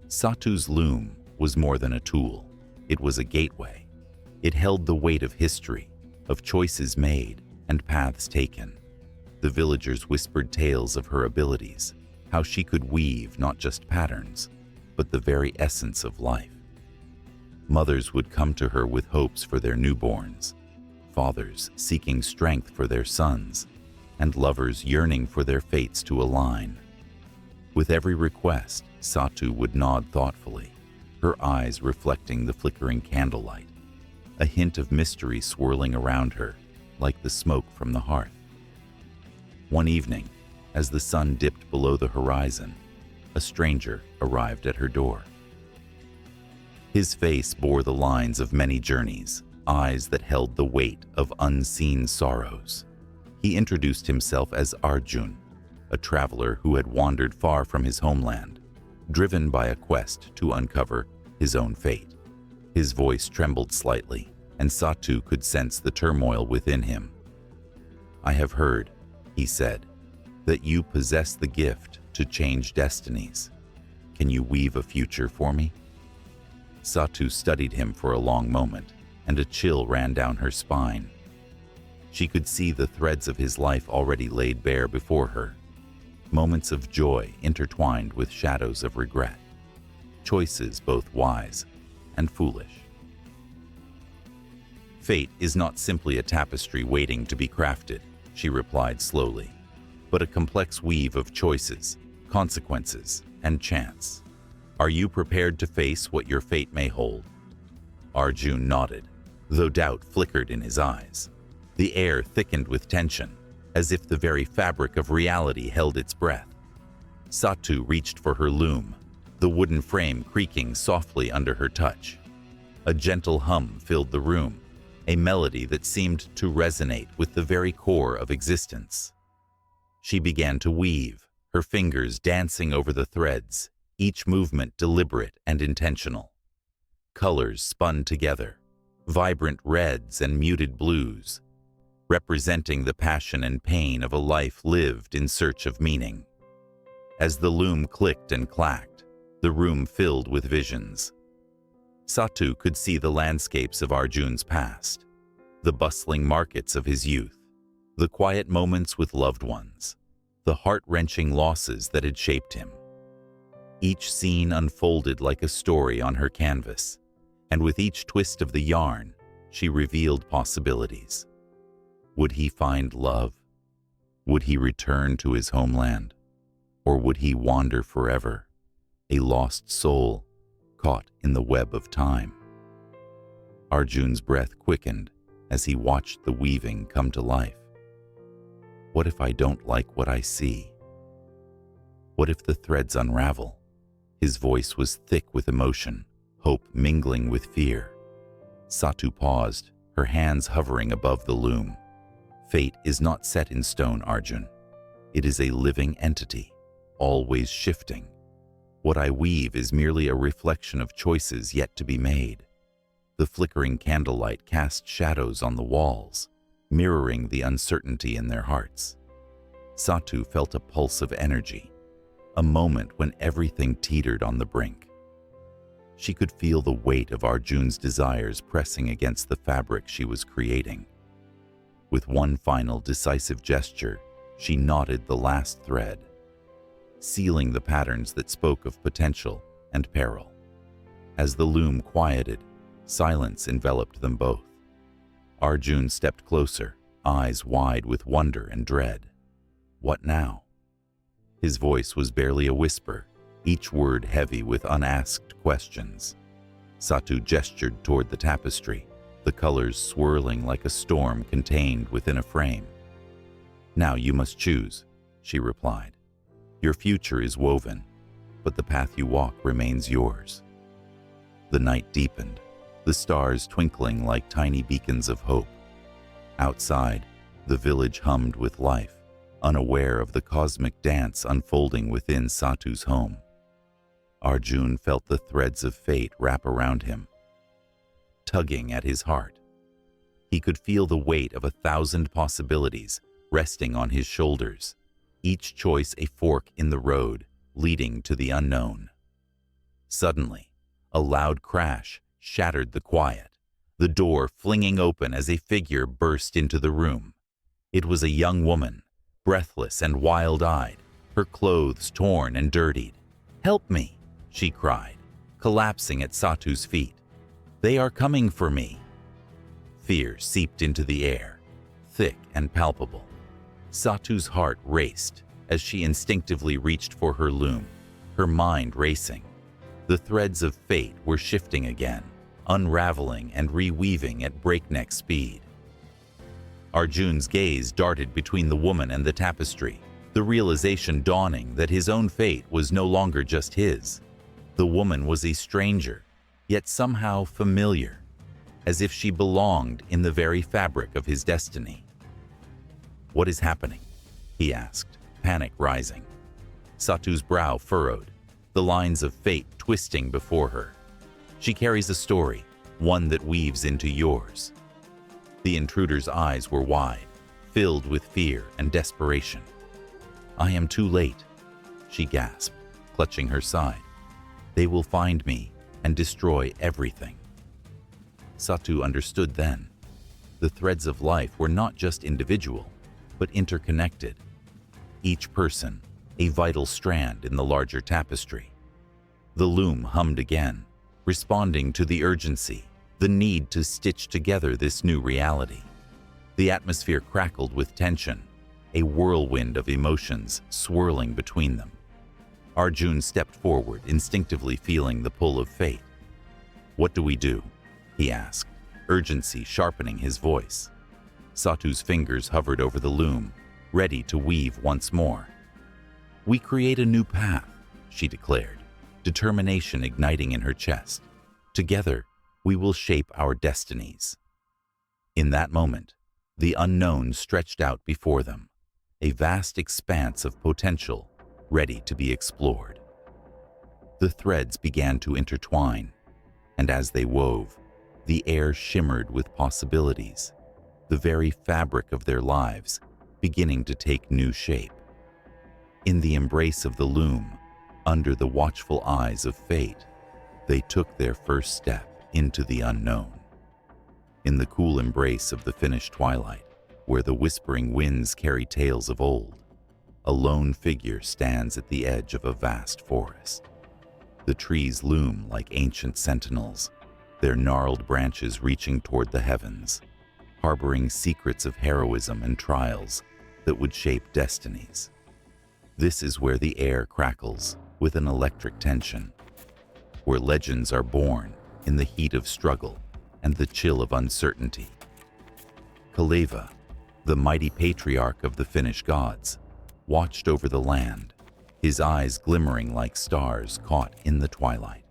Satu's loom was more than a tool. It was a gateway. It held the weight of history, of choices made and paths taken. The villagers whispered tales of her abilities, how she could weave not just patterns, but the very essence of life. Mothers would come to her with hopes for their newborns, fathers seeking strength for their sons, and lovers yearning for their fates to align. With every request, Satu would nod thoughtfully, her eyes reflecting the flickering candlelight, a hint of mystery swirling around her, like the smoke from the hearth. One evening, as the sun dipped below the horizon, a stranger arrived at her door. His face bore the lines of many journeys, eyes that held the weight of unseen sorrows. He introduced himself as Arjun, a traveler who had wandered far from his homeland, driven by a quest to uncover his own fate. His voice trembled slightly, and Satu could sense the turmoil within him. "I have heard," he said, "that you possess the gift to change destinies. Can you weave a future for me?" Satu studied him for a long moment, and a chill ran down her spine. She could see the threads of his life already laid bare before her, moments of joy intertwined with shadows of regret, choices both wise and foolish. "Fate is not simply a tapestry waiting to be crafted," she replied slowly, "but a complex weave of choices, consequences, and chance. Are you prepared to face what your fate may hold?" Arjun nodded, though doubt flickered in his eyes. The air thickened with tension, as if the very fabric of reality held its breath. Satu reached for her loom, the wooden frame creaking softly under her touch. A gentle hum filled the room, a melody that seemed to resonate with the very core of existence. She began to weave, her fingers dancing over the threads, each movement deliberate and intentional. Colors spun together, vibrant reds and muted blues, representing the passion and pain of a life lived in search of meaning. As the loom clicked and clacked, the room filled with visions. Satu could see the landscapes of Arjun's past, the bustling markets of his youth, the quiet moments with loved ones, the heart-wrenching losses that had shaped him. Each scene unfolded like a story on her canvas, and with each twist of the yarn, she revealed possibilities. Would he find love? Would he return to his homeland? Or would he wander forever, a lost soul caught in the web of time? Arjun's breath quickened as he watched the weaving come to life. What if I don't like what I see? What if the threads unravel? His voice was thick with emotion, hope mingling with fear. Satu paused, her hands hovering above the loom. Fate is not set in stone, Arjun. It is a living entity, always shifting. What I weave is merely a reflection of choices yet to be made. The flickering candlelight cast shadows on the walls, mirroring the uncertainty in their hearts. Satu felt a pulse of energy, a moment when everything teetered on the brink. She could feel the weight of Arjun's desires pressing against the fabric she was creating. With one final decisive gesture, she knotted the last thread, sealing the patterns that spoke of potential and peril. As the loom quieted, silence enveloped them both. Arjun stepped closer, eyes wide with wonder and dread. What now? His voice was barely a whisper, each word heavy with unasked questions. Satu gestured toward the tapestry, the colors swirling like a storm contained within a frame. "Now you must choose," she replied. "Your future is woven, but the path you walk remains yours. The night deepened, the stars twinkling like tiny beacons of hope. Outside, the village hummed with life, unaware of the cosmic dance unfolding within Satu's home. Arjun felt the threads of fate wrap around him, tugging at his heart. He could feel the weight of 1,000 possibilities resting on his shoulders, each choice a fork in the road leading to the unknown. Suddenly, a loud crash shattered the quiet, the door flinging open as a figure burst into the room. It was a young woman, breathless and wild-eyed, her clothes torn and dirtied. "Help me!" she cried, collapsing at Satu's feet. "They are coming for me!" Fear seeped into the air, thick and palpable. Satu's heart raced as she instinctively reached for her loom, her mind racing. The threads of fate were shifting again, unraveling and reweaving at breakneck speed. Arjun's gaze darted between the woman and the tapestry, the realization dawning that his own fate was no longer just his. The woman was a stranger, yet somehow familiar, as if she belonged in the very fabric of his destiny. "What is happening?" he asked, panic rising. Satu's brow furrowed, the lines of fate twisting before her. "She carries a story, one that weaves into yours." The intruder's eyes were wide, filled with fear and desperation. "I am too late," she gasped, clutching her side. "They will find me and destroy everything." Satu understood then. The threads of life were not just individual, but interconnected. Each person, a vital strand in the larger tapestry. The loom hummed again, responding to the urgency, the need to stitch together this new reality. The atmosphere crackled with tension, a whirlwind of emotions swirling between them. Arjun stepped forward, instinctively feeling the pull of fate. "What do we do?" he asked, urgency sharpening his voice. Satu's fingers hovered over the loom, ready to weave once more. "We create a new path," she declared, determination igniting in her chest. "Together, we will shape our destinies." In that moment, the unknown stretched out before them, a vast expanse of potential ready to be explored. The threads began to intertwine, and as they wove, the air shimmered with possibilities, the very fabric of their lives beginning to take new shape. In the embrace of the loom, under the watchful eyes of fate, they took their first step into the unknown. In the cool embrace of the Finnish twilight, where the whispering winds carry tales of old, a lone figure stands at the edge of a vast forest. The trees loom like ancient sentinels, their gnarled branches reaching toward the heavens, harboring secrets of heroism and trials that would shape destinies. This is where the air crackles with an electric tension, where legends are born in the heat of struggle and the chill of uncertainty. Kaleva, the mighty patriarch of the Finnish gods, watched over the land, his eyes glimmering like stars caught in the twilight.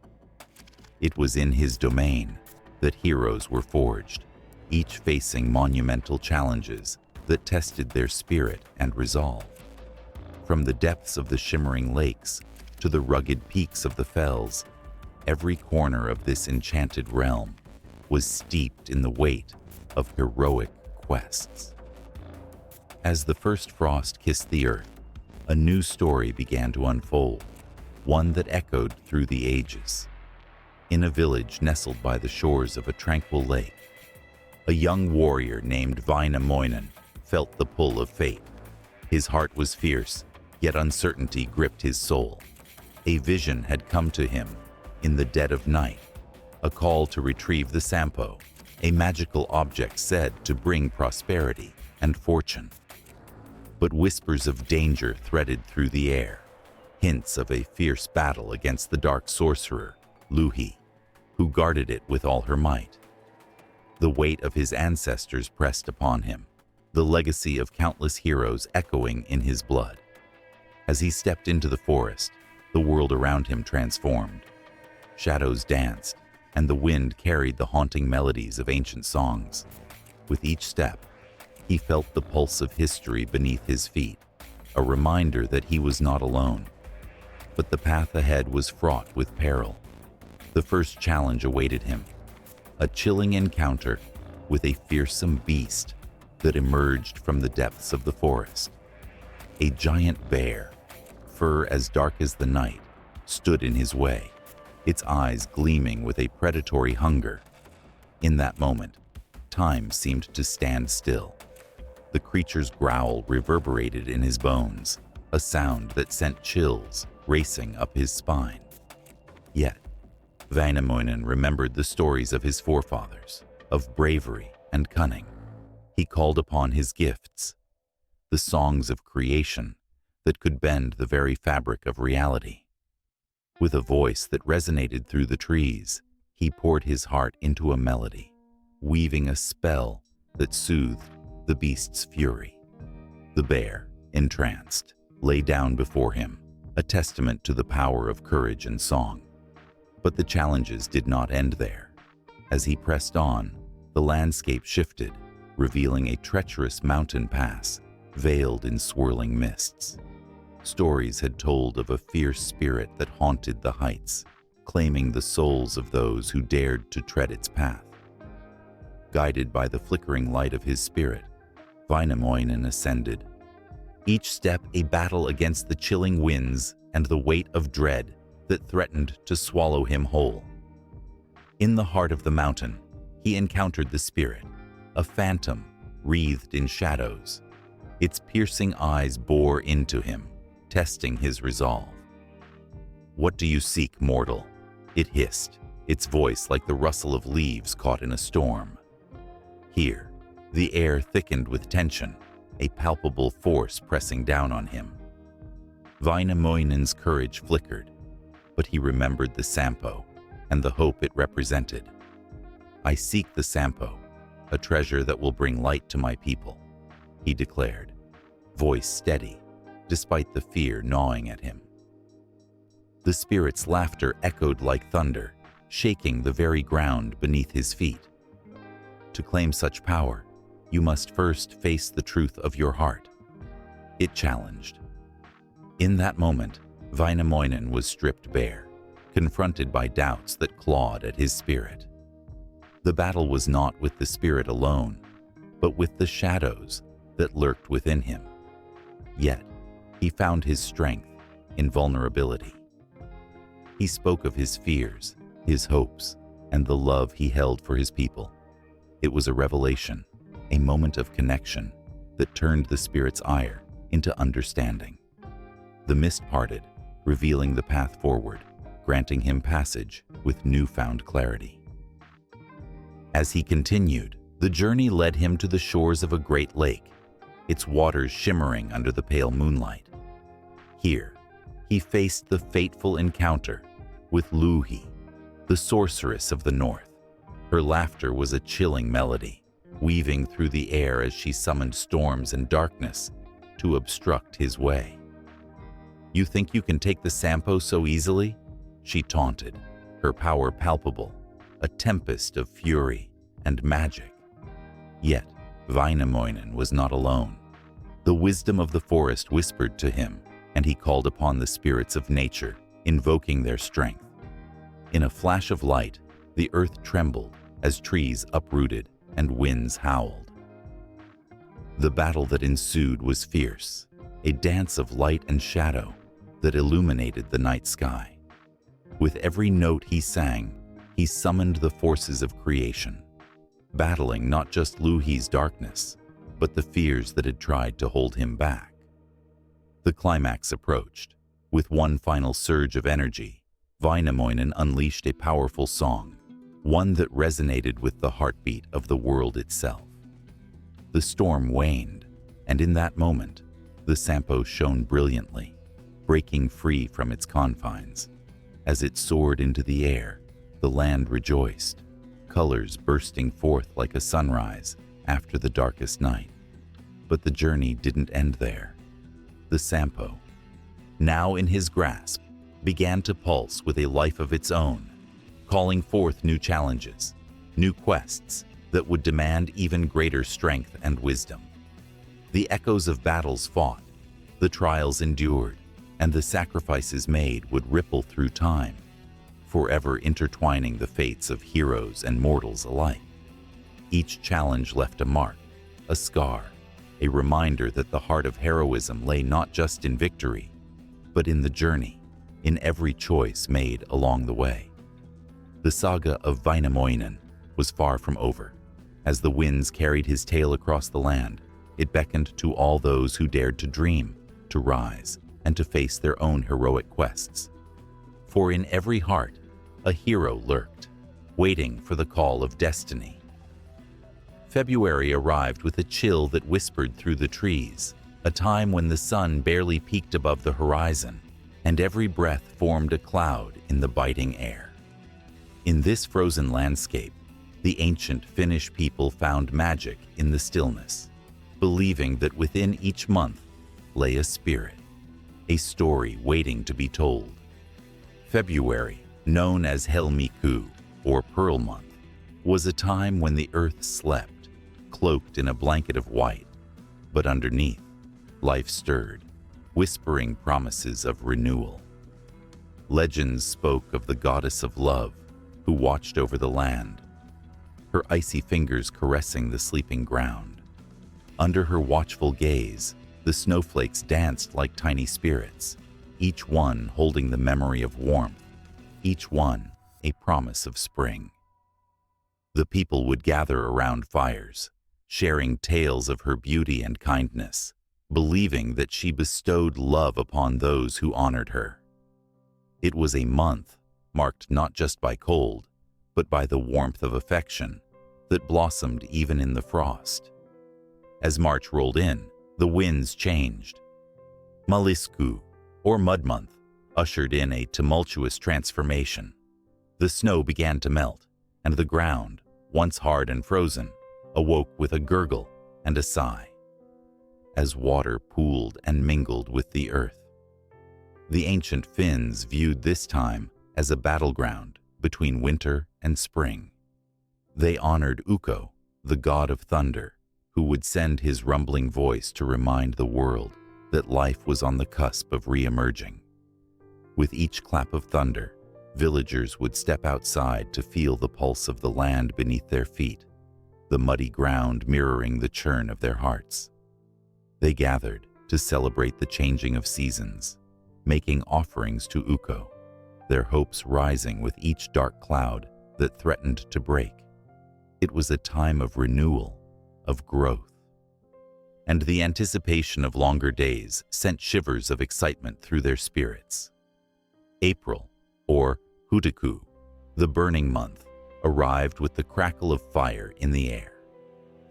It was in his domain that heroes were forged, each facing monumental challenges that tested their spirit and resolve. From the depths of the shimmering lakes to the rugged peaks of the fells, every corner of this enchanted realm was steeped in the weight of heroic quests. As the first frost kissed the earth, a new story began to unfold, one that echoed through the ages. In a village nestled by the shores of a tranquil lake, a young warrior named Väinämöinen felt the pull of fate. His heart was fierce, yet uncertainty gripped his soul. A vision had come to him in the dead of night, a call to retrieve the Sampo, a magical object said to bring prosperity and fortune. But whispers of danger threaded through the air, hints of a fierce battle against the dark sorcerer, Louhi, who guarded it with all her might. The weight of his ancestors pressed upon him, the legacy of countless heroes echoing in his blood. As he stepped into the forest, the world around him transformed. Shadows danced, and the wind carried the haunting melodies of ancient songs. With each step, he felt the pulse of history beneath his feet, a reminder that he was not alone. But the path ahead was fraught with peril. The first challenge awaited him, a chilling encounter with a fearsome beast that emerged from the depths of the forest. A giant bear, fur as dark as the night, stood in his way, its eyes gleaming with a predatory hunger. In that moment, time seemed to stand still. The creature's growl reverberated in his bones, a sound that sent chills racing up his spine. Yet, Väinämöinen remembered the stories of his forefathers, of bravery and cunning. He called upon his gifts, the songs of creation that could bend the very fabric of reality. With a voice that resonated through the trees, he poured his heart into a melody, weaving a spell that soothed the beast's fury. The bear, entranced, lay down before him, a testament to the power of courage and song. But the challenges did not end there. As he pressed on, the landscape shifted, revealing a treacherous mountain pass veiled in swirling mists. Stories had told of a fierce spirit that haunted the heights, claiming the souls of those who dared to tread its path. Guided by the flickering light of his spirit, Väinämöinen ascended, each step a battle against the chilling winds and the weight of dread that threatened to swallow him whole. In the heart of the mountain, he encountered the spirit, a phantom wreathed in shadows. Its piercing eyes bore into him, testing his resolve. "What do you seek, mortal?" it hissed, its voice like the rustle of leaves caught in a storm. Here, the air thickened with tension, a palpable force pressing down on him. Väinämöinen's courage flickered, but he remembered the Sampo and the hope it represented. "I seek the Sampo, a treasure that will bring light to my people," he declared, voice steady, despite the fear gnawing at him. The spirit's laughter echoed like thunder, shaking the very ground beneath his feet. "To claim such power, you must first face the truth of your heart," it challenged. In that moment, Väinämöinen was stripped bare, confronted by doubts that clawed at his spirit. The battle was not with the spirit alone, but with the shadows that lurked within him. Yet, he found his strength in vulnerability. He spoke of his fears, his hopes, and the love he held for his people. It was a revelation, a moment of connection that turned the spirit's ire into understanding. The mist parted, revealing the path forward, granting him passage with newfound clarity. As he continued, the journey led him to the shores of a great lake, its waters shimmering under the pale moonlight. Here, he faced the fateful encounter with Louhi, the sorceress of the north. Her laughter was a chilling melody, weaving through the air as she summoned storms and darkness to obstruct his way. "You think you can take the Sampo so easily?" she taunted, her power palpable, a tempest of fury and magic. Yet, Väinämöinen was not alone. The wisdom of the forest whispered to him, and he called upon the spirits of nature, invoking their strength. In a flash of light, the earth trembled as trees uprooted and winds howled. The battle that ensued was fierce, a dance of light and shadow that illuminated the night sky. With every note he sang, he summoned the forces of creation, battling not just Louhi's darkness, but the fears that had tried to hold him back. The climax approached. With one final surge of energy, Väinämöinen unleashed a powerful song, one that resonated with the heartbeat of the world itself. The storm waned, and in that moment, the Sampo shone brilliantly, breaking free from its confines. As it soared into the air, the land rejoiced, colors bursting forth like a sunrise after the darkest night. But the journey didn't end there. The Sampo, now in his grasp, began to pulse with a life of its own, calling forth new challenges, new quests that would demand even greater strength and wisdom. The echoes of battles fought, the trials endured, and the sacrifices made would ripple through time, forever intertwining the fates of heroes and mortals alike. Each challenge left a mark, a scar, a reminder that the heart of heroism lay not just in victory, but in the journey, in every choice made along the way. The saga of Väinämöinen was far from over. As the winds carried his tale across the land, it beckoned to all those who dared to dream, to rise, and to face their own heroic quests. For in every heart, a hero lurked, waiting for the call of destiny. February arrived with a chill that whispered through the trees, a time when the sun barely peeked above the horizon, and every breath formed a cloud in the biting air. In this frozen landscape, the ancient Finnish people found magic in the stillness, believing that within each month lay a spirit, a story waiting to be told. February, known as Helmikuu, or Pearl Month, was a time when the earth slept, cloaked in a blanket of white, but underneath, life stirred, whispering promises of renewal. Legends spoke of the goddess of love who watched over the land, her icy fingers caressing the sleeping ground. Under her watchful gaze, the snowflakes danced like tiny spirits, each one holding the memory of warmth, each one a promise of spring. The people would gather around fires, sharing tales of her beauty and kindness, believing that she bestowed love upon those who honored her. It was a month marked not just by cold, but by the warmth of affection that blossomed even in the frost. As March rolled in, the winds changed. Malisku, or Mud Month, ushered in a tumultuous transformation. The snow began to melt, and the ground, once hard and frozen, awoke with a gurgle and a sigh, as water pooled and mingled with the earth. The ancient Finns viewed this time as a battleground between winter and spring. They honored Ukko, the god of thunder, who would send his rumbling voice to remind the world that life was on the cusp of re-emerging. With each clap of thunder, villagers would step outside to feel the pulse of the land beneath their feet, the muddy ground mirroring the churn of their hearts. They gathered to celebrate the changing of seasons, making offerings to Ukko, their hopes rising with each dark cloud that threatened to break. It was a time of renewal, of growth. And the anticipation of longer days sent shivers of excitement through their spirits. April, or Huhtikuun, the burning month, arrived with the crackle of fire in the air.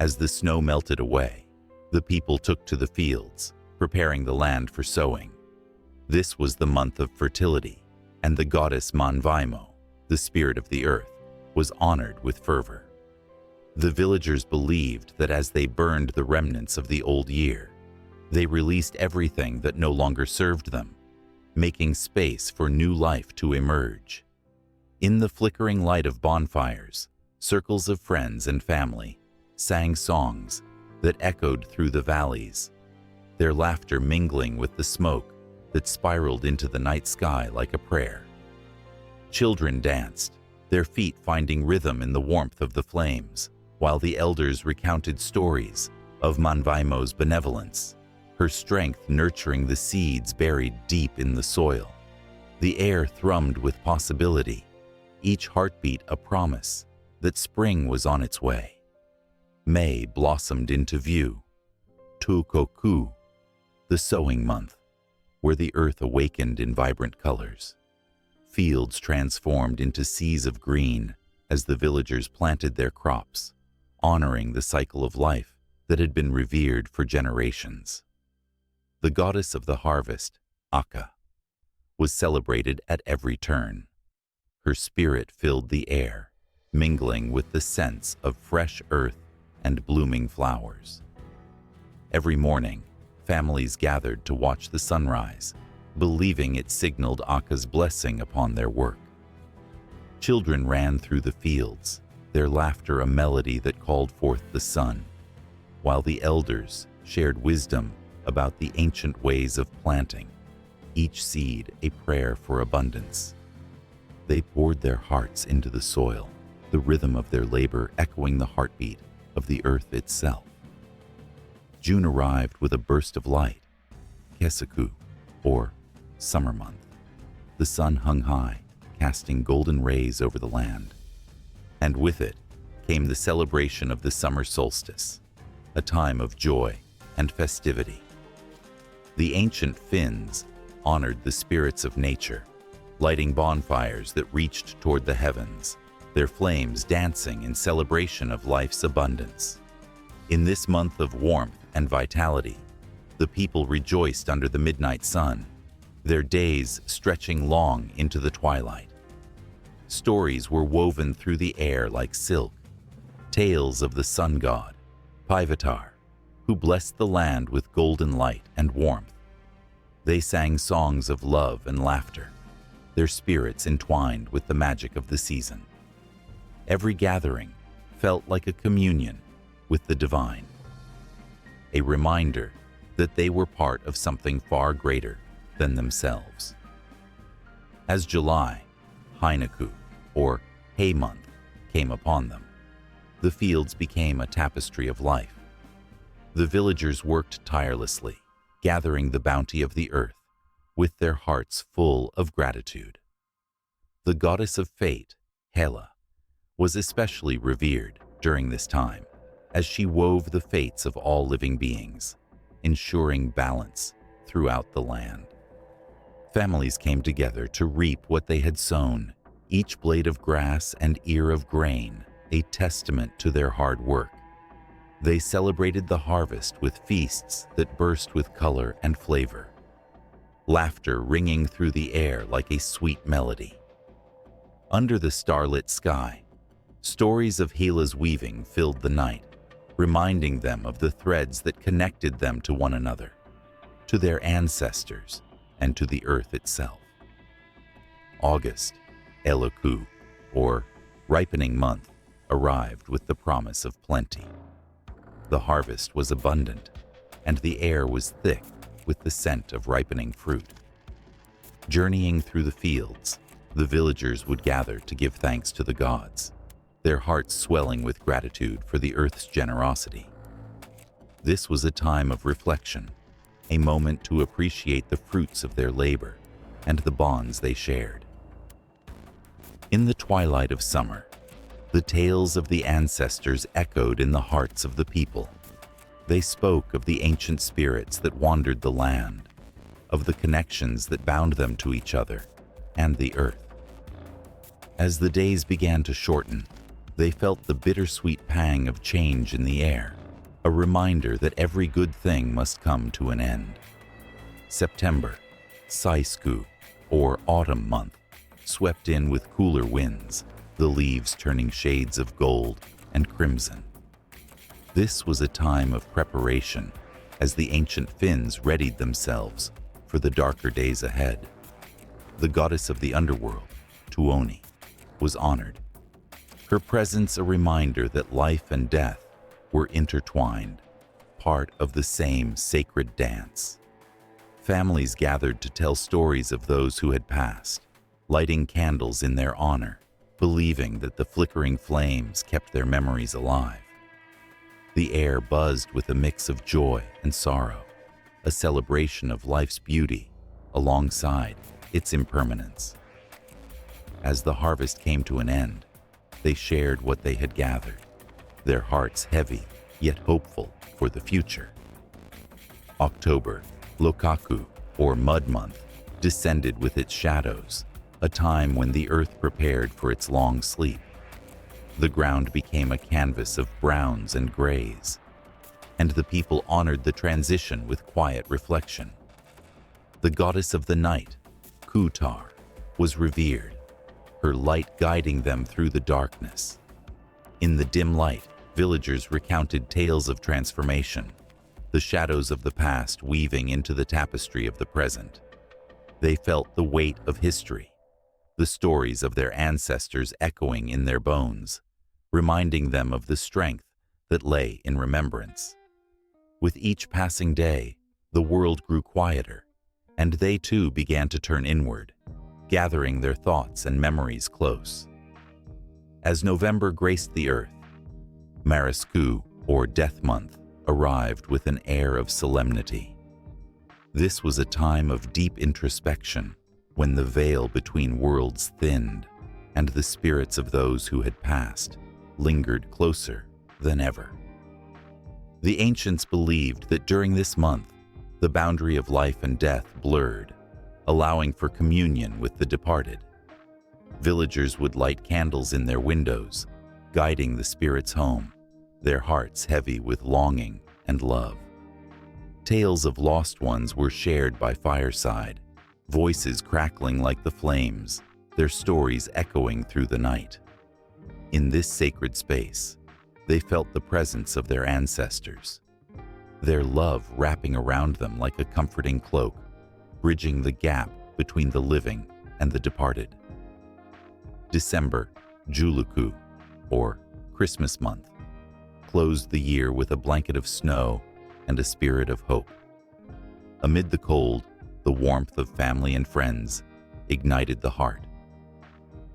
As the snow melted away, the people took to the fields, preparing the land for sowing. This was the month of fertility, and the goddess Manvaimo, the spirit of the earth, was honored with fervor. The villagers believed that as they burned the remnants of the old year, they released everything that no longer served them, making space for new life to emerge. In the flickering light of bonfires, circles of friends and family sang songs that echoed through the valleys, their laughter mingling with the smoke that spiraled into the night sky like a prayer. Children danced, their feet finding rhythm in the warmth of the flames, while the elders recounted stories of Manvaimo's benevolence, her strength nurturing the seeds buried deep in the soil. The air thrummed with possibility, each heartbeat a promise that spring was on its way. May blossomed into view. Tukoku, the sowing month, where the earth awakened in vibrant colors. Fields transformed into seas of green as the villagers planted their crops, honoring the cycle of life that had been revered for generations. The goddess of the harvest, Akka, was celebrated at every turn. Her spirit filled the air, mingling with the scents of fresh earth and blooming flowers. Every morning, families gathered to watch the sunrise, believing it signaled Akka's blessing upon their work. Children ran through the fields, their laughter a melody that called forth the sun, while the elders shared wisdom about the ancient ways of planting, each seed a prayer for abundance. They poured their hearts into the soil, the rhythm of their labor echoing the heartbeat of the earth itself. June arrived with a burst of light, Kesaku, or summer month. The sun hung high, casting golden rays over the land. And with it came the celebration of the summer solstice, a time of joy and festivity. The ancient Finns honored the spirits of nature, lighting bonfires that reached toward the heavens, their flames dancing in celebration of life's abundance. In this month of warmth and vitality, the people rejoiced under the midnight sun, their days stretching long into the twilight. Stories were woven through the air like silk, tales of the sun god, Pivatar, who blessed the land with golden light and warmth. They sang songs of love and laughter, their spirits entwined with the magic of the season. Every gathering felt like a communion with the divine, a reminder that they were part of something far greater than themselves. As July, Heinäkö, or hay month, came upon them, the fields became a tapestry of life. The villagers worked tirelessly, gathering the bounty of the earth, with their hearts full of gratitude. The goddess of fate, Hela, was especially revered during this time, as she wove the fates of all living beings, ensuring balance throughout the land. Families came together to reap what they had sown, each blade of grass and ear of grain, a testament to their hard work. They celebrated the harvest with feasts that burst with color and flavor, laughter ringing through the air like a sweet melody. Under the starlit sky, stories of Hela's weaving filled the night, reminding them of the threads that connected them to one another, to their ancestors, and to the earth itself. August, Eloku, or ripening month, arrived with the promise of plenty. The harvest was abundant, and the air was thick with the scent of ripening fruit. Journeying through the fields, the villagers would gather to give thanks to the gods, their hearts swelling with gratitude for the earth's generosity. This was a time of reflection, a moment to appreciate the fruits of their labor and the bonds they shared. In the twilight of summer, the tales of the ancestors echoed in the hearts of the people. They spoke of the ancient spirits that wandered the land, of the connections that bound them to each other and the earth. As the days began to shorten, they felt the bittersweet pang of change in the air, a reminder that every good thing must come to an end. September, Saisku, or autumn month, swept in with cooler winds, the leaves turning shades of gold and crimson. This was a time of preparation as the ancient Finns readied themselves for the darker days ahead. The goddess of the underworld, Tuoni, was honored, her presence a reminder that life and death were intertwined, part of the same sacred dance. Families gathered to tell stories of those who had passed, lighting candles in their honor, believing that the flickering flames kept their memories alive. The air buzzed with a mix of joy and sorrow, a celebration of life's beauty alongside its impermanence. As the harvest came to an end, they shared what they had gathered, their hearts heavy yet hopeful for the future. October, Lokaku, or Mud Month, descended with its shadows, a time when the earth prepared for its long sleep. The ground became a canvas of browns and grays, and the people honored the transition with quiet reflection. The goddess of the night, Kutar, was revered, her light guiding them through the darkness. In the dim light, villagers recounted tales of transformation, the shadows of the past weaving into the tapestry of the present. They felt the weight of history, the stories of their ancestors echoing in their bones, reminding them of the strength that lay in remembrance. With each passing day, the world grew quieter, and they too began to turn inward, gathering their thoughts and memories close. As November graced the earth, Marasku, or Death Month, arrived with an air of solemnity. This was a time of deep introspection, when the veil between worlds thinned, and the spirits of those who had passed lingered closer than ever. The ancients believed that during this month, the boundary of life and death blurred, allowing for communion with the departed. Villagers would light candles in their windows, guiding the spirits home, their hearts heavy with longing and love. Tales of lost ones were shared by fireside, voices crackling like the flames, their stories echoing through the night. In this sacred space, they felt the presence of their ancestors, their love wrapping around them like a comforting cloak, bridging the gap between the living and the departed. December, Jouluku, or Christmas month, closed the year with a blanket of snow and a spirit of hope. Amid the cold, the warmth of family and friends ignited the heart.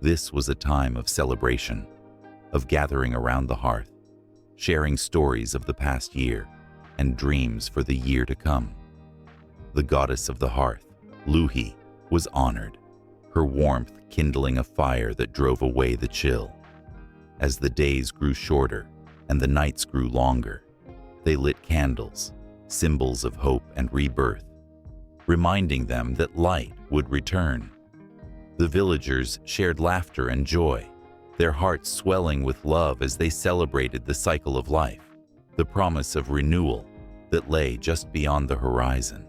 This was a time of celebration, of gathering around the hearth, sharing stories of the past year and dreams for the year to come. The goddess of the hearth, Luhi, was honored, her warmth kindling a fire that drove away the chill. As the days grew shorter and the nights grew longer, they lit candles, symbols of hope and rebirth, reminding them that light would return. The villagers shared laughter and joy, their hearts swelling with love as they celebrated the cycle of life, the promise of renewal that lay just beyond the horizon.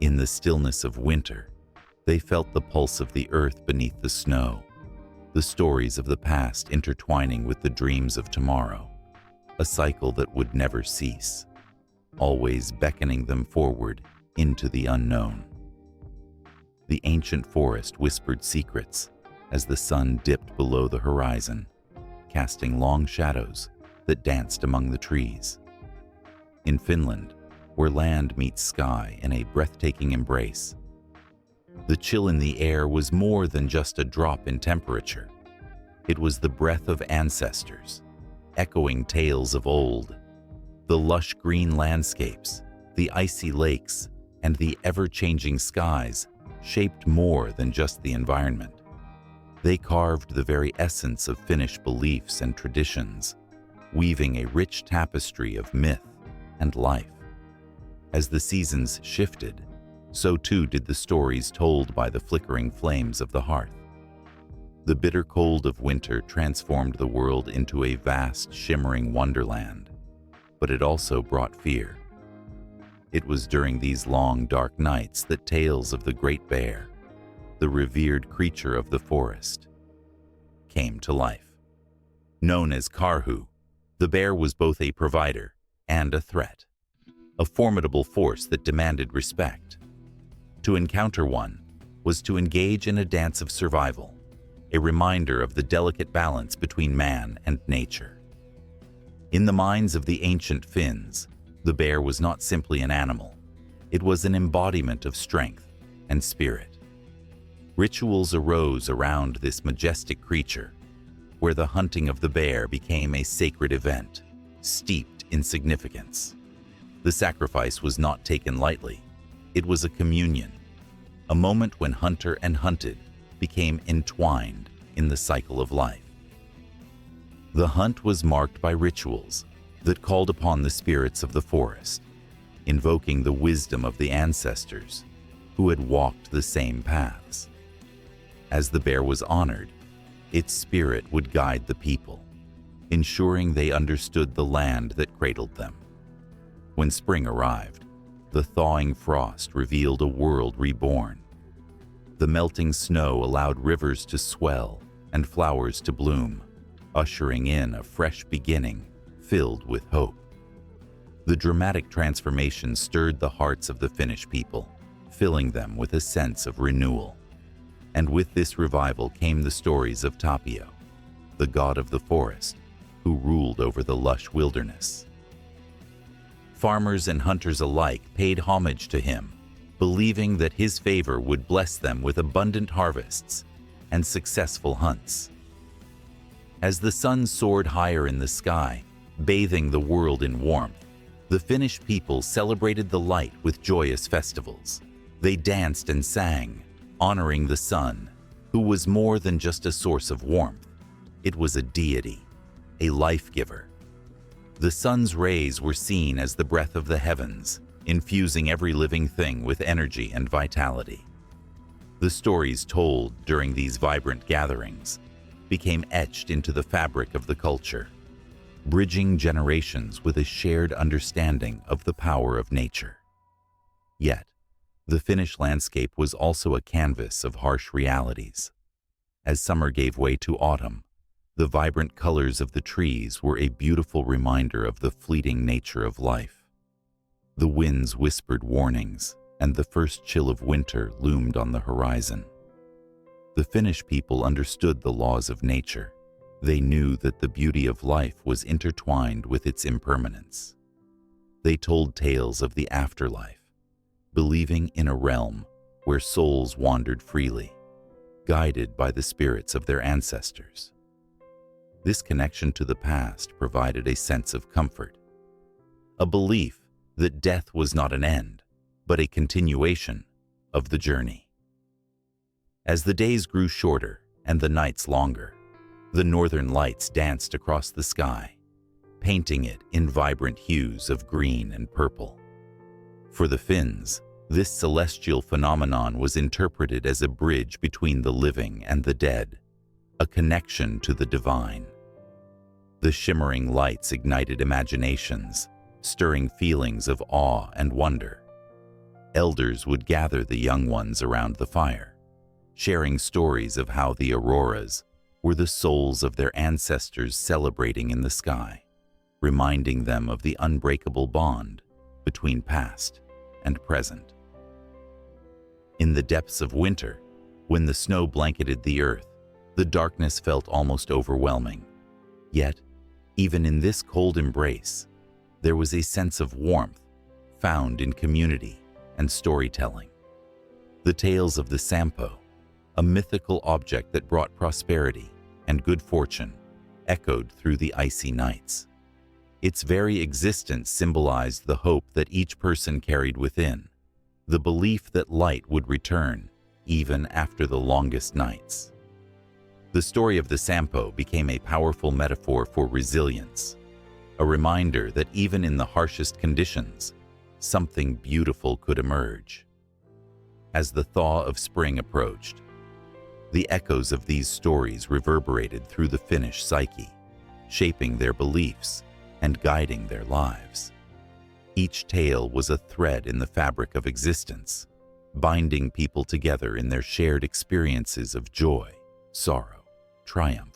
In the stillness of winter, they felt the pulse of the earth beneath the snow, the stories of the past intertwining with the dreams of tomorrow, a cycle that would never cease, always beckoning them forward into the unknown. The ancient forest whispered secrets as the sun dipped below the horizon, casting long shadows that danced among the trees. In Finland, where land meets sky in a breathtaking embrace, the chill in the air was more than just a drop in temperature. It was the breath of ancestors, echoing tales of old. The lush green landscapes, the icy lakes, and the ever-changing skies shaped more than just the environment. They carved the very essence of Finnish beliefs and traditions, weaving a rich tapestry of myth and life. As the seasons shifted, so too did the stories told by the flickering flames of the hearth. The bitter cold of winter transformed the world into a vast, shimmering wonderland, but it also brought fear. It was during these long, dark nights that tales of the Great Bear, the revered creature of the forest, came to life. Known as Karhu, the bear was both a provider and a threat, a formidable force that demanded respect. To encounter one was to engage in a dance of survival, a reminder of the delicate balance between man and nature. In the minds of the ancient Finns, the bear was not simply an animal. It was an embodiment of strength and spirit. Rituals arose around this majestic creature, where the hunting of the bear became a sacred event, steeped in significance. The sacrifice was not taken lightly. It was a communion, a moment when hunter and hunted became entwined in the cycle of life. The hunt was marked by rituals that called upon the spirits of the forest, invoking the wisdom of the ancestors who had walked the same paths. As the bear was honored, its spirit would guide the people, ensuring they understood the land that cradled them. When spring arrived, the thawing frost revealed a world reborn. The melting snow allowed rivers to swell and flowers to bloom, ushering in a fresh beginning filled with hope. The dramatic transformation stirred the hearts of the Finnish people, filling them with a sense of renewal. And with this revival came the stories of Tapio, the god of the forest, who ruled over the lush wilderness. Farmers and hunters alike paid homage to him, believing that his favor would bless them with abundant harvests and successful hunts. As the sun soared higher in the sky, bathing the world in warmth, the Finnish people celebrated the light with joyous festivals. They danced and sang, honoring the sun, who was more than just a source of warmth. It was a deity, a life-giver. The sun's rays were seen as the breath of the heavens, infusing every living thing with energy and vitality. The stories told during these vibrant gatherings became etched into the fabric of the culture, bridging generations with a shared understanding of the power of nature. Yet, the Finnish landscape was also a canvas of harsh realities. As summer gave way to autumn, the vibrant colors of the trees were a beautiful reminder of the fleeting nature of life. The winds whispered warnings, and the first chill of winter loomed on the horizon. The Finnish people understood the laws of nature. They knew that the beauty of life was intertwined with its impermanence. They told tales of the afterlife, believing in a realm where souls wandered freely, guided by the spirits of their ancestors. This connection to the past provided a sense of comfort, a belief that death was not an end, but a continuation of the journey. As the days grew shorter and the nights longer, the northern lights danced across the sky, painting it in vibrant hues of green and purple. For the Finns, this celestial phenomenon was interpreted as a bridge between the living and the dead, a connection to the divine. The shimmering lights ignited imaginations, stirring feelings of awe and wonder. Elders would gather the young ones around the fire, sharing stories of how the auroras were the souls of their ancestors celebrating in the sky, reminding them of the unbreakable bond between past and present. In the depths of winter, when the snow blanketed the earth, the darkness felt almost overwhelming. Yet, even in this cold embrace, there was a sense of warmth found in community and storytelling. The tales of the Sampo, a mythical object that brought prosperity and good fortune, echoed through the icy nights. Its very existence symbolized the hope that each person carried within, the belief that light would return even after the longest nights. The story of the Sampo became a powerful metaphor for resilience, a reminder that even in the harshest conditions, something beautiful could emerge. As the thaw of spring approached, the echoes of these stories reverberated through the Finnish psyche, shaping their beliefs and guiding their lives. Each tale was a thread in the fabric of existence, binding people together in their shared experiences of joy, sorrow, triumph,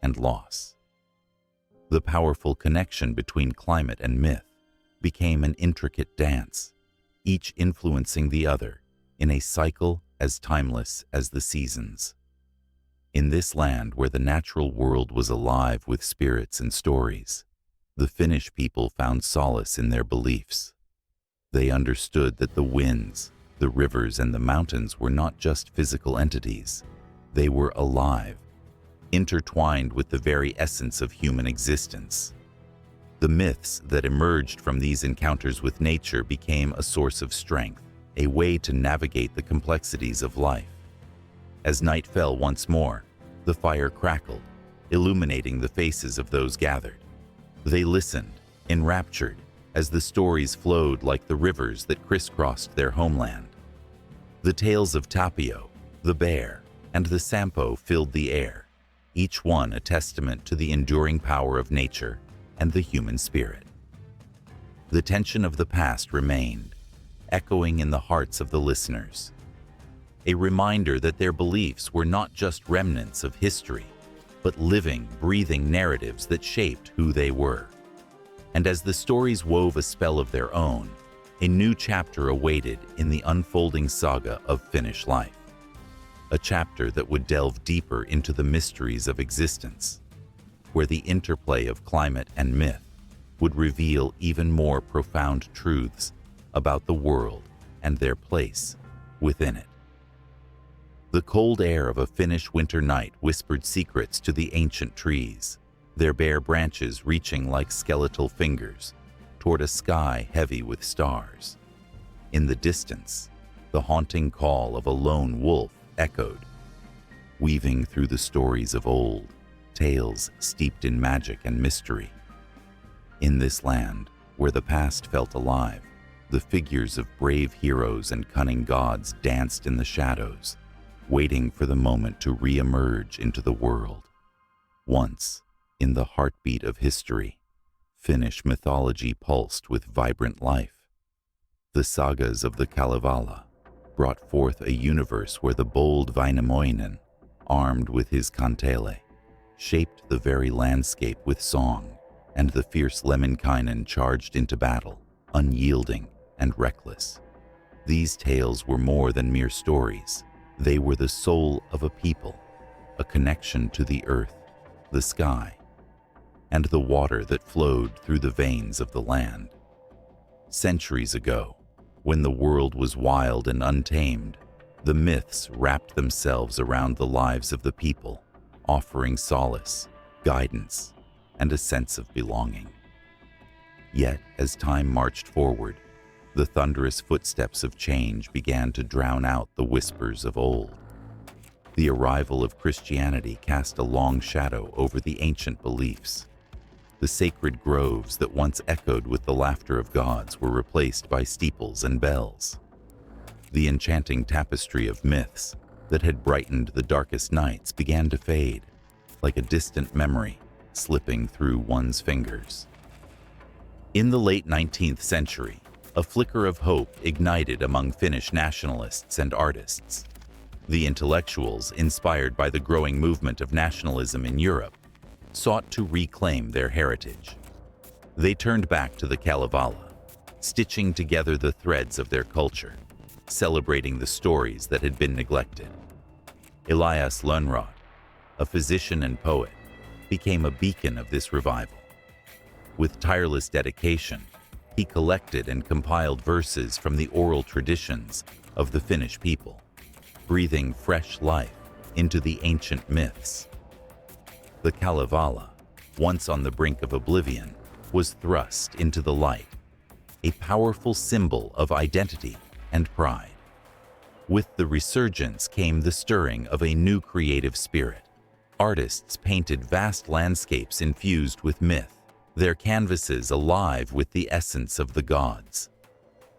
and loss. The powerful connection between climate and myth became an intricate dance, each influencing the other in a cycle as timeless as the seasons. In this land where the natural world was alive with spirits and stories, the Finnish people found solace in their beliefs. They understood that the winds, the rivers, and the mountains were not just physical entities. They were alive, intertwined with the very essence of human existence. The myths that emerged from these encounters with nature became a source of strength, a way to navigate the complexities of life. As night fell once more, the fire crackled, illuminating the faces of those gathered. They listened, enraptured, as the stories flowed like the rivers that crisscrossed their homeland. The tales of Tapio, the bear, and the Sampo filled the air, each one a testament to the enduring power of nature and the human spirit. The tension of the past remained, echoing in the hearts of the listeners, a reminder that their beliefs were not just remnants of history, but living, breathing narratives that shaped who they were. And as the stories wove a spell of their own, a new chapter awaited in the unfolding saga of Finnish life. a chapter that would delve deeper into the mysteries of existence, where the interplay of climate and myth would reveal even more profound truths about the world and their place within it. The cold air of a Finnish winter night whispered secrets to the ancient trees, their bare branches reaching like skeletal fingers toward a sky heavy with stars. In the distance, the haunting call of a lone wolf echoed, weaving through the stories of old, tales steeped in magic and mystery. In this land, where the past felt alive, the figures of brave heroes and cunning gods danced in the shadows, waiting for the moment to re-emerge into the world. Once, in the heartbeat of history, Finnish mythology pulsed with vibrant life. The sagas of the Kalevala brought forth a universe where the bold Väinämöinen, armed with his kantele, shaped the very landscape with song, and the fierce Lemminkainen charged into battle, unyielding and reckless. These tales were more than mere stories. They were the soul of a people, a connection to the earth, the sky, and the water that flowed through the veins of the land. Centuries ago, when the world was wild and untamed, the myths wrapped themselves around the lives of the people, offering solace, guidance, and a sense of belonging. Yet, as time marched forward, the thunderous footsteps of change began to drown out the whispers of old. The arrival of Christianity cast a long shadow over the ancient beliefs. The sacred groves that once echoed with the laughter of gods were replaced by steeples and bells. The enchanting tapestry of myths that had brightened the darkest nights began to fade, like a distant memory slipping through one's fingers. In the late 19th century, a flicker of hope ignited among Finnish nationalists and artists. The intellectuals, inspired by the growing movement of nationalism in Europe, sought to reclaim their heritage. They turned back to the Kalevala, stitching together the threads of their culture, celebrating the stories that had been neglected. Elias Lönnrot, a physician and poet, became a beacon of this revival. With tireless dedication, he collected and compiled verses from the oral traditions of the Finnish people, breathing fresh life into the ancient myths. The Kalevala, once on the brink of oblivion, was thrust into the light, a powerful symbol of identity and pride. With the resurgence came the stirring of a new creative spirit. Artists painted vast landscapes infused with myth, their canvases alive with the essence of the gods.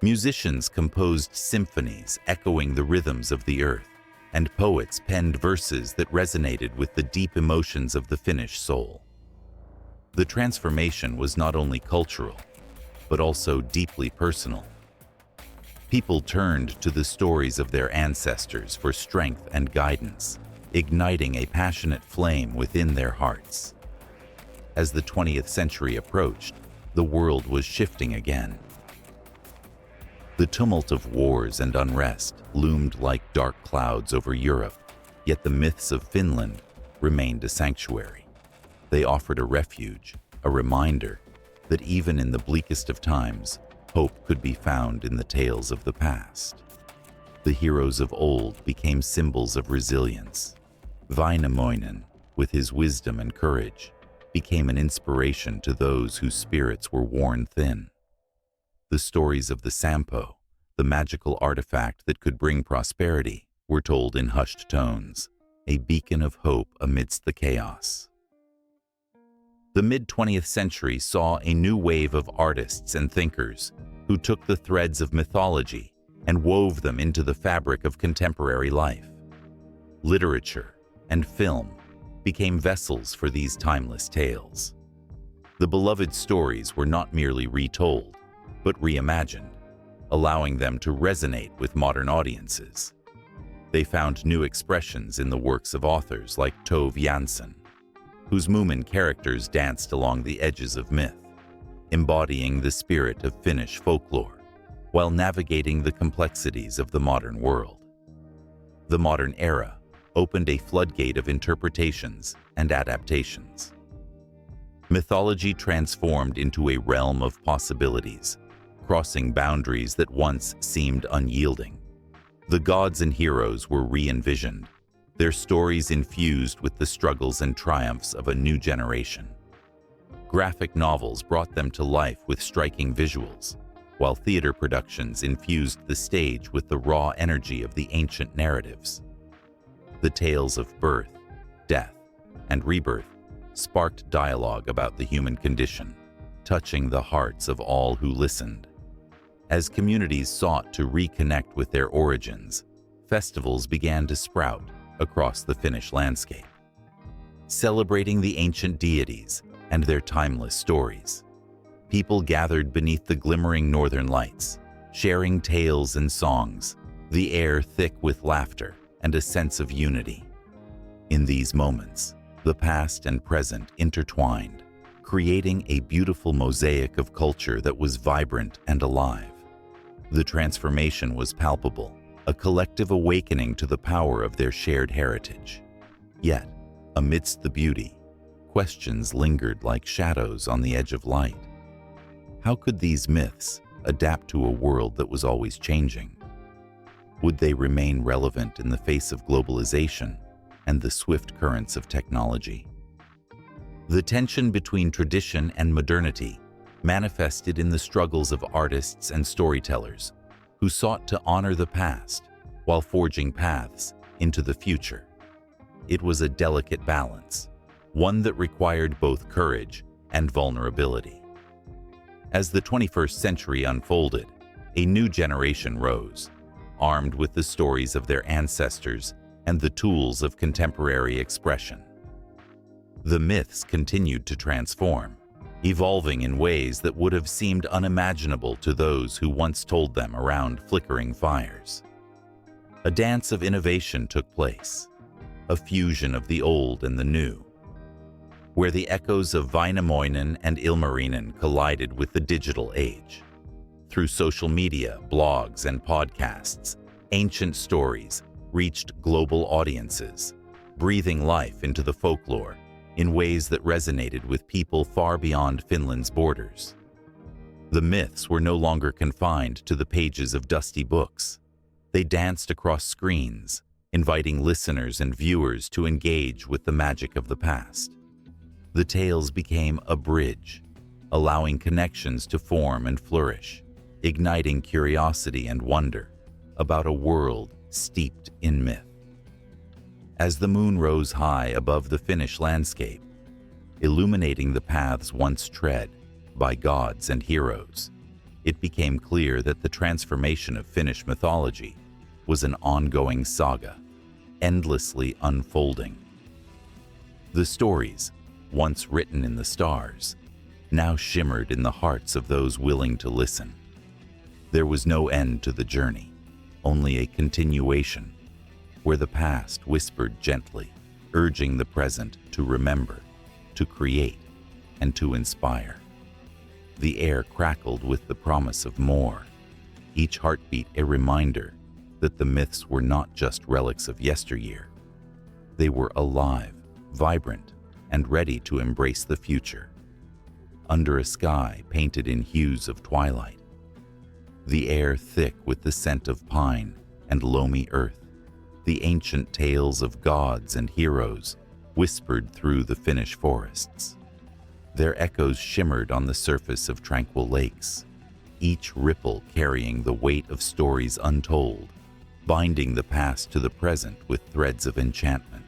Musicians composed symphonies echoing the rhythms of the earth, and poets penned verses that resonated with the deep emotions of the Finnish soul. The transformation was not only cultural, but also deeply personal. People turned to the stories of their ancestors for strength and guidance, igniting a passionate flame within their hearts. As the 20th century approached, the world was shifting again. The tumult of wars and unrest loomed like dark clouds over Europe, yet the myths of Finland remained a sanctuary. They offered a refuge, a reminder that even in the bleakest of times, hope could be found in the tales of the past. The heroes of old became symbols of resilience. Väinämöinen, with his wisdom and courage, became an inspiration to those whose spirits were worn thin. The stories of the Sampo, the magical artifact that could bring prosperity, were told in hushed tones, a beacon of hope amidst the chaos. The mid-20th century saw a new wave of artists and thinkers who took the threads of mythology and wove them into the fabric of contemporary life. Literature and film became vessels for these timeless tales. The beloved stories were not merely retold, but reimagined, allowing them to resonate with modern audiences. They found new expressions in the works of authors like Tove Jansson, whose Moomin characters danced along the edges of myth, embodying the spirit of Finnish folklore, while navigating the complexities of the modern world. The modern era opened a floodgate of interpretations and adaptations. Mythology transformed into a realm of possibilities, crossing boundaries that once seemed unyielding. The gods and heroes were re-envisioned, their stories infused with the struggles and triumphs of a new generation. Graphic novels brought them to life with striking visuals, while theater productions infused the stage with the raw energy of the ancient narratives. The tales of birth, death, and rebirth sparked dialogue about the human condition, touching the hearts of all who listened. As communities sought to reconnect with their origins, festivals began to sprout across the Finnish landscape, celebrating the ancient deities and their timeless stories. People gathered beneath the glimmering northern lights, sharing tales and songs, the air thick with laughter and a sense of unity. In these moments, the past and present intertwined, creating a beautiful mosaic of culture that was vibrant and alive. The transformation was palpable, a collective awakening to the power of their shared heritage. Yet, amidst the beauty, questions lingered like shadows on the edge of light. How could these myths adapt to a world that was always changing? Would they remain relevant in the face of globalization and the swift currents of technology? The tension between tradition and modernity manifested in the struggles of artists and storytellers who sought to honor the past while forging paths into the future. It was a delicate balance, one that required both courage and vulnerability. As the 21st century unfolded, a new generation rose, armed with the stories of their ancestors and the tools of contemporary expression. The myths continued to transform, evolving in ways that would have seemed unimaginable to those who once told them around flickering fires. A dance of innovation took place, a fusion of the old and the new, where the echoes of Väinämöinen and Ilmarinen collided with the digital age. Through social media, blogs, and podcasts, ancient stories reached global audiences, breathing life into the folklore in ways that resonated with people far beyond Finland's borders. The myths were no longer confined to the pages of dusty books. They danced across screens, inviting listeners and viewers to engage with the magic of the past. The tales became a bridge, allowing connections to form and flourish, igniting curiosity and wonder about a world steeped in myth. As the moon rose high above the Finnish landscape, illuminating the paths once tread by gods and heroes, it became clear that the transformation of Finnish mythology was an ongoing saga, endlessly unfolding. The stories, once written in the stars, now shimmered in the hearts of those willing to listen. There was no end to the journey, only a continuation, where the past whispered gently, urging the present to remember, to create, and to inspire. The air crackled with the promise of more, each heartbeat a reminder that the myths were not just relics of yesteryear. They were alive, vibrant, and ready to embrace the future. Under a sky painted in hues of twilight, the air thick with the scent of pine and loamy earth, the ancient tales of gods and heroes whispered through the Finnish forests. Their echoes shimmered on the surface of tranquil lakes, each ripple carrying the weight of stories untold, binding the past to the present with threads of enchantment.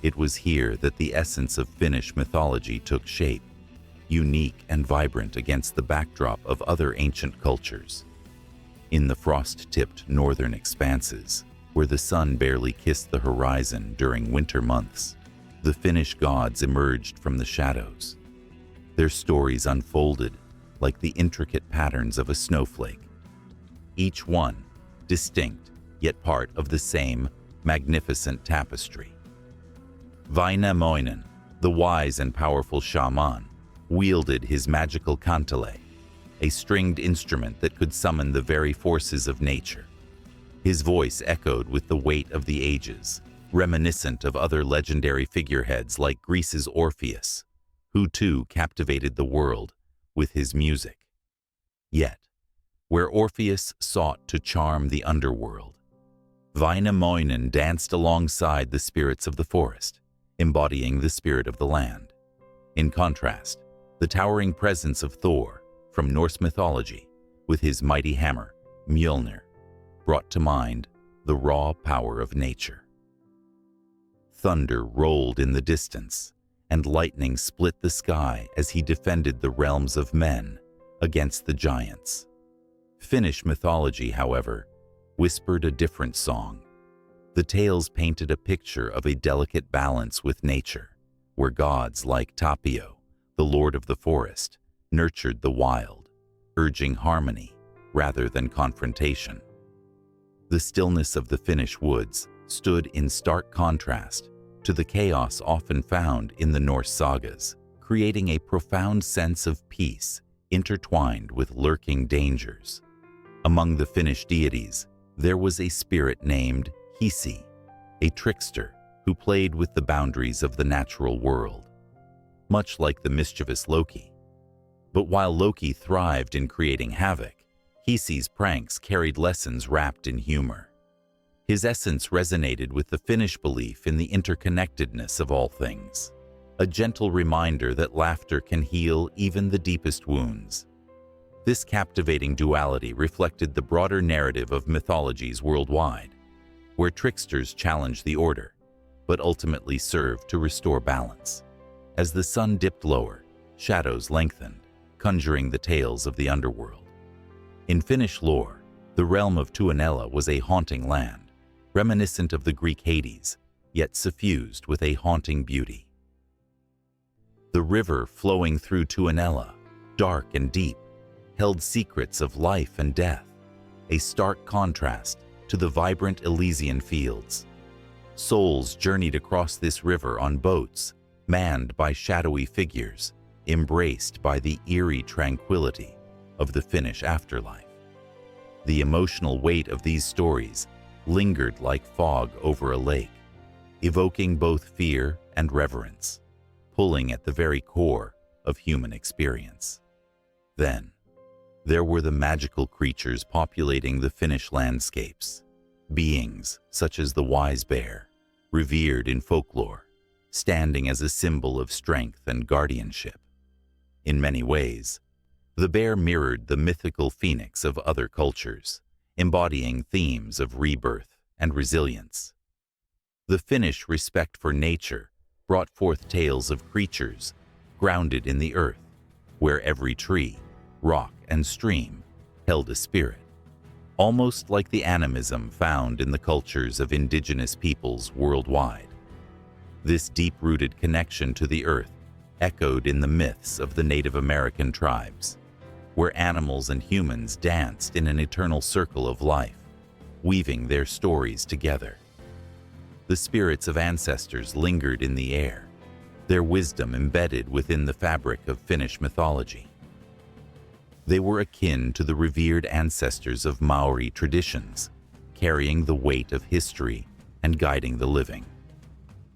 It was here that the essence of Finnish mythology took shape, unique and vibrant against the backdrop of other ancient cultures. In the frost-tipped northern expanses, where the sun barely kissed the horizon during winter months, the Finnish gods emerged from the shadows. Their stories unfolded like the intricate patterns of a snowflake, each one distinct yet part of the same magnificent tapestry. Väinämöinen, the wise and powerful shaman, wielded his magical kantele, a stringed instrument that could summon the very forces of nature. His voice echoed with the weight of the ages, reminiscent of other legendary figureheads like Greece's Orpheus, who too captivated the world with his music. Yet, where Orpheus sought to charm the underworld, Väinämöinen danced alongside the spirits of the forest, embodying the spirit of the land. In contrast, the towering presence of Thor from Norse mythology, with his mighty hammer, Mjolnir, brought to mind the raw power of nature. Thunder rolled in the distance, and lightning split the sky as he defended the realms of men against the giants. Finnish mythology, however, whispered a different song. The tales painted a picture of a delicate balance with nature, where gods like Tapio, the lord of the forest, nurtured the wild, urging harmony rather than confrontation. The stillness of the Finnish woods stood in stark contrast to the chaos often found in the Norse sagas, creating a profound sense of peace intertwined with lurking dangers. Among the Finnish deities, there was a spirit named Hisi, a trickster who played with the boundaries of the natural world, much like the mischievous Loki. But while Loki thrived in creating havoc, Hisi's pranks carried lessons wrapped in humor. His essence resonated with the Finnish belief in the interconnectedness of all things, a gentle reminder that laughter can heal even the deepest wounds. This captivating duality reflected the broader narrative of mythologies worldwide, where tricksters challenge the order, but ultimately serve to restore balance. As the sun dipped lower, shadows lengthened, conjuring the tales of the underworld. In Finnish lore, the realm of Tuonela was a haunting land, reminiscent of the Greek Hades, yet suffused with a haunting beauty. The river flowing through Tuonela, dark and deep, held secrets of life and death, a stark contrast to the vibrant Elysian fields. Souls journeyed across this river on boats, manned by shadowy figures, embraced by the eerie tranquility of the Finnish afterlife. The emotional weight of these stories lingered like fog over a lake, evoking both fear and reverence, pulling at the very core of human experience. Then, there were the magical creatures populating the Finnish landscapes, beings such as the wise bear, revered in folklore, standing as a symbol of strength and guardianship. In many ways, the bear mirrored the mythical phoenix of other cultures, embodying themes of rebirth and resilience. The Finnish respect for nature brought forth tales of creatures grounded in the earth, where every tree, rock, and stream held a spirit, almost like the animism found in the cultures of indigenous peoples worldwide. This deep-rooted connection to the earth echoed in the myths of the Native American tribes, where animals and humans danced in an eternal circle of life, weaving their stories together. The spirits of ancestors lingered in the air, their wisdom embedded within the fabric of Finnish mythology. They were akin to the revered ancestors of Maori traditions, carrying the weight of history and guiding the living.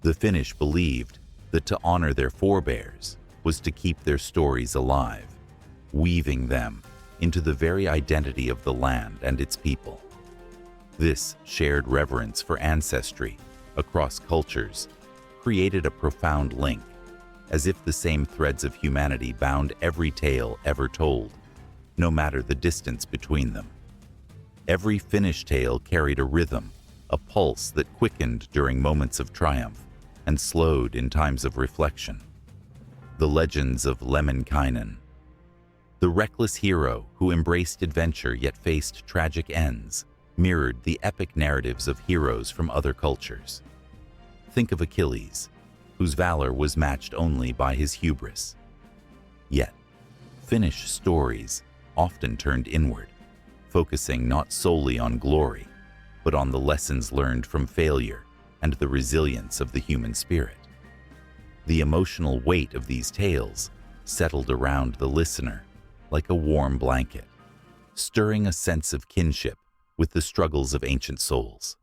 The Finnish believed that to honor their forebears was to keep their stories alive, weaving them into the very identity of the land and its people. This shared reverence for ancestry across cultures created a profound link, as if the same threads of humanity bound every tale ever told, no matter the distance between them. Every Finnish tale carried a rhythm, a pulse that quickened during moments of triumph and slowed in times of reflection. The legends of Lemminkainen, the reckless hero who embraced adventure yet faced tragic ends, mirrored the epic narratives of heroes from other cultures. Think of Achilles, whose valor was matched only by his hubris. Yet, Finnish stories often turned inward, focusing not solely on glory, but on the lessons learned from failure and the resilience of the human spirit. The emotional weight of these tales settled around the listener like a warm blanket, stirring a sense of kinship with the struggles of ancient souls.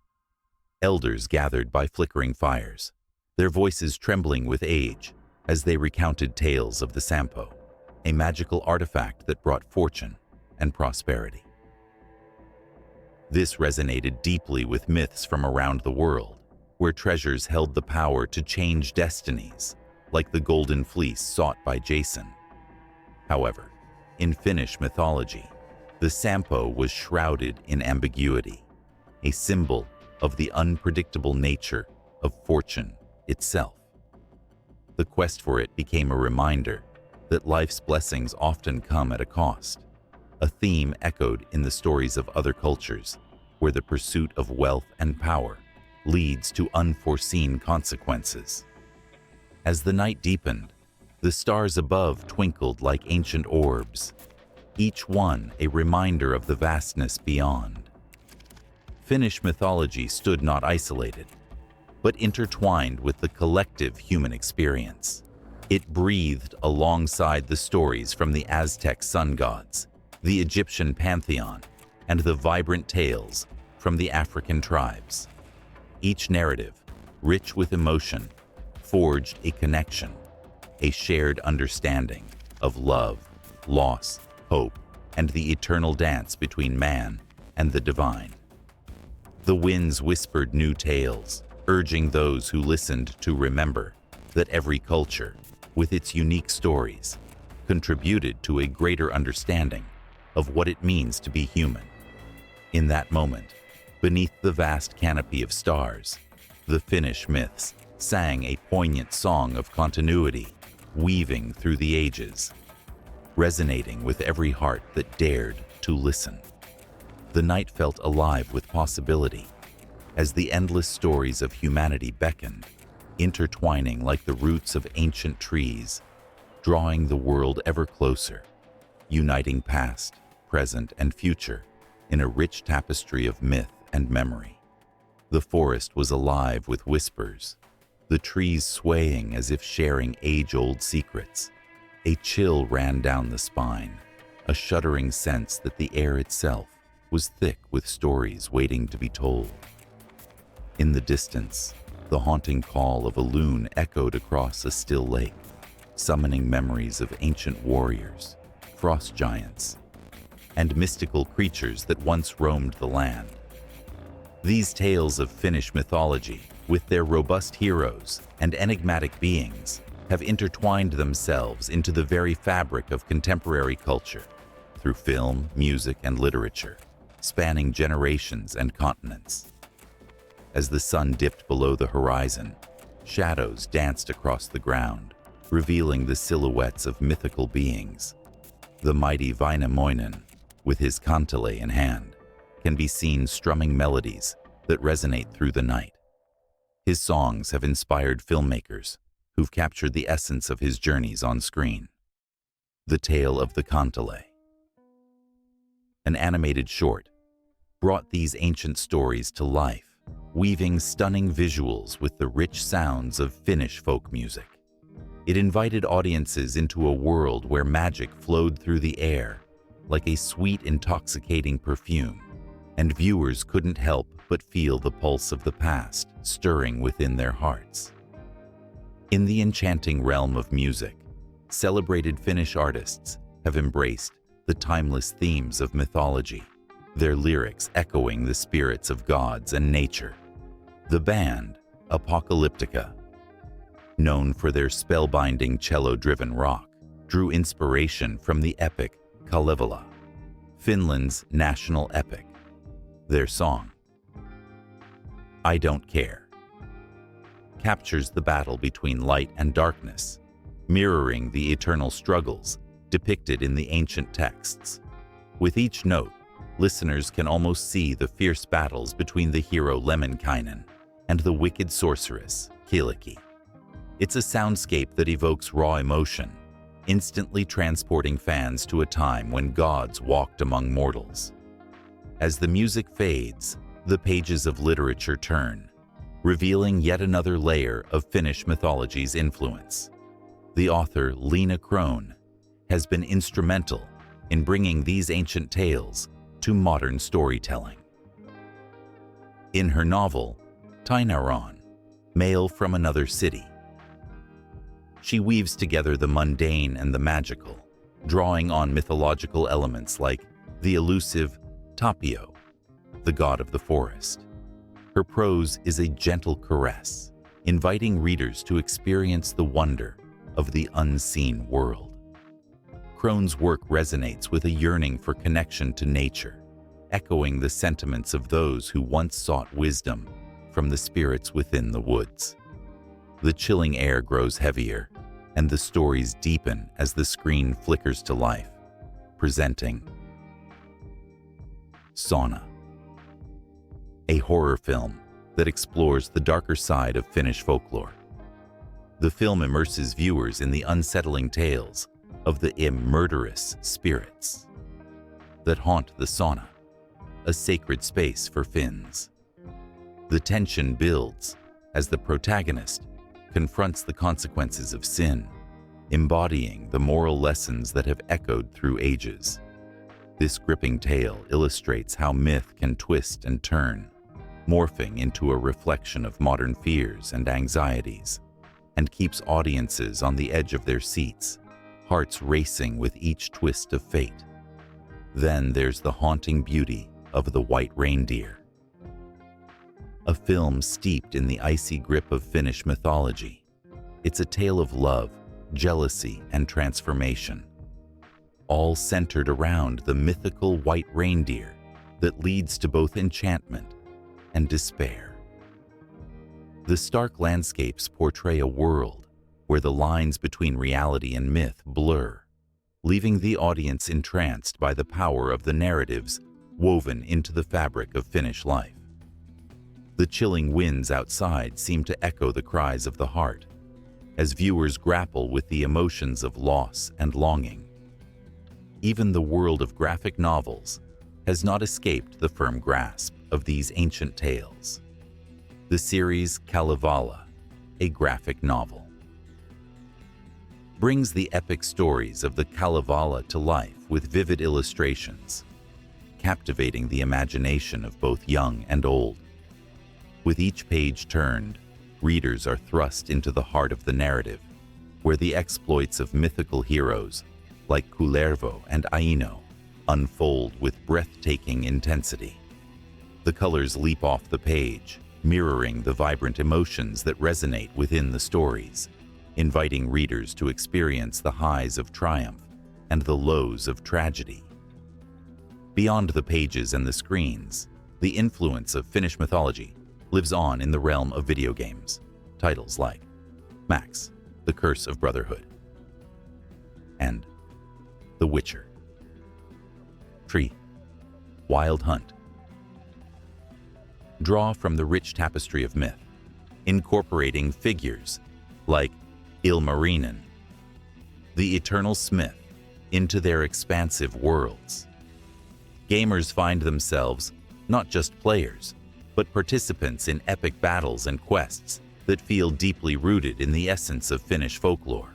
elders gathered by flickering fires, their voices trembling with age as they recounted tales of the Sampo, a magical artifact that brought fortune and prosperity. This resonated deeply with myths from around the world, where treasures held the power to change destinies, like the golden fleece sought by Jason. However, in Finnish mythology, the Sampo was shrouded in ambiguity, a symbol of the unpredictable nature of fortune itself. The quest for it became a reminder that life's blessings often come at a cost, a theme echoed in the stories of other cultures, where the pursuit of wealth and power leads to unforeseen consequences. As the night deepened, the stars above twinkled like ancient orbs, each one a reminder of the vastness beyond. Finnish mythology stood not isolated, but intertwined with the collective human experience. It breathed alongside the stories from the Aztec sun gods, the Egyptian pantheon, and the vibrant tales from the African tribes. Each narrative, rich with emotion, forged a connection, a shared understanding of love, loss, hope, and the eternal dance between man and the divine. The winds whispered new tales, urging those who listened to remember that every culture, with its unique stories, contributed to a greater understanding of what it means to be human. In that moment, beneath the vast canopy of stars, the Finnish myths sang a poignant song of continuity, weaving through the ages, resonating with every heart that dared to listen. The night felt alive with possibility, as the endless stories of humanity beckoned, intertwining like the roots of ancient trees, drawing the world ever closer, uniting past, present, and future in a rich tapestry of myth and memory. The forest was alive with whispers, the trees swaying as if sharing age-old secrets. A chill ran down the spine, a shuddering sense that the air itself was thick with stories waiting to be told. In the distance, the haunting call of a loon echoed across a still lake, summoning memories of ancient warriors, frost giants, and mystical creatures that once roamed the land. These tales of Finnish mythology, with their robust heroes and enigmatic beings, have intertwined themselves into the very fabric of contemporary culture through film, music, and literature, spanning generations and continents. As the sun dipped below the horizon, shadows danced across the ground, revealing the silhouettes of mythical beings. The mighty Väinämöinen, with his kantele in hand, can be seen strumming melodies that resonate through the night. His songs have inspired filmmakers who've captured the essence of his journeys on screen. The Tale of the Kantele, an animated short, brought these ancient stories to life, weaving stunning visuals with the rich sounds of Finnish folk music. It invited audiences into a world where magic flowed through the air like a sweet, intoxicating perfume, and viewers couldn't help but feel the pulse of the past stirring within their hearts. In the enchanting realm of music, celebrated Finnish artists have embraced the timeless themes of mythology, their lyrics echoing the spirits of gods and nature. The band, Apocalyptica, known for their spellbinding cello-driven rock, drew inspiration from the epic Kalevala, Finland's national epic. Their song, I Don't Care, captures the battle between light and darkness, mirroring the eternal struggles depicted in the ancient texts. With each note, listeners can almost see the fierce battles between the hero Lemminkainen and the wicked sorceress Kyllikki. It's a soundscape that evokes raw emotion, instantly transporting fans to a time when gods walked among mortals. As the music fades, the pages of literature turn, revealing yet another layer of Finnish mythology's influence. The author Leena Krohn has been instrumental in bringing these ancient tales to modern storytelling. In her novel, Tynaron, male from another city. She weaves together the mundane and the magical, drawing on mythological elements like the elusive Tapio, the god of the forest. Her prose is a gentle caress, inviting readers to experience the wonder of the unseen world. Crone's work resonates with a yearning for connection to nature, echoing the sentiments of those who once sought wisdom from the spirits within the woods. The chilling air grows heavier, and the stories deepen as the screen flickers to life, presenting Sauna, a horror film that explores the darker side of Finnish folklore. The film immerses viewers in the unsettling tales of the murderous spirits that haunt the sauna, a sacred space for Finns. The tension builds as the protagonist confronts the consequences of sin, embodying the moral lessons that have echoed through ages. This gripping tale illustrates how myth can twist and turn, morphing into a reflection of modern fears and anxieties, and keeps audiences on the edge of their seats, hearts racing with each twist of fate. Then there's the haunting beauty of The White Reindeer, a film steeped in the icy grip of Finnish mythology. It's a tale of love, jealousy, and transformation, all centered around the mythical white reindeer that leads to both enchantment and despair. The stark landscapes portray a world where the lines between reality and myth blur, leaving the audience entranced by the power of the narratives woven into the fabric of Finnish life. The chilling winds outside seem to echo the cries of the heart, as viewers grapple with the emotions of loss and longing. Even the world of graphic novels has not escaped the firm grasp of these ancient tales. The series Kalevala, a graphic novel, brings the epic stories of the Kalevala to life with vivid illustrations, captivating the imagination of both young and old. With each page turned, readers are thrust into the heart of the narrative, where the exploits of mythical heroes like Kullervo and Aino unfold with breathtaking intensity. The colors leap off the page, mirroring the vibrant emotions that resonate within the stories, inviting readers to experience the highs of triumph and the lows of tragedy. Beyond the pages and the screens, the influence of Finnish mythology lives on in the realm of video games. Titles like Max, The Curse of Brotherhood, and The Witcher, Tree, Wild Hunt draw from the rich tapestry of myth, incorporating figures like Ilmarinen, the eternal smith, into their expansive worlds. Gamers find themselves not just players, but participants in epic battles and quests that feel deeply rooted in the essence of Finnish folklore.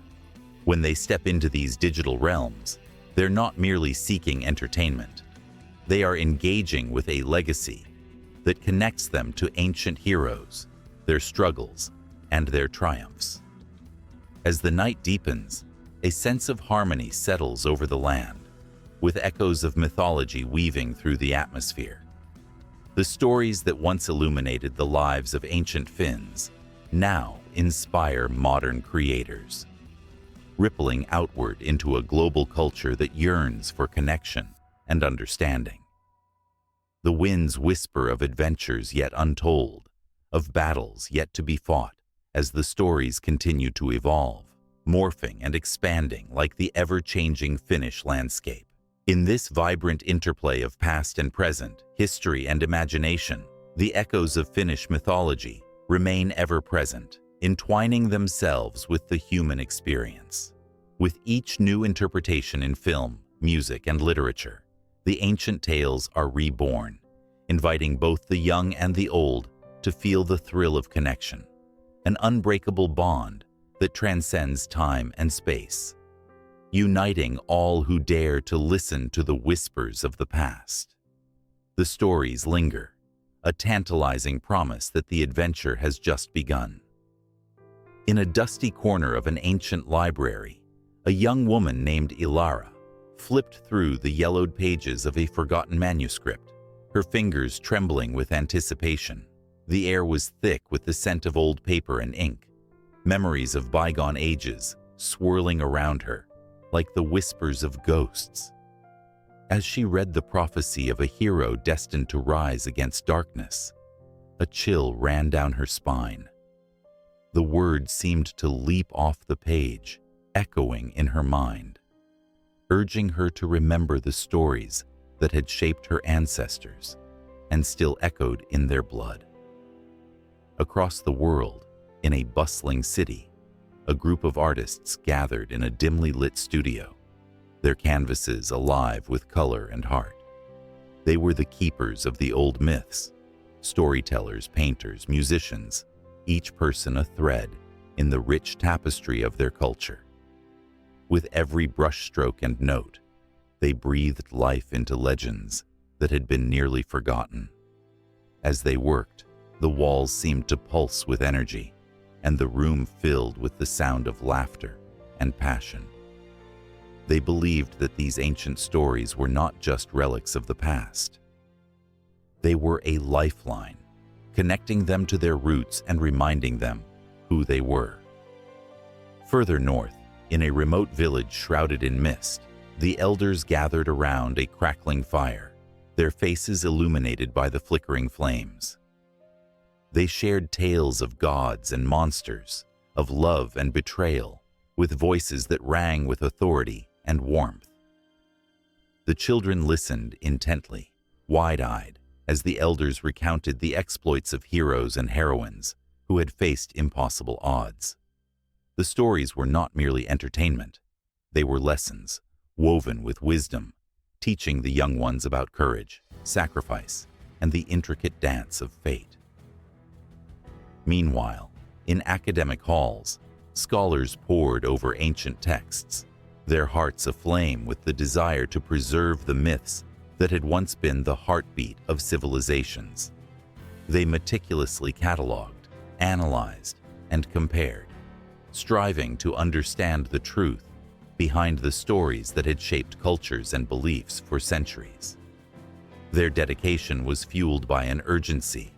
When they step into these digital realms, they're not merely seeking entertainment. They are engaging with a legacy that connects them to ancient heroes, their struggles, and their triumphs. As the night deepens, a sense of harmony settles over the land, with echoes of mythology weaving through the atmosphere. The stories that once illuminated the lives of ancient Finns now inspire modern creators, rippling outward into a global culture that yearns for connection and understanding. The winds whisper of adventures yet untold, of battles yet to be fought, as the stories continue to evolve, morphing and expanding like the ever-changing Finnish landscape. In this vibrant interplay of past and present, history and imagination, the echoes of Finnish mythology remain ever present, entwining themselves with the human experience. With each new interpretation in film, music, and literature, the ancient tales are reborn, inviting both the young and the old to feel the thrill of connection, an unbreakable bond that transcends time and space, uniting all who dare to listen to the whispers of the past. The stories linger, a tantalizing promise that the adventure has just begun. In a dusty corner of an ancient library, a young woman named Ilara flipped through the yellowed pages of a forgotten manuscript, her fingers trembling with anticipation. The air was thick with the scent of old paper and ink, memories of bygone ages swirling around her like the whispers of ghosts. As she read the prophecy of a hero destined to rise against darkness, a chill ran down her spine. The words seemed to leap off the page, echoing in her mind, urging her to remember the stories that had shaped her ancestors and still echoed in their blood. Across the world, in a bustling city, a group of artists gathered in a dimly lit studio, their canvases alive with color and heart. They were the keepers of the old myths, storytellers, painters, musicians, each person a thread in the rich tapestry of their culture. With every brushstroke and note, they breathed life into legends that had been nearly forgotten. As they worked, the walls seemed to pulse with energy, and the room filled with the sound of laughter and passion. They believed that these ancient stories were not just relics of the past. They were a lifeline, connecting them to their roots and reminding them who they were. Further north, in a remote village shrouded in mist, the elders gathered around a crackling fire, their faces illuminated by the flickering flames. They shared tales of gods and monsters, of love and betrayal, with voices that rang with authority and warmth. The children listened intently, wide-eyed, as the elders recounted the exploits of heroes and heroines who had faced impossible odds. The stories were not merely entertainment. They were lessons, woven with wisdom, teaching the young ones about courage, sacrifice, and the intricate dance of fate. Meanwhile, in academic halls, scholars pored over ancient texts, their hearts aflame with the desire to preserve the myths that had once been the heartbeat of civilizations. They meticulously cataloged, analyzed, and compared, striving to understand the truth behind the stories that had shaped cultures and beliefs for centuries. Their dedication was fueled by an urgency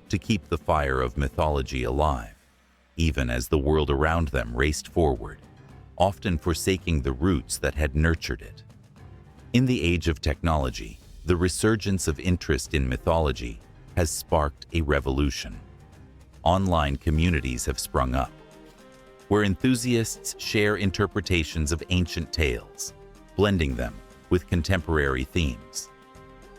to keep the fire of mythology alive, even as the world around them raced forward, often forsaking the roots that had nurtured it. In the age of technology, the resurgence of interest in mythology has sparked a revolution. Online communities have sprung up, where enthusiasts share interpretations of ancient tales, blending them with contemporary themes.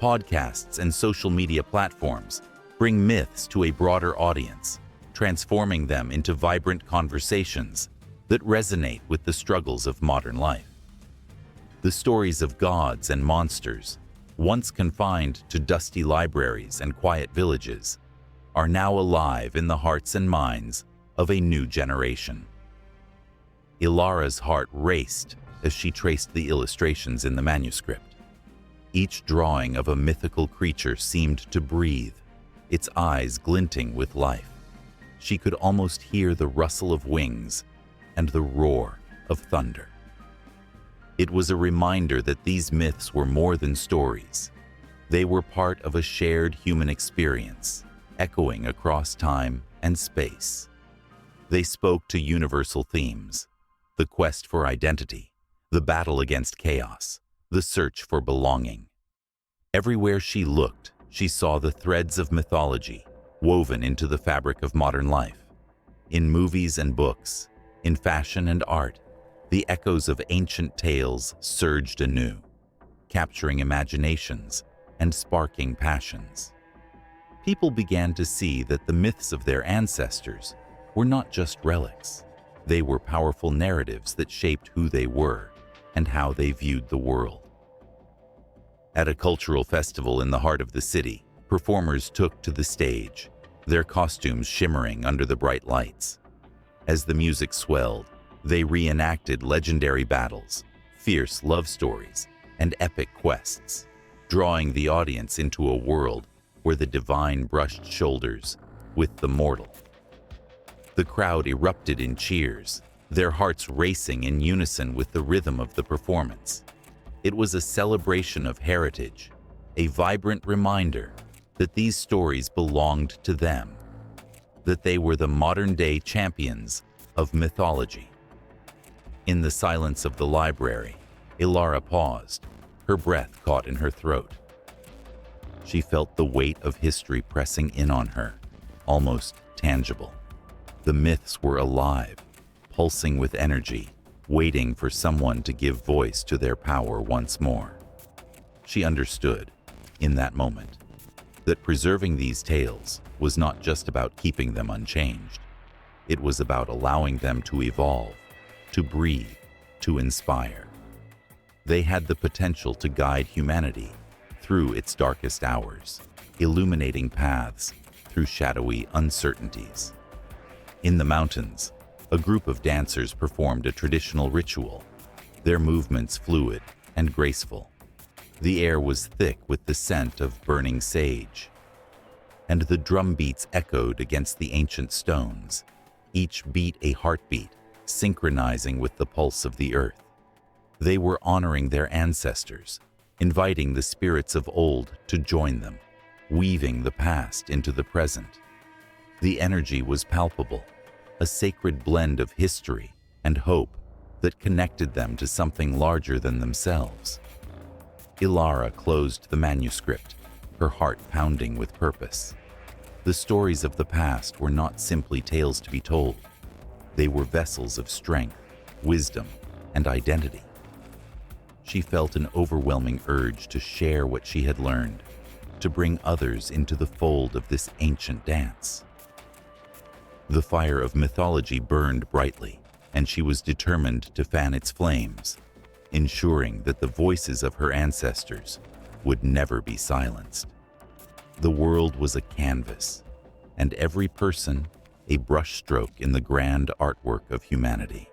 Podcasts and social media platforms bring myths to a broader audience, transforming them into vibrant conversations that resonate with the struggles of modern life. The stories of gods and monsters, once confined to dusty libraries and quiet villages, are now alive in the hearts and minds of a new generation. Ilara's heart raced as she traced the illustrations in the manuscript. Each drawing of a mythical creature seemed to breathe, its eyes glinting with life. She could almost hear the rustle of wings and the roar of thunder. It was a reminder that these myths were more than stories. They were part of a shared human experience, echoing across time and space. They spoke to universal themes: the quest for identity, the battle against chaos, the search for belonging. Everywhere she looked, she saw the threads of mythology woven into the fabric of modern life. In movies and books, in fashion and art, the echoes of ancient tales surged anew, capturing imaginations and sparking passions. People began to see that the myths of their ancestors were not just relics. They were powerful narratives that shaped who they were and how they viewed the world. At a cultural festival in the heart of the city, performers took to the stage, their costumes shimmering under the bright lights. As the music swelled, they reenacted legendary battles, fierce love stories, and epic quests, drawing the audience into a world where the divine brushed shoulders with the mortal. The crowd erupted in cheers, their hearts racing in unison with the rhythm of the performance. It was a celebration of heritage, a vibrant reminder that these stories belonged to them, that they were the modern-day champions of mythology. In the silence of the library, Ilara paused, her breath caught in her throat. She felt the weight of history pressing in on her, almost tangible. The myths were alive, pulsing with energy, waiting for someone to give voice to their power once more. She understood, in that moment, that preserving these tales was not just about keeping them unchanged. It was about allowing them to evolve, to breathe, to inspire. They had the potential to guide humanity through its darkest hours, illuminating paths through shadowy uncertainties. In the mountains, a group of dancers performed a traditional ritual, their movements fluid and graceful. The air was thick with the scent of burning sage, and the drum beats echoed against the ancient stones, each beat a heartbeat, synchronizing with the pulse of the earth. They were honoring their ancestors, inviting the spirits of old to join them, weaving the past into the present. The energy was palpable, a sacred blend of history and hope that connected them to something larger than themselves. Ilara closed the manuscript, her heart pounding with purpose. The stories of the past were not simply tales to be told. They were vessels of strength, wisdom, and identity. She felt an overwhelming urge to share what she had learned, to bring others into the fold of this ancient dance. The fire of mythology burned brightly, and she was determined to fan its flames, ensuring that the voices of her ancestors would never be silenced. The world was a canvas, and every person a brushstroke in the grand artwork of humanity.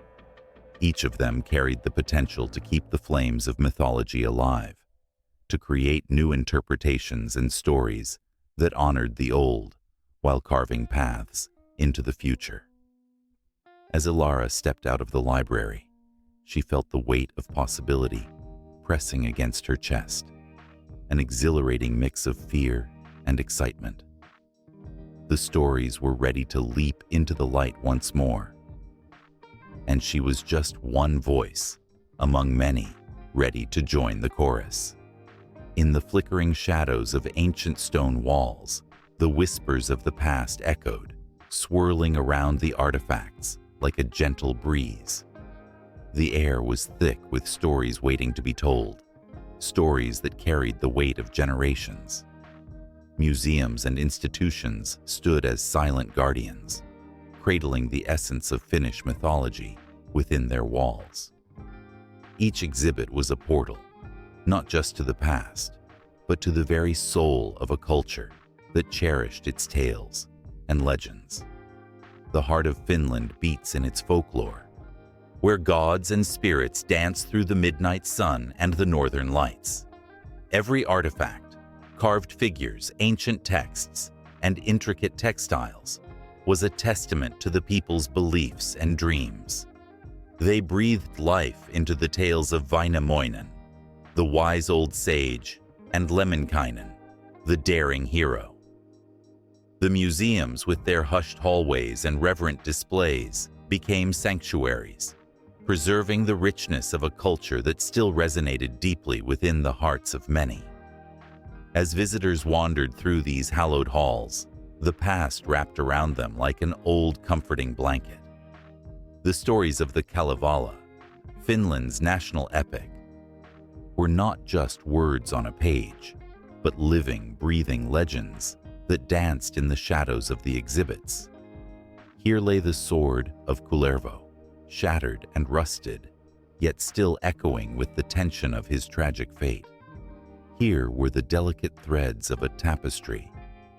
Each of them carried the potential to keep the flames of mythology alive, to create new interpretations and stories that honored the old while carving paths into the future. As Ilara stepped out of the library, she felt the weight of possibility pressing against her chest, an exhilarating mix of fear and excitement. The stories were ready to leap into the light once more, and she was just one voice among many ready to join the chorus. In the flickering shadows of ancient stone walls, the whispers of the past echoed, swirling around the artifacts like a gentle breeze. The air was thick with stories waiting to be told, stories that carried the weight of generations. Museums and institutions stood as silent guardians, cradling the essence of Finnish mythology within their walls. Each exhibit was a portal, not just to the past, but to the very soul of a culture that cherished its tales and legends. The heart of Finland beats in its folklore, where gods and spirits dance through the midnight sun and the northern lights. Every artifact, carved figures, ancient texts, and intricate textiles was a testament to the people's beliefs and dreams. They breathed life into the tales of Väinämöinen, the wise old sage, and Lemminkainen, the daring hero. The museums, with their hushed hallways and reverent displays, became sanctuaries, preserving the richness of a culture that still resonated deeply within the hearts of many. As visitors wandered through these hallowed halls, the past wrapped around them like an old comforting blanket. The stories of the Kalevala, Finland's national epic, were not just words on a page, but living, breathing legends that danced in the shadows of the exhibits. Here lay the sword of Kullervo, shattered and rusted, yet still echoing with the tension of his tragic fate. Here were the delicate threads of a tapestry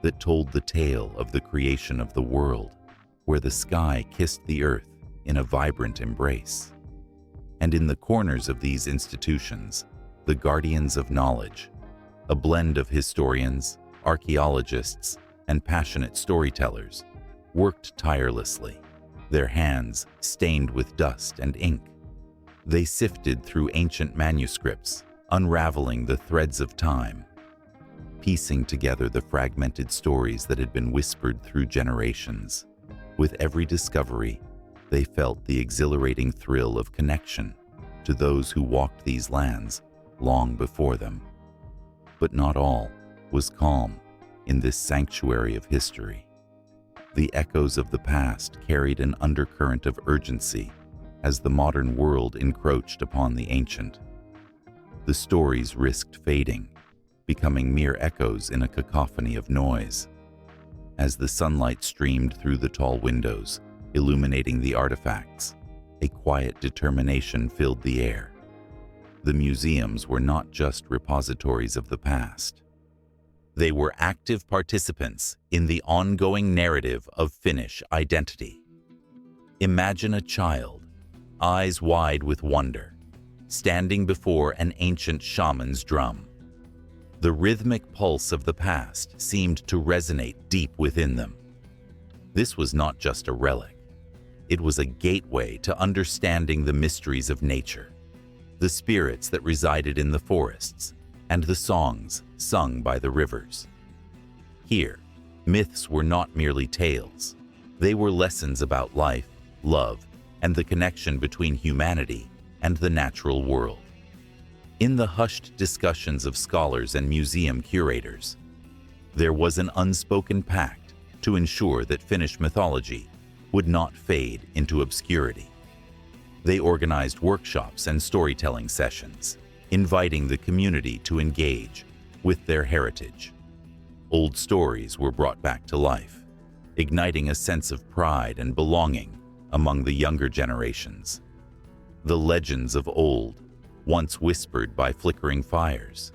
that told the tale of the creation of the world, where the sky kissed the earth in a vibrant embrace. And in the corners of these institutions, the guardians of knowledge, a blend of historians, archaeologists, and passionate storytellers worked tirelessly, their hands stained with dust and ink. They sifted through ancient manuscripts, unraveling the threads of time, piecing together the fragmented stories that had been whispered through generations. With every discovery, they felt the exhilarating thrill of connection to those who walked these lands long before them. But not all was calm in this sanctuary of history. The echoes of the past carried an undercurrent of urgency as the modern world encroached upon the ancient. The stories risked fading, becoming mere echoes in a cacophony of noise. As the sunlight streamed through the tall windows, illuminating the artifacts, a quiet determination filled the air. The museums were not just repositories of the past. They were active participants in the ongoing narrative of Finnish identity. Imagine a child, eyes wide with wonder, standing before an ancient shaman's drum. The rhythmic pulse of the past seemed to resonate deep within them. This was not just a relic. It was a gateway to understanding the mysteries of nature, the spirits that resided in the forests, and the songs sung by the rivers. Here, myths were not merely tales. They were lessons about life, love, and the connection between humanity and the natural world. In the hushed discussions of scholars and museum curators, there was an unspoken pact to ensure that Finnish mythology would not fade into obscurity. They organized workshops and storytelling sessions, inviting the community to engage with their heritage. Old stories were brought back to life, igniting a sense of pride and belonging among the younger generations. The legends of old, once whispered by flickering fires,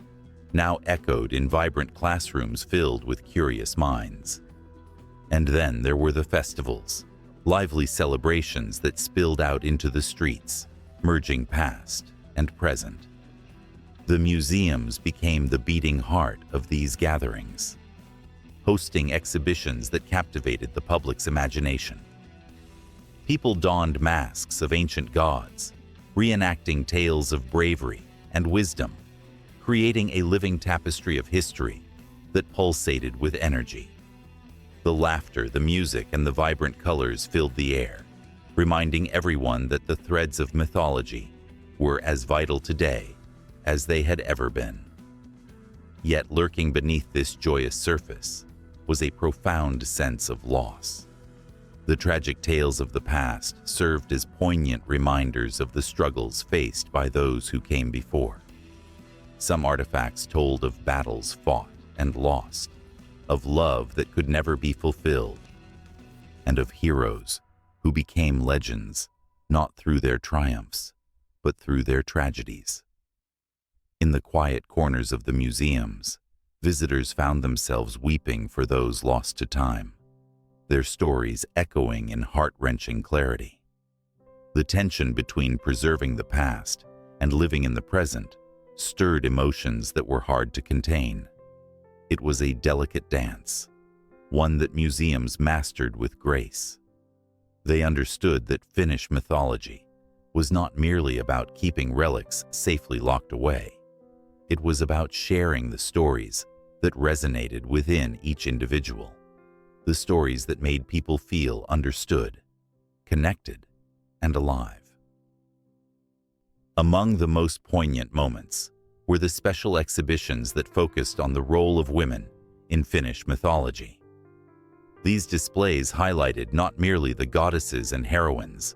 now echoed in vibrant classrooms filled with curious minds. And then there were the festivals, lively celebrations that spilled out into the streets, merging past and present. The museums became the beating heart of these gatherings, hosting exhibitions that captivated the public's imagination. People donned masks of ancient gods, reenacting tales of bravery and wisdom, creating a living tapestry of history that pulsated with energy. The laughter, the music, and the vibrant colors filled the air, reminding everyone that the threads of mythology were as vital today as they had ever been. Yet lurking beneath this joyous surface was a profound sense of loss. The tragic tales of the past served as poignant reminders of the struggles faced by those who came before. Some artifacts told of battles fought and lost, of love that could never be fulfilled, and of heroes who became legends not through their triumphs, but through their tragedies. In the quiet corners of the museums, visitors found themselves weeping for those lost to time, their stories echoing in heart-wrenching clarity. The tension between preserving the past and living in the present stirred emotions that were hard to contain. It was a delicate dance, one that museums mastered with grace. They understood that Finnish mythology was not merely about keeping relics safely locked away. It was about sharing the stories that resonated within each individual, the stories that made people feel understood, connected, and alive. Among the most poignant moments were the special exhibitions that focused on the role of women in Finnish mythology. These displays highlighted not merely the goddesses and heroines,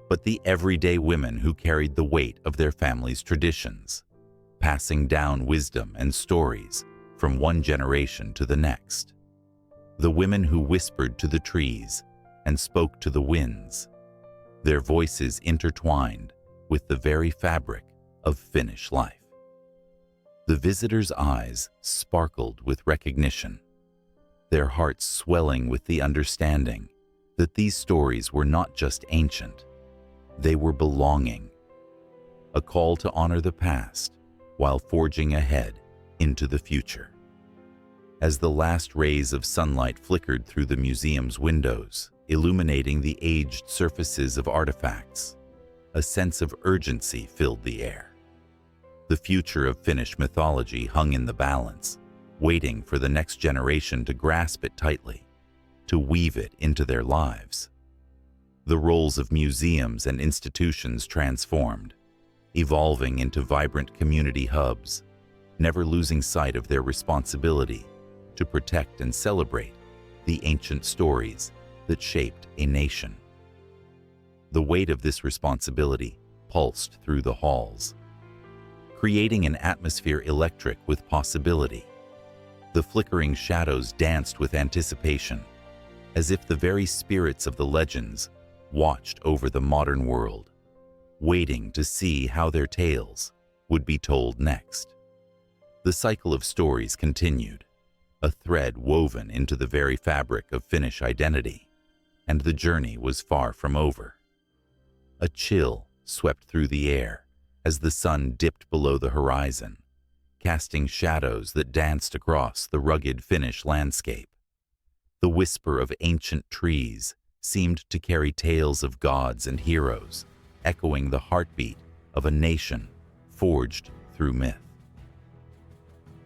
but the everyday women who carried the weight of their family's traditions, passing down wisdom and stories from one generation to the next. The women who whispered to the trees and spoke to the winds, their voices intertwined with the very fabric of Finnish life. The visitors' eyes sparkled with recognition, their hearts swelling with the understanding that these stories were not just ancient, they were belonging, a call to honor the past while forging ahead into the future. as the last rays of sunlight flickered through the museum's windows, illuminating the aged surfaces of artifacts. A sense of urgency filled the air. The future of Finnish mythology hung in the balance, waiting for the next generation to grasp it tightly, to weave it into their lives. The roles of museums and institutions transformed, evolving into vibrant community hubs, never losing sight of their responsibility to protect and celebrate the ancient stories that shaped a nation. The weight of this responsibility pulsed through the halls, creating an atmosphere electric with possibility. The flickering shadows danced with anticipation, as if the very spirits of the legends watched over the modern world, waiting to see how their tales would be told next. The cycle of stories continued, a thread woven into the very fabric of Finnish identity, and the journey was far from over. A chill swept through the air as the sun dipped below the horizon, casting shadows that danced across the rugged Finnish landscape. The whisper of ancient trees seemed to carry tales of gods and heroes, echoing the heartbeat of a nation forged through myth.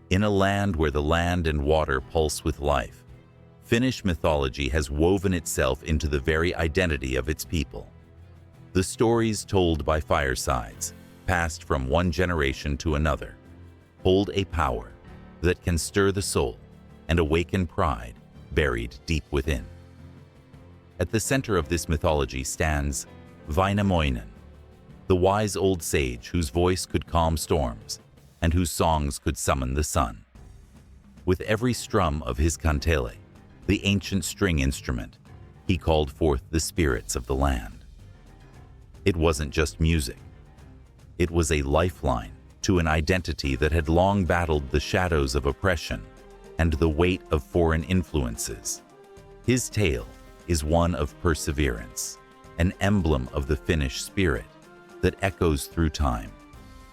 In a land where the land and water pulse with life, Finnish mythology has woven itself into the very identity of its people. The stories told by firesides, passed from one generation to another, hold a power that can stir the soul and awaken pride buried deep within. At the center of this mythology stands Väinämöinen, the wise old sage whose voice could calm storms and whose songs could summon the sun. With every strum of his kantele, the ancient string instrument, he called forth the spirits of the land. It wasn't just music. It was a lifeline to an identity that had long battled the shadows of oppression and the weight of foreign influences. His tale is one of perseverance, an emblem of the Finnish spirit that echoes through time,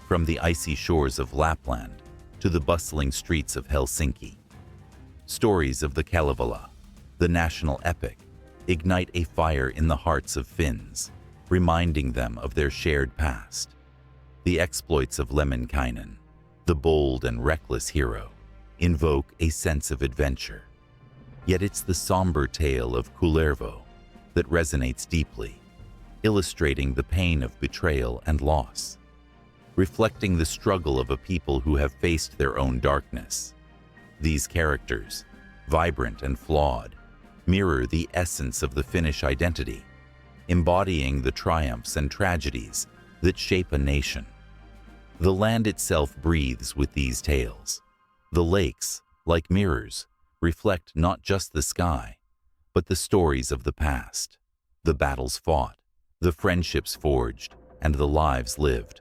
from the icy shores of Lapland to the bustling streets of Helsinki. Stories of the Kalevala, the national epic, ignite a fire in the hearts of Finns, reminding them of their shared past. The exploits of Lemminkainen, the bold and reckless hero, invoke a sense of adventure. Yet it's the somber tale of Kullervo that resonates deeply, illustrating the pain of betrayal and loss, reflecting the struggle of a people who have faced their own darkness. These characters, vibrant and flawed, mirror the essence of the Finnish identity, embodying the triumphs and tragedies that shape a nation. The land itself breathes with these tales. The lakes, like mirrors, reflect not just the sky, but the stories of the past, the battles fought, the friendships forged, and the lives lived.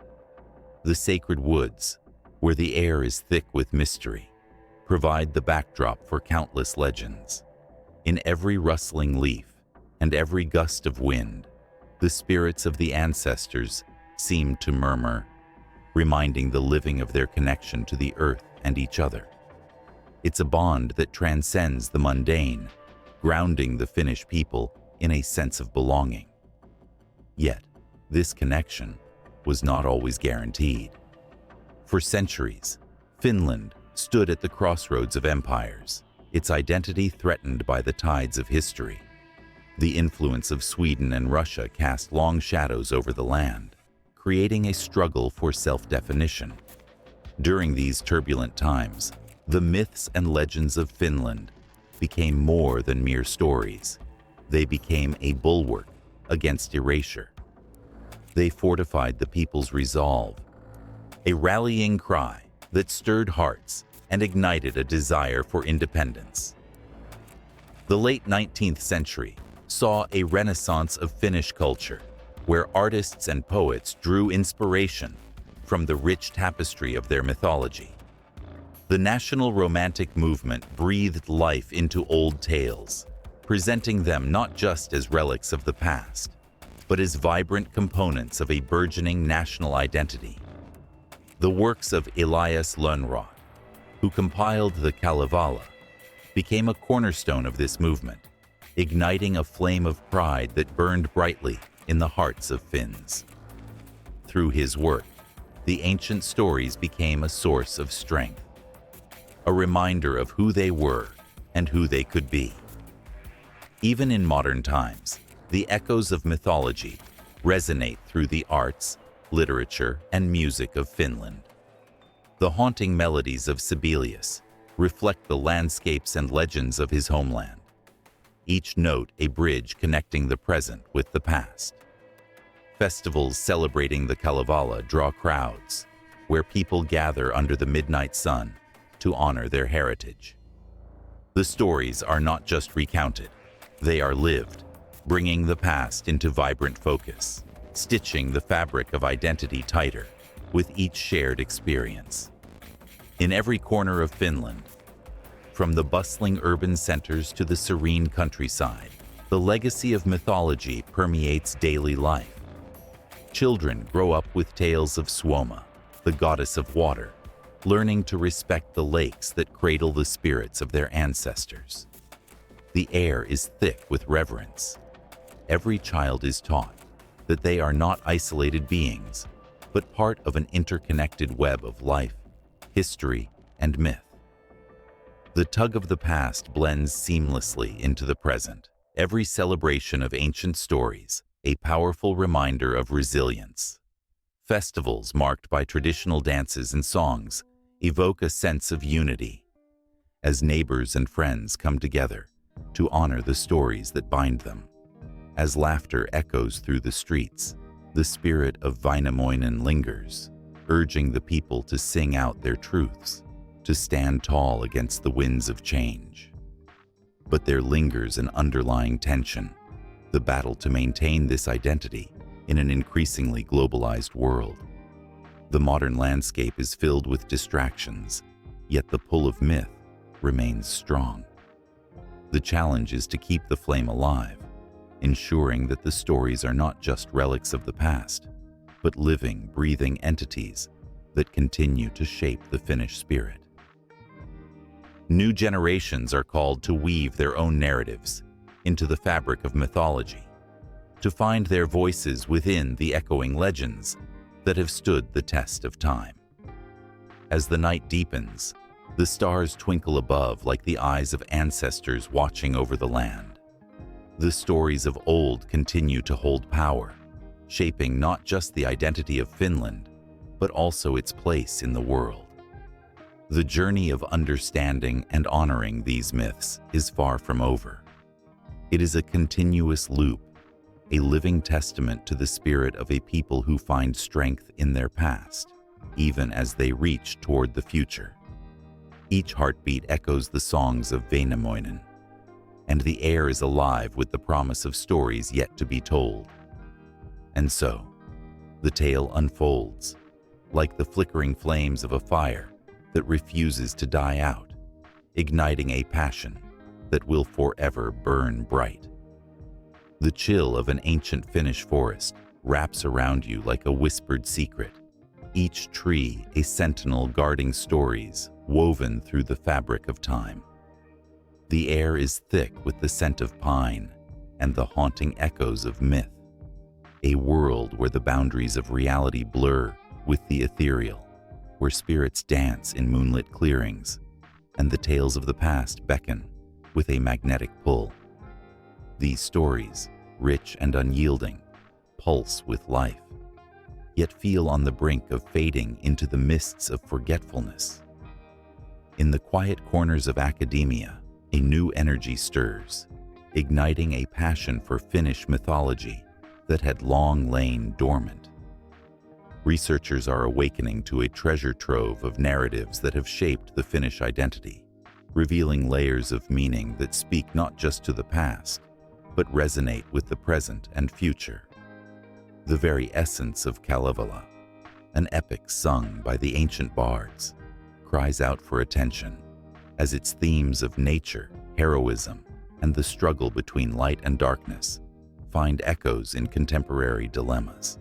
The sacred woods, where the air is thick with mystery, provide the backdrop for countless legends. In every rustling leaf and every gust of wind, the spirits of the ancestors seem to murmur, reminding the living of their connection to the earth and each other. It's a bond that transcends the mundane, grounding the Finnish people in a sense of belonging. Yet, this connection was not always guaranteed. For centuries, Finland stood at the crossroads of empires, its identity threatened by the tides of history. The influence of Sweden and Russia cast long shadows over the land, creating a struggle for self-definition. During these turbulent times, the myths and legends of Finland became more than mere stories. They became a bulwark against erasure. They fortified the people's resolve, a rallying cry that stirred hearts and ignited a desire for independence. The late 19th century saw a renaissance of Finnish culture, where artists and poets drew inspiration from the rich tapestry of their mythology. The national romantic movement breathed life into old tales, presenting them not just as relics of the past, but as vibrant components of a burgeoning national identity. The works of Elias Lönnrot, who compiled the Kalevala, became a cornerstone of this movement, igniting a flame of pride that burned brightly in the hearts of Finns. Through his work, the ancient stories became a source of strength, a reminder of who they were and who they could be. Even in modern times, the echoes of mythology resonate through the arts, literature, and music of Finland. The haunting melodies of Sibelius reflect the landscapes and legends of his homeland, each note a bridge connecting the present with the past. Festivals celebrating the Kalevala draw crowds, where people gather under the midnight sun to honor their heritage. The stories are not just recounted, they are lived, bringing the past into vibrant focus, stitching the fabric of identity tighter with each shared experience. In every corner of Finland, from the bustling urban centers to the serene countryside, the legacy of mythology permeates daily life. Children grow up with tales of Suoma, the goddess of water, learning to respect the lakes that cradle the spirits of their ancestors. The air is thick with reverence. Every child is taught that they are not isolated beings, but part of an interconnected web of life, history, and myth. The tug of the past blends seamlessly into the present. Every celebration of ancient stories, a powerful reminder of resilience. Festivals marked by traditional dances and songs evoke a sense of unity, as neighbors and friends come together to honor the stories that bind them. As laughter echoes through the streets, the spirit of Väinämöinen lingers, urging the people to sing out their truths, to stand tall against the winds of change. But there lingers an underlying tension, the battle to maintain this identity in an increasingly globalized world. The modern landscape is filled with distractions, yet the pull of myth remains strong. The challenge is to keep the flame alive, ensuring that the stories are not just relics of the past, but living, breathing entities that continue to shape the Finnish spirit. New generations are called to weave their own narratives into the fabric of mythology, to find their voices within the echoing legends that have stood the test of time. As the night deepens, the stars twinkle above like the eyes of ancestors watching over the land. The stories of old continue to hold power, shaping not just the identity of Finland, but also its place in the world. The journey of understanding and honoring these myths is far from over. It is a continuous loop, a living testament to the spirit of a people who find strength in their past, even as they reach toward the future. Each heartbeat echoes the songs of Väinämöinen, and the air is alive with the promise of stories yet to be told. And so, the tale unfolds, like the flickering flames of a fire that refuses to die out, igniting a passion that will forever burn bright. The chill of an ancient Finnish forest wraps around you like a whispered secret, each tree a sentinel guarding stories woven through the fabric of time. The air is thick with the scent of pine and the haunting echoes of myth, a world where the boundaries of reality blur with the ethereal, where spirits dance in moonlit clearings and the tales of the past beckon with a magnetic pull. These stories, rich and unyielding, pulse with life, yet feel on the brink of fading into the mists of forgetfulness. In the quiet corners of academia, a new energy stirs, igniting a passion for Finnish mythology that had long lain dormant. Researchers are awakening to a treasure trove of narratives that have shaped the Finnish identity, revealing layers of meaning that speak not just to the past, but resonate with the present and future. The very essence of Kalevala, an epic sung by the ancient bards, cries out for attention as its themes of nature, heroism, and the struggle between light and darkness find echoes in contemporary dilemmas.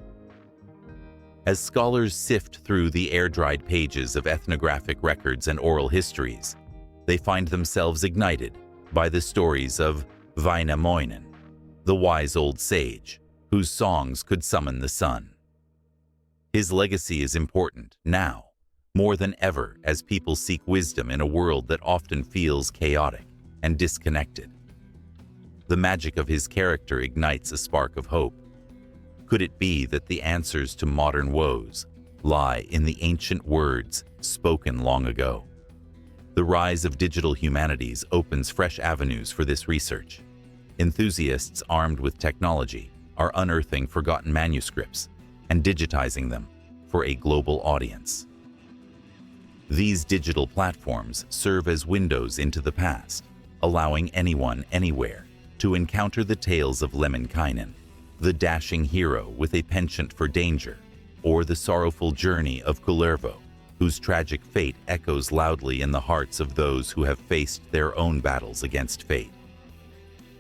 As scholars sift through the air-dried pages of ethnographic records and oral histories, they find themselves ignited by the stories of Väinämöinen, the wise old sage whose songs could summon the sun. His legacy is important now, more than ever, as people seek wisdom in a world that often feels chaotic and disconnected. The magic of his character ignites a spark of hope. Could it be that the answers to modern woes lie in the ancient words spoken long ago? The rise of digital humanities opens fresh avenues for this research. Enthusiasts armed with technology are unearthing forgotten manuscripts and digitizing them for a global audience. These digital platforms serve as windows into the past, allowing anyone, anywhere, to encounter the tales of Lemminkainen, the dashing hero with a penchant for danger, or the sorrowful journey of Kullervo, whose tragic fate echoes loudly in the hearts of those who have faced their own battles against fate.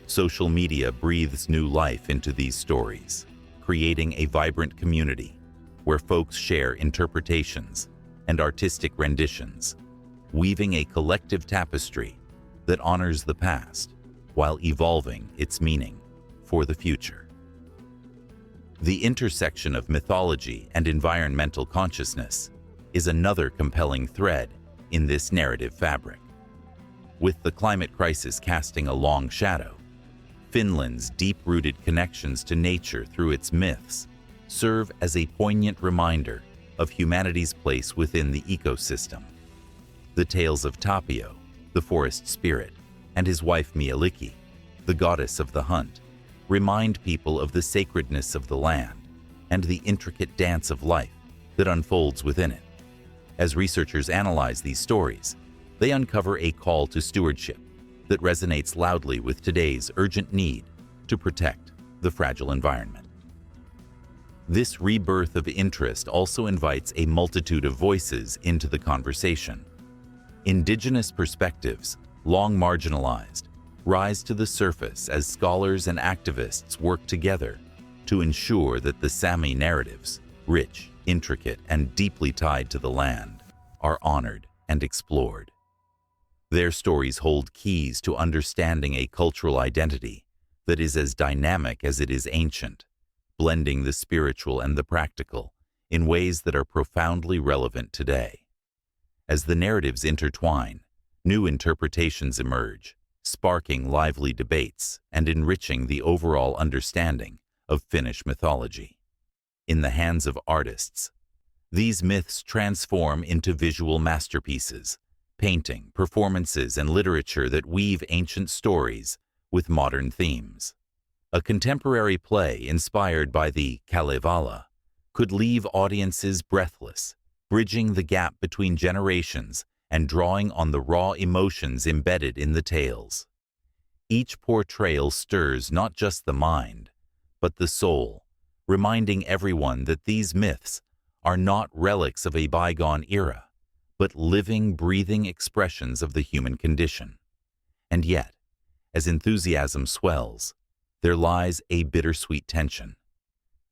Social media breathes new life into these stories, creating a vibrant community where folks share interpretations and artistic renditions, weaving a collective tapestry that honors the past while evolving its meaning for the future. The intersection of mythology and environmental consciousness is another compelling thread in this narrative fabric. With the climate crisis casting a long shadow, Finland's deep-rooted connections to nature through its myths serve as a poignant reminder of humanity's place within the ecosystem. The tales of Tapio, the forest spirit, and his wife Mielikki, the goddess of the hunt, remind people of the sacredness of the land and the intricate dance of life that unfolds within it. As researchers analyze these stories, they uncover a call to stewardship that resonates loudly with today's urgent need to protect the fragile environment. This rebirth of interest also invites a multitude of voices into the conversation. Indigenous perspectives, long marginalized, rise to the surface as scholars and activists work together to ensure that the Sami narratives, rich, intricate, and deeply tied to the land, are honored and explored. Their stories hold keys to understanding a cultural identity that is as dynamic as it is ancient, blending the spiritual and the practical in ways that are profoundly relevant today. As the narratives intertwine, new interpretations emerge, sparking lively debates and enriching the overall understanding of Finnish mythology. In the hands of artists, these myths transform into visual masterpieces, painting, performances, and literature that weave ancient stories with modern themes. A contemporary play inspired by the Kalevala could leave audiences breathless, bridging the gap between generations and drawing on the raw emotions embedded in the tales. Each portrayal stirs not just the mind, but the soul, reminding everyone that these myths are not relics of a bygone era, but living, breathing expressions of the human condition. And yet, as enthusiasm swells, there lies a bittersweet tension.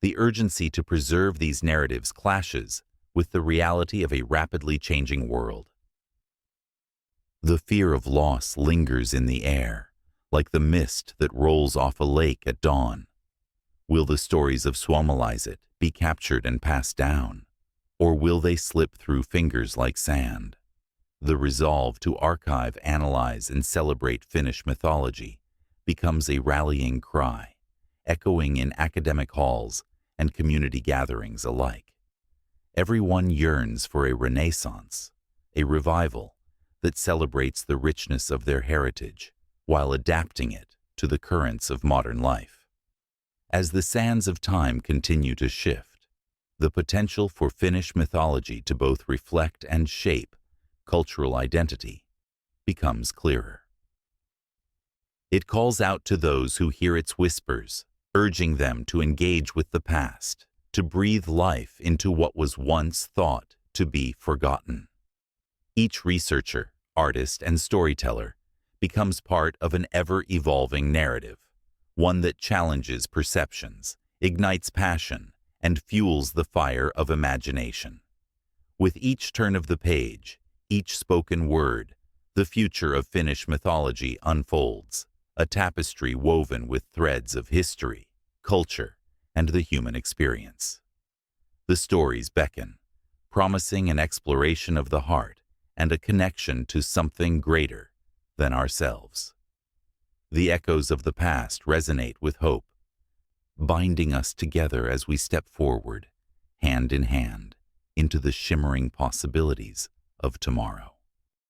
The urgency to preserve these narratives clashes with the reality of a rapidly changing world. The fear of loss lingers in the air, like the mist that rolls off a lake at dawn. Will the stories of Suomalaiset be captured and passed down, or will they slip through fingers like sand? The resolve to archive, analyze, and celebrate Finnish mythology becomes a rallying cry, echoing in academic halls and community gatherings alike. Everyone yearns for a renaissance, a revival that celebrates the richness of their heritage while adapting it to the currents of modern life. As the sands of time continue to shift, the potential for Finnish mythology to both reflect and shape cultural identity becomes clearer. It calls out to those who hear its whispers, urging them to engage with the past, to breathe life into what was once thought to be forgotten. Each researcher, artist, and storyteller becomes part of an ever-evolving narrative, one that challenges perceptions, ignites passion, and fuels the fire of imagination. With each turn of the page, each spoken word, The future of Finnish mythology unfolds, a tapestry woven with threads of history, culture, and the human experience. The stories beckon, promising an exploration of the heart and a connection to something greater than ourselves. The echoes of the past resonate with hope, binding us together as we step forward, hand in hand, into the shimmering possibilities of tomorrow.